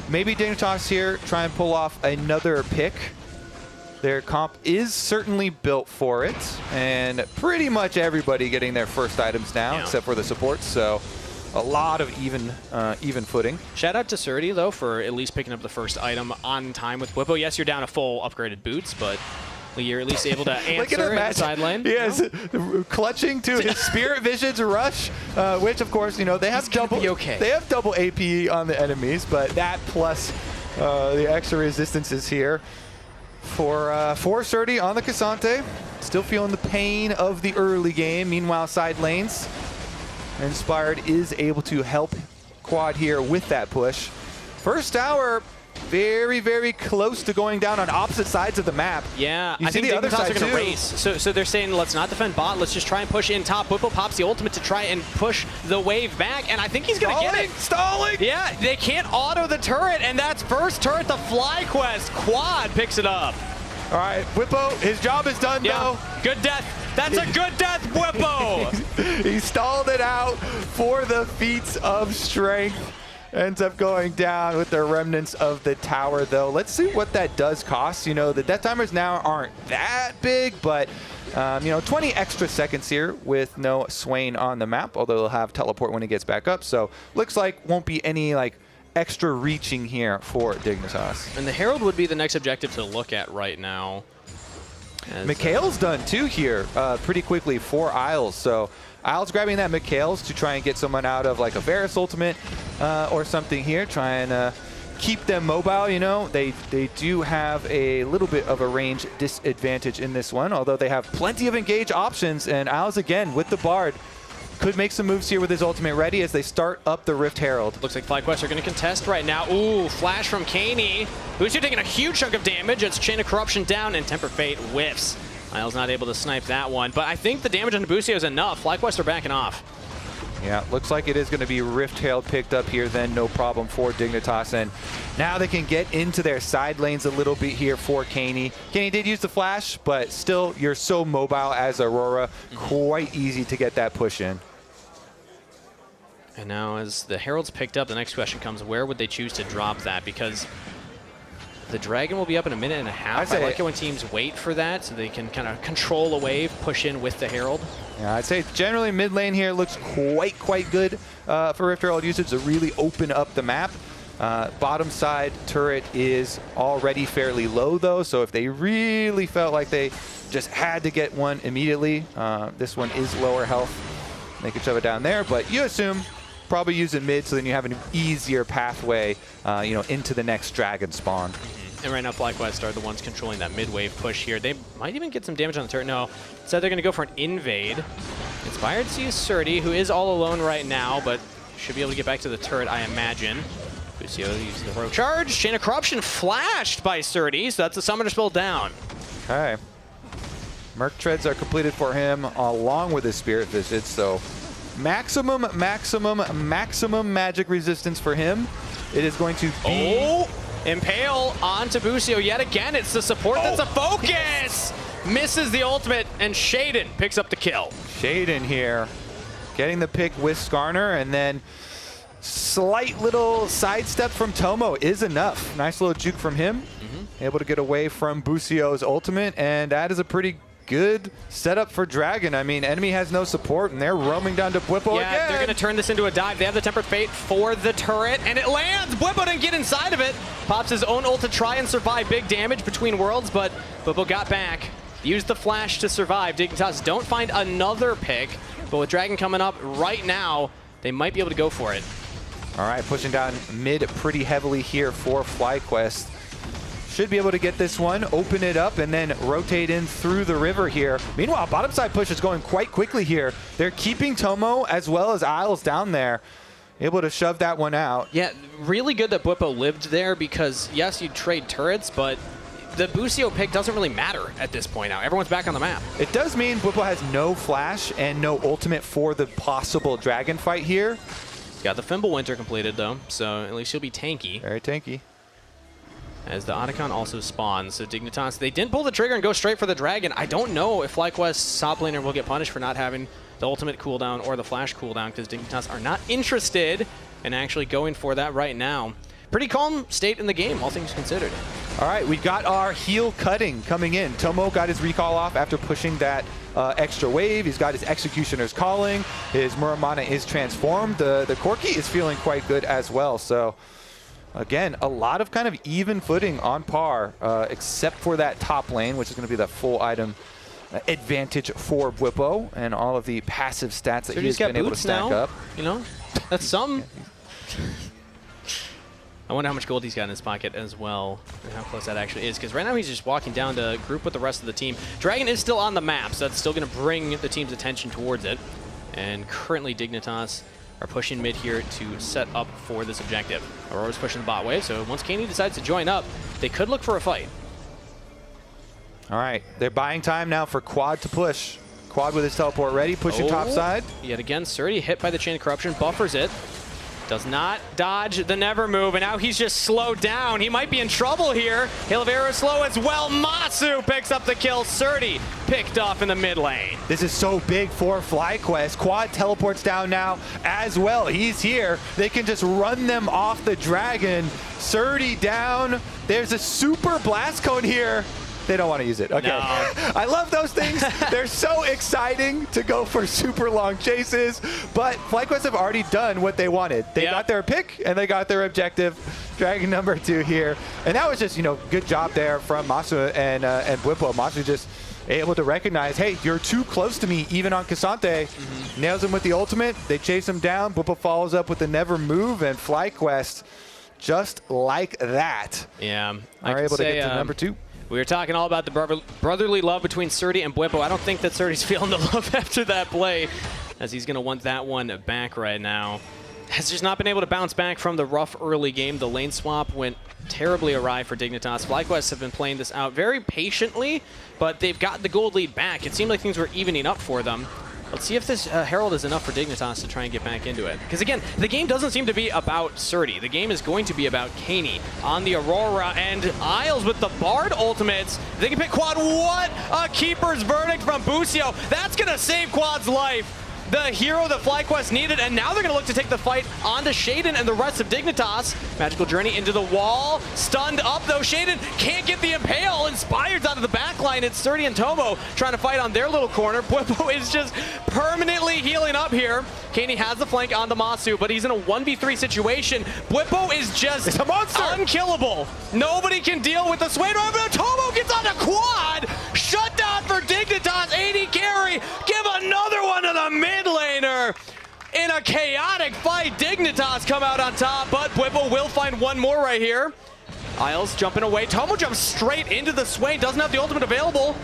Maybe Dignitas here try and pull off another pick. Their comp is certainly built for it, and pretty much everybody getting their first items now, except for the supports, so a lot of even footing.
Shout out to Surdy, though, for at least picking up the first item on time with Bweppo. Yes, you're down a full upgraded boots, but you're at least able to answer in the side lane.
Yes, clutching to his Spirit Visions rush, which of course, they have they have double AP on the enemies, but that plus the extra resistances here for Surdy on the Cassante. Still feeling the pain of the early game. Meanwhile, side lanes, Inspired is able to help Quad here with that push. First tower, very, very close to going down on opposite sides of the map.
Yeah,
I
think
the other side
are going to race. So they're saying, let's not defend bot. Let's just try and push in top. Bweppo pops the ultimate to try and push the wave back, and I think he's going to get it.
Stalling!
Yeah, they can't auto the turret, and that's first turret, the FlyQuest. Quad picks it up.
All right, Bweppo, his job is done, though.
Good death. That's a good death, Bweppo!
He stalled it out for the feats of strength. ends up going down with the remnants of the tower, though. Let's see what that does cost. You know, the death timers now aren't that big, but you know, 20 extra seconds here with no Swain on the map, although they'll have teleport when he gets back up. So looks like won't be any like extra reaching here for Dignitas.
And the Herald would be the next objective to look at right now.
Mikhail's done too here pretty quickly for Isles. So Isles grabbing that Mikhail's to try and get someone out of like a Varus ultimate or something here, trying to keep them mobile. You know, they do have a little bit of a range disadvantage in this one, although they have plenty of engage options. And Isles again with the Bard could make some moves here with his ultimate ready as they start up the Rift Herald.
Looks like FlyQuest are going to contest right now. Ooh, flash from Cani. Busio taking a huge chunk of damage. It's Chain of Corruption down, and Temper Fate whiffs. Isles not able to snipe that one, but I think the damage on Busio is enough. FlyQuest are backing off.
Yeah, looks like it is going to be Rift Herald picked up here then, no problem for Dignitas. And now they can get into their side lanes a little bit here for Cani. Cani did use the flash, but still, you're so mobile as Aurora, quite easy to get that push in.
And now as the Herald's picked up, the next question comes, where would they choose to drop that? Because the Dragon will be up in a minute and a half. I like it when teams wait for that so they can kind of control a wave, push in with the Herald.
Yeah, I'd say generally mid lane here looks quite good for Rift Herald usage to really open up the map. Bottom side turret is already fairly low though, so if they really felt like they just had to get one immediately, this one is lower health. They can shove it down there, but you assume probably use it mid so then you have an easier pathway you know, into the next dragon spawn.
And right now FlyQuest are the ones controlling that mid-wave push here. They might even get some damage on the turret. No, instead they're going to go for an invade. Inspired sees Surdy, who is all alone right now, but should be able to get back to the turret, I imagine. Busio uses the heroic charge. Chain of Corruption flashed by Surdy, so that's a summoner spell down.
Okay. Merc Treads are completed for him along with his Spirit Visits, so maximum magic resistance for him. It is going to be...
Oh! Impale onto Busio yet again. It's the support that's a focus! Misses the ultimate, and Shaden picks up the kill.
Shaden here getting the pick with Skarner, and then slight little sidestep from Tomo is enough. Nice little juke from him. Able to get away from Busio's ultimate, and that is a pretty good setup for Dragon. I mean, enemy has no support, and they're roaming down to Bwipo again.
Yeah, they're going to turn this into a dive. They have the Tempered Fate for the turret, and it lands. Bwipo didn't get inside of it. Pops his own ult to try and survive big damage between worlds, but Bwipo got back. Used the flash to survive. Dignitas don't find another pick, but with Dragon coming up right now, they might be able to go for it.
All right, pushing down mid pretty heavily here for FlyQuest. Should be able to get this one, open it up, and then rotate in through the river here. Meanwhile, bottom side push is going quite quickly here. They're keeping Tomo as well as Isles down there, able to shove that one out.
Yeah, really good that Bwipo lived there because, yes, you trade turrets, but the Busio pick doesn't really matter at this point now. Everyone's back on the map.
It does mean Bwipo has no flash and no ultimate for the possible dragon fight here.
He's got the Fimbulwinter completed, though, so at least he'll be tanky.
Very tanky.
As the Otacon also spawns. So Dignitas, they didn't pull the trigger and go straight for the Dragon. I don't know if FlyQuest's top laner will get punished for not having the ultimate cooldown or the flash cooldown because Dignitas are not interested in actually going for that right now. Pretty calm state in the game, all things considered.
All right, we got our heal cutting coming in. Tomo got his recall off after pushing that extra wave. He's got his Executioner's Calling. His Muramana is transformed. The Corki is feeling quite good as well. So again, a lot of kind of even footing on par, except for that top lane, which is going to be the full item advantage for Bwipo and all of the passive stats that he's been able to stack up.
You know, that's some. I wonder how much gold he's got in his pocket as well, and how close that actually is, because right now he's just walking down to group with the rest of the team. Dragon is still on the map, so that's still going to bring the team's attention towards it. And currently Dignitas are pushing mid here to set up for this objective. Aurora's pushing the bot wave, so once Cani decides to join up, they could look for a fight.
All right, they're buying time now for Quad to push. Quad with his teleport ready, pushing top side.
Yet again, Surdy hit by the Chain of Corruption, buffers it. Does not dodge the never move, and now he's just slowed down. He might be in trouble here. Hilvera is slow as well. Masu picks up the kill. Surdy picked off in the mid lane.
This is so big for FlyQuest. Quad teleports down now as well. He's here. They can just run them off the dragon. Surdy down. There's a super blast cone here. They don't want to use it. Okay.
No.
I love those things. They're so exciting to go for super long chases, but FlyQuest have already done what they wanted. They got their pick and they got their objective. Dragon number 2 here. And that was just, good job there from Masu and Bwipo. Masu just able to recognize, hey, you're too close to me, even on Cassante. Nails him with the ultimate. They chase him down. Bwipo follows up with the never move, and FlyQuest, just like that, are able to get to number 2.
We were talking all about the brotherly love between Surdy and Bwipo. I don't think that Surdy's feeling the love after that play, as he's going to want that one back right now. Has just not been able to bounce back from the rough early game. The lane swap went terribly awry for Dignitas. FlyQuest have been playing this out very patiently, but they've got the gold lead back. It seemed like things were evening up for them. Let's see if this Herald is enough for Dignitas to try and get back into it. Because again, the game doesn't seem to be about Surdy. The game is going to be about Cani on the Aurora, and Isles with the Bard ultimates. They can pick Quad. What a keeper's verdict from Busio. That's going to save Quad's life. The hero that FlyQuest needed, and now they're going to look to take the fight onto Shaden and the rest of Dignitas. Magical Journey into the wall. Stunned up, though. Shaden can't get the Impale. Inspired's out of the backline. It's Surdy and Tomo trying to fight on their little corner. Bwipo is just permanently healing up here. Cani has the flank on the Masu, but he's in a 1v3 situation. Bwipo is just
a monster.
Unkillable. Nobody can deal with the Swain. Tomo gets on a quad. Shut down for Dignitas. 80 carry. Give another one to the mid laner. In a chaotic fight, Dignitas come out on top, but Bwipo will find one more right here. Isles jumping away. Tomo jumps straight into the Swain. Doesn't have the ultimate available.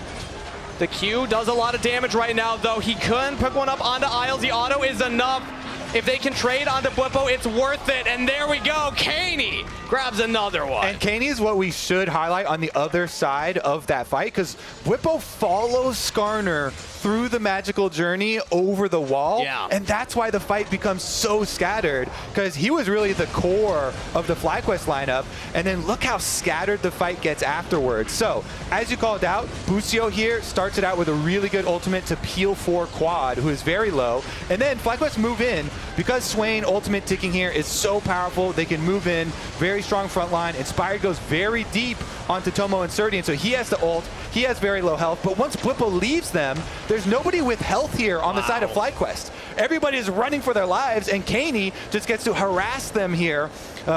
The Q does a lot of damage right now, though. He couldn't pick one up onto Isles. The auto is enough. If they can trade onto Bwipo, it's worth it. And there we go. Cani grabs another one.
And Cani is what we should highlight on the other side of that fight, because Bwipo follows Skarner through the magical journey over the wall.
Yeah.
And that's why the fight becomes so scattered, because he was really the core of the FlyQuest lineup. And then look how scattered the fight gets afterwards. So, as you called out, Busio here starts it out with a really good ultimate to peel for Quad, who is very low. And then FlyQuest move in. Because Swain ultimate ticking here is so powerful, they can move in, very strong front line. Inspired goes very deep onto Tomo and Surdy, and so he has the ult. He has very low health, but once Bwipo leaves them, there's nobody with health here on the side of FlyQuest. Everybody is running for their lives, and Cani just gets to harass them here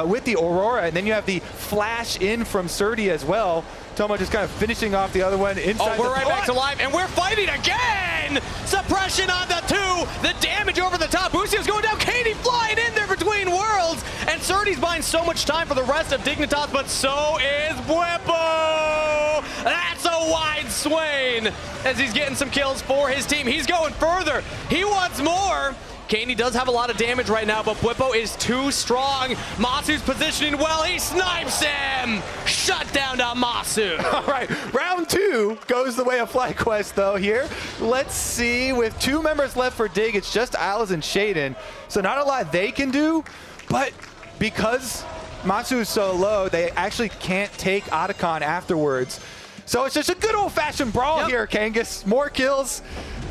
with the Aurora, and then you have the flash in from Surdy as well. Tomo just kind of finishing off the other one inside.
Oh, we're right back to life, and we're fighting again! Suppression on the 2, the damage over the top. Busio's going down, Cani flying in there between worlds, and Surdy's buying so much time for the rest of Dignitas, but so is Bwipo! That's a wide Swain as he's getting some kills for his team. He's going further. He wants more. Cani does have a lot of damage right now, but Bwipo is too strong. Masu's positioning well. He snipes him. Shut down to Masu.
All right, round 2 goes the way of FlyQuest, though, here. Let's see. With 2 members left for Dig, it's just Isles and Shaden. So not a lot they can do, but because Masu is so low, they actually can't take Otacon afterwards. So it's just a good old-fashioned brawl here, Kangas. More kills.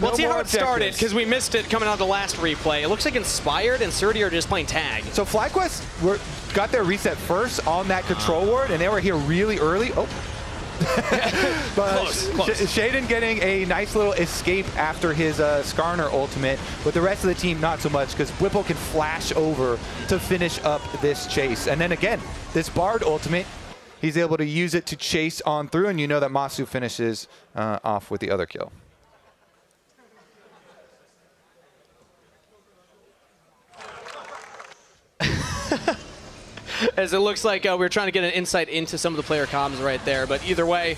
Let's see how it started, because we missed it coming out of the last replay. It looks like Inspired and Surdy are just playing tag.
So FlyQuest got their reset first on that control ward, and they were here really early. Oh. But
Close.
Shaden getting a nice little escape after his Skarner ultimate, but the rest of the team not so much, because Bwipo can flash over to finish up this chase. And then again, this Bard ultimate, he's able to use it to chase on through, and you know that Masu finishes off with the other kill.
As it looks like we're trying to get an insight into some of the player comms right there, but either way,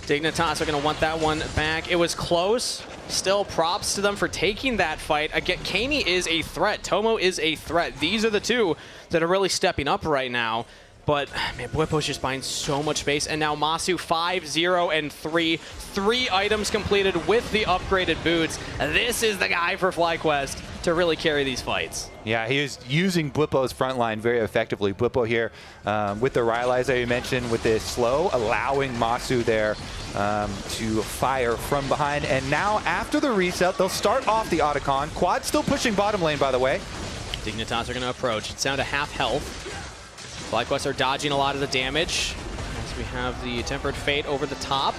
Dignitas are going to want that one back. It was close. Still, props to them for taking that fight. Again, Cani is a threat. Tomo is a threat. These are the 2 that are really stepping up right now. But, man, Bwipo's just buying so much space. And now Masu 5-0-3. 3 items completed with the upgraded boots. This is the guy for FlyQuest. to really carry these fights.
Yeah, he was using Bwipo's front line very effectively. Bwipo here with the Rylai's that you mentioned with this slow, allowing Masu there to fire from behind. And now after the reset, they'll start off the Otacon. Quad still pushing bottom lane, by the way.
Dignitas are going to approach. It's down to half health. FlyQuest are dodging a lot of the damage as we have the Tempered Fate over the top.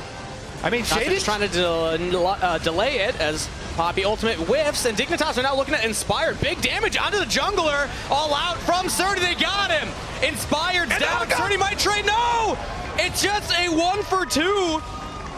I mean,
Shaded's trying to delay it as Poppy ultimate whiffs, and Dignitas are now looking at Inspired. Big damage onto the jungler. All out from Surdy. They got him. Inspired's down. Surdy might trade. No! It's just a 1-for-2.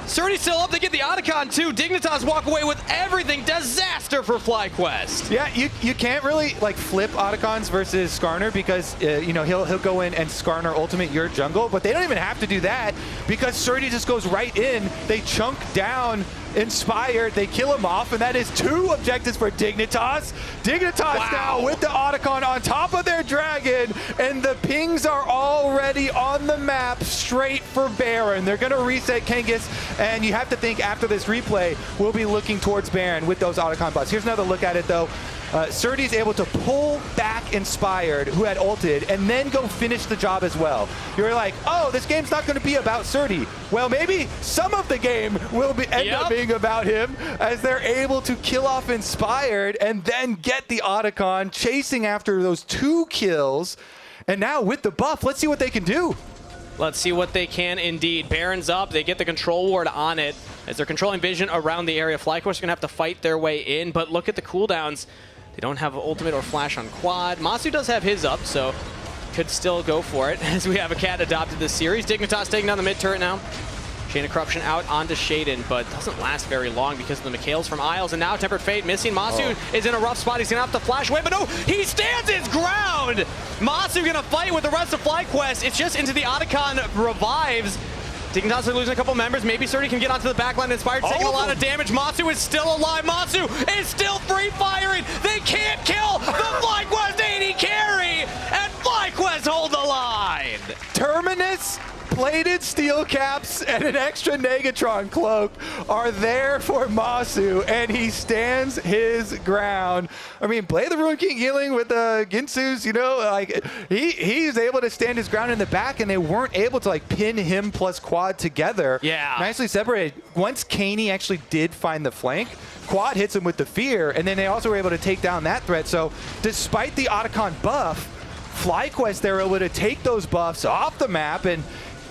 Surdy's still up. They get the Otacon too. Dignitas walk away with everything. Disaster for FlyQuest.
Yeah, you can't really like flip Otacons versus Skarner because you know he'll go in and Skarner ultimate your jungle, but they don't even have to do that because Surdy just goes right in. They chunk down Inspired, they kill him off, and that is 2 objectives for Dignitas. Dignitas now with the Otacon on top of their dragon, and the pings are already on the map straight for Baron. They're going to reset Kangas, and you have to think after this replay, we'll be looking towards Baron with those Otacon bots. Here's another look at it, though. Surdy's able to pull back Inspired, who had ulted, and then go finish the job as well. You're like, oh, this game's not going to be about Surdy. Well, maybe some of the game will end up being about him as they're able to kill off Inspired and then get the Otacon, chasing after those 2 kills. And now with the buff, let's see what they can do.
Let's see what they can indeed. Baron's up. They get the control ward on it as they're controlling vision around the area. FlyQuest are going to have to fight their way in, but look at the cooldowns. They don't have ultimate or flash on quad. Masu does have his up, so could still go for it as we have a cat adopted this series. Dignitas taking down the mid turret now. Chain of Corruption out onto Shaden, but doesn't last very long because of the Mikhails from Isles. And now Tempered Fate missing. Masu is in a rough spot. He's going to have to flash away, but no, he stands his ground. Masu going to fight with the rest of FlyQuest. It's just into the Otacon revives. Dignitas are losing a couple members. Maybe Surdy can get onto the backline. Inspired taking a lot of damage. Masu is still alive. Masu is still free firing. They can't kill the FlyQuest AD carry, and FlyQuest hold the line.
Terminus, plated steel caps, and an extra Negatron cloak are there for Masu, and he stands his ground. I mean, play the Ruin King healing with the Ginsu's, you know, like he's able to stand his ground in the back, and they weren't able to like pin him plus quad together.
Yeah.
Nicely separated. Once Kaney actually did find the flank, quad hits him with the fear, and then they also were able to take down that threat. So despite the Otacon buff, FlyQuest, they were able to take those buffs off the map, and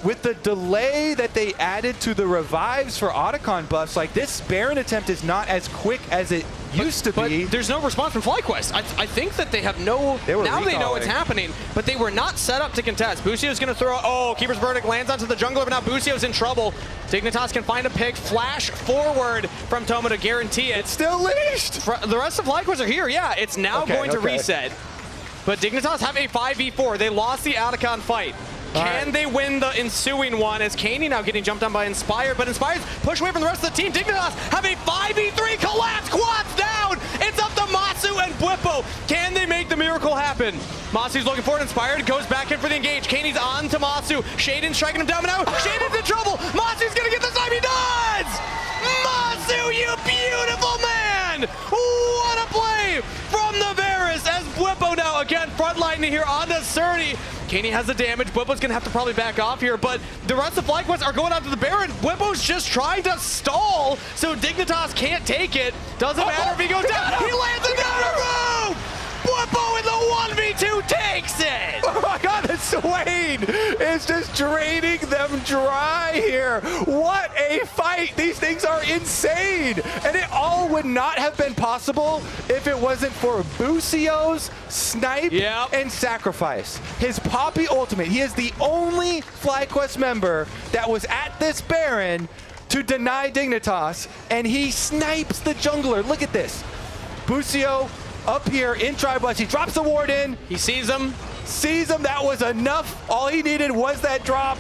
with the delay that they added to the revives for Otacon buffs, like this Baron attempt is not as quick as it used to be.
But there's no response from FlyQuest. I think that they have no... Now they know it's happening, but they were not set up to contest. Busio's going to throw... Oh, Keeper's Verdict lands onto the jungler, but now Busio's in trouble. Dignitas can find a pick. Flash forward from Toma to guarantee it.
It's still leashed!
The rest of FlyQuest are here. Yeah, it's now going to reset. But Dignitas have a 5v4. They lost the Otacon fight. Can they win the ensuing one as Kaney now getting jumped on by Inspired, but Inspired's push away from the rest of the team. Dignitas have a 5v3 collapse, quads down. It's up to Masu and Bwipo. Can they make the miracle happen? Masu's looking for it. Inspired goes back in for the engage. Kaney's on to Masu. Shaden's striking him down, but now Shaden's in trouble. Masu's gonna get the snipe. He does! Masu, you beautiful man! What a play from the Varus as Bwipo now again frontlining here onto Surdy. Kaney has the damage. Bwipo's gonna have to probably back off here, but the rest of FlyQuest are going after the Baron. Bwipo's just trying to stall, so Dignitas can't take it. Doesn't matter if he goes down. He lands another move! Bwipo in the 1v2 takes it!
Oh my god, the Swain is just draining them dry here. What a fight! These things are insane! And it all would not have been possible if it wasn't for Busio's snipe and sacrifice. His Poppy ultimate. He is the only FlyQuest member that was at this Baron to deny Dignitas, and he snipes the jungler. Look at this. Busio up here in Tribus. He drops the ward in.
He sees him.
Sees him. That was enough. All he needed was that drop.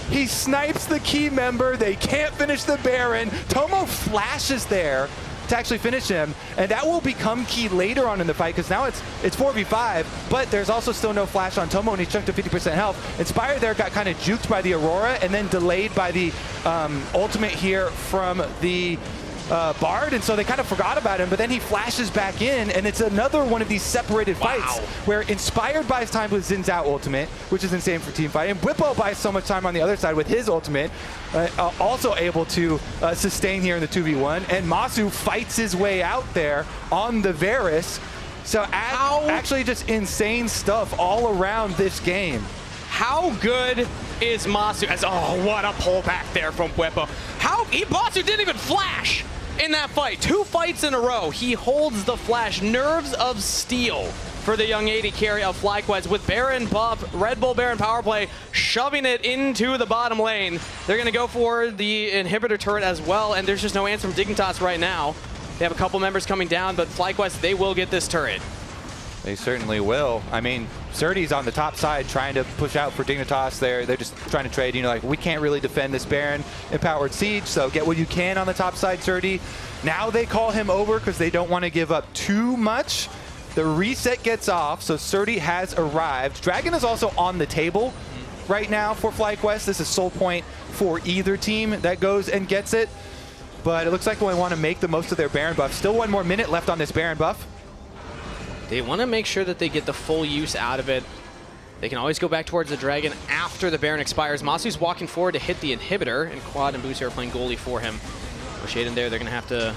He snipes the key member. They can't finish the Baron. Tomo flashes there to actually finish him, and that will become key later on in the fight because now it's 4v5, but there's also still no flash on Tomo, and he's chunked to 50% health. Inspired there got kind of juked by the Aurora and then delayed by the ultimate here from the Bard, and so they kind of forgot about him, but then he flashes back in, and it's another one of these separated fights where Inspired buys time with Xin Zhao ultimate, which is insane for team fight, and Whippo buys so much time on the other side with his ultimate, also able to sustain here in the 2v1, and Masu fights his way out there on the Varus. So actually just insane stuff all around this game.
How good is Masu? Oh, what a pullback there from Whippo. Masu didn't even flash in that fight. 2 fights in a row. He holds the flash. Nerves of steel for the young AD carry of FlyQuest with Baron buff, Red Bull Baron power play, shoving it into the bottom lane. They're going to go for the inhibitor turret as well, and there's just no answer from Dignitas right now. They have a couple members coming down, but FlyQuest, they will get this turret.
They certainly will. I mean, Surdy's on the top side trying to push out for Dignitas there. They're just trying to trade, like, we can't really defend this Baron Empowered Siege, so get what you can on the top side, Surdy. Now they call him over because they don't want to give up too much. The reset gets off, so Surdy has arrived. Dragon is also on the table right now for FlyQuest. This is soul point for either team that goes and gets it. But it looks like they want to make the most of their Baron buff. Still 1 more minute left on this Baron buff.
They want to make sure that they get the full use out of it. They can always go back towards the Dragon after the Baron expires. Masu's walking forward to hit the inhibitor, and Quad and Boosie are playing goalie for him. No shade in there. They're going to have to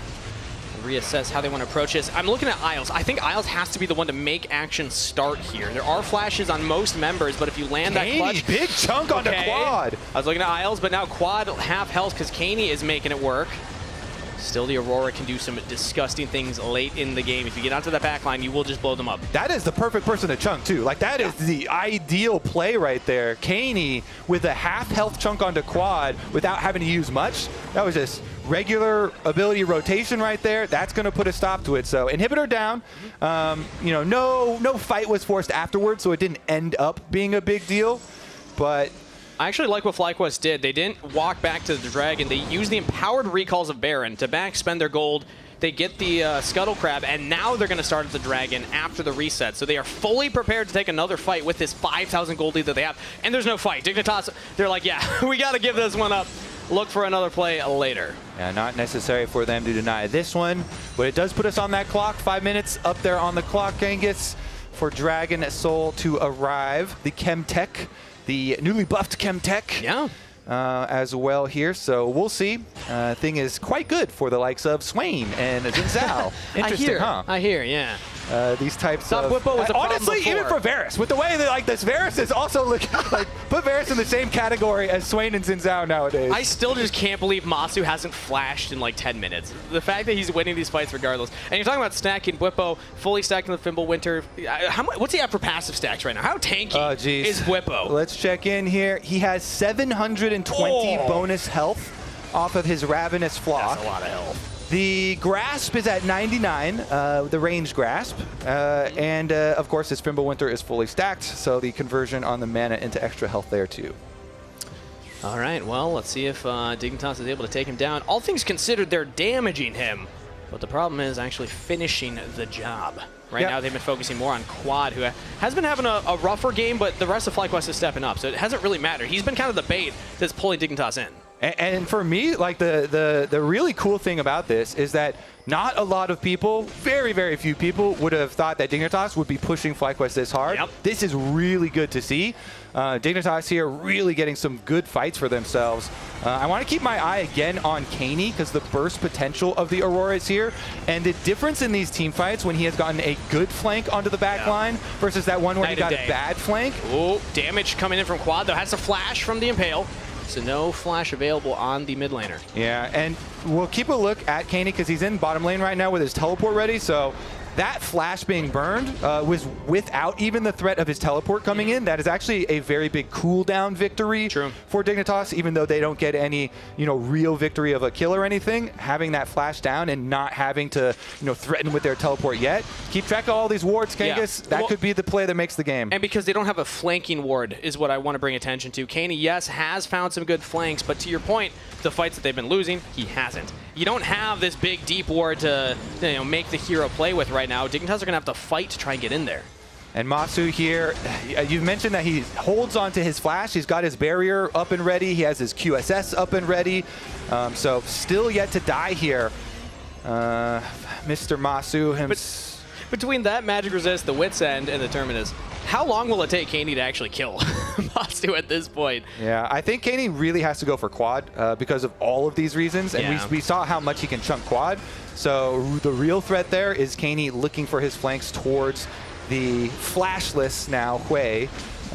reassess how they want to approach this. I'm looking at Isles. I think Isles has to be the one to make action start here. There are flashes on most members, but if you land that clutch...
big chunk onto Quad.
I was looking at Isles, but now Quad half health because Caney is making it work. Still, the Aurora can do some disgusting things late in the game. If you get onto that back line, you will just blow them up.
That is the perfect person to chunk, too. Like, that is the ideal play right there. Caney with a half-health chunk onto Quad without having to use much. That was just regular ability rotation right there. That's going to put a stop to it. So, inhibitor down. No fight was forced afterwards, so it didn't end up being a big deal. But...
I actually like what FlyQuest did. They didn't walk back to the Dragon. They used the empowered recalls of Baron to backspend their gold. They get the Scuttle Crab, and now they're going to start at the Dragon after the reset. So they are fully prepared to take another fight with this 5,000 gold lead that they have. And there's no fight. Dignitas, they're like, yeah, we got to give this one up. Look for another play later.
Yeah, not necessary for them to deny this one, but it does put us on that clock. 5 minutes up there on the clock, Genghis, for Dragon Soul to arrive. The Chemtech. The newly buffed Chemtech as well here. So we'll see. Thing is quite good for the likes of Swain and Xin Zhao. Interesting, huh?
I hear, yeah.
These types of...
Whippo was a
honestly, even for Varus, with the way that like this Varus is also looking like put Varus in the same category as Swain and Xin Zhao nowadays.
I still just can't believe Masu hasn't flashed in like 10 minutes. The fact that he's winning these fights regardless. And you're talking about stacking Whippo, fully stacked in the Fimble Winter. What's he have for passive stacks right now? How tanky is Whippo?
Let's check in here. He has 720 bonus health off of his Ravenous Flock.
That's a lot of health.
The Grasp is at 99, the range Grasp, and of course his Fimble Winter is fully stacked, so the conversion on the mana into extra health there too.
All right, well, let's see if Dignitas is able to take him down. All things considered, they're damaging him, but the problem is actually finishing the job. Right now they've been focusing more on Quad, who has been having a rougher game, but the rest of FlyQuest is stepping up, so it hasn't really mattered. He's been kind of the bait that's pulling Dignitas in.
And for me, like the really cool thing about this is that not a lot of people, very, very few people, would have thought that Dignitas would be pushing FlyQuest this hard. This is really good to see. Dignitas here really getting some good fights for themselves. I want to keep my eye again on Caney because the burst potential of the Aurora is here. And the difference in these team fights when he has gotten a good flank onto the back line versus that one where he got a bad flank.
Oh, damage coming in from Quad, though. Has a flash from the Impale. So no flash available on the mid laner.
Yeah, and we'll keep a look at Caney because he's in bottom lane right now with his teleport ready. So that flash being burned was without even the threat of his teleport coming in. That is actually a very big cooldown victory for Dignitas, even though they don't get any, real victory of a kill or anything. Having that flash down and not having to, threaten with their teleport yet. Keep track of all these wards, Kangas. That could be the play that makes the game.
And because they don't have a flanking ward is what I want to bring attention to. Caney, yes, has found some good flanks, but to your point, the fights that they've been losing, he hasn't. You don't have this big deep ward to make the hero play with right now. Dignitas are going to have to fight to try and get in there.
And Masu here, you've mentioned that he holds on to his flash. He's got his barrier up and ready. He has his QSS up and ready. So still yet to die here. Mr. Masu himself.
Between that magic resist, the Wit's End, and the Terminus, how long will it take Cani to actually kill Masu at this point?
Yeah, I think Cani really has to go for quad because of all of these reasons, and we saw how much he can chunk quad. So the real threat there is Cani looking for his flanks towards the flashless now Hui.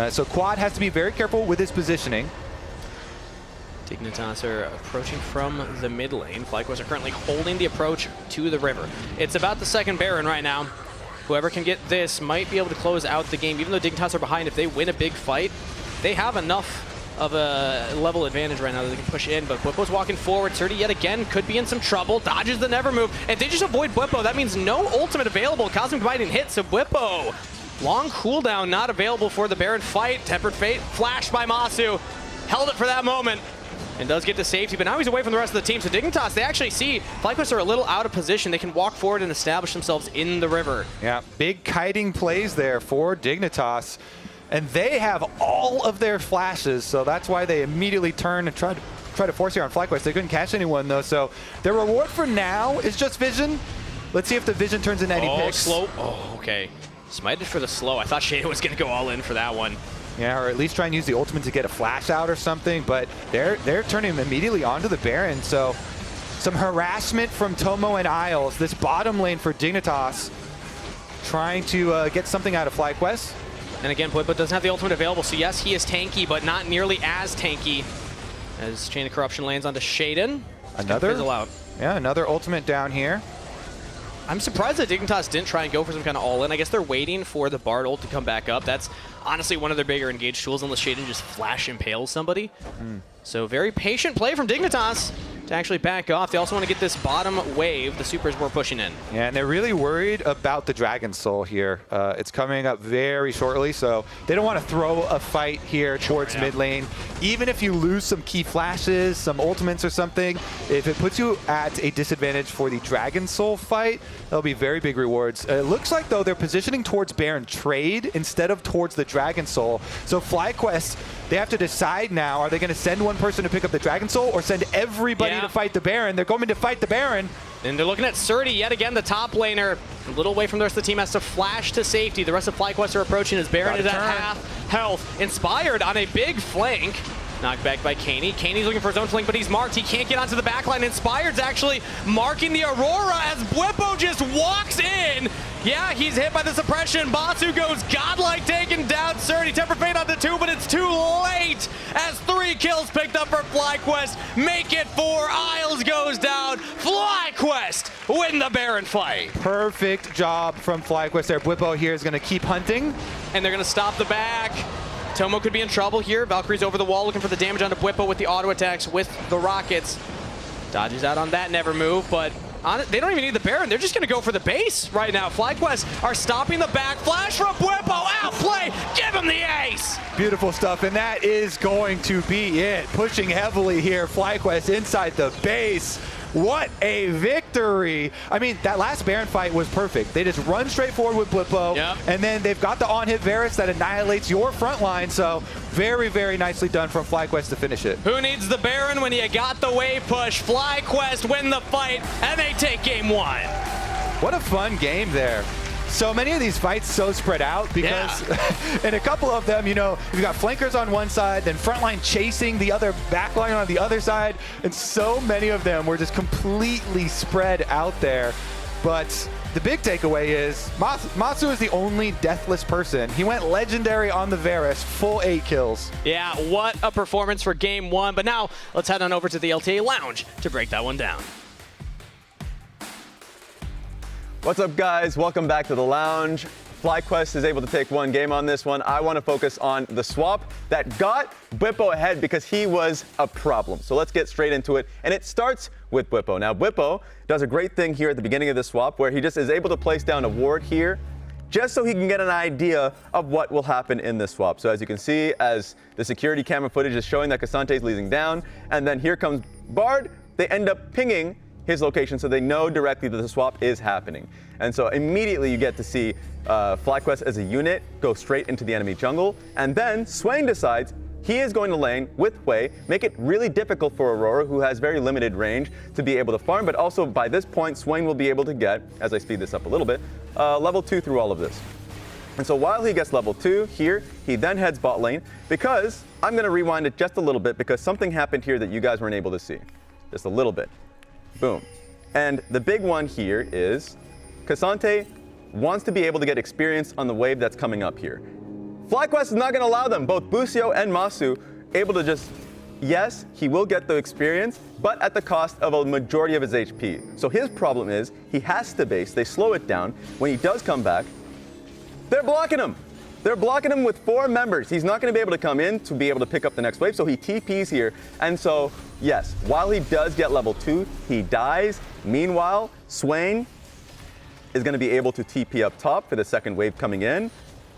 So quad has to be very careful with his positioning.
Dignitas are approaching from the mid lane. FlyQuest are currently holding the approach to the river. It's about the second Baron right now. Whoever can get this might be able to close out the game. Even though Dignitas are behind, if they win a big fight, they have enough of a level advantage right now that they can push in. But Bwipo's walking forward. Surdy yet again could be in some trouble. Dodges the never move. And they just avoid Bwipo. That means no ultimate available. Cosmic Bite and hit. So Bwipo, long cooldown not available for the Baron fight. Tempered Fate flashed by Masu. Held it for that moment. And does get to safety, but now he's away from the rest of the team. So Dignitas, they actually see FlyQuest are a little out of position. They can walk forward and establish themselves in the river.
Yeah, big kiting plays there for Dignitas. And they have all of their flashes, so that's why they immediately turn and try to force here on FlyQuest. They couldn't catch anyone, though, so their reward for now is just vision. Let's see if the vision turns into any picks.
Slow. Oh, okay. Smited for the slow. I thought Shada was going to go all in for that one.
Yeah, or at least try and use the ultimate to get a flash out or something, but they're turning him immediately onto the Baron, so some harassment from Tomo and Isles. This bottom lane for Dignitas trying to get something out of FlyQuest.
And again, Bwipo doesn't have the ultimate available, so yes, he is tanky, but not nearly as tanky as Chain of Corruption lands onto Shaden. Fizzle out.
Yeah, another ultimate down here.
I'm surprised that Dignitas didn't try and go for some kind of all-in. I guess they're waiting for the Bard ult to come back up. That's honestly one of their bigger engaged tools, unless Shaden just flash impales somebody. So very patient play from Dignitas to actually back off. They also want to get this bottom wave. The supers were pushing in.
Yeah, and they're really worried about the Dragon Soul here. It's coming up very shortly, so they don't want to throw a fight here towards mid lane. Even if you lose some key flashes, some ultimates or something, if it puts you at a disadvantage for the Dragon Soul fight, that'll be very big rewards. It looks like, though, they're positioning towards Baron trade instead of towards the Dragon Soul. So FlyQuest, they have to decide now, are they going to send one person to pick up the Dragon Soul or send everybody to fight the Baron? They're going to fight the Baron.
And they're looking at Surdy yet again, the top laner. A little away from the rest of the team, has to flash to safety. The rest of FlyQuest are approaching as Baron is at half health. Inspired on a big flank. Knocked back by Cani. Cani's looking for his own flank, but he's marked. He can't get onto the backline. Inspired's actually marking the Aurora as Bwipo just walks in. Yeah, he's hit by the suppression. Basu goes godlike, taking down Surdy. Temper Fate onto 2, but it's too late as 3 kills picked up for FlyQuest. Make it 4. Isles goes down. FlyQuest win the Baron fight.
Perfect job from FlyQuest there. Bwipo here is going to keep hunting.
And they're going to stop the back. Tomo could be in trouble here. Valkyrie's over the wall looking for the damage onto Bwipo with the auto attacks with the rockets. Dodges out on that never move, but they don't even need the Baron. They're just going to go for the base right now. FlyQuest are stopping the back. Flash from Bwipo. Outplay. Give him the ace.
Beautiful stuff, and that is going to be it. Pushing heavily here. FlyQuest inside the base. What a victory. I mean, that last Baron fight was perfect. They just run straight forward with Bwipo, and then they've got the on-hit Varus that annihilates your front line, so very, very nicely done from FlyQuest to finish it.
Who needs the Baron when you got the wave push? FlyQuest win the fight, and they take game 1.
What a fun game there. So many of these fights so spread out because in a couple of them, you know, you've got flankers on one side, then frontline chasing the other backline on the other side, and so many of them were just completely spread out there. But the big takeaway is Masu is the only deathless person. He went legendary on the Varus, full 8 kills.
Yeah, what a performance for game 1. But now let's head on over to the LTA Lounge to break that one down.
What's up, guys? Welcome back to the lounge. FlyQuest is able to take one game on this one. I want to focus on the swap that got Bwipo ahead because he was a problem. So let's get straight into it. And it starts with Bwipo. Now, Bwipo does a great thing here at the beginning of the swap where he just is able to place down a ward here just so he can get an idea of what will happen in this swap. So as you can see, as the security camera footage is showing that Cassante is leading down, and then here comes Bard, they end up pinging his location so they know directly that the swap is happening. And so immediately you get to see FlyQuest as a unit go straight into the enemy jungle, and then Swain decides He is going to lane with Wei, make it really difficult for Aurora, who has very limited range, to be able to farm, but also by this point, Swain will be able to get, as I speed this up a little bit, level 2 through all of this. And so while he gets level 2 here, he then heads bot lane, because I'm going to rewind it just a little bit, because something happened here that you guys weren't able to see. Just a little bit. Boom. And the big one here is Cassante wants to be able to get experience on the wave that's coming up here. FlyQuest is not going to allow them. Both Busio and Masu able to just, yes, he will get the experience, but at the cost of a majority of his HP. So his problem is he has to base. They slow it down. When he does come back, they're blocking him. They're blocking him with 4 members. He's not going to be able to come in to be able to pick up the next wave, so he TPs here. And so, yes, while he does get level 2, he dies. Meanwhile, Swain is going to be able to TP up top for the second wave coming in.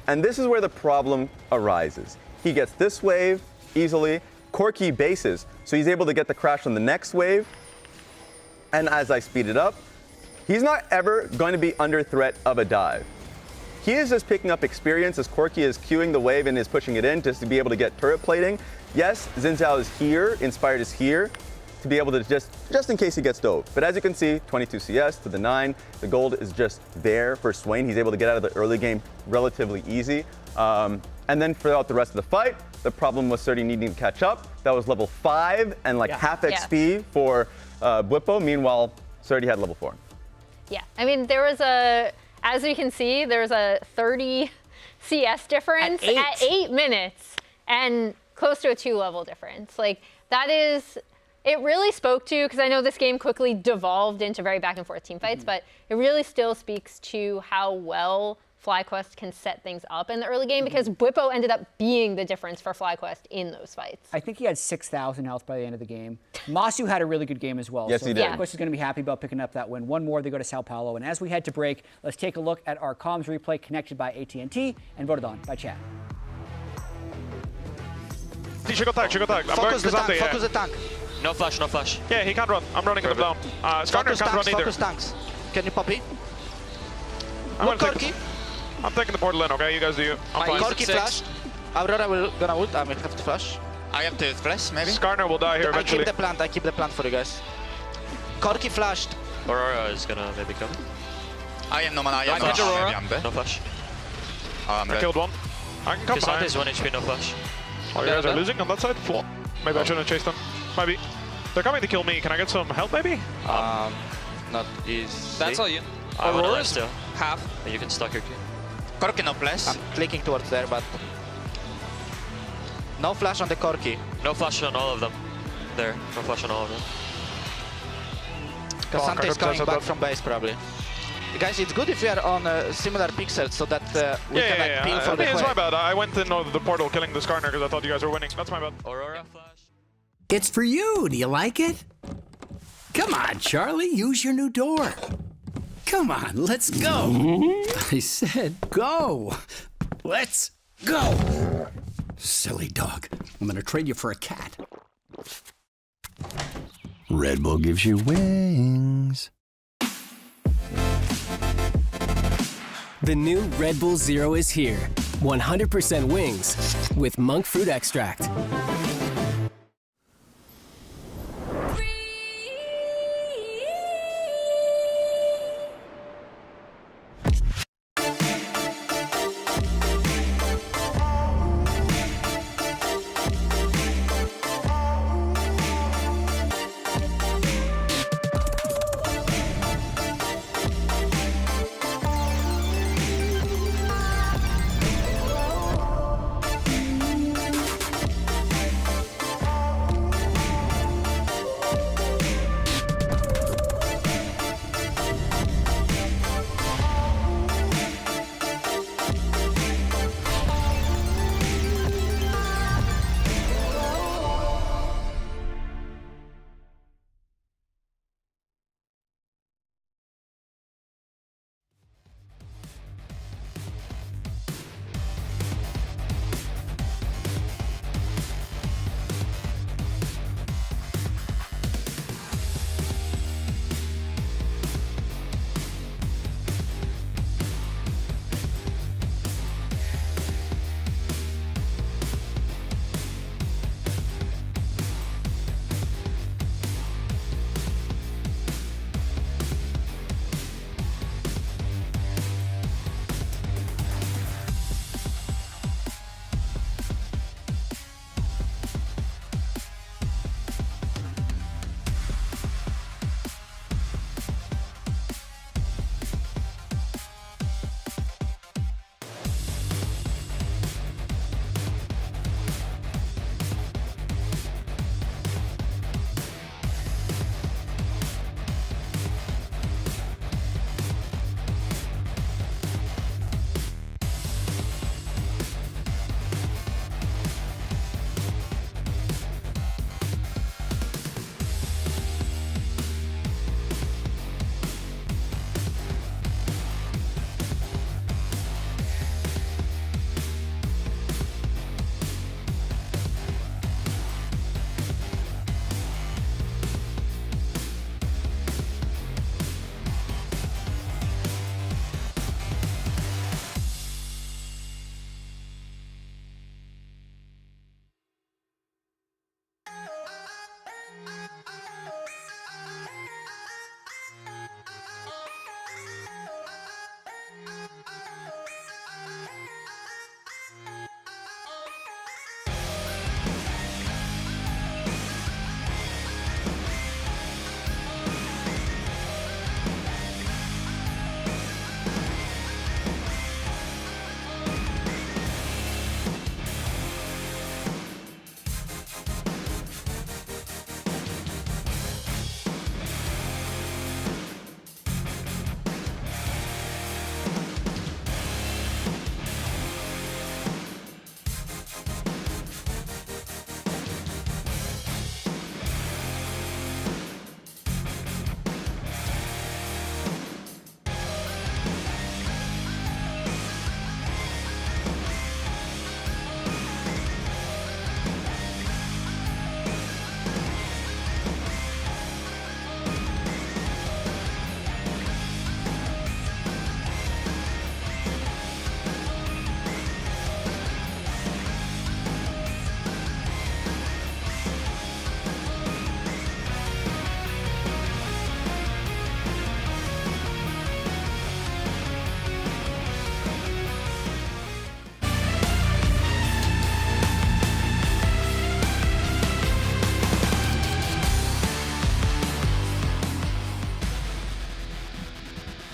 And this is where the problem arises. He gets this wave easily. Corki bases, so he's able to get the crash on the next wave. And as I speed it up, he's not ever going to be under threat of a dive. He is just picking up experience as Corki is queuing the wave and is pushing it in just to be able to get turret plating. Yes, Xin Zhao is here, Inspired is here, to be able to just in case he gets dove. But as you can see, 22 CS to the 9. The gold is just there for Swain. He's able to get out of the early game relatively easy. And then throughout the rest of the fight, the problem was Surdy needing to catch up. That was level 5 and like half XP for Bwipo. Meanwhile, Surdy had level 4.
Yeah, I mean, there was as you can see, there's a 30 CS difference at 8 minutes and close to a 2-level difference. Like, that is... It really spoke to, because I know this game quickly devolved into very back and forth team fights, but it really still speaks to how well FlyQuest can set things up in the early game, because Bwipo ended up being the difference for FlyQuest in those fights.
I think he had 6,000 health by the end of the game. Masu had a really good game as well.
Yes,
so
he did.
FlyQuest is going to be happy about picking up that win. One more, they go to Sao Paulo. And as we head to break, let's take a look at our comms replay connected by AT&T and voted on by chat.
She got tag.
Focus the tank.
No flash, no flash.
Yeah, he can't run. I'm running him down. Skarner can't run either.
Focus tanks. Can you pop in?
I'm taking the portal in, okay? You guys do you. I'm fine.
Corki flashed. Aurora will gonna ult. I will have to flash.
I have to flash, maybe?
Skarner will die here eventually.
I keep the plant for you guys. Corki flashed.
Aurora is gonna maybe come. I am no mana. I am Aurora. No flash.
I killed one. I can come behind.
Is 1 HP, no flash.
Oh, you guys are losing on that side? Flop. Maybe I shouldn't have chased them. Maybe. They're coming to kill me. Can I get some help, maybe?
Not easy.
That's all you. I want to last still. Half. And you can stock your key. Corki no flash.
I'm clicking towards there, but... No flash on the Corki.
No flash on all of them. There. No flash on all of them.
Cassante is coming back from base, probably. Guys, it's good if we are on similar pixels so that we can peel for the
it's
wave.
my bad. I went in the portal killing the Skarner because I thought you guys were winning. That's my bad.
Aurora flash.
It's for you. Do you like it? Come on, Charlie. Use your new door. Come on, let's go. I said go. Let's go. Silly dog. I'm gonna trade you for a cat. Red Bull gives you wings.
The new Red Bull Zero is here. 100% wings with monk fruit extract.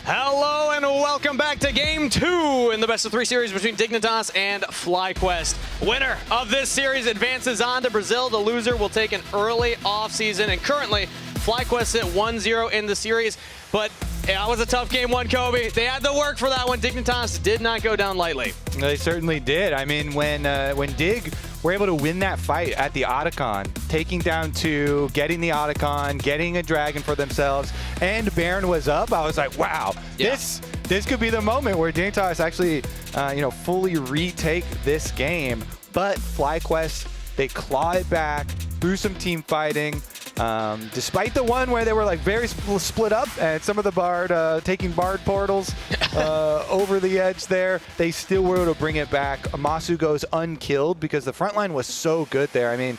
Hello and welcome back to Game 2 in the best of 3 series between Dignitas and FlyQuest. Winner of this series advances on to Brazil. The loser will take an early offseason, and currently FlyQuest at 1-0 in the series. But that was a tough game one, Kobe. They had to work for that one. Dignitas did not go down lightly.
They certainly did. I mean, when Dig were able to win that fight at the Otacon, taking down 2, getting the Otacon, getting a dragon for themselves, and Baron was up, I was like, wow, this could be the moment where Dignitas actually, fully retake this game. But FlyQuest, they claw it back through some team fighting. Despite the one where they were like very split up and some of the Bard taking Bard portals over the edge there, they still were able to bring it back. Masu goes unkilled because the front line was so good there. I mean,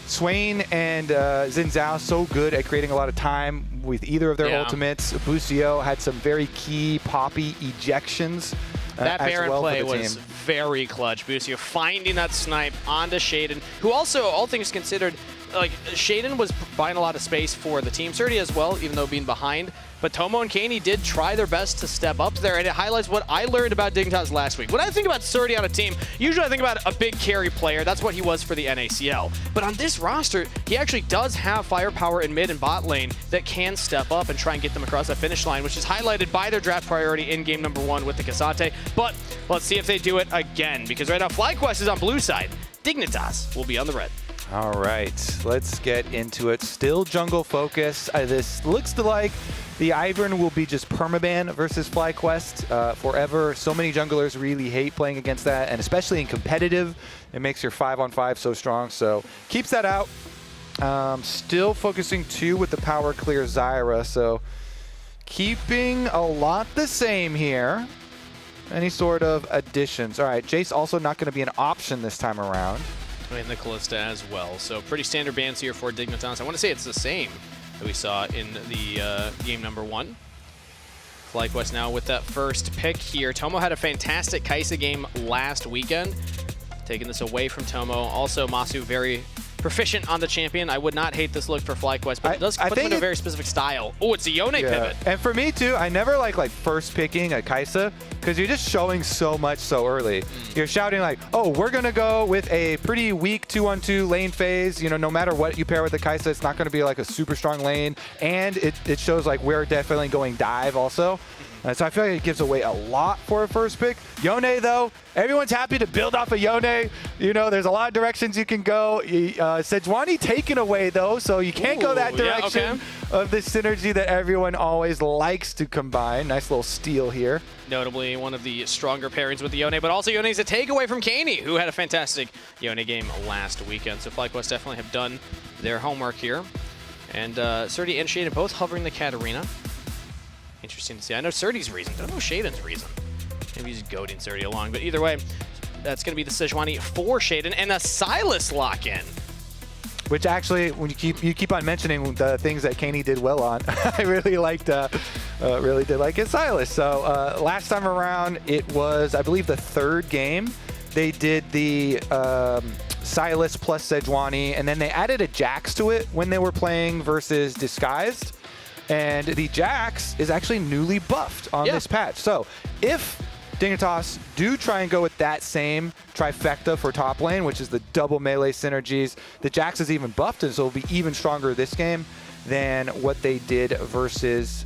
Swain and Xin Zhao so good at creating a lot of time with either of their ultimates. Busio had some very key poppy ejections.
That Baron play was
team.
very clutch. Busio finding that snipe onto Shaden, who also, all things considered, like, Shaden was buying a lot of space for the team. Surdy as well, even though being behind. But Tomo and Kani did try their best to step up there, and it highlights what I learned about Dignitas last week. When I think about Surdy on a team, usually I think about a big carry player. That's what he was for the NACL. But on this roster, he actually does have firepower in mid and bot lane that can step up and try and get them across that finish line, which is highlighted by their draft priority in game number 1 with the Kasate. But let's see if they do it again, because right now FlyQuest is on blue side. Dignitas will be on the red.
All right, let's get into it. Still jungle focus. This looks like the Ivern will be just permaban versus FlyQuest forever. So many junglers really hate playing against that, and especially in competitive, it makes your 5-on-5 so strong. So keeps that out. Still focusing 2 with the power clear Zyra. So keeping a lot the same here. Any sort of additions. All right, Jace also not going to be an option this time around.
And the Callista as well. So pretty standard bans here for Dignitas. I want to say it's the same that we saw in the game number 1. FlyQuest now with that first pick here. Tomo had a fantastic Kaisa game last weekend. Taking this away from Tomo. Also, Masu very proficient on the champion. I would not hate this look for FlyQuest, but it does put them in a very specific style. Oh, it's a Yone pivot.
And for me too, I never like first picking a Kaisa because you're just showing so much so early. You're shouting like, oh, we're going to go with a pretty weak 2-on-2 lane phase. You know, no matter what you pair with the Kaisa, it's not going to be like a super strong lane. And it shows like we're definitely going dive also. So I feel like it gives away a lot for a first pick. Yone, though, everyone's happy to build off of Yone. You know, there's a lot of directions you can go. Sejuani taken away, though, so you can't go that direction of the synergy that everyone always likes to combine. Nice little steal here.
Notably one of the stronger pairings with the Yone, but also Yone's a takeaway from Kani, who had a fantastic Yone game last weekend. So FlyQuest definitely have done their homework here. And Surdy and Shaden both hovering the Katarina. Interesting to see. I know Surdy's reason. Don't know Shaden's reason. Maybe he's goading Surdy along. But either way, that's going to be the Sejuani for Shaden and a Silas lock-in.
Which actually, when you keep on mentioning the things that Kani did well on, I really did like his Silas. So last time around, it was, I believe, the 3rd game. They did the Silas plus Sejuani, and then they added a Jax to it when they were playing versus Disguised. And the Jax is actually newly buffed on this patch. So if Dignitas do try and go with that same trifecta for top lane, which is the double melee synergies, the Jax is even buffed, and so it'll be even stronger this game than what they did versus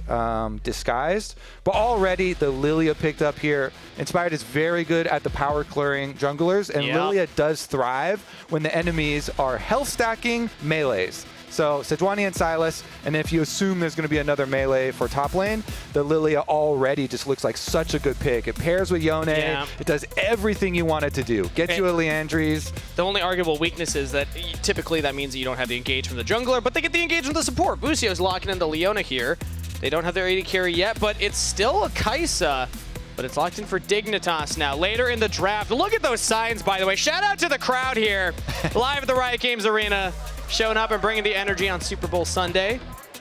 Disguised. But already the Lilia picked up here. Inspired is very good at the power clearing junglers, and Lilia does thrive when the enemies are health stacking melees. So Sejuani and Silas, and if you assume there's going to be another melee for top lane, the Lilia already just looks like such a good pick. It pairs with Yone. It does everything you want it to do. Gets you a Leandries.
The only arguable weakness is that typically that means that you don't have the engage from the jungler, but they get the engage from the support. Busio's locking into Leona here. They don't have their AD carry yet, but it's still a Kaisa. But it's locked in for Dignitas now. Later in the draft, look at those signs, by the way. Shout out to the crowd here, live at the Riot Games Arena, showing up and bringing the energy on Super Bowl Sunday,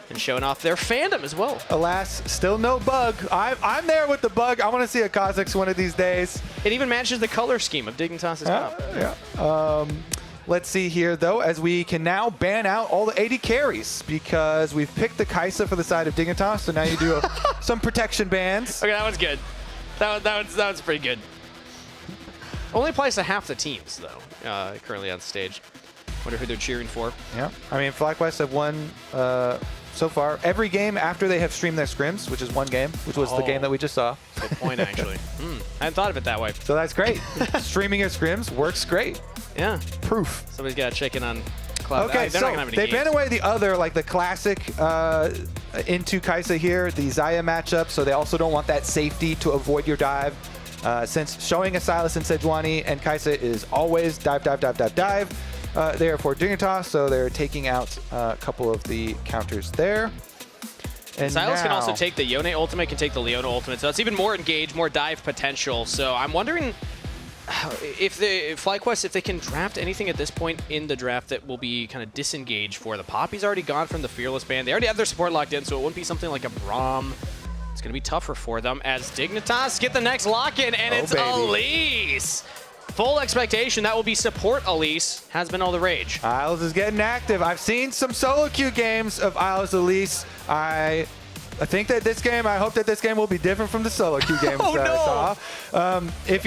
and showing off their fandom as well.
Alas, still no bug. I'm there with the bug. I want to see a Kha'Zix one of these days.
It even matches the color scheme of Dignitas' cup.
Let's see here, though, as we can now ban out all the AD carries because we've picked the Kai'Sa for the side of Dignitas, so now you do some protection bans.
Okay, that was good. That was pretty good. Only applies to half the teams, though, currently on stage. Wonder who they're cheering for.
Yeah, I mean, FlyQuest have won so far every game after they have streamed their scrims, which is one game, which was the game that we just saw.
Good point, actually. I hadn't thought of it that way.
So that's great. Streaming your scrims works great.
Yeah.
Proof.
Somebody's got a chicken on Cloud.
Okay, so they ban away the other, like the classic into Kai'Sa here, the Xayah matchup, so they also don't want that safety to avoid your dive. Since showing a Silas and Sejuani and Kai'Sa is always dive, dive, dive, dive, dive. They are for Dignitas, so they're taking out a couple of the counters there. And
Silas can also take the Yone ultimate, can take the Leona ultimate, so that's even more engaged, more dive potential. So I'm wondering if FlyQuest, if they can draft anything at this point in the draft that will be kind of disengaged for the Poppy's already gone from the Fearless ban. They already have their support locked in, so it wouldn't be something like a Braum. It's going to be tougher for them as Dignitas get the next lock-in, and it's Elise. Full expectation that will be support Elise. Has been all the rage.
Isles is getting active. I've seen some solo queue games of Isles Elise. I think that this game, I hope that this game will be different from the solo queue games that I saw. If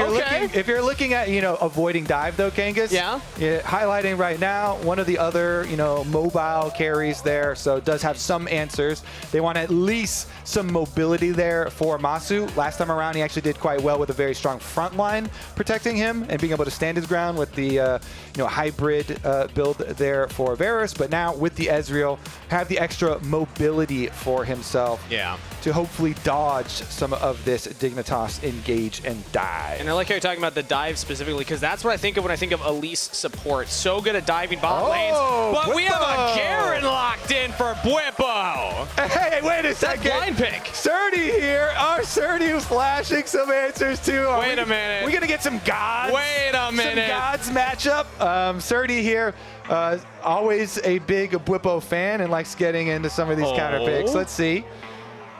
you're looking at, avoiding dive though, Kangas.
Yeah.
Highlighting right now one of the other, mobile carries there, so it does have some answers. They want at least some mobility there for Masu. Last time around, he actually did quite well with a very strong front line protecting him and being able to stand his ground with the, hybrid build there for Varus. But now with the Ezreal, have the extra mobility for himself.
Yeah.
To hopefully dodge some of this Dignitas engage and dive.
And I like how you're talking about the dive specifically, because that's what I think of when I think of Elise support. So good at diving bot lanes. But we have a Garen locked in for Bwipo.
Hey, wait a second.
That's blind pick.
Surdy here. Our Surdy flashing some answers too.
Wait a minute.
We're going to get some gods.
Wait a minute.
Some gods matchup. Surdy here. Always a big Bwipo fan and likes getting into some of these counter picks. Let's see.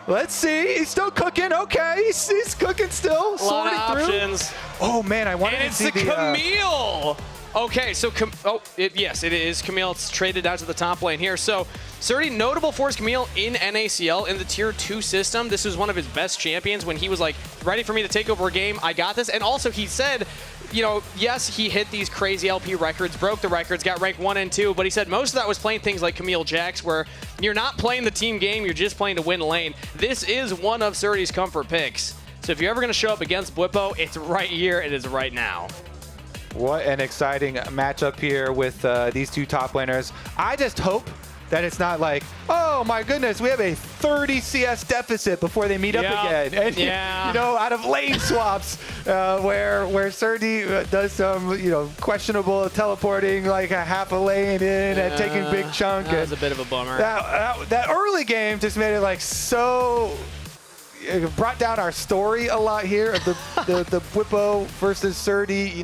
Let's see. He's still cooking. Okay, he's cooking still.
A lot of options.
Oh man, I wanted to see
the Camille. Okay, so yes, it is Camille. It's traded out to the top lane here. So Surdy, notable for his Camille in NACL in the Tier 2 system. This was one of his best champions when he was like, ready for me to take over a game. I got this. And also he said, yes, he hit these crazy LP records, broke the records, got ranked 1 and 2, but he said most of that was playing things like Camille Jax, where you're not playing the team game, you're just playing to win lane. This is one of Surdy's comfort picks. So if you're ever going to show up against Bwipo, it's right here, it is right now.
What an exciting matchup here with these two top laners. I just hope that it's not like, oh my goodness, we have a 30 CS deficit before they meet up again. And, out of lane swaps where Surdy does some, questionable teleporting like a half a lane in and taking big chunk.
That was a bit of a bummer.
That early game just made it like so... It brought down our story a lot here of the Bwipo versus Surdy,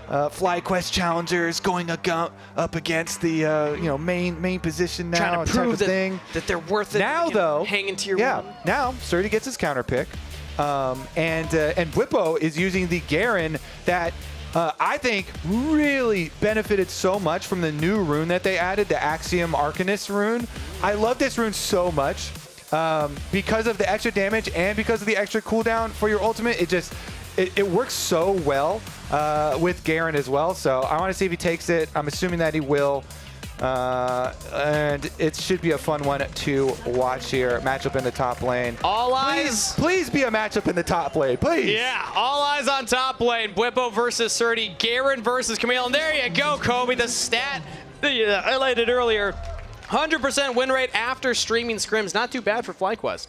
FlyQuest challengers going up against the main position now.
Trying to prove that they're worth it.
Now though,
hang in tier 1.
Now Surdy gets his counter pick, and Bwipo is using the Garen that I think really benefited so much from the new rune that they added, the Axiom Arcanist rune. I love this rune so much. Because of the extra damage and because of the extra cooldown for your ultimate, it works so well with Garen as well. So I want to see if he takes it. I'm assuming that he will. And it should be a fun one to watch here. Matchup in the top lane.
All eyes.
Please be a matchup in the top lane, please.
Yeah, all eyes on top lane. Bwipo versus Surdy, Garen versus Camille. And there you go, Kobe, the stat that you highlighted earlier. 100% win rate after streaming scrims. Not too bad for FlyQuest.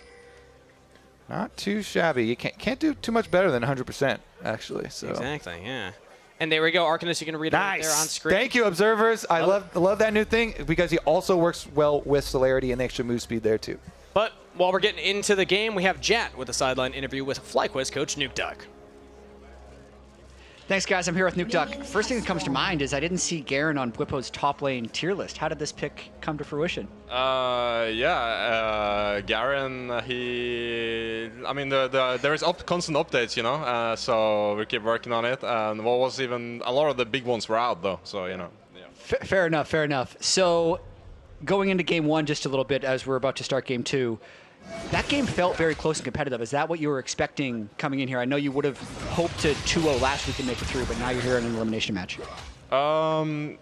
Not too shabby. You can't do too much better than 100%, actually. So.
Exactly, yeah. And there we go, Arcanist. You can read it right there on screen.
Thank you, observers. I love that new thing because he also works well with celerity and the extra move speed there too.
But while we're getting into the game, we have Jat with a sideline interview with FlyQuest coach Nuke Duck.
Thanks, guys. I'm here with Nuke Duck. First thing that comes to mind is I didn't see Garen on Bwipo's top lane tier list. How did this pick come to fruition?
Garen, there is constant updates, so we keep working on it. And what was even, a lot of the big ones were out though, so,
Fair enough, fair enough. So going into game one just a little bit as we're about to start game two, that game felt very close and competitive. Is that what you were expecting coming in here? I know you would have hoped to 2-0 last week and make it through, but now you're here in an elimination match.
I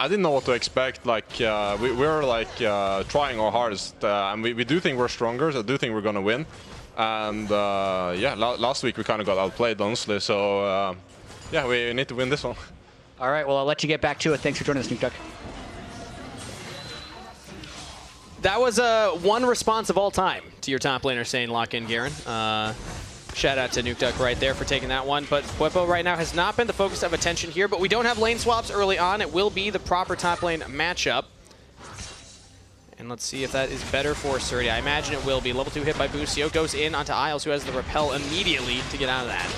didn't know what to expect. Like we're like trying our hardest, and we do think we're stronger. So I do think we're gonna win. And yeah, last week we kind of got outplayed, honestly. So yeah, we need to win this one.
All right, well, I'll let you get back to it. Thanks for joining us, Nuke Duck.
That was one response of all time to your top laner saying lock in Garen. Shout out to Nuke Duck right there for taking that one. But Bwipo right now has not been the focus of attention here, but we don't have lane swaps early on. It will be the proper top lane matchup. And let's see if that is better for Surdy. I imagine it will be. Level 2 hit by Busio. Goes in onto Isles, who has the repel immediately to get out of that.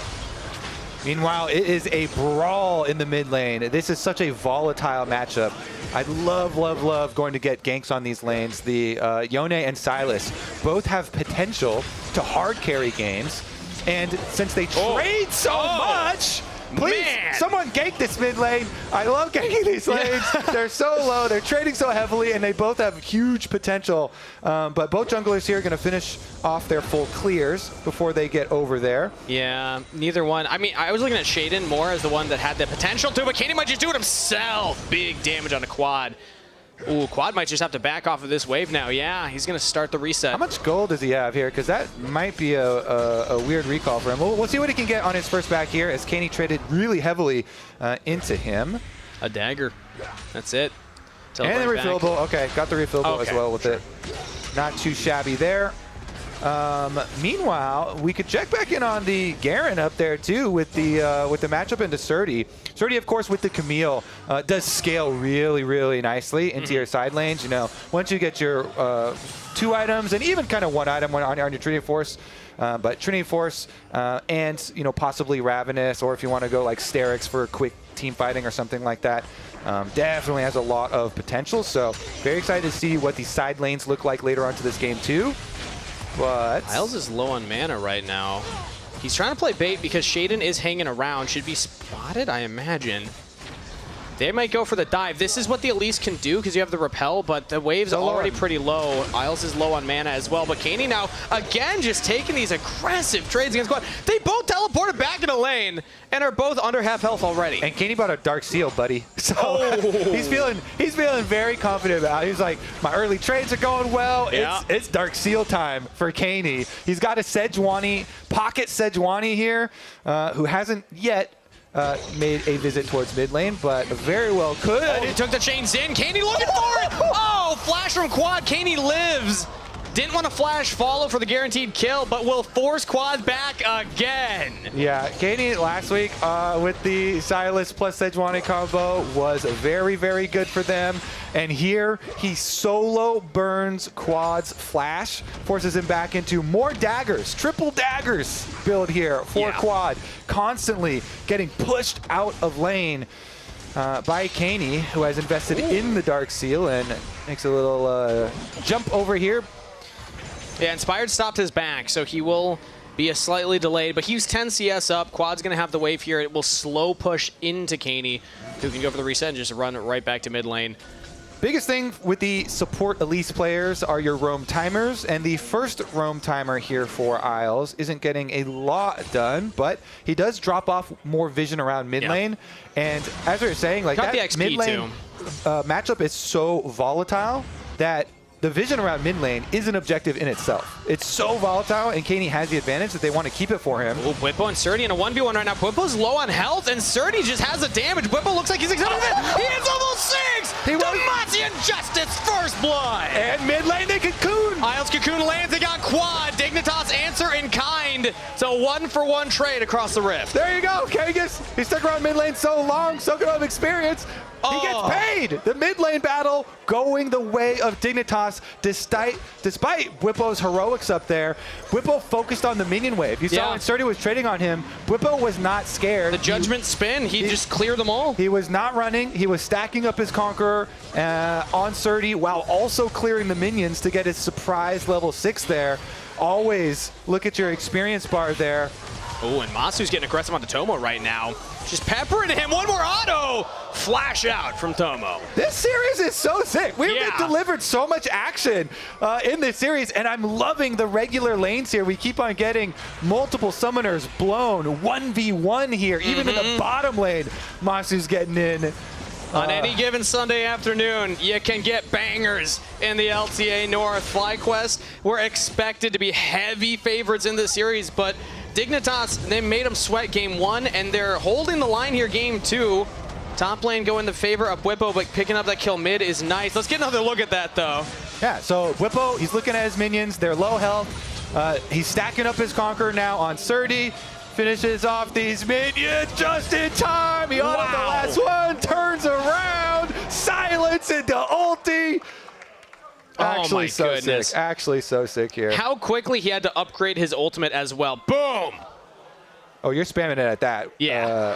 Meanwhile, it is a brawl in the mid lane. This is such a volatile matchup. I love going to get ganks on these lanes. The Yone and Silas both have potential to hard carry games. And since they trade so much, please, someone gank this mid lane. I love ganking these lanes. They're so low, they're trading so heavily, and they both have huge potential. But both junglers here are going to finish off their full clears before they get over there.
Yeah, neither one. I mean, I was looking at Shaden more as the one that had the potential to, but Cani might just do it himself. Big damage on a quad. Ooh, Quad might just have to back off of this wave now. Yeah, he's going to start the reset.
How much gold does he have here? Because that might be a weird recall for him. We'll see what he can get on his first back here as Cani traded really heavily into him.
A dagger. That's it.
And the refillable. Okay, got the refillable as well with it. Not too shabby there. Meanwhile, we could check back in on the Garen up there too with the matchup into Surdy. Surdy, of course, with the Camille does scale really nicely into your side lanes. You know, once you get your 2 items and even kind of 1 item on your Trinity Force, but Trinity Force and possibly Ravenous, or if you want to go like Sterix for quick team fighting or something like that. Definitely has a lot of potential. So very excited to see what these side lanes look like later on to this game too. But
Isles is low on mana right now. He's trying to play bait because Shaden is hanging around. Should be spotted, I imagine. They might go for the dive. This is what the Elise can do because you have the repel, but the wave's already pretty low. Isles is low on mana as well, but Cani now, again, just taking these aggressive trades against Quad. They both teleported back into lane and are both under half health already.
And Cani bought a Dark Seal, buddy. So he's feeling very confident about it. He's like, my early trades are going well. Yeah. It's Dark Seal time for Cani. He's got a Sejuani, pocket Sejuani here, who hasn't yet made a visit towards mid lane, but very well could.
He took the chains in. Cani looking for it. Oh, flash from Quad. Cani lives. Didn't want to flash follow for the guaranteed kill, but will force Quad back again.
Yeah, Cani last week with the Silas plus Sejuani combo was very good for them. And here he solo burns Quad's flash, forces him back into more daggers, triple daggers build here for Quad, constantly getting pushed out of lane by Cani, who has invested in the Dark Seal and makes a little jump over here.
Yeah, Inspired stopped his back, so he will be a slightly delayed, but he's 10 CS up. Quad's going to have the wave here. It will slow push into Cani, who can go for the reset and just run it right back to mid lane.
Biggest thing with the support Elise players are your roam timers, and the first roam timer here for Isles isn't getting a lot done, but he does drop off more vision around mid lane. And as we were saying, like that mid lane matchup is so volatile that the vision around mid lane is an objective in itself. It's so volatile, and Cani has the advantage that they want to keep it for him.
Oh, Bwipo and Surdy in a 1v1 right now. Bwipo's low on health, and Surdy just has the damage. Bwipo looks like he's accepting it. He is level 6! Demacian Justice, first blood!
And mid lane, they cocoon!
Isles cocoon lands, they got Quad. Dignitas answer in kind. It's a 1-for-1 trade across the rift.
There you go, Kangas. He stuck around mid lane so long, so good of experience. He gets paid! The mid lane battle going the way of Dignitas despite Bwipo's heroics up there. Bwipo focused on the minion wave. You saw when Surdy was trading on him, Bwipo was not scared.
The judgment spin, he just cleared them all.
He was not running. He was stacking up his Conqueror on Surdy while also clearing the minions to get his surprise level 6 there. Always look at your experience bar there.
Oh, and Masu's getting aggressive on the Tomo right now. Just peppering him. One more auto flash out from Tomo.
This series is so sick. We've been delivered so much action in this series, and I'm loving the regular lanes here. We keep on getting multiple summoners blown, 1v1 here. Even in the bottom lane, Masu's getting in.
On any given Sunday afternoon, you can get bangers in the LTA North. FlyQuest were expected to be heavy favorites in this series, but Dignitas, they made them sweat game 1, and they're holding the line here game 2. Top lane going in the favor of Whippo, but picking up that kill mid is nice. Let's get another look at that, though.
Yeah, so Whippo, he's looking at his minions. They're low health. He's stacking up his Conqueror now on Surdy. Finishes off these minions just in time. He autoed the last one, turns around, silence into ulti. Actually so sick. Actually so sick here.
How quickly he had to upgrade his ultimate as well. Boom!
Oh, you're spamming it at that.
Yeah.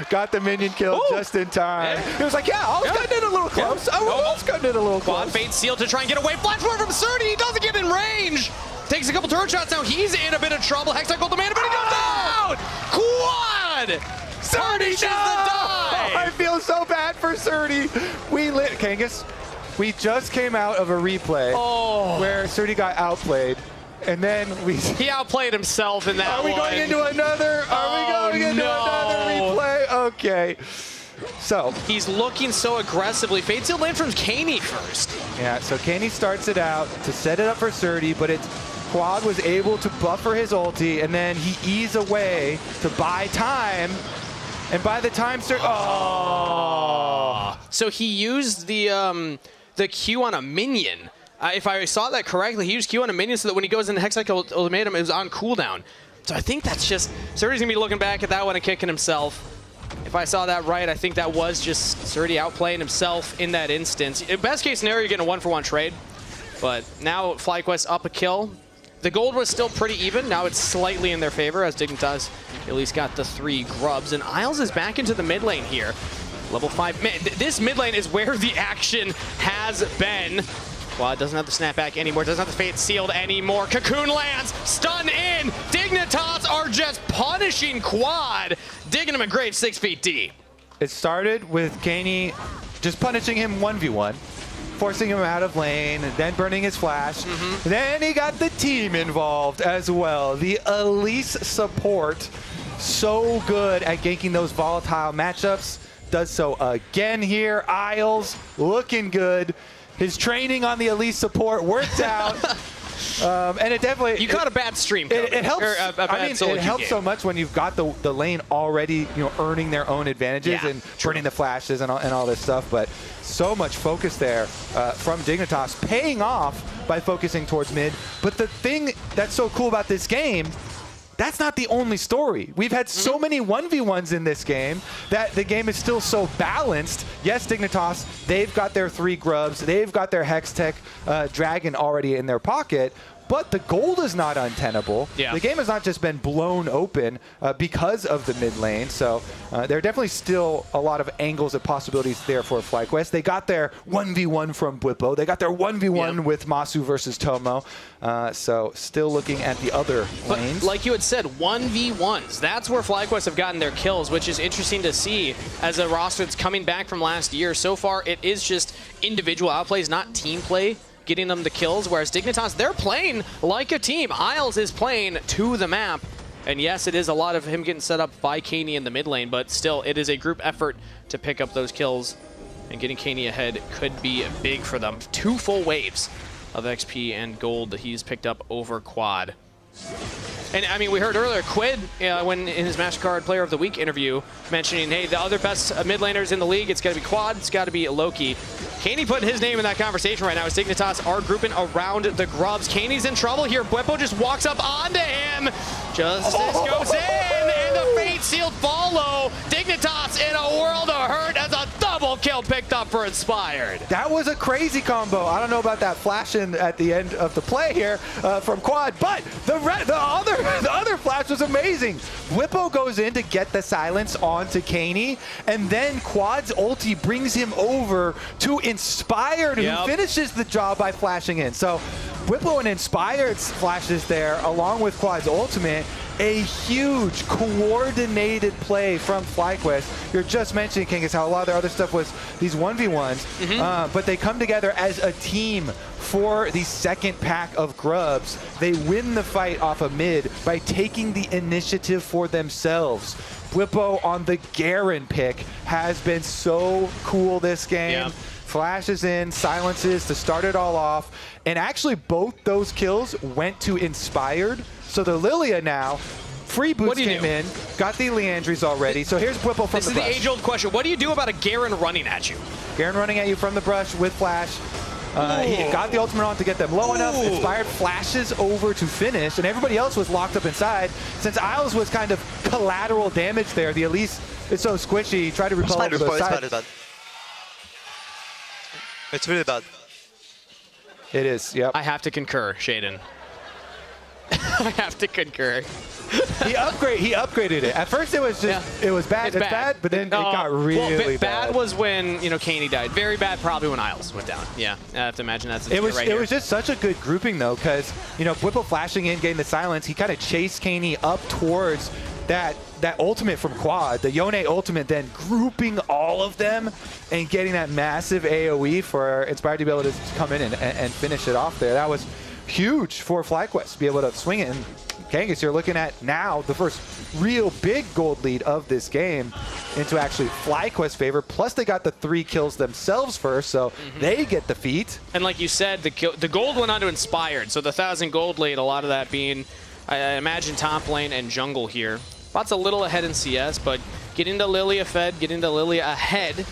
Got the minion kill just in time. He was like, I was cutting it a little close. I was cutting it a little close.
Quad fade sealed to try and get away. Flash forward from Surdy. He doesn't get in range. Takes a couple turret shots now. He's in a bit of trouble. Hextech ult demand, but he goes down! Quad!
Surdy,
the dive!
I feel so bad for Surdy. We lit Kangas. We just came out of a replay where Surdy got outplayed. And then he
outplayed himself in that
Are we going into another? Are we going into another replay? Okay. So
he's looking so aggressively. Fade sealed lane from Cani first.
Yeah, so Cani starts it out to set it up for Surdy, but Quad was able to buffer his ulti, and then he eased away to buy time. And by the time Surdy,
so he used the Q on a minion. If I saw that correctly, he used Q on a minion so that when he goes into Hextech ultimatum, it was on cooldown. So I think that's just Surdy's gonna be looking back at that one and kicking himself. If I saw that right, I think that was just Surdy outplaying himself in that instance. In best case scenario, you're getting a 1-for-1 trade. But now FlyQuest up a kill. The gold was still pretty even. Now it's slightly in their favor as Dignitas at least got the 3 grubs. And Isles is back into the mid lane here. Level 5. Man, this mid lane is where the action has been. Quad doesn't have the snapback anymore, doesn't have the fate sealed anymore. Cocoon lands, stun in. Dignitas are just punishing Quad, digging him a grave 6 feet deep.
It started with Cani just punishing him 1v1, forcing him out of lane, and then burning his flash. Then he got the team involved as well. The Elise support, so good at ganking those volatile matchups. Does so again here. Isles looking good. His training on the Elise support worked out. And it definitely...
You caught a bad stream.
It helps. It helps so much when you've got the lane already, earning their own advantages and burning the flashes and all this stuff. But so much focus there from Dignitas, paying off by focusing towards mid. But the thing that's so cool about this game, that's not the only story. We've had so many 1v1s in this game that the game is still so balanced. Yes, Dignitas, they've got their 3 grubs. They've got their Hextech Dragon already in their pocket. But the gold is not untenable. The game has not just been blown open because of the mid lane. So there are definitely still a lot of angles and possibilities there for FlyQuest. They got their 1v1 from Whippo. They got their 1v1 with Masu versus Tomo. So still looking at the other lanes.
But like you had said, 1v1s. That's where FlyQuest have gotten their kills, which is interesting to see as a roster that's coming back from last year. So far, it is just individual outplays, not team play, getting them the kills, whereas Dignitas, they're playing like a team. Isles is playing to the map, and yes, it is a lot of him getting set up by Cani in the mid lane, but still, it is a group effort to pick up those kills, and getting Cani ahead could be big for them. 2 full waves of XP and gold that he's picked up over Quad. And I mean, we heard earlier, Quid, when in his MasterCard Player of the Week interview, mentioning, hey, the other best mid laners in the league, it's got to be Quad, it's got to be Loki. Cani putting his name in that conversation right now as Dignitas are grouping around the grubs. Cani's in trouble here. Whippo just walks up onto him. Justice goes in, and the fate sealed follow. Dignitas in a world of hurt as a double kill picked up for Inspired.
That was a crazy combo. I don't know about that flash in at the end of the play here from Quad, but the other flash was amazing. Whippo goes in to get the silence onto Cani, and then Quad's ulti brings him over to Inspired, who finishes the job by flashing in. So Whippo and Inspired's flashes there, along with Quad's ultimate. A huge coordinated play from FlyQuest. You're just mentioning, King, is how a lot of their other stuff was these 1v1s, but they come together as a team for the second pack of grubs. They win the fight off of mid by taking the initiative for themselves. Whippo on the Garen pick has been so cool this game.
Yeah.
Flashes in, silences to start it all off. And actually both those kills went to Inspired. So the Lilia now, free boots came in, got the Leandries already. So here's Whippo from the brush.
This is the age-old question. What do you do about a Garen running at you?
Garen running at you from the brush with flash. He got the ultimate on to get them low enough. Inspired flashes over to finish, and everybody else was locked up inside. Since Isles was kind of collateral damage there, the Elise is so squishy, he tried to repel over the side.
It's bad. It's really bad.
It is, yep.
I have to concur, Shaden. I have to concur.
He upgraded it. At first it was just, it was bad, it's bad, but then it got really bad.
Bad was when, Cani died. Very bad probably when Isles went down. Yeah, I have to imagine that's the
it was
right here.
was just such a good grouping though, because, Whippo flashing in, getting the silence, he kind of chased Cani up towards that ultimate from Quad, the Yone ultimate, then grouping all of them and getting that massive AoE for Inspired to be able to come in and finish it off there. That was huge for FlyQuest to be able to swing it. And Kangas, you're looking at now the first real big gold lead of this game into actually FlyQuest favor. Plus they got the 3 kills themselves first, so they get the feat.
And like you said, the gold went on to Inspired, so the 1,000 gold lead, a lot of that being, I imagine, top lane and jungle here. Bots a little ahead in CS, but get into Lilia fed, get into Lilia ahead.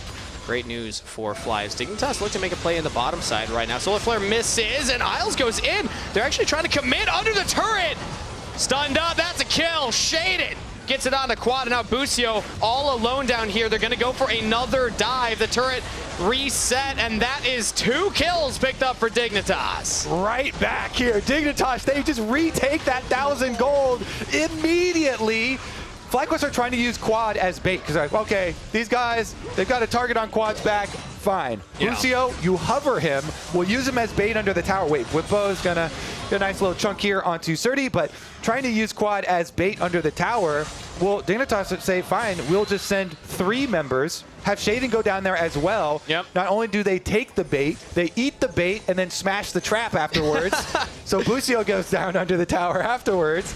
Great news for Fly's. Dignitas look to make a play in the bottom side right now. Solar Flare misses, and Isles goes in. They're actually trying to commit under the turret. Stunned up, that's a kill. Shaded gets it on the Quad, and now Busio all alone down here. They're going to go for another dive. The turret reset, and that is 2 kills picked up for Dignitas.
Right back here. Dignitas, they just retake that 1,000 gold immediately. FlyQuest are trying to use Quad as bait because they're like, okay, these guys, they've got a target on Quad's back. Fine.
Yeah.
Lucio, you hover him. We'll use him as bait under the tower. Wait, Whippo's gonna get a nice little chunk here onto Surdy, but trying to use Quad as bait under the tower. Well, Dignitas would say, fine, we'll just send 3 members, have Shaden go down there as well.
Yep.
Not only do they take the bait, they eat the bait and then smash the trap afterwards. So Busio goes down under the tower afterwards.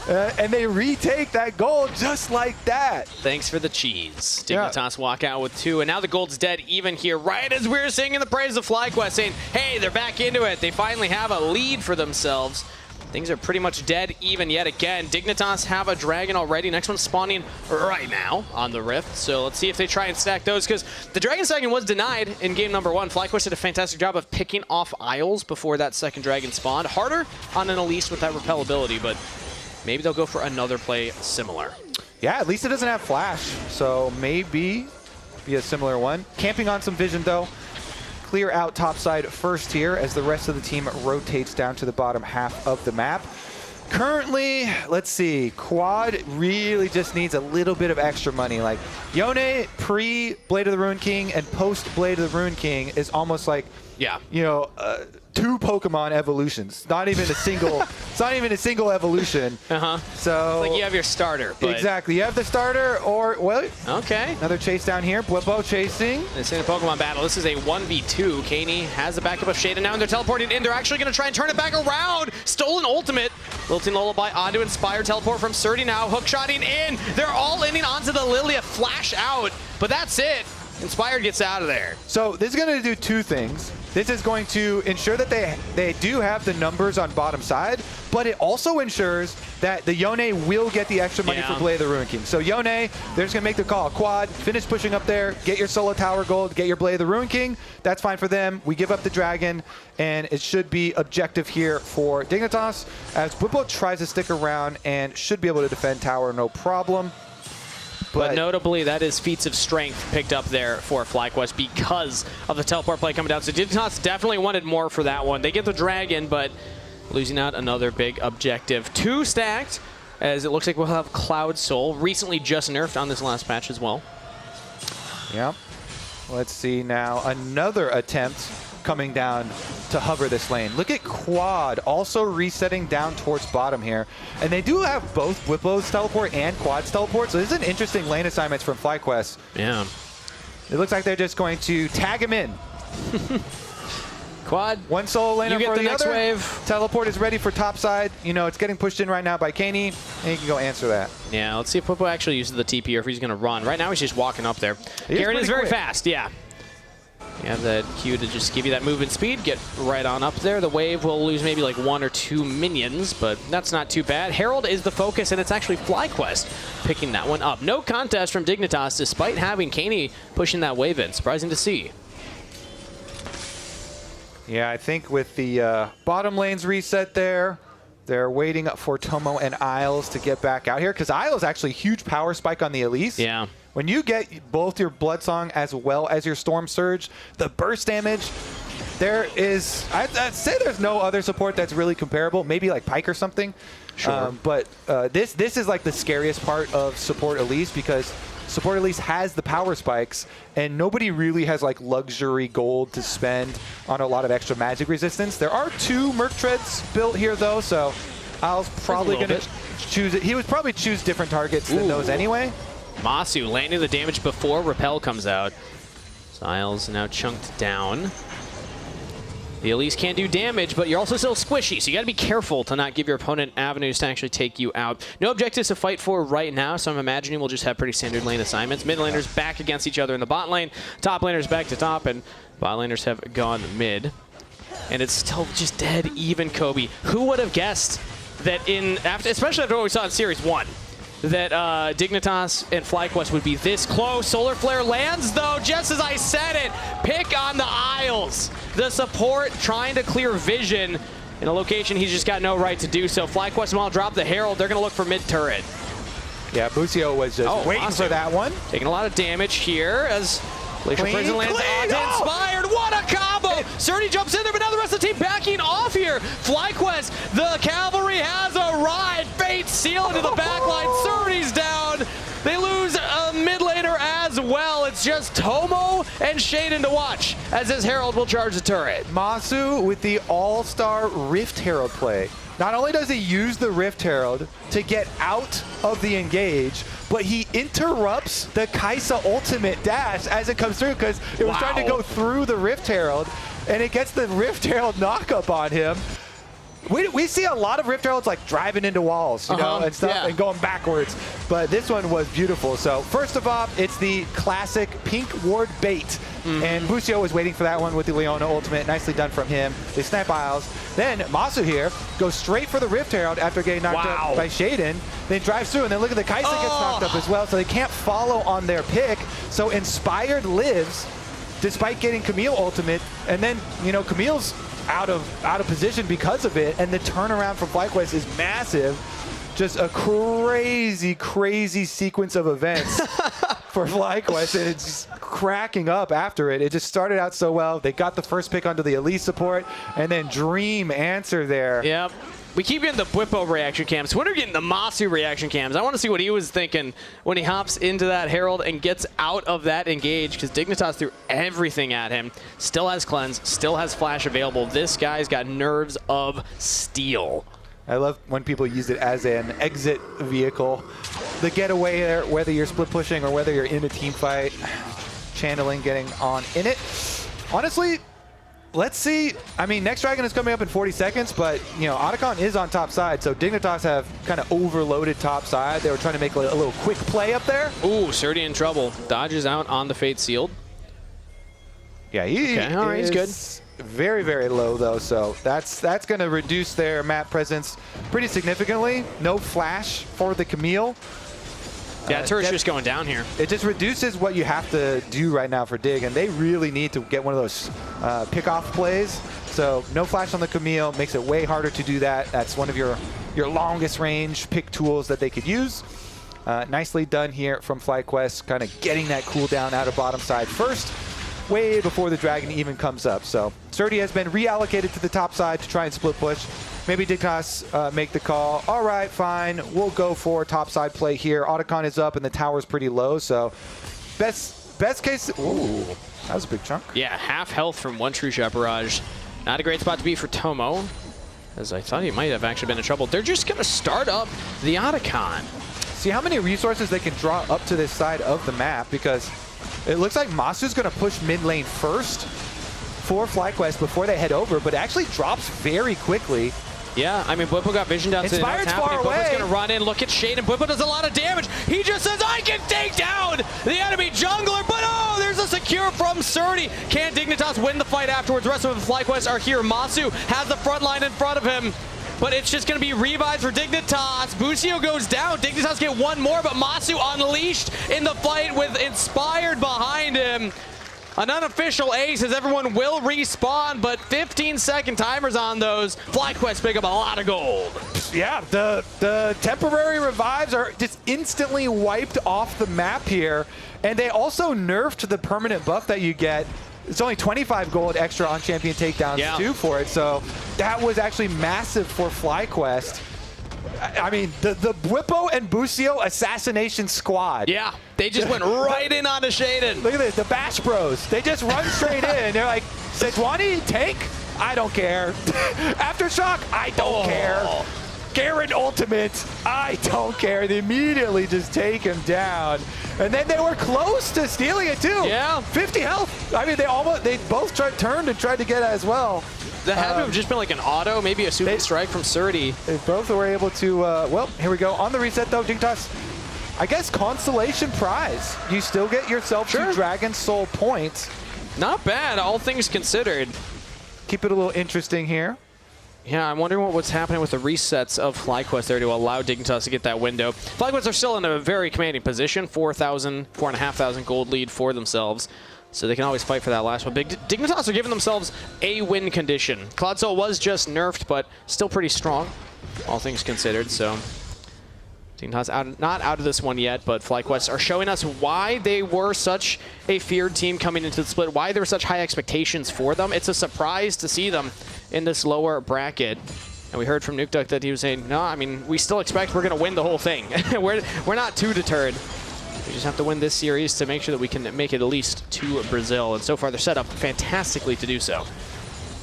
And they retake that gold just like that.
Thanks for the cheese. Dignitas walk out with 2, and now the gold's dead even here, right as we were singing the praise of FlyQuest, saying, hey, they're back into it. They finally have a lead for themselves. Things are pretty much dead even yet again. Dignitas have a dragon already. Next one's spawning right now on the Rift. So let's see if they try and stack those, because the dragon second was denied in game number 1. FlyQuest did a fantastic job of picking off Isles before that second dragon spawned. Harder on an Elise with that repellability, but maybe they'll go for another play similar.
Yeah, at least it doesn't have flash, so maybe be a similar one. Camping on some vision though. Clear out topside first here as the rest of the team rotates down to the bottom half of the map. Currently, let's see, Quad really just needs a little bit of extra money. Like Yone pre-Blade of the Ruined King and post-Blade of the Ruined King is almost like, two Pokemon evolutions. Not even a single. It's not even a single evolution. So
it's like you have your starter. But
exactly, you have the starter, or
okay.
Another chase down here. Whippo chasing.
This in a Pokemon battle. This is a 1v2. Cani has the backup of Shaden now, and they're teleporting in. They're actually going to try and turn it back around. Stolen ultimate. Lilting Lullaby onto Inspire. Teleport from Surdy now. Hookshotting in. They're all inning onto the Lilia. Flash out, but that's it. Inspired gets out of there.
So this is going to do 2 things. This is going to ensure that they do have the numbers on bottom side, but it also ensures that the Yone will get the extra money for Blade of the Ruined King. So Yone, they're just going to make the call. Quad, finish pushing up there, get your solo tower gold, get your Blade of the Ruined King. That's fine for them. We give up the dragon, and it should be objective here for Dignitas, as Whippo tries to stick around and should be able to defend tower no problem.
But notably, that is feats of strength picked up there for FlyQuest because of the teleport play coming down. So Dignitas definitely wanted more for that one. They get the dragon, but losing out another big objective. 2 stacked, as it looks like we'll have Cloud Soul, recently just nerfed on this last patch as well.
Yep. Let's see now. Another attempt coming down to hover this lane. Look at Quad also resetting down towards bottom here. And they do have both Whippos teleport and Quad's teleport, so this is an interesting lane assignments from FlyQuest.
Yeah.
It looks like they're just going to tag him in.
Quad.
One solo laner
You get
for
the
the
next
other.
wave.
Teleport is ready for top side. You know, it's getting pushed in right now by Kani, and he can go answer that.
Yeah, let's see if Whippo actually uses the TP or if he's going to run. Right now, he's just walking up there. Garen is very
quick.
fast, yeah. You have that Q to just give you that movement speed, get right on up there. The wave will lose maybe like 1 or 2 minions, but that's not too bad. Herald is the focus, and it's actually FlyQuest picking that one up. No contest from Dignitas, despite having Kani pushing that wave in. Surprising to see.
Yeah, I think with the bottom lanes reset there, they're waiting for Tomo and Isles to get back out here, because Isles actually huge power spike on the Elise.
Yeah.
When you get both your Bloodsong as well as your Storm Surge, the burst damage, there is, I'd say there's no other support that's really comparable, maybe like Pyke or something.
Sure.
But this is like the scariest part of support Elise, because support Elise has the power spikes, and nobody really has like luxury gold to spend on a lot of extra magic resistance. There are 2 Merc Treads built here though, so Isles probably going to choose it. He would probably choose different targets than those anyway.
Masu landing the damage before Repel comes out. Styles now chunked down. The Elise can do damage, but you're also still squishy, so you got to be careful to not give your opponent avenues to actually take you out. No objectives to fight for right now, so I'm imagining we'll just have pretty standard lane assignments. Mid laners back against each other in the bot lane. Top laners back to top, and bot laners have gone mid. And it's still just dead even, Kobe. Who would have guessed that especially after what we saw in Series 1, that Dignitas and FlyQuest would be this close. Solar Flare lands, though, just as I said it. Pick on the Isles. The support trying to clear vision in a location he's just got no right to do so. FlyQuest while drop the Herald. They're going to look for mid-turret.
Yeah, Busio was just waiting for that one.
Taking a lot of damage here as Glacial Prison lands onto Inspired. What a combo! Surdy jumps in there, but now the rest of the team backing off here. FlyQuest, the cavalry has arrived. Fate sealed into the backline. Surdy's down. They lose a mid laner as well. It's just Tomo and Shaden to watch as this Herald will charge the turret.
Masu with the all-star Rift Herald play. Not only does he use the Rift Herald to get out of the engage, but he interrupts the Kaisa ultimate dash as it comes through, because it was trying to go through the Rift Herald, and it gets the Rift Herald knockup on him. We see a lot of Rift Heralds like driving into walls, you know, and stuff, and going backwards. But this one was beautiful. So first of all, it's the classic pink ward bait. And Busio was waiting for that one with the Leona ultimate. Nicely done from him. They snipe Isles. Then Masu here goes straight for the Rift Herald after getting knocked out by Shaden. Then drives through, and then look at the Kaisa gets knocked up as well. So they can't follow on their pick. So Inspired lives despite getting Camille ultimate. And then, you know, Camille's out of position because of it, and the turnaround from FlyQuest is massive. Just a crazy sequence of events for FlyQuest, and it's just cracking up after it. It just started out so well. They got the first pick onto the Elite support, and then Dream answer there.
Yep. We keep getting the Bwipo reaction cams. When are we getting the Masu reaction cams? I want to see what he was thinking when he hops into that Herald and gets out of that engage, because Dignitas threw everything at him. Still has cleanse, still has flash available. This guy's got nerves of steel.
I love when people use it as an exit vehicle. The getaway there, whether you're split pushing or whether you're in a team fight, channeling, getting on in it. Honestly, let's see. I mean, next Dragon is coming up in 40 seconds, but, you know, Otacon is on top side, so Dignitas have kind of overloaded top side. They were trying to make a little quick play up there.
Ooh, Surdy in trouble. Dodges out on the Fate Sealed.
Yeah, he's
good.
Very low, though, so that's going to reduce their map presence pretty significantly. No flash for the Camille.
Yeah, turret's just going down here.
It just reduces what you have to do right now for Dig, and they really need to get one of those pick-off plays. So no flash on the Camille makes it way harder to do that. That's one of your longest range pick tools that they could use. Nicely done here from FlyQuest, kind of getting that cooldown out of bottom side first, way before the Dragon even comes up. So Surdy has been reallocated to the top side to try and split push. Maybe Dignitas make the call. All right, fine. We'll go for top side play here. Otacon is up and the tower's pretty low, so best best case, ooh, that was a big chunk.
Yeah, half health from one True Shot Barrage. Not a great spot to be for Tomo, as I thought he might have actually been in trouble. They're just going to start up the Otacon.
See how many resources they can draw up to this side of the map, because it looks like Masu's going to push mid lane first for FlyQuest before they head over, but it actually drops very quickly.
Yeah, I mean, Bwipo got vision down to
Inspired's far away.
Bwipo's going to run in, look at Shade, and Bwipo does a lot of damage. He just says, I can take down the enemy jungler, but oh, there's a secure from Surdy. Can Dignitas win the fight afterwards? The rest of the FlyQuest are here. Masu has the front line in front of him, but it's just going to be revives for Dignitas. Busio goes down. Dignitas get one more, but Masu unleashed in the fight with Inspired behind him. An unofficial ace as everyone will respawn, but 15-second timers on those. FlyQuest pick up a lot of gold.
Yeah, the temporary revives are just instantly wiped off the map here. And they also nerfed the permanent buff that you get. It's only 25 gold extra on champion takedowns too for it. So that was actually massive for FlyQuest. I mean, the Bwipo and Busio assassination squad.
Yeah, they just went right in on the Shaden.
Look at this, the Bash Bros. They just run straight in. They're like, Sejuani, tank? I don't care. Aftershock? I don't care. Garen ultimate? I don't care. They immediately just take him down. And then they were close to stealing it too.
Yeah.
50 health. I mean, they both turned and tried to get it as well.
That had to have just been like an auto, maybe a super strike from Surdy.
They both were able to, well, here we go. On the reset though, Dignitas, I guess consolation prize. You still get yourself 2 Dragon Soul points.
Not bad, all things considered.
Keep it a little interesting here.
Yeah, I'm wondering what's happening with the resets of FlyQuest there to allow Dignitas to get that window. FlyQuest are still in a very commanding position, 4,500 gold lead for themselves. So they can always fight for that last one. Big Dignitas are giving themselves a win condition. Cloud Soul was just nerfed, but still pretty strong, all things considered. So Dignitas not out of this one yet, but FlyQuest are showing us why they were such a feared team coming into the split, why there were such high expectations for them. It's a surprise to see them in this lower bracket. And we heard from Nukeduck that he was saying, no, I mean, we still expect we're going to win the whole thing. we're not too deterred. We just have to win this series to make sure that we can make it at least to Brazil. And so far, they're set up fantastically to do so.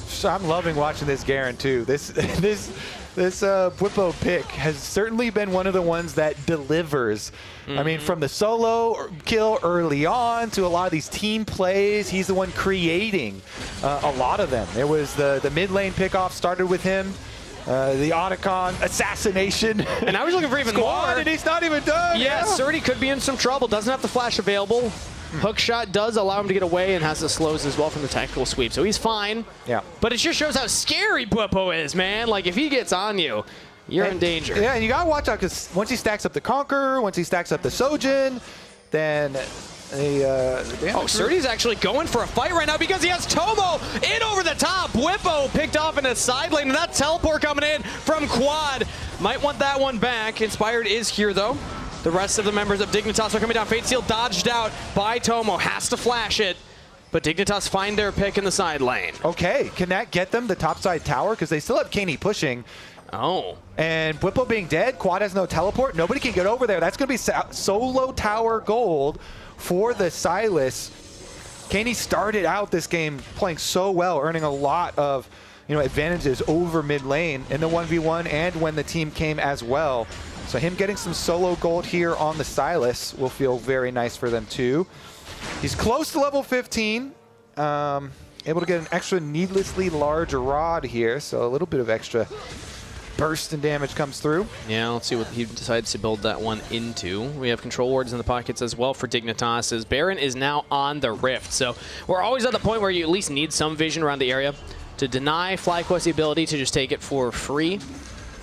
So I'm loving watching this Garen too. This Bwipo pick has certainly been one of the ones that delivers. I mean, from the solo kill early on to a lot of these team plays, he's the one creating a lot of them. It was the mid lane pickoff started with him. The Otacon assassination.
And I was looking for even more.
And he's not even done.
Yeah, Surdy could be in some trouble. Doesn't have the flash available. Hook shot does allow him to get away and has the slows as well from the tactical sweep. So he's fine.
Yeah.
But it just shows how scary Bwipo is, man. Like, if he gets on you, you're in danger.
Yeah, and you got to watch out because once he stacks up the Conqueror, once he stacks up the Sojin, then
Surdy's actually going for a fight right now because he has Tomo in over the top. Bwipo picked off in a side lane, and that teleport coming in from Quad. Might want that one back. Inspired is here, though. The rest of the members of Dignitas are coming down. Fate Seal dodged out by Tomo. Has to flash it. But Dignitas find their pick in the side lane.
Okay, can that get them the topside tower? Because they still have Kenny pushing.
Oh.
And Bwipo being dead, Quad has no teleport. Nobody can get over there. That's going to be solo tower gold for the Silas. Kenny started out this game playing so well, earning a lot of advantages over mid lane in the 1v1 and when the team came as well. So him getting some solo gold here on the Silas will feel very nice for them too. He's close to level 15. Able to get an extra needlessly large rod here, so a little bit of extra burst and damage comes through.
Yeah, let's see what he decides to build that one into. We have control wards in the pockets as well for Dignitas, as Baron is now on the Rift. So we're always at the point where you at least need some vision around the area to deny FlyQuest the ability to just take it for free.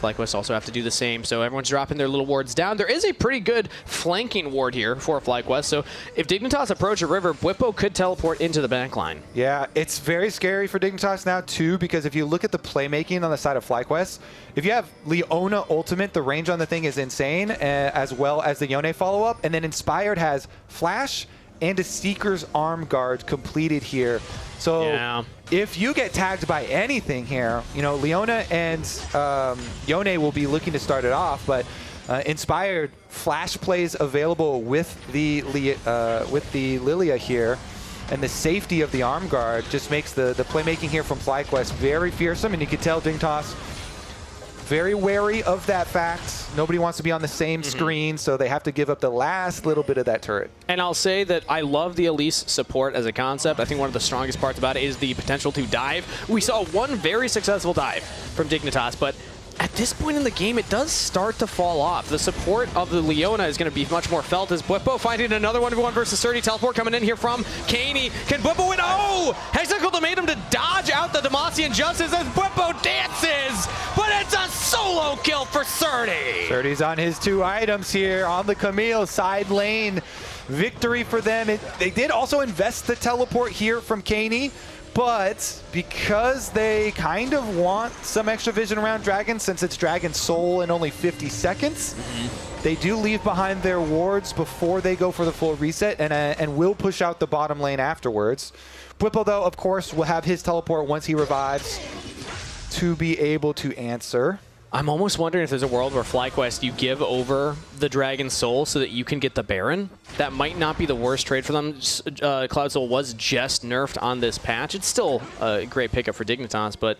FlyQuest also have to do the same, so everyone's dropping their little wards down. There is a pretty good flanking ward here for FlyQuest, so if Dignitas approach a river, Bwipo could teleport into the backline.
Yeah, it's very scary for Dignitas now too, because if you look at the playmaking on the side of FlyQuest, if you have Leona ultimate, the range on the thing is insane, as well as the Yone follow-up, and then Inspired has Flash and a Seeker's Arm Guard completed here. So if you get tagged by anything here, Leona and Yone will be looking to start it off, but Inspired flash plays available with the Lilia here, and the safety of the arm guard just makes the playmaking here from FlyQuest very fearsome, and you can tell Dignitas very wary of that fact. Nobody wants to be on the same screen, so they have to give up the last little bit of that turret.
And I'll say that I love the Elise support as a concept. I think one of the strongest parts about it is the potential to dive. We saw one very successful dive from Dignitas, but at this point in the game, it does start to fall off. The support of the Leona is going to be much more felt as Bwipo finding another 1v1 versus 30. Teleport coming in here from Caney. Can Bwipo win? Oh! Hexacle to made him to dodge out the Noxian Justice as Bwipo dances, but it's a solo kill for 30.
30's on his 2 items here on the Camille side lane. Victory for them. They did also invest the teleport here from Caney, but because they kind of want some extra vision around Dragon, since it's Dragon's Soul in only 50 seconds, they do leave behind their wards before they go for the full reset, and will push out the bottom lane afterwards. Bwipo, though, of course, will have his teleport once he revives to be able to answer.
I'm almost wondering if there's a world where FlyQuest, you give over the Dragon Soul so that you can get the Baron. That might not be the worst trade for them. Cloud Soul was just nerfed on this patch. It's still a great pickup for Dignitas, but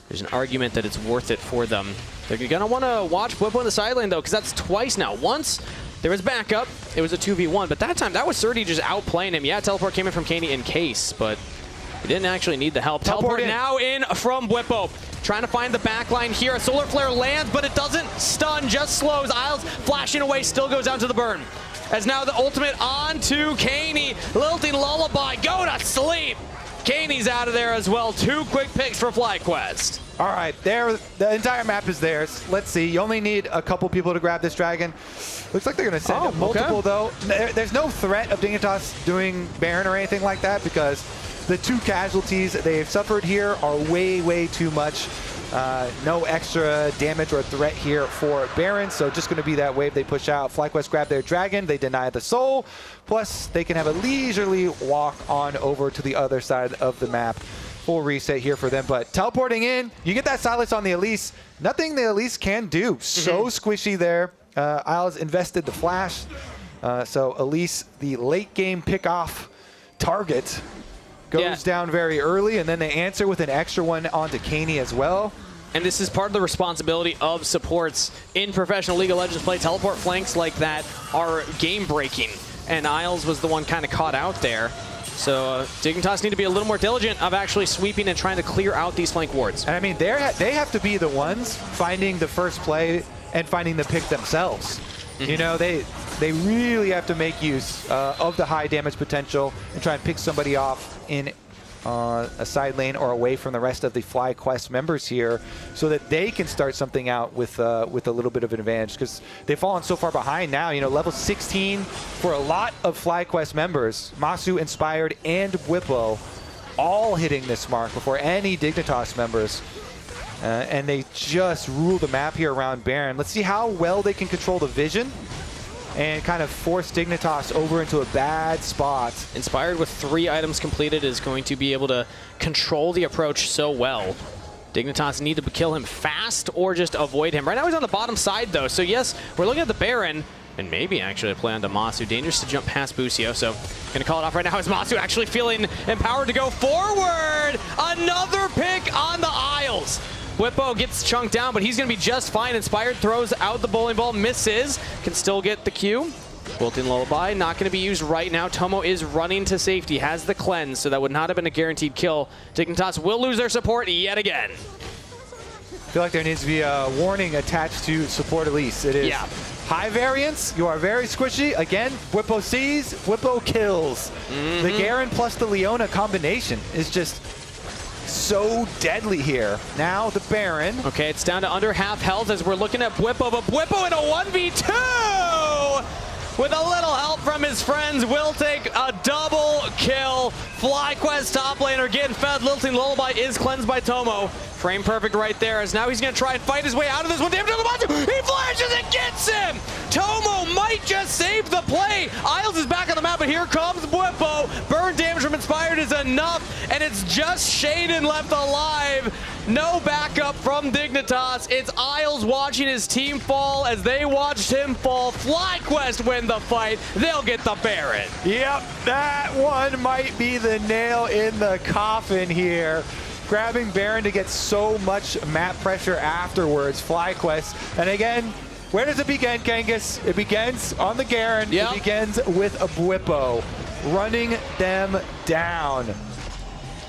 there's an argument that it's worth it for them. They're going to want to watch Bwipo in the side lane, though, because that's twice now. Once, there was backup. It was a 2v1, but that time, that was 30 just outplaying him. Yeah, teleport came in from Caney in case, but he didn't actually need the help. Teleport now in from Bwipo. Trying to find the backline here. A Solar Flare lands, but it doesn't stun, just slows. Isles flashing away, still goes down to the burn. As now the ultimate on to Caney. Lilting Lullaby, go to sleep. Caney's out of there as well. 2 quick picks for FlyQuest.
All right, the entire map is theirs. Let's see. You only need a couple people to grab this Dragon. Looks like they're going to send up multiple, though. There's no threat of Dignitas doing Baron or anything like that, because the 2 casualties they've suffered here are way, way too much. No extra damage or threat here for Baron, so just going to be that wave they push out. FlyQuest grab their Dragon, they deny the soul, plus they can have a leisurely walk on over to the other side of the map. Full reset here for them, but teleporting in, you get that silence on the Elise. Nothing the Elise can do. So squishy there. Isles invested the flash, so Elise, the late game pick-off target, goes down very early, and then they answer with an extra one onto Caney as well.
And this is part of the responsibility of supports in professional League of Legends play. Teleport flanks like that are game-breaking, and Isles was the one kind of caught out there. So Dignitas need to be a little more diligent of actually sweeping and trying to clear out these flank wards.
And I mean, they have to be the ones finding the first play and finding the pick themselves. You know, they really have to make use of the high damage potential and try and pick somebody off in a side lane or away from the rest of the FlyQuest members here, so that they can start something out with a little bit of an advantage, because they've fallen so far behind now. You know, level 16 for a lot of FlyQuest members, Masu, Inspired, and Bwipo, all hitting this mark before any Dignitas members. And they just rule the map here around Baron. Let's see how well they can control the vision and kind of force Dignitas over into a bad spot.
Inspired with 3 items completed is going to be able to control the approach so well. Dignitas need to kill him fast or just avoid him. Right now he's on the bottom side, though. So yes, we're looking at the Baron, and maybe actually a play on Masu. Dangerous to jump past Busio, so gonna call it off right now. Is Masu actually feeling empowered to go forward? Another pick on the Isles. Bwipo gets chunked down, but he's going to be just fine. Inspired throws out the bowling ball, misses, can still get the Q. Wilting Lullaby, not going to be used right now. Tomo is running to safety, has the cleanse, so that would not have been a guaranteed kill. Dignitas will lose their support yet again.
I feel like there needs to be a warning attached to support Elise. It is high variance, you are very squishy. Again, Bwipo sees, Bwipo kills. The Garen plus the Leona combination is just so deadly here. Now the Baron.
Okay, it's down to under half health as we're looking at Bwipo, but Bwipo in a 1v2! With a little help from his friends, will take a double kill. FlyQuest top laner getting fed. Lilting Lullaby is cleansed by Tomo. Frame perfect right there, as now he's going to try and fight his way out of this one. Damage on the bottom. He flashes and gets him! Tomo might just save the play. Isles is back on the map, but here comes Bwipo. Burn damage from Inspired is enough, and it's just Shaden left alive. No backup from Dignitas. It's Isles watching his team fall as they watched him fall. FlyQuest win the fight. They'll get the Baron.
Yep, that one might be the nail in the coffin here. Grabbing Baron to get so much map pressure afterwards. FlyQuest. And again, where does it begin, Kangas? It begins on the Garen. Yep. It begins with a Bwipo running them down.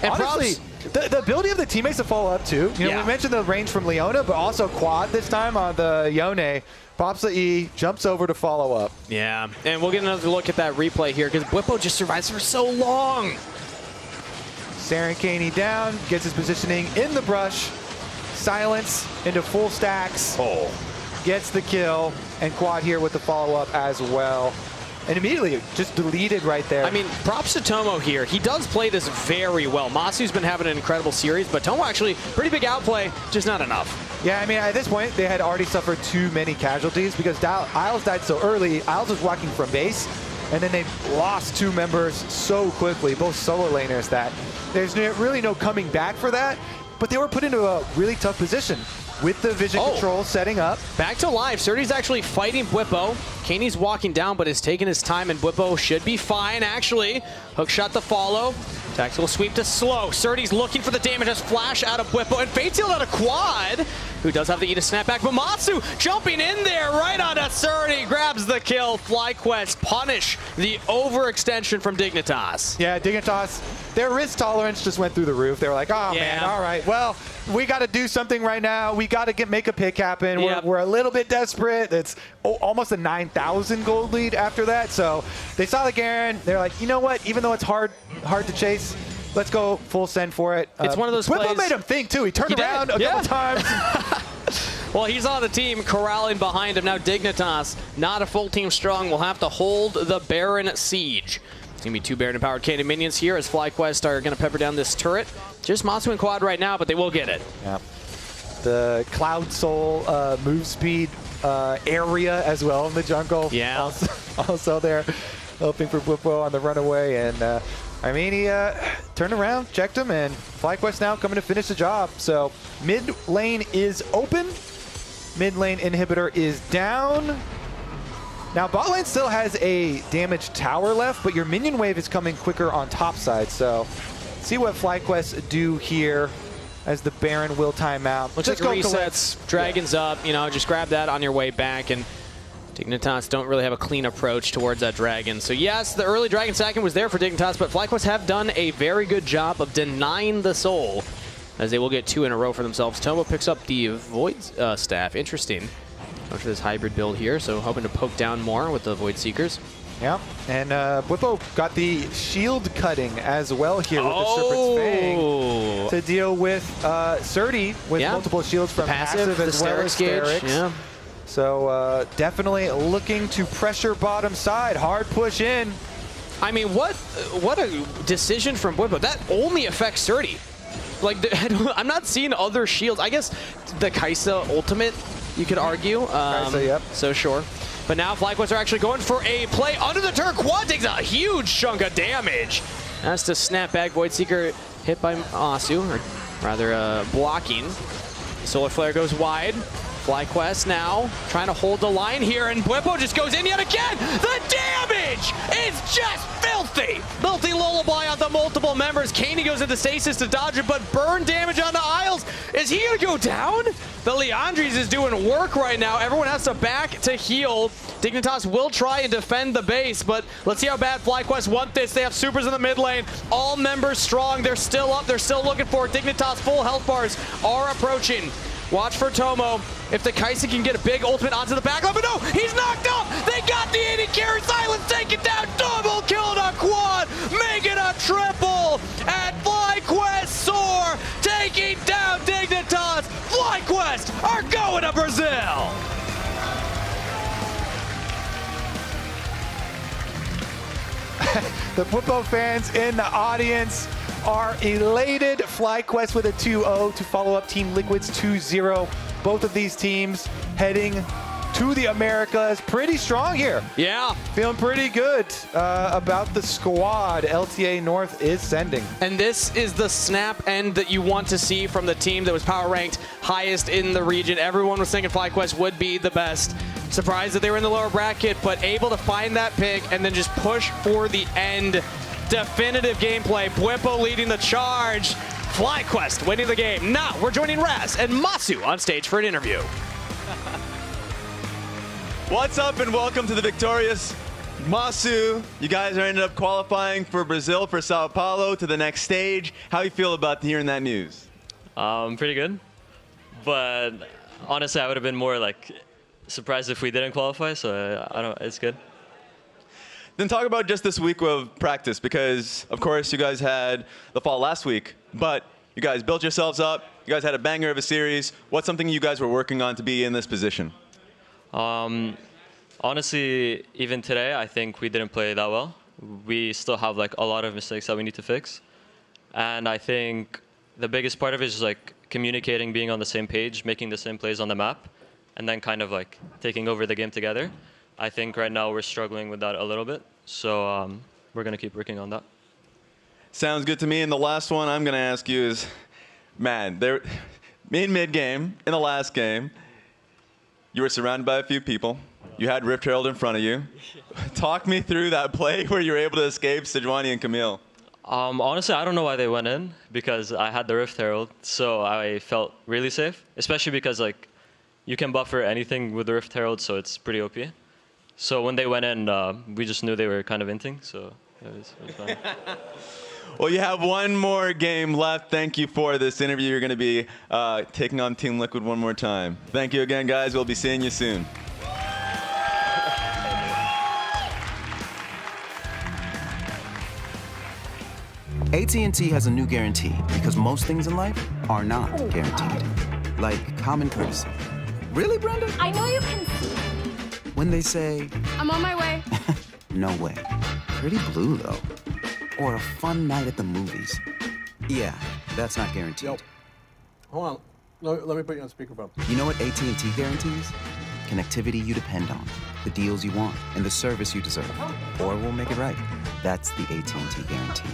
And honestly, the ability of the teammates to follow up too. You know, we mentioned the range from Leona, but also quad this time on the Yone. Pops the E, jumps over to follow up.
Yeah, and we'll get another look at that replay here because Bwipo just survives for so long.
Sarankani down, gets his positioning in the brush. Silence into full stacks. Gets the kill, and quad here with the follow-up as well. And immediately just deleted right there.
I mean, props to Tomo here. He does play this very well. Masu's been having an incredible series, but Tomo actually pretty big outplay, just not enough.
Yeah, I mean, at this point, they had already suffered too many casualties because Isles died so early. Isles was walking from base, and then they lost 2 members so quickly, both solo laners, that there's really no coming back for that. But they were put into a really tough position with the vision control setting up.
Back to life. Surdy's actually fighting Bwipo. Kaney's walking down, but is taking his time, and Bwipo should be fine, actually. Hook shot the follow. Tactical sweep to slow. Surdy's looking for the damage as flash out of Bwipo, and Fate's healed out of quad, who does have the E to snap back. But Matsu jumping in there right onto Surdy, grabs the kill. FlyQuest punish the overextension from Dignitas.
Yeah, Dignitas, their risk tolerance just went through the roof. They were like, oh man, all right, well, we got to do something right now. We got to make a pick happen. We're a little bit desperate. It's almost a 9,000 gold lead after that. So they saw the Garen. They're like, you know what? Even though it's hard to chase, let's go full send for it.
It's one of those plays.
Bwipo made him think too. He turned around a couple times.
Well, he's on the team, corralling behind him. Now Dignitas, not a full team strong, will have to hold the Baron siege. It's going to be 2 Baron-empowered Cannon minions here as FlyQuest are going to pepper down this turret. Just Matsu and quad right now, but they will get it.
Yeah. The Cloud Soul move speed area as well in the jungle.
Yeah.
Also there, hoping for Bwipo on the runaway. And I mean, he turned around, checked him, and FlyQuest now coming to finish the job. So mid lane is open. Mid lane inhibitor is down. Now bot lane still has a damaged tower left, but your minion wave is coming quicker on top side. So see what FlyQuest do here as the Baron will time out.
Looks like resets, dragons up, you know, just grab that on your way back. And Dignitas don't really have a clean approach towards that dragon. So yes, the early dragon stacking was there for Dignitas, but FlyQuest have done a very good job of denying the soul, as they will get 2 in a row for themselves. Tomo picks up the Void staff. Interesting. Going for this hybrid build here, so hoping to poke down more with the Void Seekers.
Yeah, and Bwipo got the shield cutting as well here with the Serpent's Fang to deal with Surdy with multiple shields from passive as well as Sterix.
Yeah.
So definitely looking to pressure bottom side, hard push in.
I mean, what a decision from Bwipo. That only affects Surdy. Like, I'm not seeing other shields. I guess the Kaisa ultimate, you could argue.
Kaisa, yep.
So sure. But now FlyQuest are actually going for a play under the turret. Quad takes a huge chunk of damage. That's to snap back. Void Seeker hit by Asu, or rather blocking. Solar Flare goes wide. FlyQuest now trying to hold the line here, and Bwipo just goes in yet again. The damage is just filthy. Filthy lullaby on the multiple members. Caney goes into stasis to dodge it, but burn damage on the Isles. Is he gonna go down? The Leandres is doing work right now. Everyone has to back to heal. Dignitas will try and defend the base, but let's see how bad FlyQuest want this. They have supers in the mid lane. All members strong. They're still up. They're still looking for it. Dignitas full health bars are approaching. Watch for Tomo. If the Kaisa can get a big ultimate onto the back line, but no, he's knocked up. They got the 80 carry. Silence take it down. Double kill on quad. Make it a triple. And FlyQuest soar, taking down Dignitas. FlyQuest are going to Brazil.
The Bwipo fans in the audience are elated. FlyQuest with a 2-0 to follow up Team Liquid's 2-0. Both of these teams heading to the Americas. Pretty strong here.
Yeah.
Feeling pretty good about the squad LTA North is sending.
And this is the snap end that you want to see from the team that was power ranked highest in the region. Everyone was thinking FlyQuest would be the best. Surprised that they were in the lower bracket, but able to find that pick and then just push for the end. Definitive gameplay. Bwipo leading the charge. FlyQuest winning the game. Now we're joining Raz and Masu on stage for an interview.
What's up and welcome to the victorious Masu. You guys are ended up qualifying for Brazil, for Sao Paulo, to the next stage. How you feel about hearing that news?
Pretty good. But honestly, I would have been more like surprised if we didn't qualify, so I don't, it's good.
Then talk about just this week of practice, because of course you guys had the fall last week, but you guys built yourselves up. You guys had a banger of a series. What's something you guys were working on to be in this position?
Honestly, even today, I think we didn't play that well. We still have like a lot of mistakes that we need to fix. And I think the biggest part of it is just like communicating, being on the same page, making the same plays on the map, and then kind of like taking over the game together. I think right now we're struggling with that a little bit. So we're going to keep working on that.
Sounds good to me. And the last one I'm going to ask you is, man, in mid-game, in the last game, you were surrounded by a few people. You had Rift Herald in front of you. Talk me through that play where you were able to escape Sejuani and Camille.
Honestly, I don't know why they went in, because I had the Rift Herald, so I felt really safe, especially because like you can buffer anything with the Rift Herald, so it's pretty OP. So when they went in, we just knew they were kind of inting, so it was fine.
Well, you have one more game left. Thank you for this interview. You're going to be taking on Team Liquid one more time. Thank you again, guys. We'll be seeing you soon.
AT&T has a new guarantee because most things in life are not guaranteed. Like common courtesy. Really, Brenda?
I know you can see.
When they say,
I'm on my way.
no way. Pretty blue, though. Or a fun night at the movies. Yeah, that's not guaranteed.
Yo, hold on. Let me put you on speakerphone.
You know what AT&T guarantees? Connectivity you depend on, the deals you want, and the service you deserve. Or we'll make it right. That's the AT&T guarantee.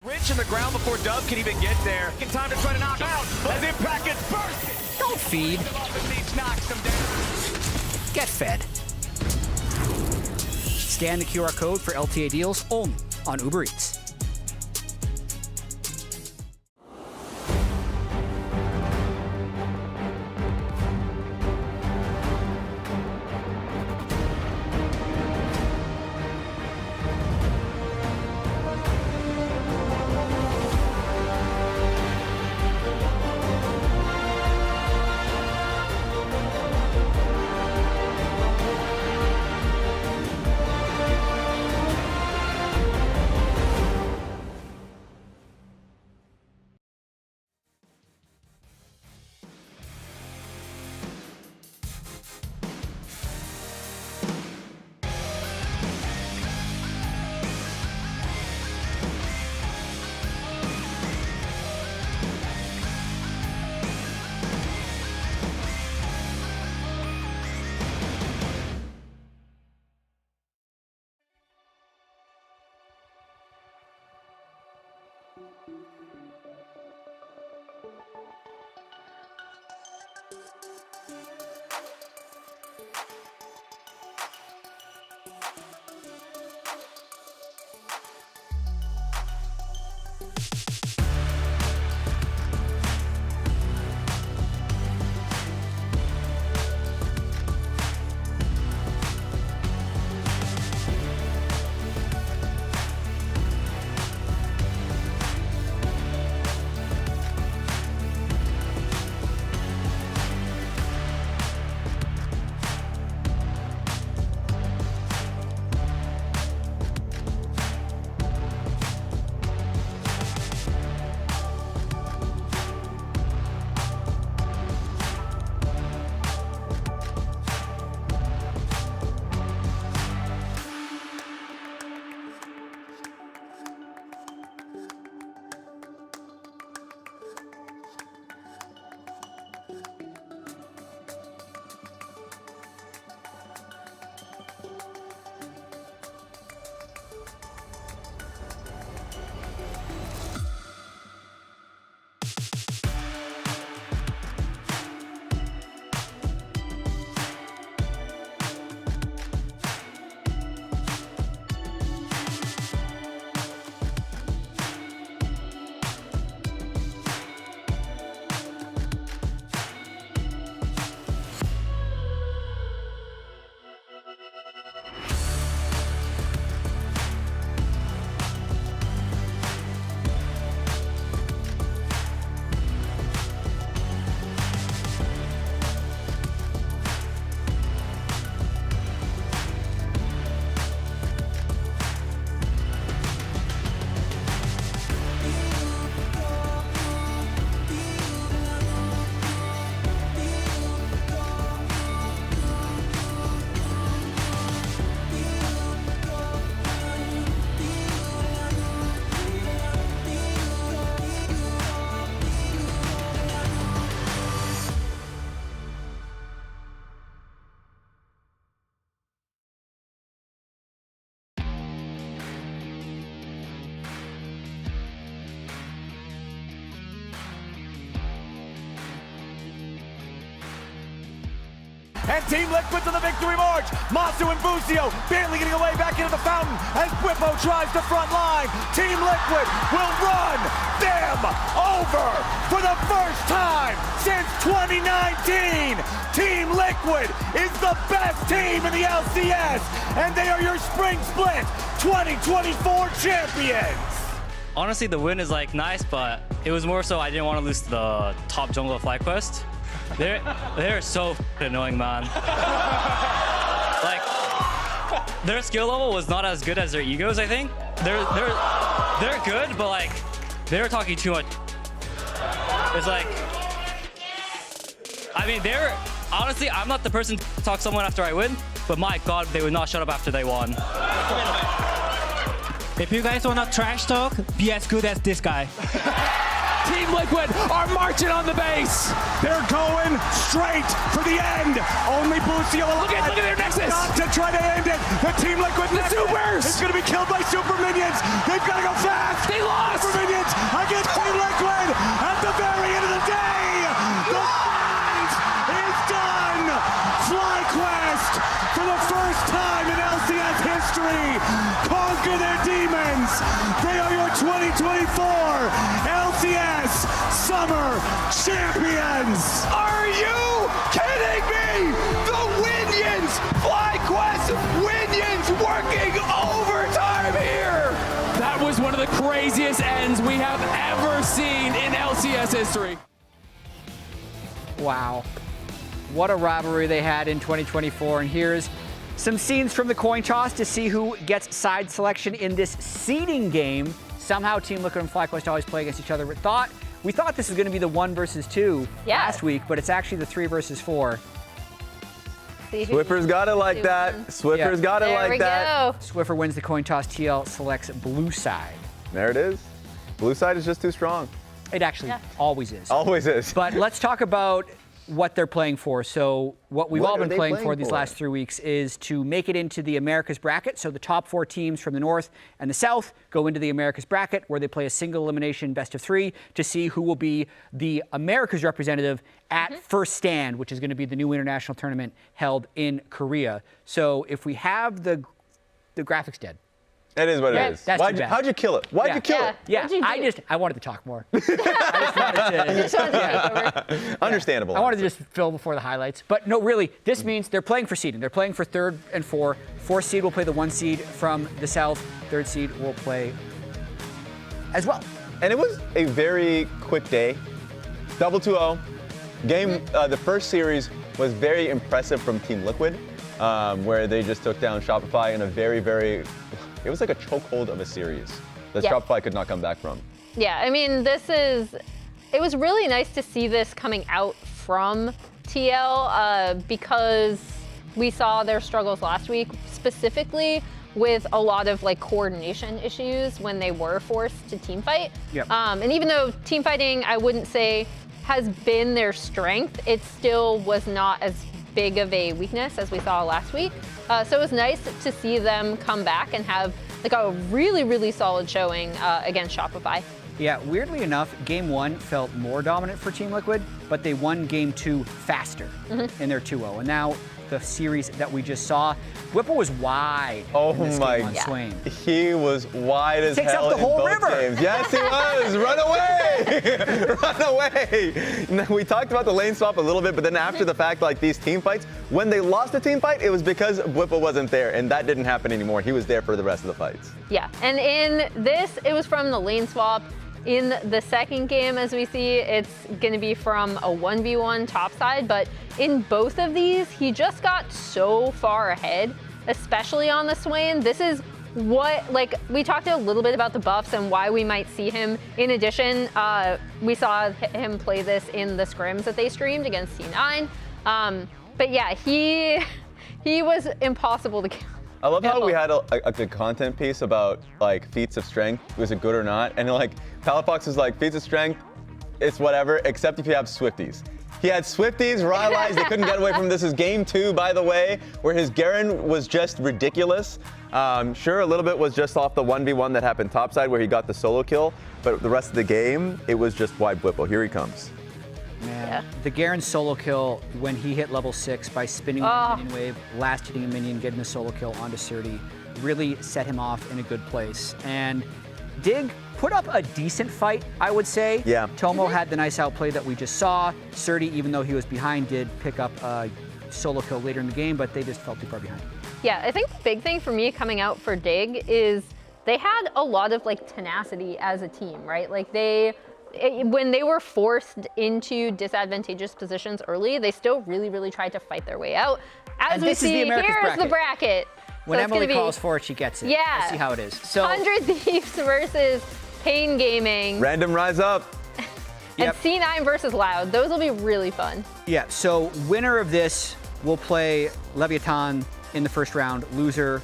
Rich in the ground before Dove can even get there. In time to try to knock out as Impact gets bursted.
Don't feed. Get fed. Scan the QR code for LTA deals only on Uber Eats.
and Team Liquid's on the victory march. Masu and Busio barely getting away back into the fountain as Whippo tries to front line. Team Liquid will run them over for the first time since 2019. Team Liquid is the best team in the LCS, and they are your Spring Split 2024 champions.
Honestly, the win is like nice, but it was more so I didn't want to lose to the top jungle of FlyQuest. They're so annoying, man. Like, their skill level was not as good as their egos, I think. They're good, but like, they're talking too much. It's like, I mean, honestly, I'm not the person to talk to someone after I win, but my God, they would not shut up after they won.
If you guys want to trash talk, be as good as this guy.
Team Liquid are marching on the base. They're going straight for the end. Only Busio alive. Look at their nexus. Not to try to end it. The Team Liquid Supers is going to be killed by Super Minions. They've got to go fast. They lost. Super Minions against Team Liquid. At the very end of the day, the fight is done. FlyQuest, for the first time in LCS history, conquer their demons. They are your 2024 LCS Summer Champions. Are you kidding me? The Winions, FlyQuest Winions working overtime here.
That was one of the craziest ends we have ever seen in LCS history.
Wow. What a rivalry they had in 2024. And here's some scenes from the coin toss to see who gets side selection in this seeding game. Somehow Team Liquid and FlyQuest always play against each other. We thought this was going to be the 1 versus 2 last week, but it's actually the 3 versus 4.
Swiffer's got it like that. Swiffer's got it like that.
Swiffer wins the coin toss. TL selects blue side.
There it is. Blue side is just too strong.
It actually always is.
Always is.
But let's talk about what they're playing for. So what we've all been playing for these last 3 weeks is to make it into the Americas bracket. So the top 4 teams from the North and the South go into the Americas bracket, where they play a single elimination best of 3 to see who will be the Americas representative at First Stand, which is going to be the new international tournament held in Korea. So if we have the graphics dead.
It is what it is. How'd you kill it? Why'd you kill it?
Yeah, I wanted to talk more. I just wanted to
Understandable.
I wanted to just fill before the highlights. But no, really, this means they're playing for seeding. They're playing for 3rd and 4. 4th seed will play the 1 seed from the South. 3rd seed will play as well.
And it was a very quick day. Double 2-0. Game, the first series was very impressive from Team Liquid, where they just took down Shopify in a very, very, it was like a chokehold of a series that Shopify could not come back from.
Yeah, I mean, it was really nice to see this coming out from TL because we saw their struggles last week, specifically with a lot of like coordination issues when they were forced to team fight. And even though team fighting, I wouldn't say has been their strength, it still was not as big of a weakness as we saw last week. So it was nice to see them come back and have like a really, really solid showing against Shopify.
Yeah, weirdly enough, Game 1 felt more dominant for Team Liquid, but they won Game 2 faster in their 2-0. And now the series that we just saw, Whipple was wide in this game on Swain.
He was wide as
Takes
hell
up the whole
in both
river.
games. Yes, he was. Run away! Run away! Now, we talked about the lane swap a little bit, but then after the fact, like these team fights, when they lost the team fight, it was because Whipple wasn't there, and that didn't happen anymore. He was there for the rest of the fights.
Yeah, and in this, it was from the lane swap. In the second game, as we see, it's going to be from a 1v1 topside, but in both of these, he just got so far ahead, especially on the Swain. This is what, like, we talked a little bit about the buffs and why we might see him. In addition, we saw him play this in the scrims that they streamed against C9. But yeah, he was impossible to kill.
I love how we had a good content piece about like feats of strength. Was it good or not? And like Palafox was like, feats of strength, it's whatever, except if you have Swifties. He had Swifties, Rylai's, they couldn't get away from him. This is game 2, by the way, where his Garen was just ridiculous. Sure, a little bit was just off the 1v1 that happened topside where he got the solo kill, but the rest of the game, it was just wide Whipple. Here he comes.
Man, the Garen solo kill when he hit level 6 by spinning the minion wave, last hitting a minion, getting a solo kill onto Surdy, really set him off in a good place. And Dig put up a decent fight, I would say.
Yeah.
Tomo had the nice outplay that we just saw. Surdy, even though he was behind, did pick up a solo kill later in the game, but they just fell too far behind.
Yeah, I think the big thing for me coming out for Dig is they had a lot of like tenacity as a team, right? Like when they were forced into disadvantageous positions early, they still really tried to fight their way out. As
And
we
this is the
see,
America's
here's the bracket.
When
So it's
Emily
gonna be-
calls for it, she gets it.
Yeah.
Let's see how it is. So
100 Thieves versus Pain Gaming.
Random rise up.
And C9 versus Loud. Those will be really fun.
Yeah, so winner of this will play Leviatan in the first round. Loser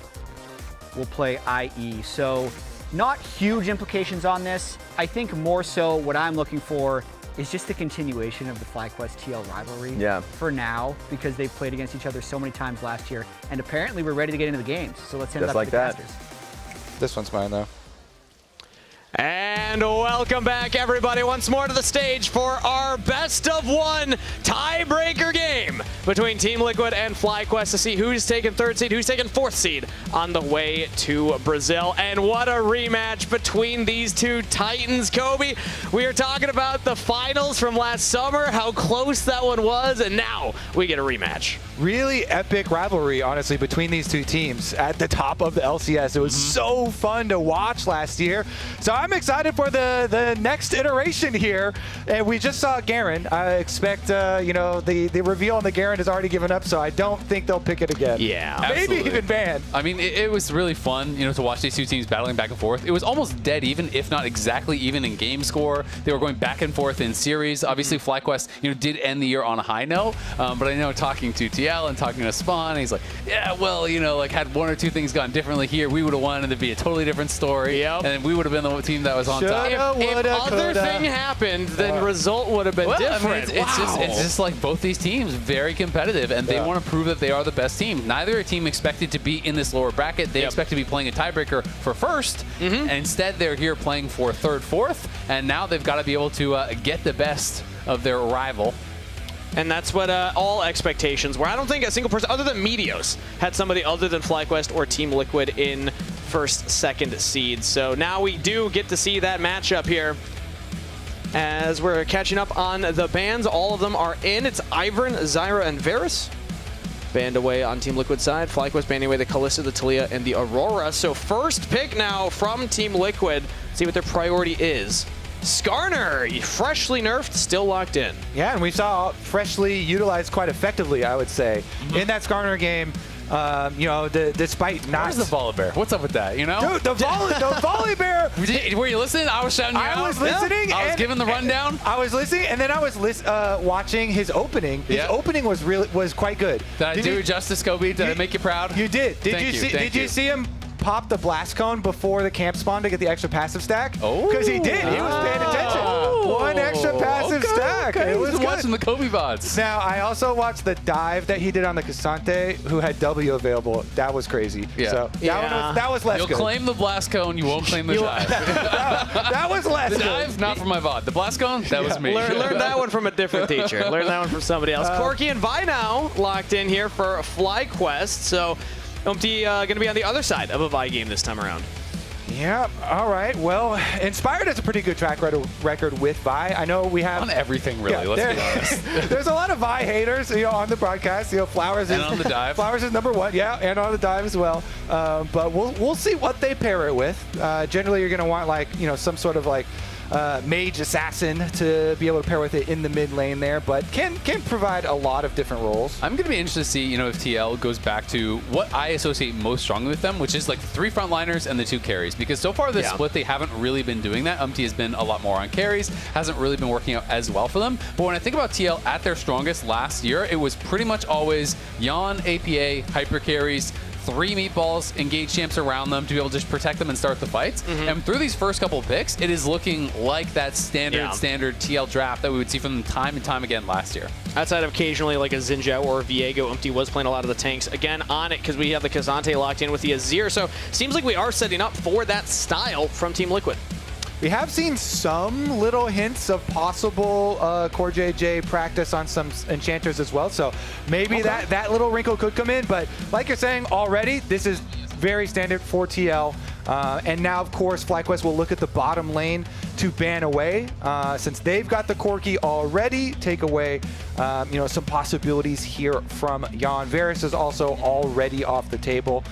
will play IE. So not huge implications on this. I think more so what I'm looking for is just the continuation of the FlyQuest TL rivalry for now, because they've played against each other so many times last year, and apparently we're ready to get into the games. So let's send it
Just
up
like
to the
that.
casters.
This one's mine, though.
And welcome back, everybody, once more to the stage for our best of one tiebreaker game between Team Liquid and FlyQuest to see who's taking 3rd seed, who's taking 4th seed on the way to Brazil. And what a rematch between these two titans, Kobe. We are talking about the finals from last summer, how close that one was, and now we get a rematch.
Really epic rivalry, honestly, between these two teams at the top of the LCS. It was so fun to watch last year. So I'm excited for the next iteration here. And we just saw Garen. I expect, the reveal on the Garen is already given up, so I don't think they'll pick it again.
Yeah.
Maybe
Absolutely.
even ban.
I mean, it was really fun, to watch these two teams battling back and forth. It was almost dead even, if not exactly even in game score. They were going back and forth in series. Obviously, FlyQuest, did end the year on a high note. But I know talking to TL and talking to Spawn, he's like, yeah, well, had one or two things gone differently here, we would have won, and it'd be a totally different story. And we would have been the team that was on top.
If other thing happened, then result would have been different.
It's just like both these teams very competitive, and they want to prove that they are the best team. Neither team expected to be in this lower bracket. They expect to be playing a tiebreaker for 1st, and instead they're here playing for 3rd, 4th, and now they've got to be able to get the best of their rival.
And that's what all expectations were. I don't think a single person other than Meteos had somebody other than FlyQuest or Team Liquid in 1st, 2nd seed. So now we do get to see that matchup here. As we're catching up on the bans, all of them are in. It's Ivern, Zyra, and Varus. Banned away on Team Liquid side. FlyQuest banning away the Kalista, the Talia, and the Aurora. So first pick now from Team Liquid. See what their priority is. Skarner, freshly nerfed, still locked in.
Yeah, and we saw freshly utilized quite effectively, I would say, in that Skarner game. Despite not.
Where's the Volibear? What's up with that?
Dude, the Volibear.
Were you listening? I was shouting you out.
I was listening.
I was giving the rundown.
I was listening, and then I was watching his opening. His opening was quite good.
Did I do justice, Kobe? Did I make you proud?
You did.
Thank
Did you see him pop the blast cone before the camp spawn to get the extra passive stack?
Oh.
Because he did. He was paying attention. One extra passive stack.
Okay.
It was good.
Watching the Kobe VODs.
Now, I also watched the dive that he did on the Cassante, who had W available. That was crazy.
Yeah.
So that was less
You'll
good.
claim the blast cone, you won't claim the dive.
That was less
the
good.
dive, not for my VOD. The blast cone, that was me.
Learn that one from a different teacher. Learn that one from somebody else. Corky and Vi now locked in here for FlyQuest. So Umpty going to be on the other side of a Vi game this time around.
Yeah, all right. Well, Inspired has a pretty good track record with Vi. I know we have...
On everything, really, let's be honest.
There's a lot of Vi haters, on the broadcast. Flowers
and on the dive.
Flowers is number 1, yeah, and on the dive as well. But we'll see what they pair it with. Generally, you're going to want, some sort of, mage assassin to be able to pair with it in the mid lane there, but can provide a lot of different roles.
I'm going to be interested to see, if TL goes back to what I associate most strongly with them, which is like the 3 frontliners and the 2 carries. Because so far this split, they haven't really been doing that. Umpty has been a lot more on carries, hasn't really been working out as well for them. But when I think about TL at their strongest last year, it was pretty much always Yon, APA, hyper carries, 3 meatballs, engage champs around them to be able to just protect them and start the fights. And through these first couple of picks, it is looking like that standard TL draft that we would see from them time and time again last year.
Outside of occasionally like a Xinjiao or a Viego, Umpty was playing a lot of the tanks. Again, on it because we have the Kazante locked in with the Azir. So seems like we are setting up for that style from Team Liquid.
We have seen some little hints of possible Core JJ practice on some enchanters as well, so maybe that little wrinkle could come in, but like you're saying already, this is very standard for TL. And now, of course, FlyQuest will look at the bottom lane to ban away. Since they've got the Corki already, take away some possibilities here from Jan. Varus is also already off the table.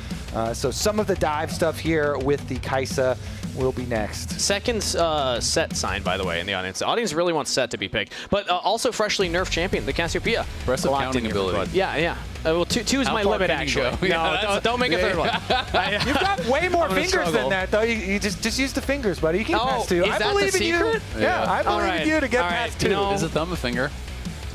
So some of the dive stuff here with the Kaisa will be next.
Second Set sign, by the way, in the audience. The audience really wants Set to be picked. But also freshly nerfed champion, the Cassiopeia.
Impressive counting ability.
Yeah. Well, two is my limit, actually. No, don't make a third one.
You've got way more fingers than that, though. You just use the fingers, buddy. You can pass two. I believe in you. Yeah, I believe in you to get past two.
Is a thumb a finger?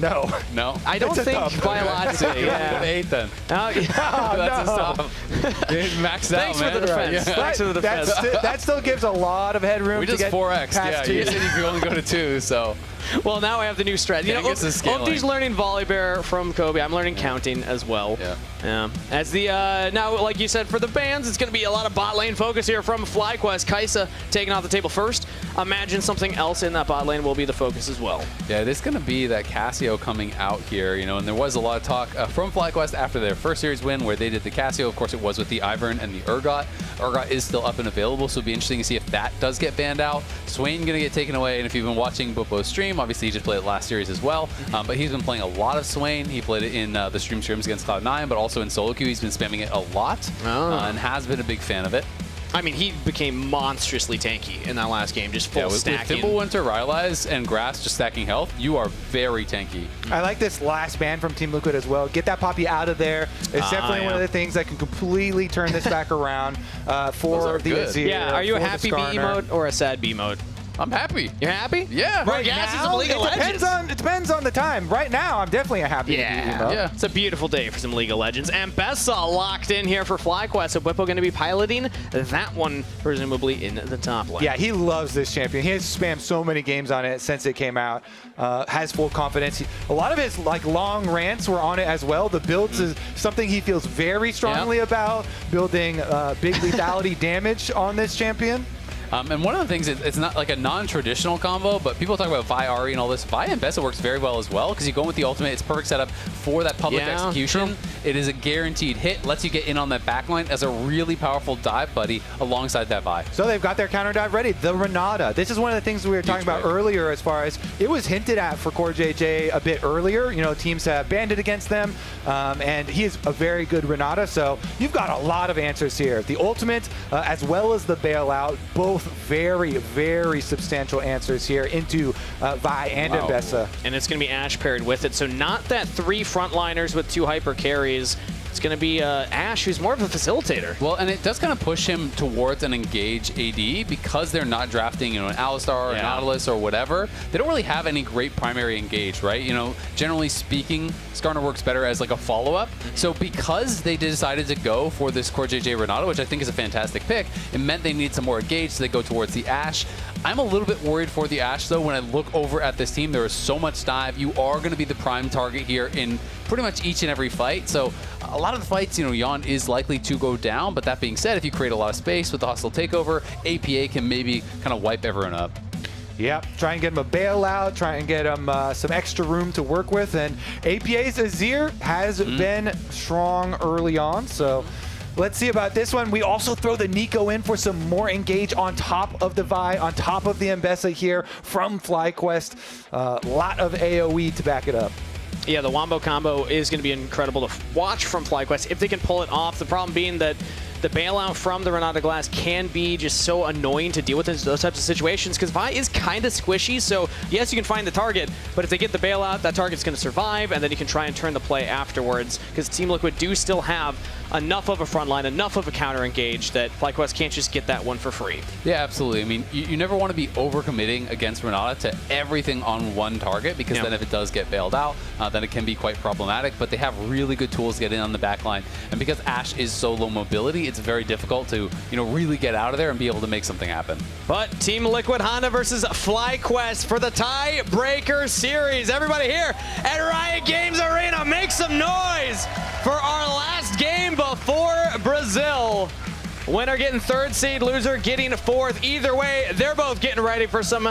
No.
No?
I don't think biologically.
Yeah. 8 then.
That's
a stop. Maxed out,
Thanks for the defense. Thanks for the defense.
That still gives a lot of headroom to get
4x.
past two.
You said you could only go to 2, so.
Well, now I have the new strat. Opti's learning Volibear from Kobe. I'm learning counting as well. Yeah. As the now, like you said, for the bans, it's going to be a lot of bot lane focus here from FlyQuest. Kaisa taking off the table first. Imagine something else in that bot lane will be the focus as well.
Yeah, there's going to be that Cassio coming out here, and there was a lot of talk from FlyQuest after their first series win where they did the Cassio. Of course, it was with the Ivern and the Urgot. Urgot is still up and available, so it'll be interesting to see if that does get banned out. Swain going to get taken away, and if you've been watching Buppo's stream, obviously he just played it last series as well, but he's been playing a lot of Swain. He played it in the stream scrims against Cloud9, but also in solo queue. He's been spamming it a lot and has been a big fan of it.
I mean, he became monstrously tanky in that last game, just full stacking.
With Timberwinter, Rylai's, and Grass just stacking health, you are very tanky.
I like this last ban from Team Liquid as well. Get that Poppy out of there. It's definitely one of the things that can completely turn this back around for the Azir.
Yeah, are you a happy B mode or a sad B mode?
I'm happy.
You're happy?
Yeah.
Right now,
it depends on the time. Right now, I'm definitely a happy.
Yeah. It's a beautiful day for some League of Legends. And Bessa locked in here for FlyQuest. So Bwippo going to be piloting that one, presumably in the top lane.
Yeah, he loves this champion. He has spammed so many games on it since it came out. Has full confidence. A lot of his long rants were on it as well. The builds is something he feels very strongly about. Building big lethality damage on this champion.
And one of the things, it's not like a non-traditional combo, but people talk about Vi Ahri and all this. Vi and Bessa works very well as well, because you go with the ultimate, it's perfect setup for that public execution. True. It is a guaranteed hit, lets you get in on that backline as a really powerful dive buddy alongside that Vi.
So they've got their counter dive ready, the Renata. This is one of the things we were talking about earlier as far as it was hinted at for Core JJ a bit earlier. Teams have banded against them, and he is a very good Renata, so you've got a lot of answers here. The ultimate, as well as the bailout, both very, very substantial answers here into Vi and Bessa.
And it's going to be Ashe paired with it. So not that 3 frontliners with 2 hyper carries. It's going to be Ashe, who's more of a facilitator.
Well, and it does kind of push him towards an engage AD because they're not drafting, an Alistar or Nautilus or whatever. They don't really have any great primary engage, right? Generally speaking, Skarner works better as like a follow-up. So because they decided to go for this Core JJ Renata, which I think is a fantastic pick, it meant they need some more engage, so they go towards the Ashe. I'm a little bit worried for the Ashe, though. When I look over at this team, there is so much dive. You are going to be the prime target here in pretty much each and every fight. So a lot of the fights, Jan is likely to go down. But that being said, if you create a lot of space with the hostile takeover, APA can maybe kind of wipe everyone up.
Yep, try and get him a bailout, try and get him some extra room to work with. And APA's Azir has been strong early on, so let's see about this one. We also throw the Nico in for some more engage on top of the Vi, on top of the Mbessa here from FlyQuest. A lot of AoE to back it up.
Yeah, the Wombo combo is going to be incredible to watch from FlyQuest if they can pull it off. The problem being that the bailout from the Renata Glass can be just so annoying to deal with in those types of situations because Vi is kind of squishy. So yes, you can find the target, but if they get the bailout, that target's going to survive, and then you can try and turn the play afterwards because Team Liquid do still have enough of a front line, enough of a counter engage that FlyQuest can't just get that one for free.
Yeah, absolutely. I mean, you never want to be overcommitting against Renata to everything on one target because then if it does get bailed out, then it can be quite problematic. But they have really good tools to get in on the back line. And because Ashe is so low mobility, it's very difficult to, really get out of there and be able to make something happen.
But Team Liquid Honda versus FlyQuest for the tiebreaker series. Everybody here at Riot Games Arena, make some noise for our last game before Brazil. Winner getting 3rd seed, loser getting 4th. Either way, they're both getting ready for some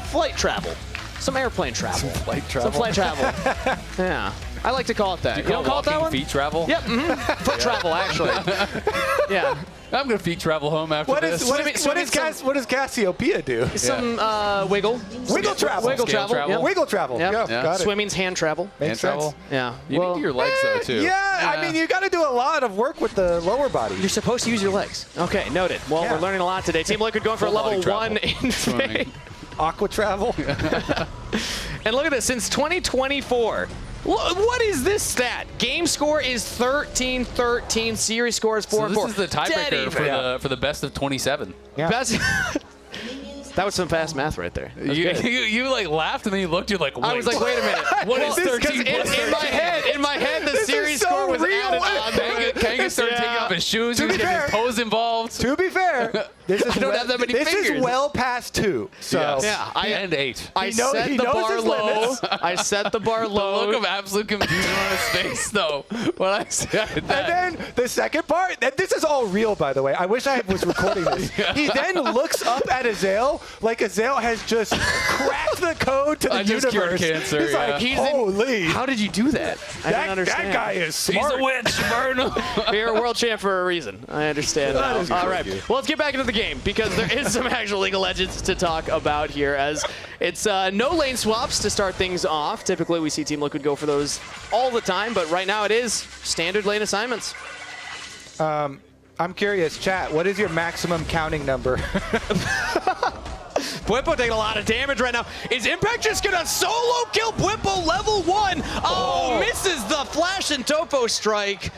flight travel. Some airplane travel. Some
flight travel.
Some flight travel. Yeah. I like to call it that.
You
don't call it that one?
feet travel?
Yep. Foot travel, actually. Yeah.
I'm going to feet travel home after this.
What does Cassiopeia do?
Some wiggle.
Wiggle travel.
Wiggle travel.
travel.
Yep.
Wiggle travel.
Yep.
Yeah, got it.
Swimming's hand travel.
Makes
Hand
sense.
travel?
Yeah.
You need your legs, though, too.
Yeah, I mean, you got to do a lot of work with the lower body.
You're supposed to use your legs. Okay, noted. Well, we're learning a lot today. Team Liquid going for
Full
level
body
1 in
Swimming.
Aqua travel.
And look at this, since 2024, what is this stat? Game score is 13-13, series score is 4-4.
So this is the tiebreaker for the best of 27.
Yeah.
Best. That was some fast math right there.
You like laughed and then you looked. You're like, wait.
I was like, wait a minute.
What is 13 plus 13?
In my head, the series score was added on.
Kanga started taking off his shoes. He was getting his toes involved.
To be fair, this is
I don't have that many
this
fingers.
is well past 2. So
Yeah,
and 8.
I set the bar low. I set the bar
The
low.
look of absolute confusion on his face, though, when I said that.
And then the second part, and this is all real, by the way. I wish I was recording this. He then looks up at Azael like Azael has just cracked the code to the
I just
universe.
cured cancer,
He's like, holy.
How did you do that? I don't understand.
That guy is smart.
He's a witch, Vernal.
You're a world champ for a reason. I understand that. All right. Well, let's get back into the game because there is some actual League of Legends to talk about here as it's no lane swaps to start things off. Typically, we see Team Liquid go for those all the time, but right now it is standard lane assignments.
I'm curious, chat, what is your maximum counting number?
Bwippo taking a lot of damage right now. Is Impact just going to solo kill Bwippo level 1? Oh, misses the flash and Topo strike.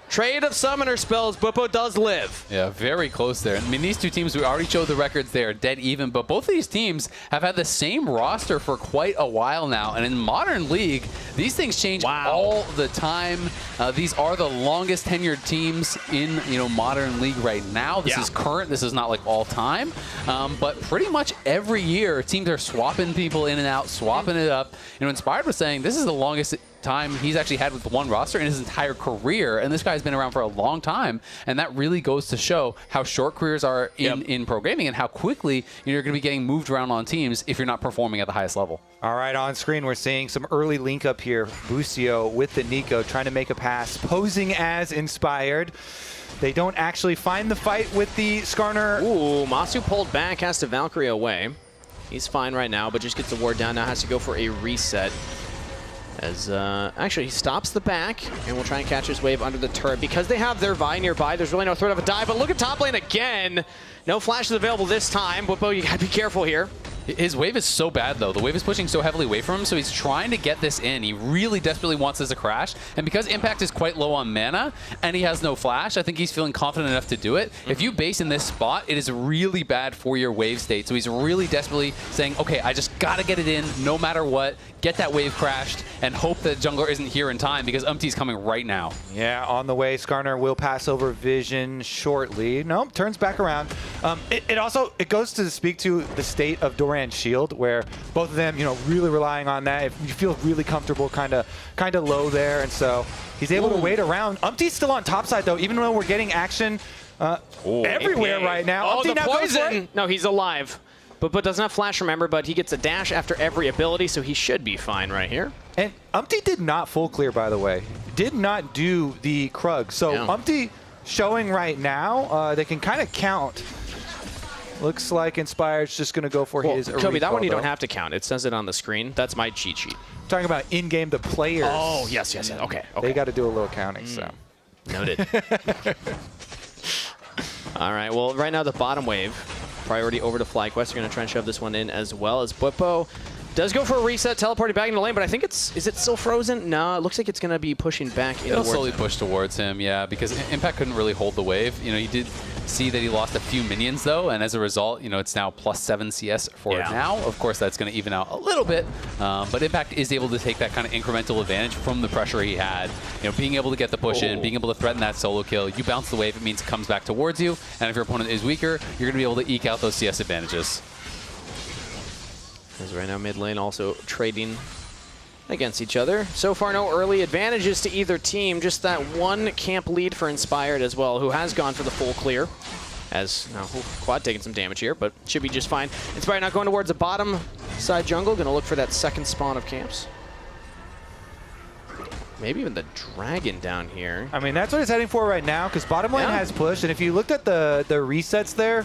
Trade of summoner spells. Bwippo does live.
Yeah, very close there. I mean, these two teams, we already showed the records. They are dead even, but both of these teams have had the same roster for quite a while now. And in Modern League, these things change all the time. These are the longest tenured teams in Modern League right now. This is current. This is not like all time. But pretty much every year, teams are swapping people in and out, swapping it up. Inspired was saying this is the longest time he's actually had with one roster in his entire career, and this guy's been around for a long time, and that really goes to show how short careers are in pro gaming and how quickly you're going to be getting moved around on teams if you're not performing at the highest level.
All right, on screen we're seeing some early link up here. Bucio with the Nico trying to make a pass, posing as Inspired. They don't actually find the fight with the Skarner.
Ooh, Masu pulled back, has to Valkyrie away. He's fine right now, but just gets the ward down. Now has to go for a reset. As actually he stops the back and will try and catch his wave under the turret because they have their Vi nearby. There's really no threat of a dive, but look at top lane again. No flashes available this time. Bwippo, you gotta be careful here.
His wave is so bad, though. The wave is pushing so heavily away from him, so he's trying to get this in. He really desperately wants this to crash, and because Impact is quite low on mana, and he has no flash, I think he's feeling confident enough to do it. If you base in this spot, it is really bad for your wave state, so he's really desperately saying, okay, I just gotta get it in no matter what, get that wave crashed, and hope that jungler isn't here in time, because Umti's coming right now.
Yeah, on the way. Skarner will pass over Vision shortly. Nope, turns back around. It goes to speak to the state of Doran's shield, where both of them, really relying on that. If you feel really comfortable, kind of low there, and so he's able to wait around. Umti's still on top side though, even though we're getting action everywhere right now.
Oh,
Umti
the
now goes for
poison!
it.
No, he's alive. But doesn't have flash, remember, but he gets a dash after every ability, so he should be fine right here.
And Umti did not full clear, by the way. Did not do the Krug. So Umti showing right now, they can kind of count. Looks like Inspired's just going to go for his
Kobe, that one you
though.
don't have to count. It says it on the screen. That's my cheat sheet.
Talking about in-game, the players.
Oh, yes. Okay.
They got to do a little counting, so.
Noted. All right, well, right now the bottom wave, priority over to FlyQuest. They're going to try and shove this one in as well as Bwippo does go for a reset, teleporting back into the lane, but I think is it still frozen? No, it looks like it's going to be pushing back in.
It'll slowly push towards him, yeah, because Impact couldn't really hold the wave. He did see that he lost a few minions, though, and as a result, it's now +7 CS for now. Of course, that's going to even out a little bit, but Impact is able to take that kind of incremental advantage from the pressure he had. Being able to get the push in, being able to threaten that solo kill. You bounce the wave, it means it comes back towards you, and if your opponent is weaker, you're going to be able to eke out those CS advantages.
As right now mid lane also trading against each other. So far, no early advantages to either team. Just that one camp lead for Inspired as well, who has gone for the full clear. As now, Quad taking some damage here, but should be just fine. Inspired not going towards the bottom side jungle. Going to look for that second spawn of camps. Maybe even the dragon down here.
I mean, that's what it's heading for right now, because bottom lane has pushed, and if you looked at the resets there,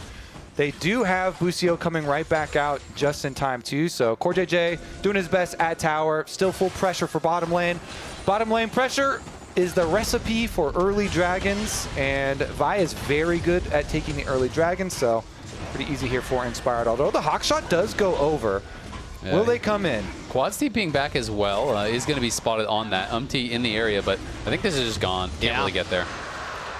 they do have Busio coming right back out just in time too. So Core JJ doing his best at tower, still full pressure for bottom lane. Bottom lane pressure is the recipe for early dragons, and Vi is very good at taking the early dragons, so pretty easy here for Inspired, although the Hawkshot does go over. Yeah. Will they come in?
Quad's TPing back as well. Is going to be spotted on that in the area, but I think this is just gone. Can't really get there.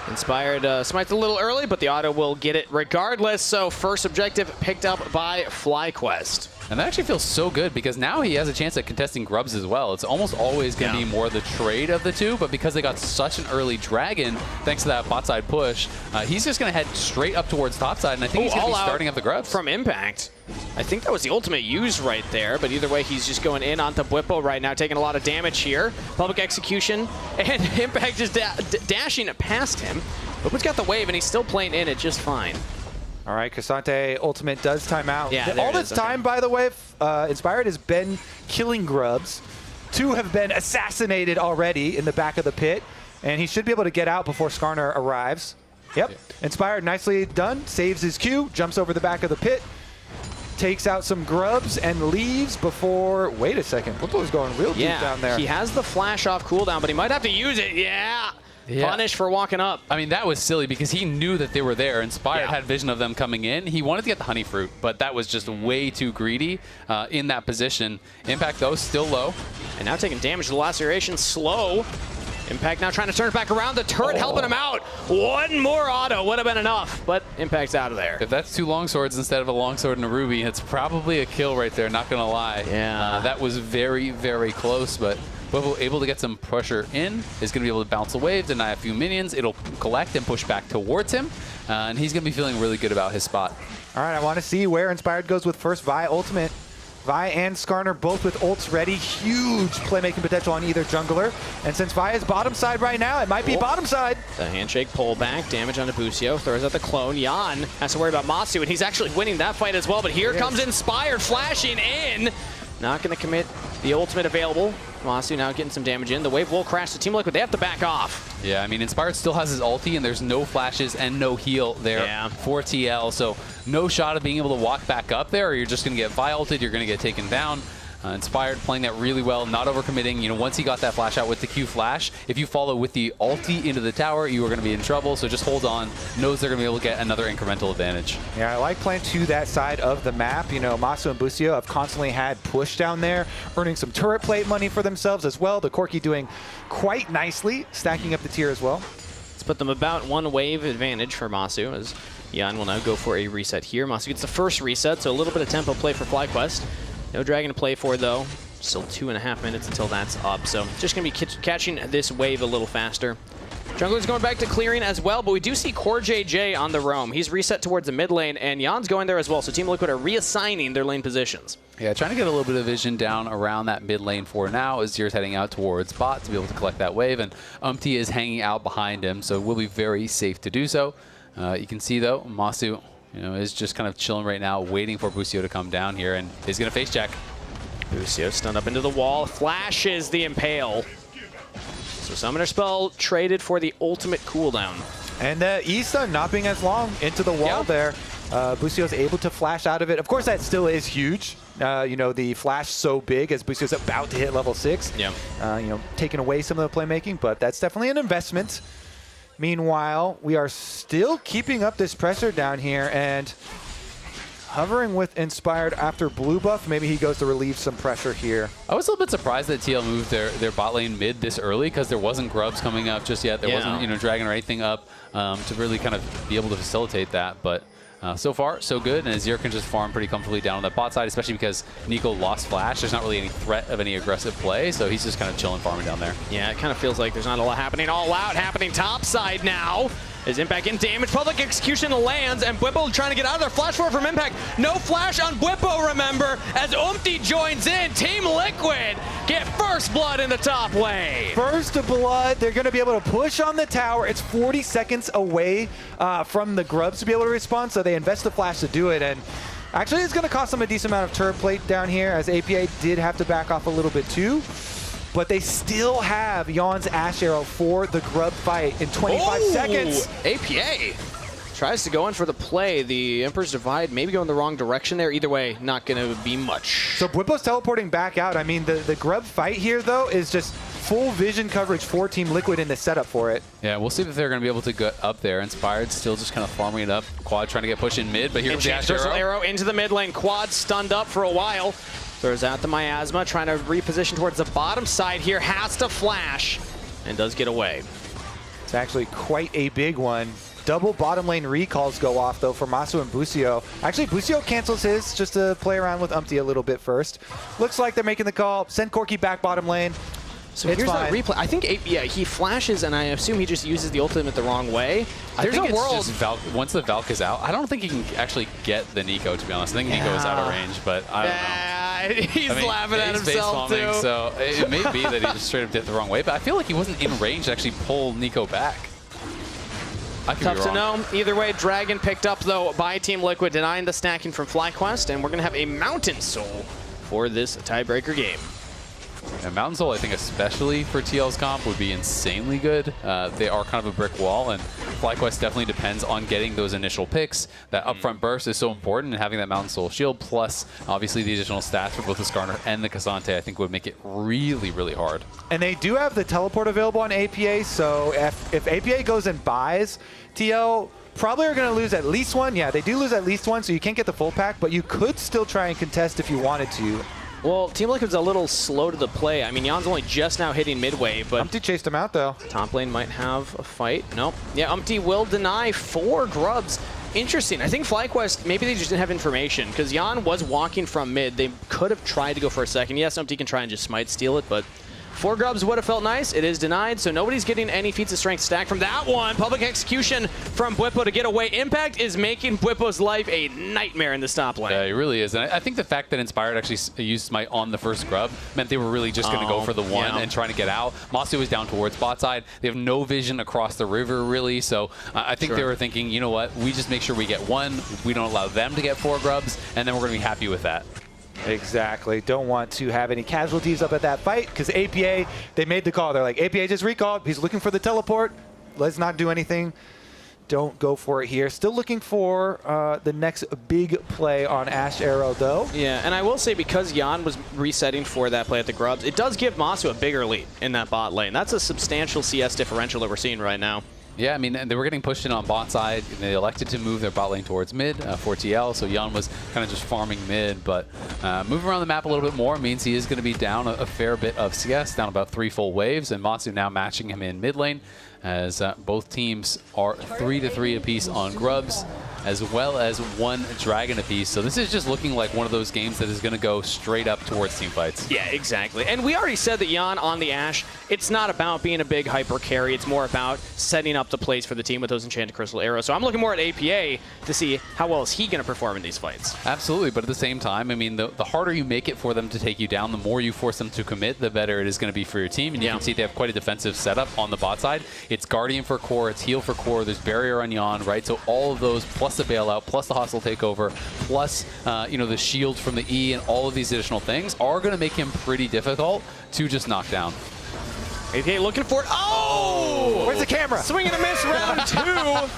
Inspired smites a little early, but the auto will get it regardless. So first objective picked up by FlyQuest.
And that actually feels so good because now he has a chance at contesting grubs as well. It's almost always going to be more the trade of the two, but because they got such an early dragon, thanks to that bot side push, he's just going to head straight up towards top side, and I think he's going to be starting up the grubs.
From Impact. I think that was the ultimate use right there, but either way, he's just going in onto Bwipo right now, taking a lot of damage here. Public execution, and Impact just dashing past him. Bwipo's got the wave, and he's still playing in it just fine.
All right, Cassante ultimate does time out.
Yeah,
all this time, by the way, Inspired has been killing grubs. 2 have been assassinated already in the back of the pit, and he should be able to get out before Skarner arrives. Yep, Inspired nicely done, saves his Q, jumps over the back of the pit, takes out some grubs and leaves before, wait a second, Bwipo's going real deep down there.
He has the flash off cooldown, but he might have to use it. Punished for walking up.
I mean, that was silly because he knew that they were there. Inspired had vision of them coming in. He wanted to get the honey fruit, but that was just way too greedy in that position. Impact, though, still low.
And now taking damage to the laceration. Slow. Impact now trying to turn it back around. The turret helping him out. One more auto would have been enough, but Impact's out of there.
If that's 2 longswords instead of a longsword and a ruby, it's probably a kill right there, not going to lie.
Yeah.
That was very, very close, but Bwipo able to get some pressure in, is going to be able to bounce a wave, deny a few minions. It'll collect and push back towards him, and he's going to be feeling really good about his spot.
All right, I want to see where Inspired goes with first. Vi ultimate. Vi and Skarner both with ults ready. Huge playmaking potential on either jungler. And since Vi is bottom side right now, it might be bottom side.
The handshake pull back, damage onto Busio, throws out the clone. Jan has to worry about Matsu, and he's actually winning that fight as well. But here comes Inspired flashing in. Not going to commit the ultimate available. Matsu now getting some damage in. The wave will crash the Team Liquid. They have to back off.
Yeah, I mean, Inspired still has his ulti, and there's no flashes and no heal there for TL. So no shot of being able to walk back up there, or you're just going to get Vi ulted, you're going to get taken down. Inspired playing that really well, not overcommitting. You know, once he got that flash out with the Q flash, if you follow with the ulti into the tower, you are going to be in trouble. So just hold on. Knows they're going to be able to get another incremental advantage.
Yeah, I like playing to that side of the map. You know, Matsu and Busio have constantly had push down there, earning some turret plate money for themselves as well. The Corki doing quite nicely, stacking up the tier as well.
Let's put them about 1 wave advantage for Matsu, as Jan will now go for a reset here. Matsu gets the first reset, so a little bit of tempo play for FlyQuest. No dragon to play for, though. Still 2.5 minutes until that's up, so just going to be catching this wave a little faster. Jungler's going back to clearing as well, but we do see Core JJ on the roam. He's reset towards the mid lane, and Jan's going there as well, so Team Liquid are reassigning their lane positions.
Yeah, trying to get a little bit of vision down around that mid lane for now. Azir's heading out towards bot to be able to collect that wave, and Umpty is hanging out behind him, so it will be very safe to do so. You can see, though, Matsu is just kind of chilling right now, waiting for Busio to come down here, and he's going to face check.
Busio stunned up into the wall, flashes the Impale. So Summoner Spell traded for the ultimate cooldown.
And E-stun not being as long into the wall there. Busio's able to flash out of it. Of course, that still is huge. You know, the flash so big as Busio's about to hit level 6.
Yeah.
You know, taking away some of the playmaking, but that's definitely an investment. Meanwhile, we are still keeping up this pressure down here and hovering with Inspired after blue buff. Maybe he goes to relieve some pressure here.
I was a little bit surprised that TL moved their bot lane mid this early because there wasn't grubs coming up just yet. There wasn't dragon or anything up to really kind of be able to facilitate that. But so far, so good. And Azir can just farm pretty comfortably down on that bot side, especially because Nico lost flash. There's not really any threat of any aggressive play, so he's just kind of chilling farming down there.
Yeah, it kind of feels like there's not a lot happening all out, happening top side now. As Impact getting damage, public execution lands, and Bwipo trying to get out of there. Flash forward from Impact. No flash on Bwipo, remember, as joins in. Team Liquid get first blood in the top lane.
First blood, they're going to be able to push on the tower. It's 40 seconds away from the Grubs to be able to respond, so they invest the flash to do it. And actually, it's going to cost them a decent amount of turret plate down here, as APA did have to back off a little bit too. But they still have Yon's Ash Arrow for the Grub fight in 25 seconds.
APA tries to go in for the play. The Emperor's Divide maybe going the wrong direction there. Either way, not going to be much.
So Bwipo's teleporting back out. I mean, the Grub fight here, though, is just full vision coverage for Team Liquid in the setup for it.
Yeah, we'll see if they're going to be able to get up there. Inspired still just kind of farming it up. Quad trying to get pushed in mid, but here comes the Ash
Arrow into the mid lane. Quad stunned up for a while. Throws out the Miasma, trying to reposition towards the bottom side here. Has to flash, and does get away.
It's actually quite a big one. Double bottom lane recalls go off, though, for Masu and Busio. Actually, Busio cancels his just to play around with Umpty a little bit first. Looks like they're making the call. Send Corki back bottom lane.
So here's that replay. I think, yeah, he flashes, and I assume he just uses the ultimate the wrong way. There's
I think
a world.
It's just once the Valk is out, I don't think he can actually get the Nico, to be honest. I think Nico is out of range, but I don't know.
He's laughing at himself, too.
So it may be that he just straight up did it the wrong way, but I feel like he wasn't in range to actually pull Nico back.
Tough to know. Either way, Dragon picked up, though, by Team Liquid, denying the stacking from FlyQuest, and we're going to have a Mountain Soul for this tiebreaker game.
And Mountain Soul, I think, especially for TL's comp, would be insanely good. They are kind of a brick wall, and FlyQuest definitely depends on getting those initial picks. That upfront burst is so important, and having that Mountain Soul shield, plus obviously the additional stats for both the Skarner and the K'Sante, I think would make it really, really hard.
And they do have the teleport available on APA, so if APA goes and buys TL, probably are going to lose at least one. Yeah, they do lose at least one, so you can't get the full pack, but you could still try and contest if you wanted to.
Well, Team Liquid's a little slow to the play. I mean, Jan's only just now hitting midway, but
Umpty chased him out, though.
Top lane might have a fight. Nope. Yeah, Umpty will deny 4 Grubs. Interesting. I think FlyQuest, maybe they just didn't have information, because Jan was walking from mid. They could have tried to go for a second. Yes, Umpty can try and just smite steal it, but 4 Grubs would have felt nice. It is denied, so nobody's getting any feats of strength stack from that one. Public execution from Bwipo to get away. Impact is making Bwipo's life a nightmare in the top lane.
Yeah, it really is. And I think the fact that Inspired actually used Smite on the first Grub meant they were really just going to go for the one and trying to get out. Masu was down towards bot side. They have no vision across the river, really. So I think they were thinking, you know what, we just make sure we get one. We don't allow them to get 4 Grubs, and then we're going to be happy with that.
Exactly. Don't want to have any casualties up at that fight, because APA, they made the call. They're like, APA just recalled. He's looking for the teleport. Let's not do anything. Don't go for it here. Still looking for the next big play on Ash Arrow, though.
Yeah, and I will say, because Jan was resetting for that play at the Grubs, it does give Masu a bigger lead in that bot lane. That's a substantial CS differential that we're seeing right now.
Yeah, I mean, they were getting pushed in on bot side, and they elected to move their bot lane towards mid for TL, so Jan was kind of just farming mid, but moving around the map a little bit more means he is going to be down a fair bit of CS, down about 3 full waves, and Matsu now matching him in mid lane, as both teams are 3-3 apiece on Grubs, as well as 1 Dragon apiece. So this is just looking like one of those games that is going to go straight up towards team fights.
Yeah, exactly. And we already said that Jan on the Ashe, it's not about being a big hyper carry. It's more about setting up the plays for the team with those Enchanted Crystal Arrows. So I'm looking more at APA to see how well is he going to perform in these fights.
Absolutely, but at the same time, I mean, the harder you make it for them to take you down, the more you force them to commit, the better it is going to be for your team. And you can see they have quite a defensive setup on the bot side. It's Guardian for core, it's Heal for core, there's Barrier on Jan, right? So all of those, plus the bailout, plus the hostile takeover, plus you know, the shield from the E, and all of these additional things are going to make him pretty difficult to just knock down.
APA looking for it. Oh!
Where's the camera?
Swing and a miss, round 2.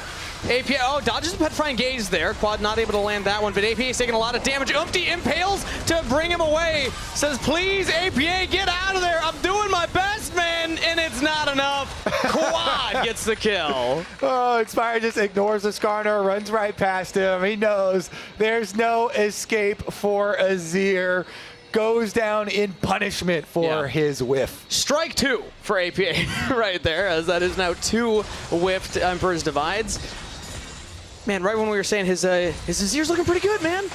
APA, dodges the Petrifying Gaze there. Quad not able to land that one, but APA is taking a lot of damage. Umpty impales to bring him away. Says, please, APA, get out of there. I'm doing my best, man, and it's not enough. Quad gets the kill.
Oh, Inspire just ignores the Skarner, runs right past him. He knows there's no escape for Azir. Goes down in punishment for his whiff.
Strike 2 for APA right there, as that is now 2 whiffed Emperor's Divides. Man, right when we were saying his Azir's looking pretty good, man.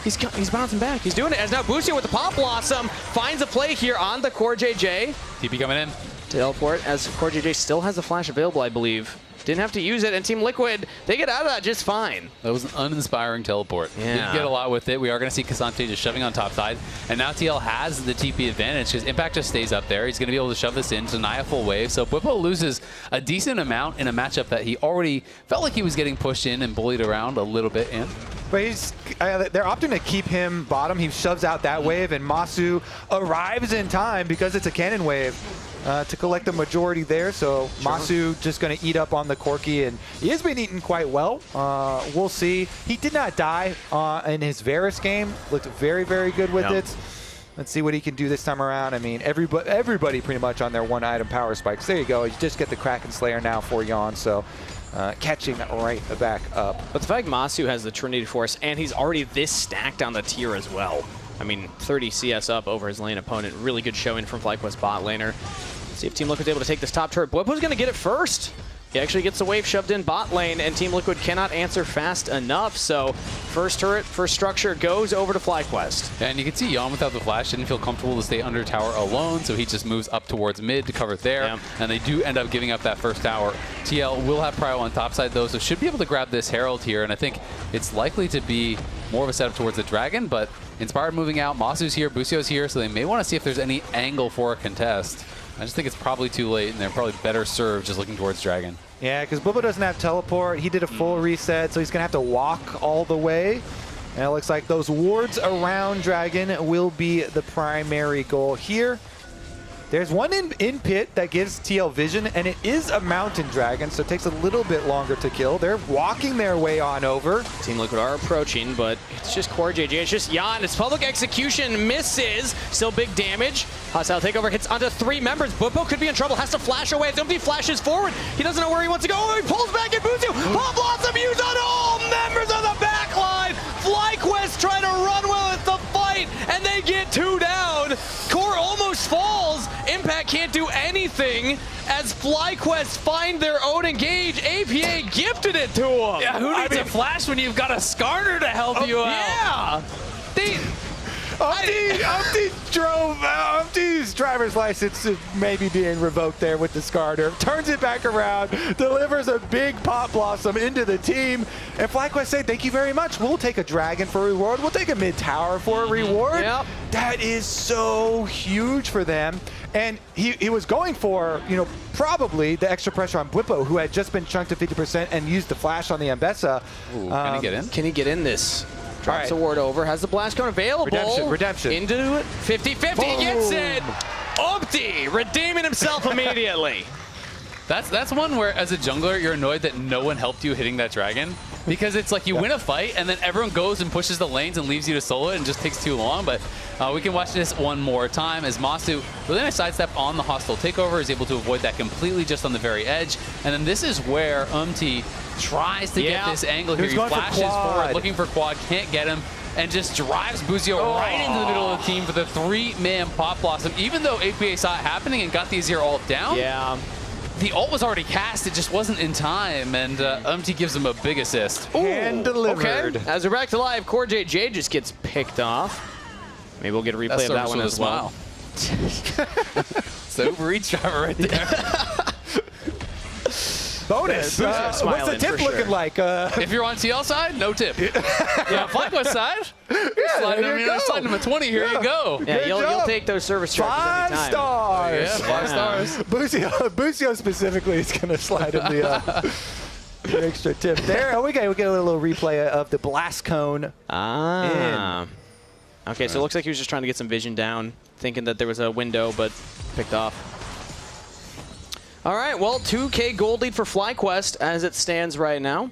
He's bouncing back. He's doing it. As now Busio with the Pop Blossom finds a play here on the Core JJ.
TP coming in.
Teleport, as Core JJ still has the flash available, I believe. Didn't have to use it, and Team Liquid, they get out of that just fine.
That was an uninspiring teleport.
Yeah.
Didn't get a lot with it. We are going to see K'Sante just shoving on top side. And now TL has the TP advantage because Impact just stays up there. He's going to be able to shove this in, deny a full wave. So Bwipo loses a decent amount in a matchup that he already felt like he was getting pushed in and bullied around a little bit in.
But they're opting to keep him bottom. He shoves out that wave, and Masu arrives in time because it's a cannon wave to collect the majority there. So Masu just going to eat up on the Corki, and he has been eaten quite well. We'll see. He did not die in his Varus game. Looked very, very good with it. Let's see what he can do this time around. I mean, everybody pretty much on their one-item power spikes. There you go. You just get the Kraken Slayer now for Yon. So catching right back up.
But the fact Masu has the Trinity Force, and he's already this stacked on the tier as well. I mean, 30 CS up over his lane opponent. Really good showing from FlyQuest bot laner. Let's see if Team Liquid's able to take this top turret. Bwipo's going to get it first. He actually gets the wave shoved in bot lane, and Team Liquid cannot answer fast enough. So first turret, first structure goes over to FlyQuest.
And you can see Yon without the flash didn't feel comfortable to stay under tower alone, so he just moves up towards mid to cover there. Yeah. And they do end up giving up that first tower. TL will have prio on top side though, so should be able to grab this Herald here. And I think it's likely to be more of a setup towards the Dragon, but Inspired moving out, Masu's here, Busio's here, so they may want to see if there's any angle for a contest. I just think it's probably too late, and they're probably better served just looking towards Dragon.
Yeah, because Bwipo doesn't have teleport. He did a full reset, so he's going to have to walk all the way. And it looks like those wards around Dragon will be the primary goal here. There's one in pit that gives TL vision, and it is a mountain dragon, so it takes a little bit longer to kill. They're walking their way on over.
Team Liquid are approaching, but it's just Core JJ. It's just Yon. It's public execution, misses. Still big damage. Hostile takeover hits onto 3 members. Bwipo could be in trouble, has to flash away. As Empty flashes forward. He doesn't know where he wants to go. Oh, he pulls back at Busio. Pop Blossom used on all members of the backline. FlyQuest trying to run with the fight, and they get 2 down. Core almost falls. Impact can't do anything as FlyQuest find their own engage. APA gifted it to them.
Yeah, who needs a flash when you've got a Skarner to help you out?
Yeah.
Umpty's driver's license is maybe being revoked there with the Skarner. Turns it back around, delivers a big Pop Blossom into the team. And FlyQuest say, thank you very much. We'll take a Dragon for a reward. We'll take a mid tower for a reward.
Yep.
That is so huge for them. And he was going for, probably the extra pressure on Bwipo, who had just been chunked to 50% and used the flash on the Ambessa.
Ooh, can he get in?
Can he get in this? Drops the ward over, has the blast cone available.
Redemption.
Into it. 50-50 gets it. Umpty redeeming himself immediately.
That's one where, as a jungler, you're annoyed that no one helped you hitting that Dragon. Because it's like you win a fight, and then everyone goes and pushes the lanes and leaves you to solo it and just takes too long. But we can watch this one more time as Masu, really nice sidestep on the hostile takeover, is able to avoid that completely just on the very edge. And then this is where Umpty tries to get this angle here. He flashes forward, looking for quad, can't get him, and just drives Busio right into the middle of the team for the 3-man Pop Blossom. Even though APA saw it happening and got the Azir ult down, the ult was already cast, it just wasn't in time, and Umpty gives him a big assist.
And delivered.
Okay. As we're back to live, Core JJ just gets picked off. Maybe we'll get a replay of that one as well.
It's the Uber Eats driver right there.
Bonus. What's the tip looking like?
If you're on TL side, no tip. Yeah, FlyQuest side, slide him a 20. Here you go.
Yeah, you'll take those service charges anytime.
5 stars.
Yeah, 5 stars.
Busio specifically is going to slide him the extra tip there. We get a little replay of the blast cone.
Okay, so it looks like he was just trying to get some vision down, thinking that there was a window, but picked off. All right, well, 2K gold lead for FlyQuest as it stands right now.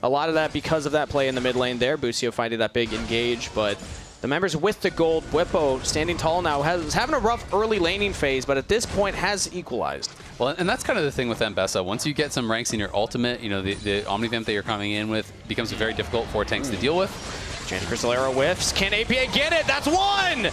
A lot of that because of that play in the mid lane there. Busio finding that big engage, but the members with the gold. Bwipo standing tall now, was having a rough early laning phase, but at this point has equalized.
Well, and that's kind of the thing with Ambessa. Once you get some ranks in your ultimate, the Omnivamp that you're coming in with becomes very difficult for tanks to deal with.
Jan Crystal Arrow whiffs. Can APA get it? That's one!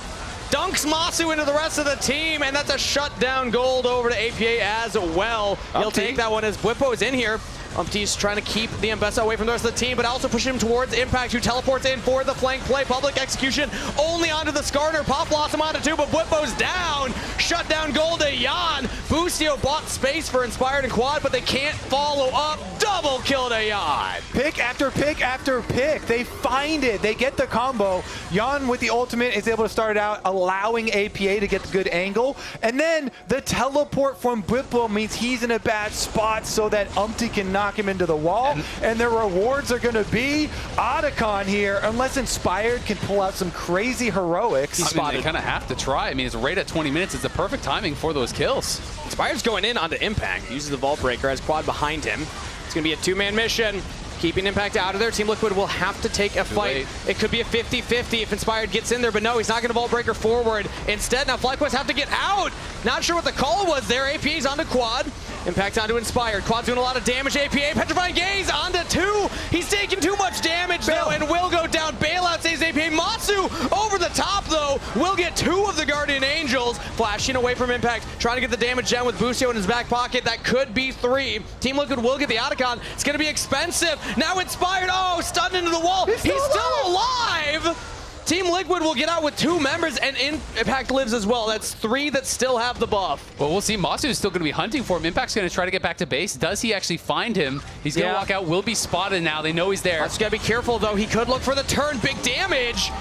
Dunks Masu into the rest of the team, and that's a shutdown gold over to APA as well. He'll take that one as Bwipo is in here. Umpty's trying to keep the Mbessa away from the rest of the team, but also pushing him towards Impact, who teleports in for the flank play. Public execution only onto the Skarner. Pop Blossom onto 2, but Whippo's down. Shut down goal to Jan. Boostio bought space for Inspired and Quad, but they can't follow up. Double kill to Jan.
Pick after pick after pick. They find it. They get the combo. Jan with the ultimate is able to start it out, allowing APA to get the good angle. And then the teleport from Whippo means he's in a bad spot so that Umpty can knock him into the wall. And their rewards are going to be Otacon here, unless Inspired can pull out some crazy heroics.
I mean, they kind of have to try. I mean, it's right at 20 minutes. It's the perfect timing for those kills.
Inspired's going in onto Impact. Uses the Vault Breaker, has Quad behind him. It's going to be a 2-man mission. Keeping Impact out of there. Team Liquid will have to take a fight. It could be a 50-50 if Inspired gets in there, but no, he's not going to Vault Breaker forward. Instead, now FlyQuest have to get out. Not sure what the call was there. APA's onto Quad. Impact onto Inspired. Quad's doing a lot of damage. APA, Petrifying Gaze onto 2. He's taking too much damage, though, and will go down. Bailout saves APA. Matsu over the top, though, will get 2 of the Guardian Angels. Flashing away from Impact, trying to get the damage down with Boostio in his back pocket. That could be 3. Team Liquid will get the Otacon. It's going to be expensive. Now Inspired, oh, stunned into the wall. He's still alive. Team Liquid will get out with 2 members, and Impact lives as well. That's 3 that still have the buff.
Well, we'll see. Masu is still going to be hunting for him. Impact's going to try to get back to base. Does he actually find him? He's going to walk out. Will be spotted now. They know he's there.
Just got to be careful, though. He could look for the turn. Big damage.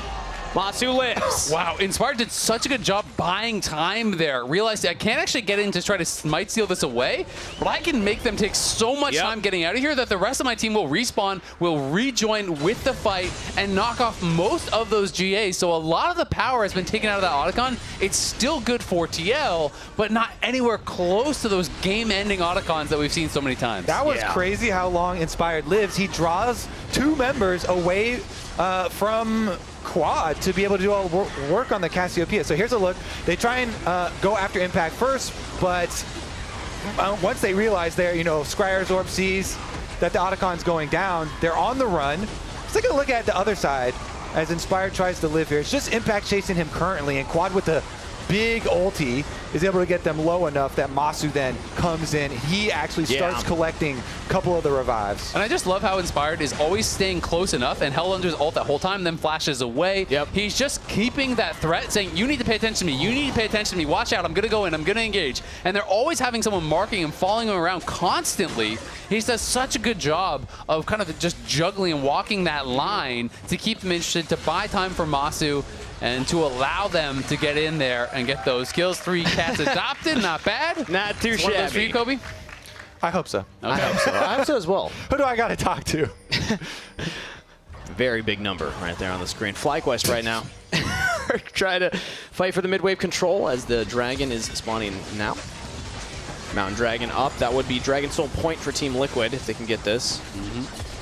Matsu lives.
Wow, Inspired did such a good job buying time there. Realized I can't actually get in to try to smite steal this away, but I can make them take so much time getting out of here that the rest of my team will respawn, will rejoin with the fight, and knock off most of those GAs. So a lot of the power has been taken out of that Otacon. It's still good for TL, but not anywhere close to those game-ending Otacons that we've seen so many times.
That was crazy how long Inspired lives. He draws 2 members away from Quad to be able to do all work on the Cassiopeia. So here's a look. They try and go after Impact first, but once they realize they're, Scryer's Orb sees that the Otacon's going down, they're on the run. Let's take a look at the other side as Inspired tries to live here. It's just Impact chasing him currently, and Quad with the big ulti is able to get them low enough that Masu then comes in. He actually starts collecting a couple of the revives.
And I just love how Inspired is always staying close enough, and Hellunder's ult that whole time, then flashes away. He's just keeping that threat, saying, you need to pay attention to me, you need to pay attention to me, watch out, I'm going to go in, I'm going to engage. And they're always having someone marking him, following him around constantly. He does such a good job of kind of just juggling and walking that line to keep them interested, to buy time for Masu, and to allow them to get in there and get those kills. 3 cats adopted, not bad.
Not too
shabby. One of those for you, Kobe?
I hope so.
Okay.
I hope so. I hope so as well.
Who do I got to talk to?
Very big number right there on the screen. FlyQuest right now. Try to fight for the mid-wave control as the Dragon is spawning now. Mountain Dragon up. That would be Dragon Soul point for Team Liquid if they can get this.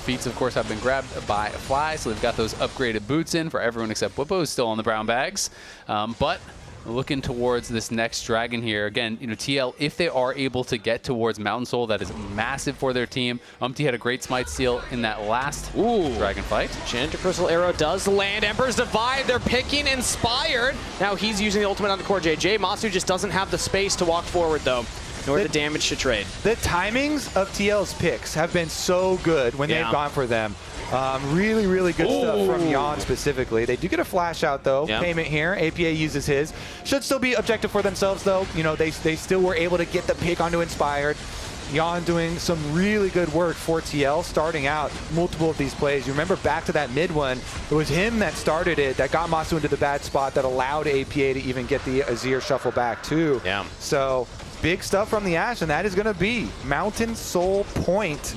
Feats, of course, have been grabbed by Fly, so they've got those upgraded boots in for everyone except Whippo, who's still on the brown bags. But looking towards this next Dragon here. Again, TL, if they are able to get towards Mountain Soul, that is massive for their team. Umpty had a great smite steal in that last Dragon fight.
Chandra Crystal Arrow does land. Emperor's Divide, they're picking Inspired. Now he's using the ultimate on the core JJ. Masu just doesn't have the space to walk forward, though, nor the damage to trade.
The timings of TL's picks have been so good when they've gone for them. Really, really good stuff from Jan specifically. They do get a flash out, though. Payment here. APA uses his. Should still be objective for themselves, though. They still were able to get the pick onto Inspired. Jan doing some really good work for TL, starting out multiple of these plays. You remember back to that mid one, it was him that started it, that got Masu into the bad spot, that allowed APA to even get the Azir shuffle back, too. So big stuff from the Ashe, and that is going to be Mountain Soul point.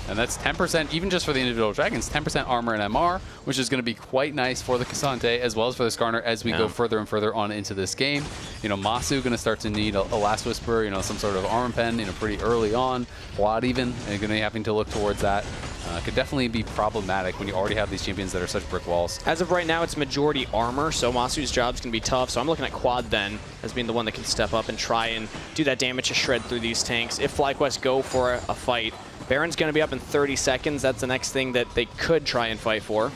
And that's 10%, even just for the individual dragons, 10% armor and MR, which is going to be quite nice for the Cassante as well as for the Skarner as we go further and further on into this game. Masu going to start to need a Last Whisper, some sort of armor pen, pretty early on. Quad even, and going to be having to look towards that. Could definitely be problematic when you already have these champions that are such brick walls.
As of right now, it's majority armor, so Masu's job's going to be tough. So I'm looking at Quad then as being the one that can step up and try and do that damage to shred through these tanks. If FlyQuest go for a fight, Baron's going to be up in 30 seconds. That's the next thing that they could try and fight for.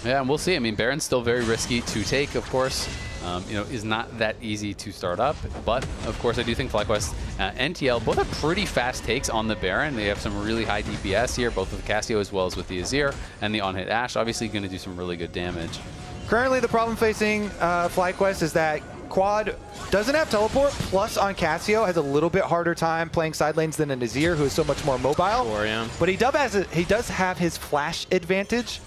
Yeah, and we'll see. I mean, Baron's still very risky to take, of course. is not that easy to start up. But, of course, I do think FlyQuest and TL both have pretty fast takes on the Baron. They have some really high DPS here, both with Cassio as well as with the Azir. And the on-hit Ashe, obviously going to do some really good damage.
Currently, the problem facing FlyQuest is that Quad doesn't have teleport, plus on Cassio has a little bit harder time playing side lanes than an Azir, who is so much more mobile.
Sure, yeah.
But he does have his flash advantage,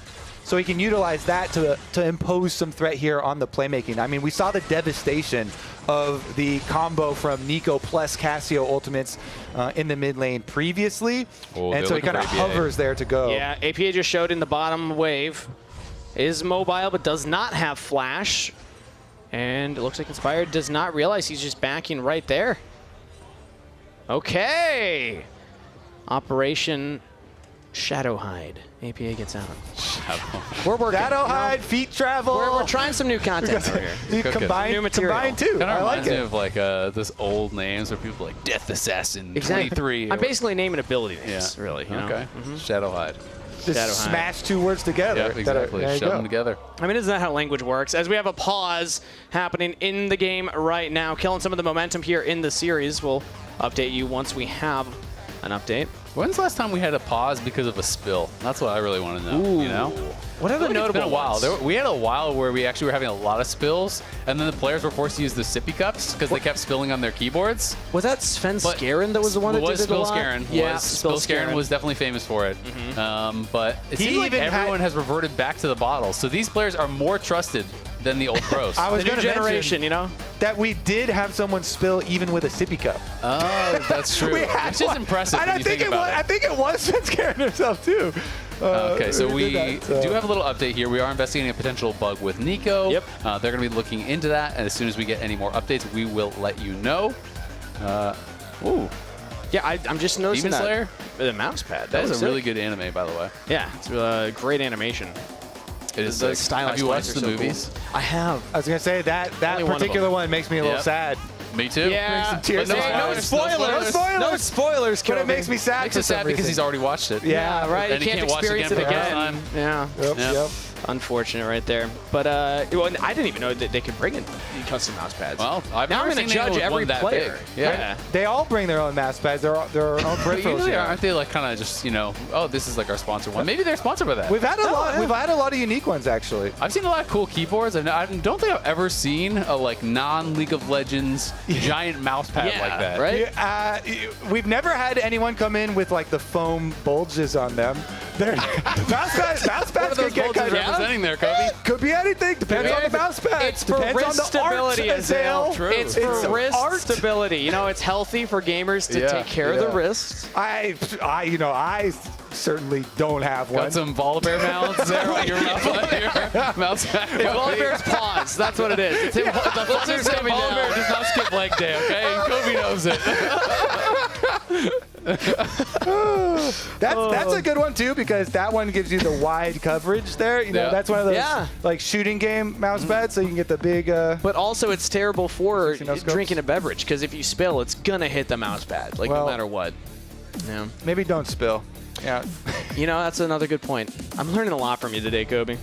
so he can utilize that to impose some threat here on the playmaking. I mean, we saw the devastation of the combo from Nico plus Cassio ultimates in the mid lane previously, and so he kind of hovers there to go.
Yeah, APA just showed in the bottom wave. Is mobile, but does not have flash. And it looks like Inspired does not realize he's just backing right there. Okay. Operation Shadowhide. APA gets out. We're working.
Shadowhide, feet travel.
We're trying some new content over here.
Combine too.
Kind of
I like
reminds me
it.
of like this old names where people like Death Assassin 23.
I'm basically naming ability names, really. You know?
Okay. Shadowhide.
Just smash two words together.
Yep, exactly. Shove them together.
I mean, isn't that how language works? As we have a pause happening in the game right now, killing some of the momentum here in the series. We'll update you once we have an update.
When's the last time we had a pause because of a spill? That's what I really want to know.
Ooh.
You know?
What are the notable
It's been a while.
ones?
We had a while where we actually were having a lot of spills, and then the players were forced to use the sippy cups because they kept spilling on their keyboards.
Was that Sven Skaren that was the one that did it a lot?
Yeah, Spill Skaren was definitely famous for it. But it seems like everyone has reverted back to the bottle. So these players are more trusted than the old pros.
I was
the new generation, you know?
That we did have someone spill even with a sippy cup.
Oh, that's true. Which is impressive when you think about it.
I think it was Sven Skaren himself too.
Okay, so we do have a little update here. We are investigating a potential bug with Nico.
Yep.
They're going to be looking into that, and as soon as we get any more updates, we will let you know. Ooh.
Yeah, I'm just noticing
Demon Slayer?
The mouse pad.
That is
was
a really good anime, by the way.
Yeah, it's a great animation.
It is
The
sick.
stylized
Have you watched
lines
the
are so cool.
movies?
I have.
I was gonna say that
Only one of
particular
them.
one makes me a little
Yep.
sad.
Me too.
Yeah.
Some tears.
But
No spoilers.
No spoilers.
No spoilers,
But it makes me sad.
Makes it sad because he's already watched it.
Yeah,
right.
And
You
he
can't
watch
experience it
for the first
again.
time.
Yeah.
Yep.
Unfortunate right there. But well, I didn't even know that they could bring in custom mouse pads.
Well, I've
now
never
I'm going
seen
to judge
anyone with
every
one that
player.
big. Yeah.
They all bring their own mouse pads. Their own
But
peripherals.
usually,
here.
aren't they like kind of just, oh, this is like our sponsor one? Maybe they're sponsored by that.
We've had a lot. We've had a lot of unique ones actually.
I've seen a lot of cool keyboards. I don't think I've ever seen a like non-League of Legends giant mouse pad like that.
Right?
We've never had anyone come in with like the foam bulges on them. They're mouse pads. Mouse pads
What are those
can get
bulges
kind
representing there, Kobe?
Could be anything. Depends on the mouse pad.
It's for
Depends
wrist
on the
stability,
art,
Azale.
True.
It's for wrist
art.
stability. You know, it's healthy for gamers to take care of the wrist.
I certainly don't have one.
Got some Volibear mounts there on your mouse pad.
Volibear's paws. That's what it is. It's him. The
Volibear
Volibear's coming down.
does not skip leg day, okay? And Kobe knows it.
That's a good one too, because that one gives you the wide coverage there. You know,
Yeah.
that's one of those like shooting game mouse pads, so you can get the big.
But also, it's terrible for
scopes.
drinking a beverage, because if you spill, it's gonna hit the mouse pad, like no matter what. Yeah.
Maybe don't spill. Yeah.
You know, that's another good point. I'm learning a lot from you today, Kobe.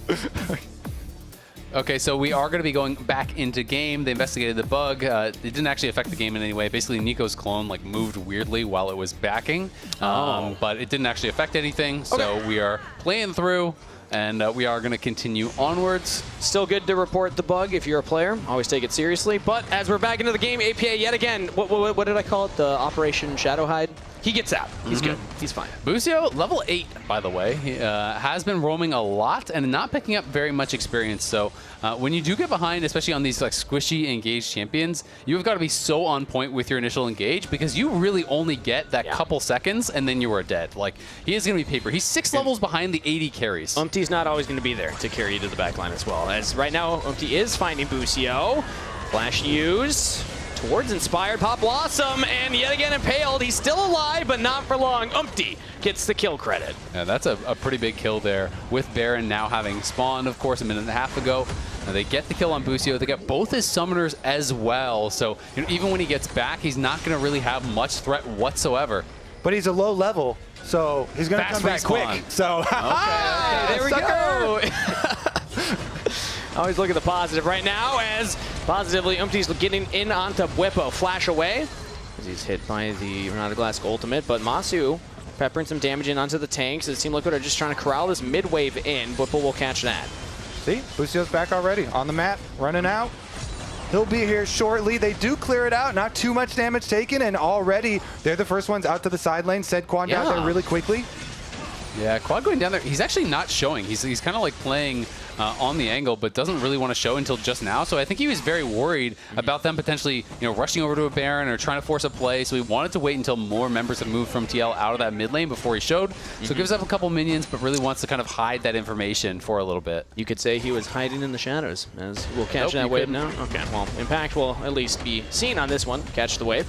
Okay, so we are going to be going back into game. They investigated the bug. It didn't actually affect the game in any way. Basically, Nico's clone like moved weirdly while it was backing, but it didn't actually affect anything. So we are playing through, and we are going to continue onwards.
Still good to report the bug if you're a player. Always take it seriously. But as we're back into the game, APA yet again, what did I call it? The Operation Shadowhide? He gets out. He's good. He's fine.
Busio, level 8, by the way, he, has been roaming a lot and not picking up very much experience. So when you do get behind, especially on these like squishy engaged champions, you've got to be so on point with your initial engage, because you really only get that couple seconds and then you are dead. Like, he is going to be paper. He's 6 levels behind the 80 carries.
Umpty's not always going to be there to carry you to the backline as well. As right now, Umpty is finding Busio. Flash use towards Inspired Pop Blossom, and yet again impaled. He's still alive, but not for long. Umpty gets the kill credit.
Yeah, that's a pretty big kill there, with Baron now having spawned, of course, a minute and a half ago. They get the kill on Busio. They get both his summoners as well. So even when he gets back, he's not going to really have much threat whatsoever.
But he's a low level, so he's going to come back quick. So
okay,
there we go. Always look at the positive right now as positively Umti's getting in onto Whippo. Flash away as he's hit by the Renata Glask ultimate, but Masu peppering some damage in onto the tanks as Team Liquid are just trying to corral this mid-wave in. Whippo will catch that.
See, Busio's back already on the map, running out. He'll be here shortly. They do clear it out, not too much damage taken, and already they're the first ones out to the side lane. Said Quad down there really quickly.
Yeah, Quad going down there. He's actually not showing. He's kind of like playing on the angle, but doesn't really want to show until just now. So I think he was very worried about them potentially, rushing over to a Baron or trying to force a play. So he wanted to wait until more members had moved from TL out of that mid lane before he showed. So gives up a couple minions, but really wants to kind of hide that information for a little bit.
You could say he was hiding in the shadows, as we'll catch that wave now. Okay, well, Impact will at least be seen on this one. Catch the wave.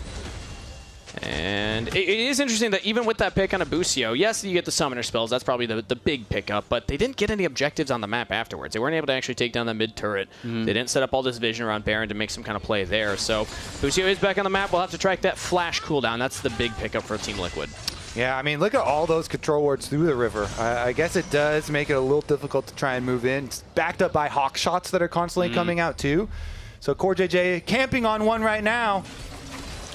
And it is interesting that even with that pick on a Busio, yes, you get the summoner spells. That's probably the big pickup, but they didn't get any objectives on the map afterwards. They weren't able to actually take down that mid turret. They didn't set up all this vision around Baron to make some kind of play there. So Busio is back on the map. We'll have to track that flash cooldown. That's the big pickup for Team Liquid.
Yeah, I mean, look at all those control wards through the river. I guess it does make it a little difficult to try and move in. It's backed up by hawk shots that are constantly coming out too. So Core JJ camping on one right now.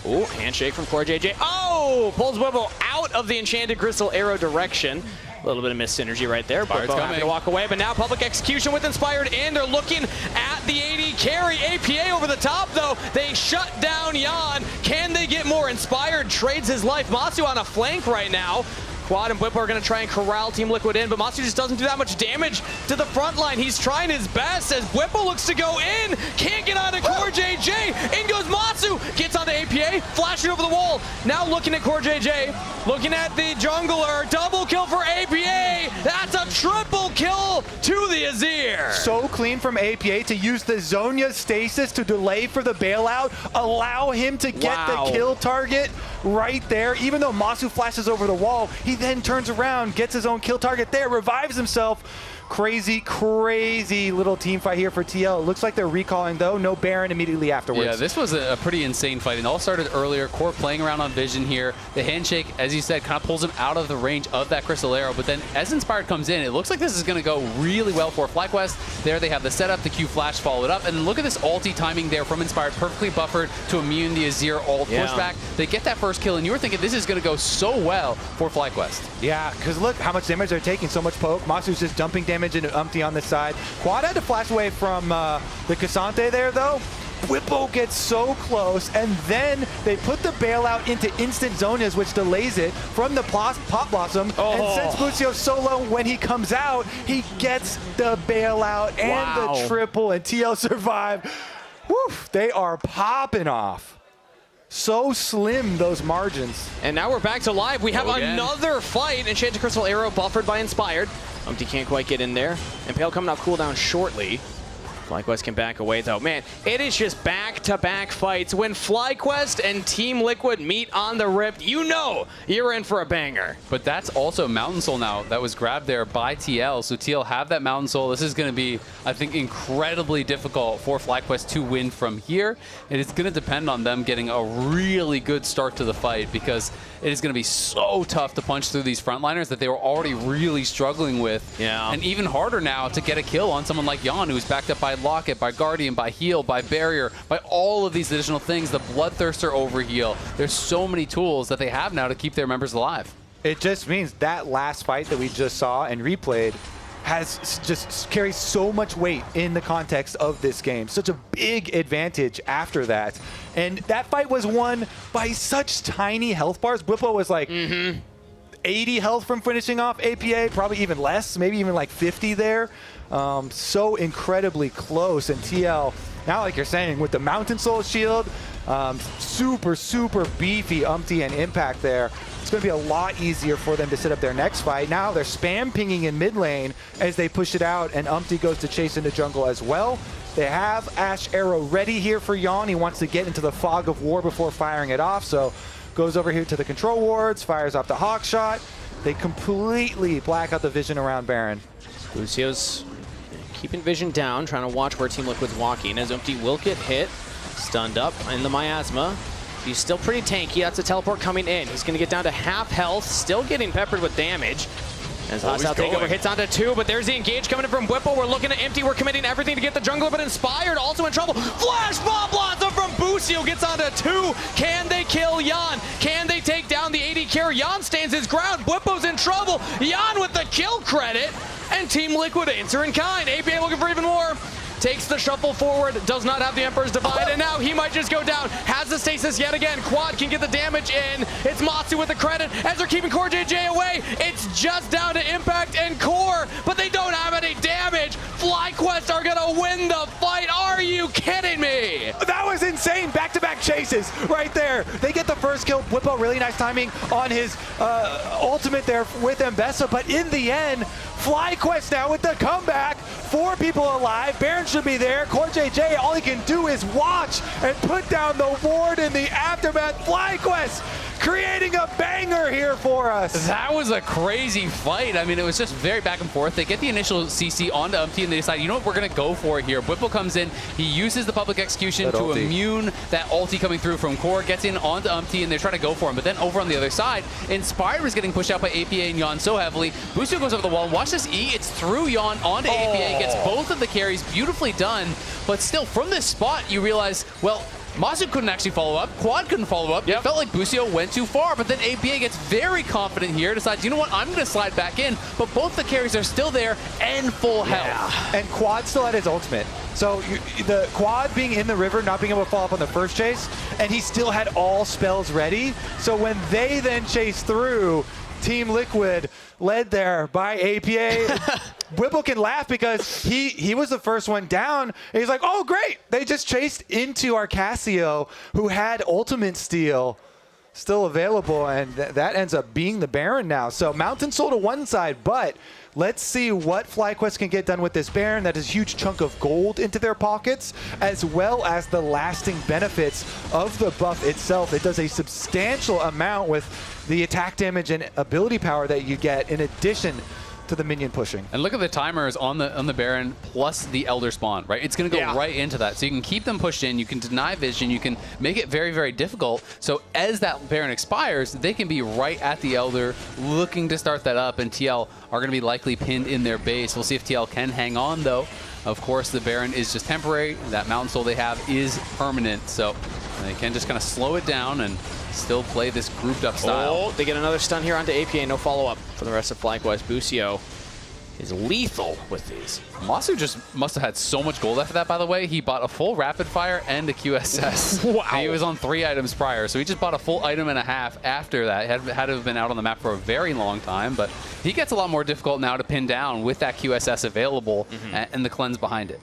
Oh, handshake from Core JJ. Oh, pulls Whippo out of the Enchanted Crystal arrow direction. A little bit of missed synergy right there. Whippo having to walk away, but now public execution with Inspired in. They're looking at the AD carry. APA over the top, though. They shut down Jan. Can they get more? Inspired trades his life. Masu on a flank right now. Quad and Whippo are going to try and corral Team Liquid in, but Masu just doesn't do that much damage to the front line. He's trying his best as Whippo looks to go in. Can't get onto Core JJ. In goes Masu. Gets onto APA, flashing over the wall. Now looking at Core JJ, looking at the jungler. Double kill for APA. That's a triple kill to the Azir.
So clean from APA to use the Zhonya stasis to delay for the bailout. Allow him to get the kill target right there. Even though Masu flashes over the wall, he then turns around, gets his own kill target there, revives himself. Crazy, crazy little team fight here for TL. It looks like they're recalling, though. No Baron immediately afterwards.
Yeah, this was a pretty insane fight. It all started earlier. Core playing around on vision here. The handshake, as you said, kind of pulls him out of the range of that Crystal Arrow. But then as Inspired comes in, it looks like this is going to go really well for FlyQuest. There they have the setup, the Q flash followed up. And look at this ulti timing there from Inspired. Perfectly buffered to immune the Azir ult pushback. They get that first kill, and you were thinking this is going to go so well for FlyQuest.
Yeah, because look how much damage they're taking. So much poke. Masu's just dumping damage into Umpty on the side. Quad had to flash away from the Cassante there, though. Whippo gets so close, and then they put the bailout into instant Zhonyas, which delays it from the Pop Blossom. And since Busio solo, when he comes out, he gets the bailout and the triple, and TL survive. Woof, they are popping off. So slim, those margins.
And now we're back to live. We have another fight. Enchanted Crystal Arrow buffered by Inspired. Umpty can't quite get in there. Impale coming off cooldown shortly. FlyQuest can back away, though. Man, it is just back-to-back fights. When FlyQuest and Team Liquid meet on the Rift, you know you're in for a banger.
But that's also Mountain Soul now that was grabbed there by TL. So TL have that Mountain Soul. This is going to be, I think, incredibly difficult for FlyQuest to win from here. And it's going to depend on them getting a really good start to the fight, because it is going to be so tough to punch through these frontliners that they were already really struggling with.
Yeah.
And even harder now to get a kill on someone like Jan, who's backed up by Locket, by Guardian, by Heal, by Barrier, by all of these additional things, the Bloodthirster overheal. There's so many tools that they have now to keep their members alive.
It just means that last fight that we just saw and replayed has just carries so much weight in the context of this game. Such a big advantage after that. And that fight was won by such tiny health bars. Whippo was like 80 health from finishing off APA, probably even less, maybe even like 50 there. So incredibly close. And TL, now like you're saying, with the Mountain Soul shield, super, super beefy Umpty and Impact there. It's going to be a lot easier for them to set up their next fight. Now they're spam pinging in mid lane as they push it out, and Umpty goes to chase into jungle as well. They have Ash Arrow ready here for Jan. He wants to get into the fog of war before firing it off, so goes over here to the control wards, fires off the Hawk Shot. They completely black out the vision around Baron.
Lucio's keeping vision down, trying to watch where Team Liquid's walking, as Umpty will get hit, stunned up in the Miasma. He's still pretty tanky. That's a teleport coming in. He's going to get down to half health, still getting peppered with damage. As hostile takeover hits onto 2, but there's the engage coming in from Whipple. We're looking to empty. We're committing everything to get the jungler, but Inspired also in trouble. Flash bomb blossom from Busio gets onto 2. Can they kill Jan? Can they take down the AD carry? Jan stands his ground. Whipple's in trouble. Jan with the kill credit. And Team Liquid answer in kind. APA looking for even more. Takes the shuffle forward, does not have the Emperor's Divide, and now he might just go down. Has the stasis yet again. Quad can get the damage in. It's Matsu with the credit as they're keeping Core JJ away. It's just down to Impact and Core, but they don't have any damage. FlyQuest are gonna win the fight. Are you kidding me?
That was insane. Back-to-back chases right there. They get the first kill. Whippo, really nice timing on his ultimate there with Mbessa, but in the end, FlyQuest now with the comeback. 4 people alive. Baron should be there. Core JJ, all he can do is watch and put down the ward in the aftermath. FlyQuest creating a banger here for us.
That was a crazy fight. I mean, it was just very back and forth. They get the initial CC onto Umpty, and they decide, you know what, we're going to go for it here. Whipple comes in. He uses the public execution to immune that ulti coming through from Core, gets in onto Umpty, and they're trying to go for him. But then over on the other side, Inspired was getting pushed out by APA and Jan so heavily. Busio goes over the wall. Watch this E. It's through Jan onto APA. Gets both of the carries. Beautifully done. But still, from this spot, you realize, well, Masu couldn't actually follow up. Quad couldn't follow up. It felt like Busio went too far, but then APA gets very confident here, decides, you know what, I'm going to slide back in, but both the carries are still there and full health.
And Quad still had his ultimate. So the Quad being in the river, not being able to follow up on the first chase, and he still had all spells ready. So when they then chase through, Team Liquid led there by APA. Whipple can laugh because he was the first one down. And he's like, oh, great. They just chased into our Cassio, who had ultimate steal still available, and that ends up being the Baron now. So Mountain Soul to one side, but let's see what FlyQuest can get done with this Baron. That is a huge chunk of gold into their pockets, as well as the lasting benefits of the buff itself. It does a substantial amount with the attack damage and ability power that you get in addition to the minion pushing.
And look at the timers on the Baron plus the Elder Spawn, right? It's going to go right into that. So you can keep them pushed in, you can deny vision, you can make it very, very difficult. So as that Baron expires, they can be right at the Elder looking to start that up, and TL are going to be likely pinned in their base. We'll see if TL can hang on, though. Of course, the Baron is just temporary. That Mountain Soul they have is permanent, so they can just kind of slow it down and still play this grouped up style.
Oh, they get another stun here onto APA. No follow-up for the rest of FlyQuest. Busio is lethal with these.
Masu just must have had so much gold after that, by the way. He bought a full rapid fire and a QSS.
Wow.
And he was on 3 items prior, so he just bought a full item and a half after that. Had to have been out on the map for a very long time, but he gets a lot more difficult now to pin down with that QSS available and the cleanse behind it.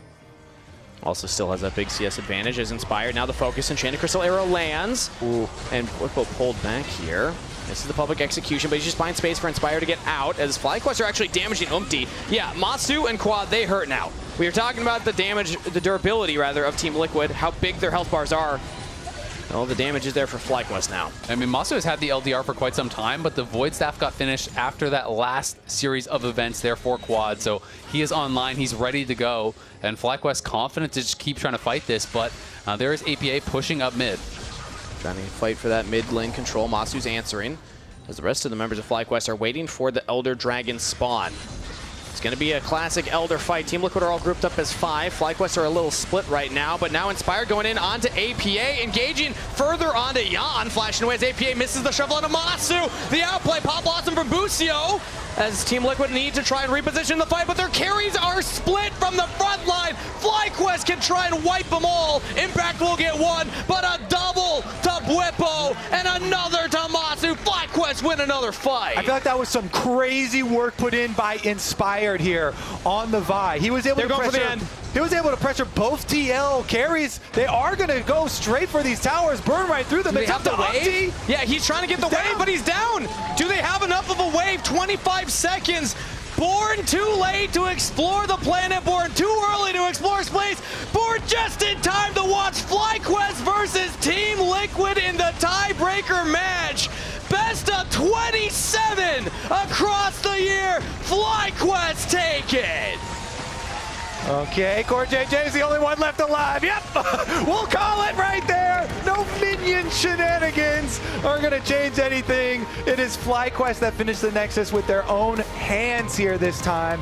Also still has that big CS advantage as Inspired. Now the focus, Enchanted Crystal Arrow lands. Ooh. And Whippo pulled back here. This is the public execution, but he's just buying space for Inspired to get out as FlyQuest are actually damaging Umpty. Yeah, Matsu and Quad, they hurt now. We were talking about the damage, the durability rather, of Team Liquid, how big their health bars are. Well, the damage is there for FlyQuest now.
I mean, Matsu has had the LDR for quite some time, but the Void Staff got finished after that last series of events there for Quad, so he is online, he's ready to go, and FlyQuest confident to just keep trying to fight this, but there is APA pushing up mid.
Trying to fight for that mid lane control. Masu's answering, as the rest of the members of FlyQuest are waiting for the Elder Dragon spawn. It's going to be a classic Elder fight. Team Liquid are all grouped up as 5. FlyQuest are a little split right now, but now Inspired going in onto APA, engaging further onto Jan, flashing away as APA misses the shovel onto Masu. The outplay, Pop Blossom from Busio, as Team Liquid need to try and reposition the fight, but their carries are split from the front line. FlyQuest can try and wipe them all. Impact will get one, but a double to Whippo and another to Masu. FlyQuest win another fight.
I feel like that was some crazy work put in by Inspired here on the Vi. He was able He was able to pressure both TL carries. They are going to go straight for these towers, burn right through them.
Do they have the wave? Yeah, he's trying to get the wave, but he's down. Do they have enough of a wave? 25 seconds. Born too late to explore the planet. Born too early to explore space. Born just in time to watch FlyQuest versus Team Liquid in the tiebreaker match. Best of 27 across the year. FlyQuest take it.
Okay, Core JJ is the only one left alive. Yep, we'll call it right there. No minion shenanigans are going to change anything. It is FlyQuest that finished the Nexus with their own hands here this time.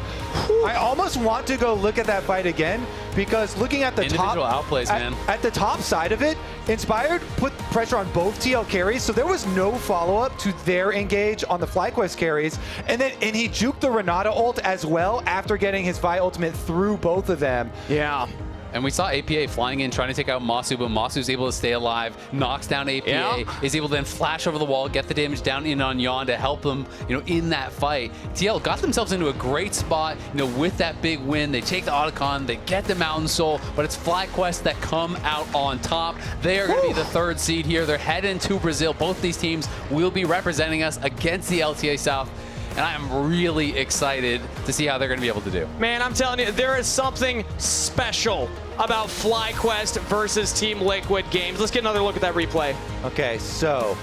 I almost want to go look at that fight again because looking at the
individual outplays, man.
At the top side of it, Inspired put pressure on both TL carries, so there was no follow-up to their engage on the FlyQuest carries. And he juked the Renata ult as well after getting his Vi ultimate through both of them.
Yeah.
And we saw APA flying in, trying to take out Masu, but Masu's able to stay alive, knocks down APA, is able to then flash over the wall, get the damage down in on Yon to help them, in that fight. TL got themselves into a great spot, with that big win. They take the Otacon, they get the Mountain Soul, but it's FlyQuest that come out on top. They are going to be the 3rd seed here. They're heading to Brazil. Both these teams will be representing us against the LTA South. And I am really excited to see how they're going to be able to do.
Man, I'm telling you, there is something special about FlyQuest versus Team Liquid games. Let's get another look at that replay.
Okay, so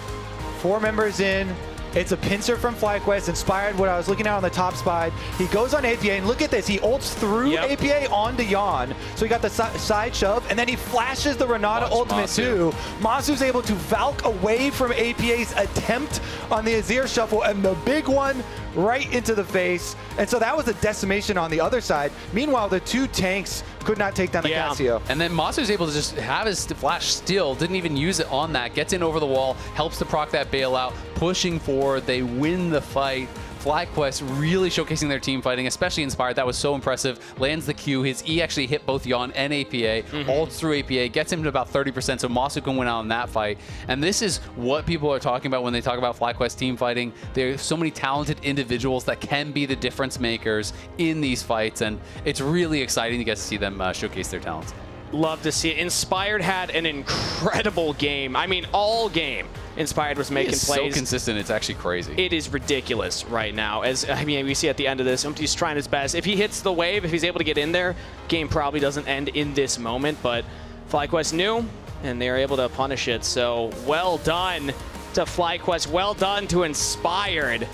4 members in. It's a pincer from FlyQuest, Inspired what I was looking at on the top side. He goes on APA, and look at this. He ults through APA onto Yon. So he got the side shove, and then he flashes the Renata ultimate too. Masu's able to Valk away from APA's attempt on the Azir shuffle, and the big one right into the face. And so that was a decimation on the other side. Meanwhile, the 2 tanks could not take down the Cassio.
And then Masu's able to just have his flash still, didn't even use it on that, gets in over the wall, helps to proc that bailout, pushing forward, they win the fight. FlyQuest really showcasing their team fighting, especially Inspired. That was so impressive. Lands the Q. His E actually hit both Yon and APA. Ults through APA. Gets him to about 30%, so Masu can win out in that fight. And this is what people are talking about when they talk about FlyQuest team fighting. There's so many talented individuals that can be the difference makers in these fights, and it's really exciting to get to see them showcase their talents.
Love to see it. Inspired had an incredible game. I mean, all game. Inspired was making plays.
So consistent, it's actually crazy.
It is ridiculous right now. We see at the end of this, Umpty's trying his best. If he hits the wave, if he's able to get in there, game probably doesn't end in this moment, but FlyQuest knew, and they are able to punish it. So well done to FlyQuest. Well done to Inspired.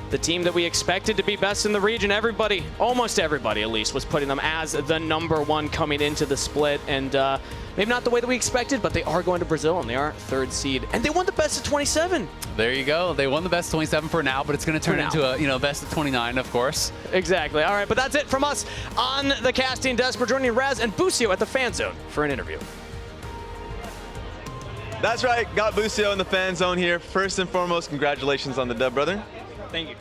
The team that we expected to be best in the region. Everybody, almost everybody at least, was putting them as the #1 coming into the split. And maybe not the way that we expected, but they are going to Brazil, and they are 3rd seed. And they won the best of 27.
There you go. They won the best of 27 for now, but it's going to turn into a best of 29, of course.
Exactly. All right, but that's it from us on the casting desk. We're joining Raz and Busio at the fan zone for an interview.
That's right. Got Busio in the fan zone here. First and foremost, congratulations on the dub, brother.
Thank you.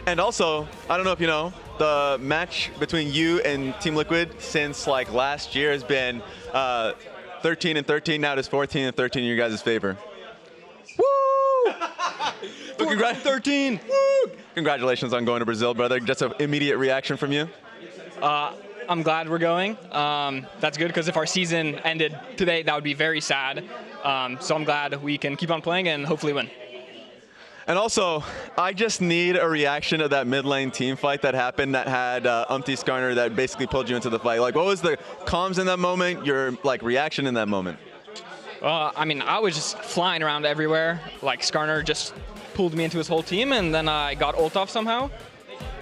And also, I don't know if you know, the match between you and Team Liquid since like last year has been 13-13. Now it is 14-13 in your guys' favor. Woo! But 13. Woo! Congratulations on going to Brazil, brother. Just an immediate reaction from you.
I'm glad we're going. That's good because if our season ended today, that would be very sad. So I'm glad we can keep on playing and hopefully win.
And also, I just need a reaction to that mid lane team fight that happened that had Umpty Skarner that basically pulled you into the fight. Like, what was the comms in that moment, your reaction in that moment?
I mean, I was just flying around everywhere. Like, Skarner just pulled me into his whole team, and then I got ult off somehow.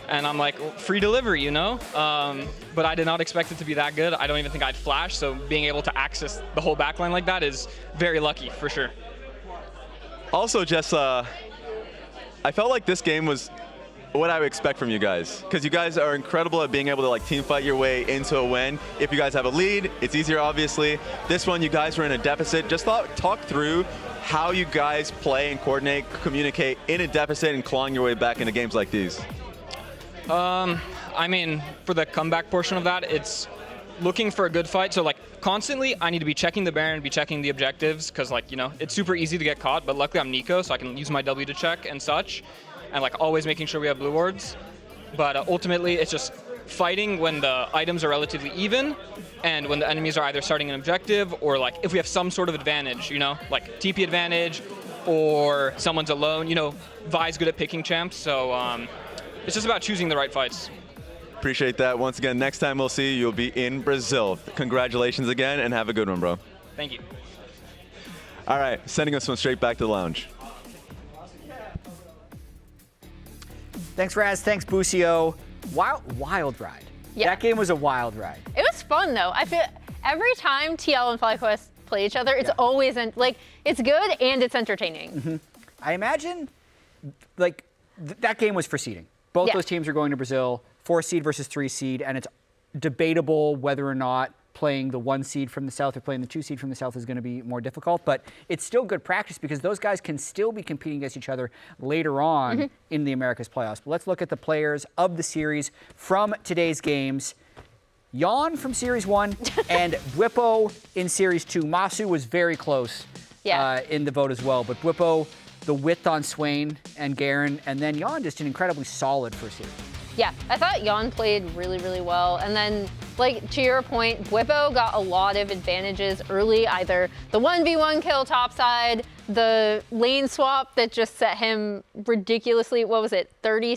And I'm like, free delivery, But I did not expect it to be that good. I don't even think I'd flash, so being able to access the whole backline like that is very lucky, for sure.
Also, just, I felt like this game was what I would expect from you guys, because you guys are incredible at being able to team fight your way into a win. If you guys have a lead, it's easier, obviously. This one, you guys were in a deficit. Just talk through how you guys play and coordinate, communicate in a deficit and clawing your way back into games like these.
I mean, for the comeback portion of that, it's looking for a good fight. So constantly I need to be checking the Baron, be checking the objectives, because it's super easy to get caught, but luckily I'm Nico, so I can use my W to check and such, and always making sure we have blue wards. But ultimately it's just fighting when the items are relatively even, and when the enemies are either starting an objective, or if we have some sort of advantage, like TP advantage, or someone's alone. Vi's good at picking champs, so it's just about choosing the right fights.
Appreciate that. Once again, next time we'll see you, you'll be in Brazil. Congratulations again, and have a good one, bro.
Thank you.
All right, sending us one straight back to the lounge.
Thanks, Raz. Thanks, Busio. Wild ride.
Yeah.
That game was a wild ride.
It was fun though. I feel every time TL and FlyQuest play each other, it's always it's good and it's entertaining.
I imagine that game was for seeding. Both those teams are going to Brazil, 4 seed versus 3 seed, and it's debatable whether or not playing the 1 seed from the South or playing the 2 seed from the South is going to be more difficult, but it's still good practice because those guys can still be competing against each other later on in the Americas playoffs. But let's look at the players of the series from today's games. Jan from Series 1 and Bwipo in Series 2. Masu was very close in the vote as well, but Bwipo, the width on Swain and Garen, and then Jan just an incredibly solid first series.
Yeah, I thought Jan played really, really well. And then, to your point, Bwipo got a lot of advantages early, either the 1v1 kill topside, the lane swap that just set him ridiculously, 30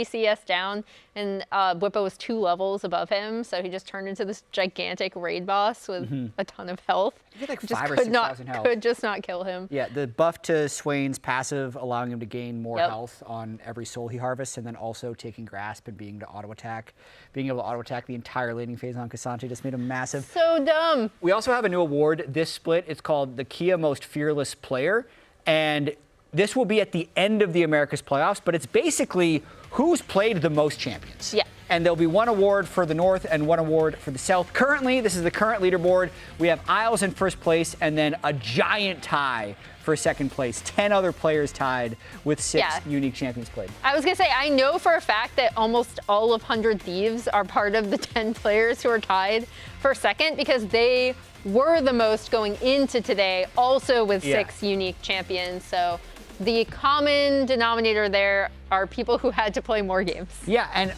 CS down, and Bwipo was 2 levels above him, so he just turned into this gigantic raid boss with a ton of health.
He had like
just
5,000 or 6,000 health.
Could just not kill him.
Yeah, the buff to Swain's passive allowing him to gain more health on every soul he harvests, and then also taking grasp and being able to auto attack the entire laning phase on Cassante just made him massive.
So dumb.
We also have a new award this split. It's called the Kia Most Fearless Player, and this will be at the end of the Americas playoffs, but it's basically who's played the most champions.
Yeah.
And there'll be 1 award for the North and 1 award for the South. Currently, this is the current leaderboard. We have Isles in first place and then a giant tie for second place. 10 other players tied with 6 unique champions played.
I was going to say, I know for a fact that almost all of 100 Thieves are part of the 10 players who are tied for second because they were the most going into today, also with 6 unique champions. So the common denominator there are people who had to play more games.
Yeah, and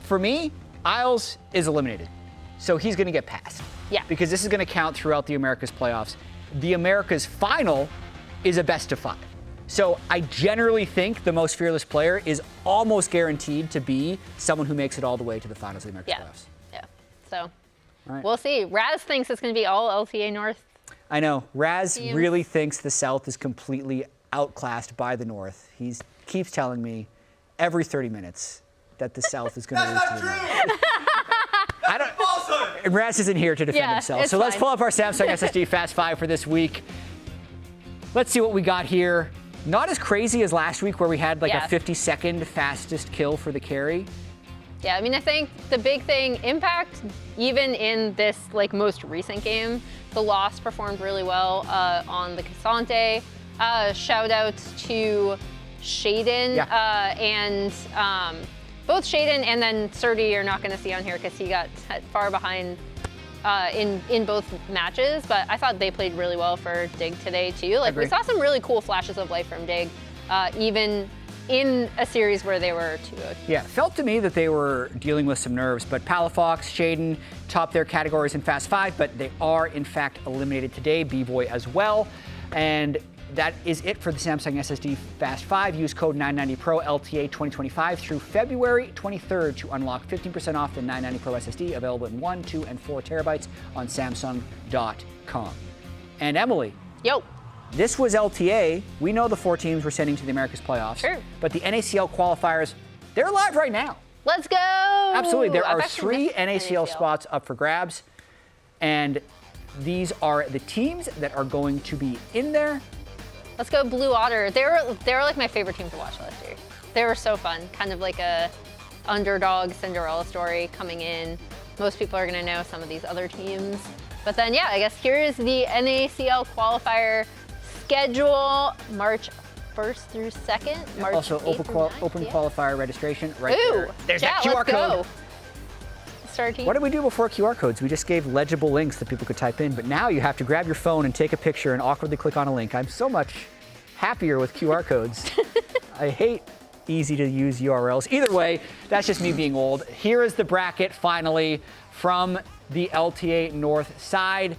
for me, Isles is eliminated. So he's going to get passed.
Yeah.
Because this is going to count throughout the Americas playoffs. The Americas final is a best of 5. So I generally think the most fearless player is almost guaranteed to be someone who makes it all the way to the finals of the Americas playoffs.
Yeah. So we'll see. Raz thinks it's going to be all LTA North.
I know. Raz really thinks the South is completely outclassed by the North. He keeps telling me every 30 minutes that the South is going to lose to the North. Raz isn't here to defend himself. So let's pull up our Samsung SSD Fast 5 for this week. Let's see what we got here. Not as crazy as last week where we had a 50-second fastest kill for the carry.
Yeah, I mean, I think the big thing, Impact, even in this most recent game, the Lost performed really well on the Cassante. Shout out to Shaden and both Shaden and then Surdy you're not going to see on here because he got far behind in both matches, but I thought they played really well for Dig today too. We saw some really cool flashes of life from Dig, even in a series where they were 2-0.
Yeah, felt to me that they were dealing with some nerves, but Palafox, Shaden topped their categories in Fast 5, but they are in fact eliminated today, B-Boy as well, and that is it for the Samsung SSD Fast 5. Use code 990PRO LTA 2025 through February 23rd to unlock 15% off the 990 Pro SSD, available in 1, 2, and 4 terabytes on Samsung.com. And Emily.
Yo.
This was LTA. We know the 4 teams we're sending to the Americas playoffs.
Sure.
But the NACL qualifiers, they're live right now.
Let's go.
Absolutely. There are 3 NACL spots up for grabs. And these are the teams that are going to be in there.
Let's go Blue Otter. They were like my favorite team to watch last year. They were so fun, kind of like a underdog Cinderella story coming in. Most people are gonna know some of these other teams. But then I guess here is the NACL qualifier schedule, March 1st through 2nd. March
Also,
8th
open qualifier registration right there. There's
that
QR code.
Start team.
What did we do before QR codes? We just gave legible links that people could type in, but now you have to grab your phone and take a picture and awkwardly click on a link. I'm so much happier with QR codes. I hate easy to use URLs. Either way, that's just me being old. Here is the bracket finally from the LTA North side.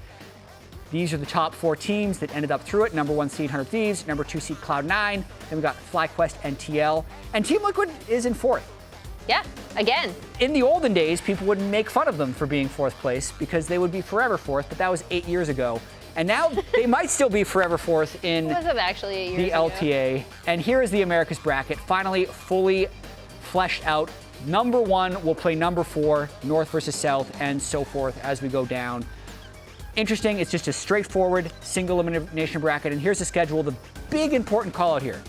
These are the top 4 teams that ended up through it. Number 1 seed 100 Thieves, number 2 seed Cloud9. Then we got FlyQuest and TL. And Team Liquid is in 4th.
Yeah, again.
In the olden days, people would make fun of them for being 4th place because they would be forever 4th, but that was 8 years ago. And now they might still be forever 4th in
was it actually 8 years
the
ago?
LTA. And here is the Americas bracket, finally fully fleshed out Number 1 will play number 4, North versus South, and so forth as we go down. Interesting, it's just a straightforward single elimination bracket, and here's the schedule. The big important call out here,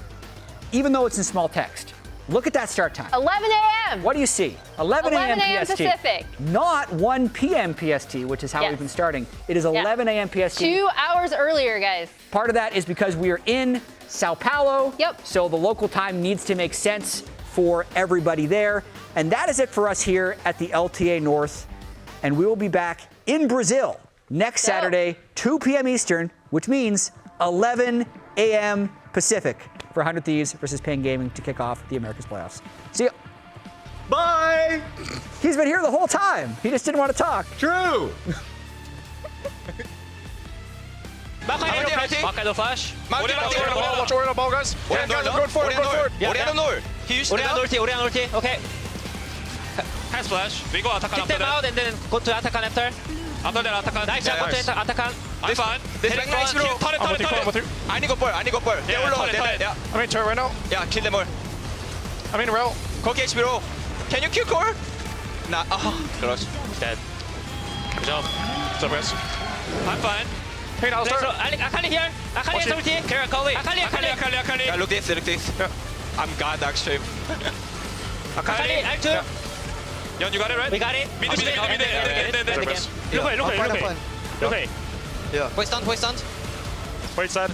even though it's in small text, look at that start time.
11 a.m.
What do you see? 11 a.m. PST.
Pacific.
Not 1 p.m. PST, which is how we've been starting. It is 11 a.m. PST.
2 hours earlier, guys.
Part of that is because we are in Sao Paulo.
Yep.
So the local time needs to make sense for everybody there. And that is it for us here at the LTA North. And we will be back in Brazil next Saturday, 2 p.m. Eastern, which means 11 a.m. Pacific for 100 Thieves versus Pain Gaming to kick off the Americas playoffs. See ya.
Bye!
He's been here the whole time. He just didn't want to talk.
True!
Makai flash.
Watch over the ball, guys. Guys, going forward, going forward.
Orion ulti. Okay.
Hand splash. We go attack
Kick them out and then go to attack on after.
After that, attack.
Nice job. Go to attack on.
I'm fine. This back nice, bro. Turret. I need go ball. I need go ball. They will load. Yeah. I mean, turret right now. Yeah, kill them all. I mean, Rel. Koki HP roll. Can you kill core? Nah. Oh, close.
Dead. Good job.
What's up, guys? I'm fine. Hey, now start.
Akali here. Akali is ulti.
Here, Akali. Yeah, look this. Yeah. I'm god, actually.
Akali, L2.
Jan, you got it, right?
We got it.
Mid.
Look.
Yeah.
Wait stand.
Wait side.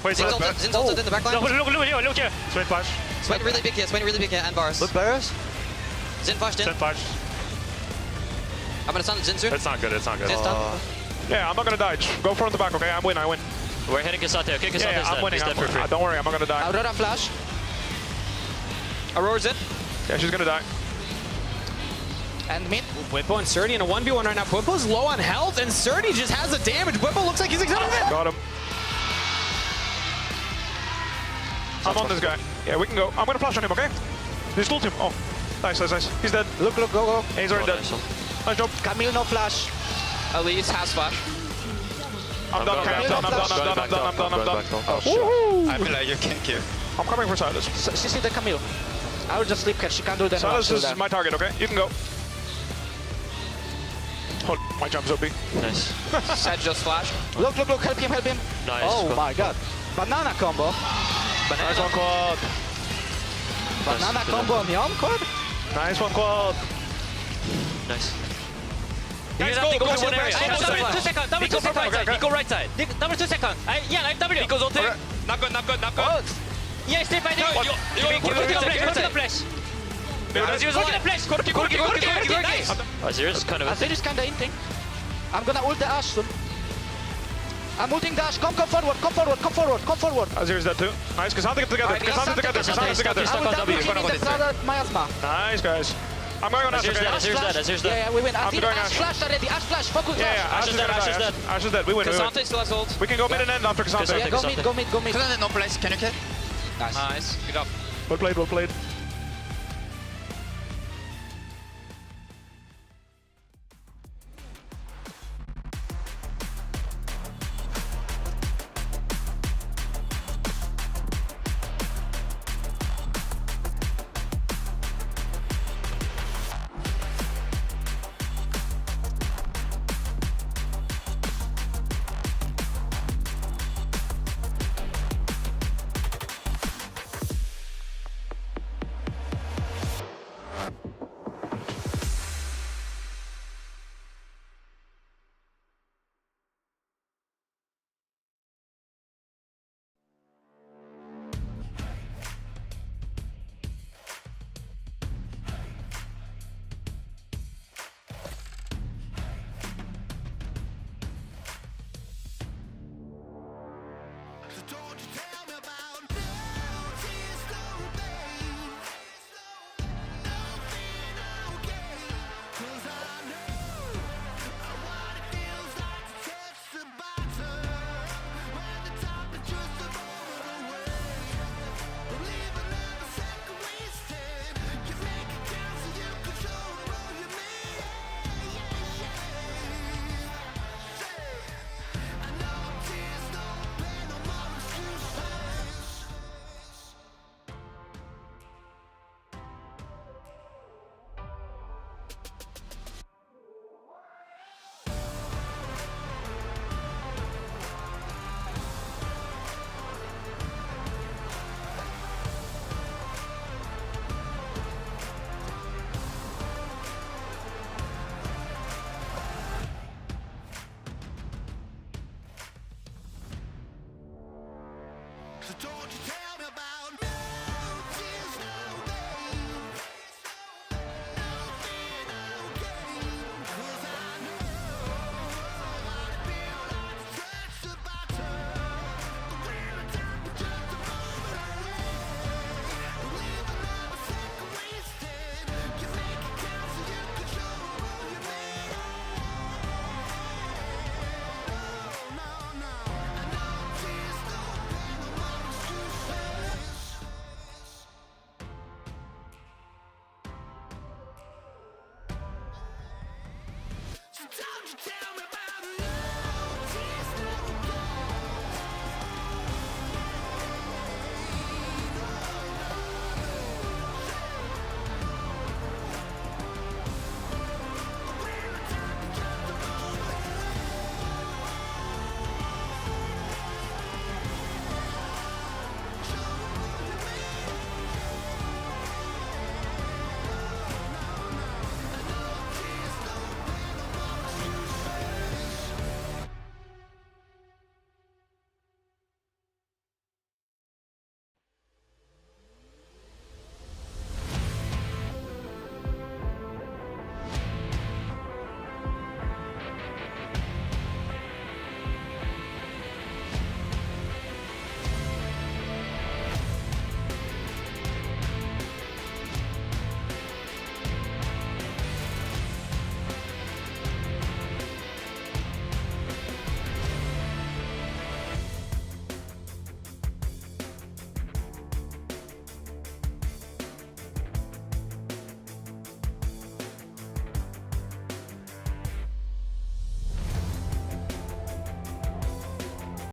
Zin's ulted in the back line.
Look here.
Swain flash.
Swain really big here, and bars.
Look, Barris.
Zin flashed in. I'm gonna stun Zin soon.
It's not good.
Zin stun.
Yeah, I'm not gonna die. Go front to back, okay? I win.
We're hitting Kasate. Okay, Kasate is dead.
I'm winning. Don't worry, I'm not gonna die.
Aurora flash. Aurora's in.
Yeah, she's gonna die.
And mid.
Whippo and Surdy in a 1v1 right now. Whippo's low on health, and Surdy just has the damage. Whippo looks like he's accepting it.
Got him. I'm on this guy. Yeah, we can go. I'm gonna flash on him, okay? Just ult him. Oh, nice. He's dead.
Look, go.
Yeah, he's already dead. Nice job.
Camille, no flash. Elise has flash.
I'm done.
Oh, shit. I feel like you can't kill.
I'm coming for Silas.
See the Camille. I will just sleep catch. She can't do that.
Silas is my target, okay? You can go. Hold my jump's OP.
Nice.
Sad just flash. Look, help him.
Nice.
Oh my god. Banana combo.
Nice one, quad.
Banana combo on the arm quad.
Nice one, quad.
Nice.
Guys, go
to
one
area.
area.
2 seconds. Double 2 seconds right side. Nico right side. Double 2 seconds. I have W.
Nico's ulti. Not good.
Yeah, stay by there. Go to the flash. Nice. Isurus is kind of.
Isurus kinda hinting. I'm gonna ult the Ash soon. I'm ulting the Ash. Come forward.
Isurus dead too. Nice, Cassandra together.
Miasma.
Nice, guys. I'm going on Ash.
Isurus dead.
Yeah, we win.
I'm going
Ash flash already. Ash flash. Focus.
Yeah, Ash is dead. We win.
Cassandra still has ult.
We can go mid and end after Cassandra.
Yeah, go mid.
Cassandra no place. Can you kill?
Nice.
Good job.
Well played.
So don't you tell me about no tears, no pain. No fear, no gain. 'Cause I know what it feels like to touch the bottom. But when the time is just a moment away, live another second wasted. You make it count so you control your man. No, no, no tears, no pain, no more excuses. So don't you tell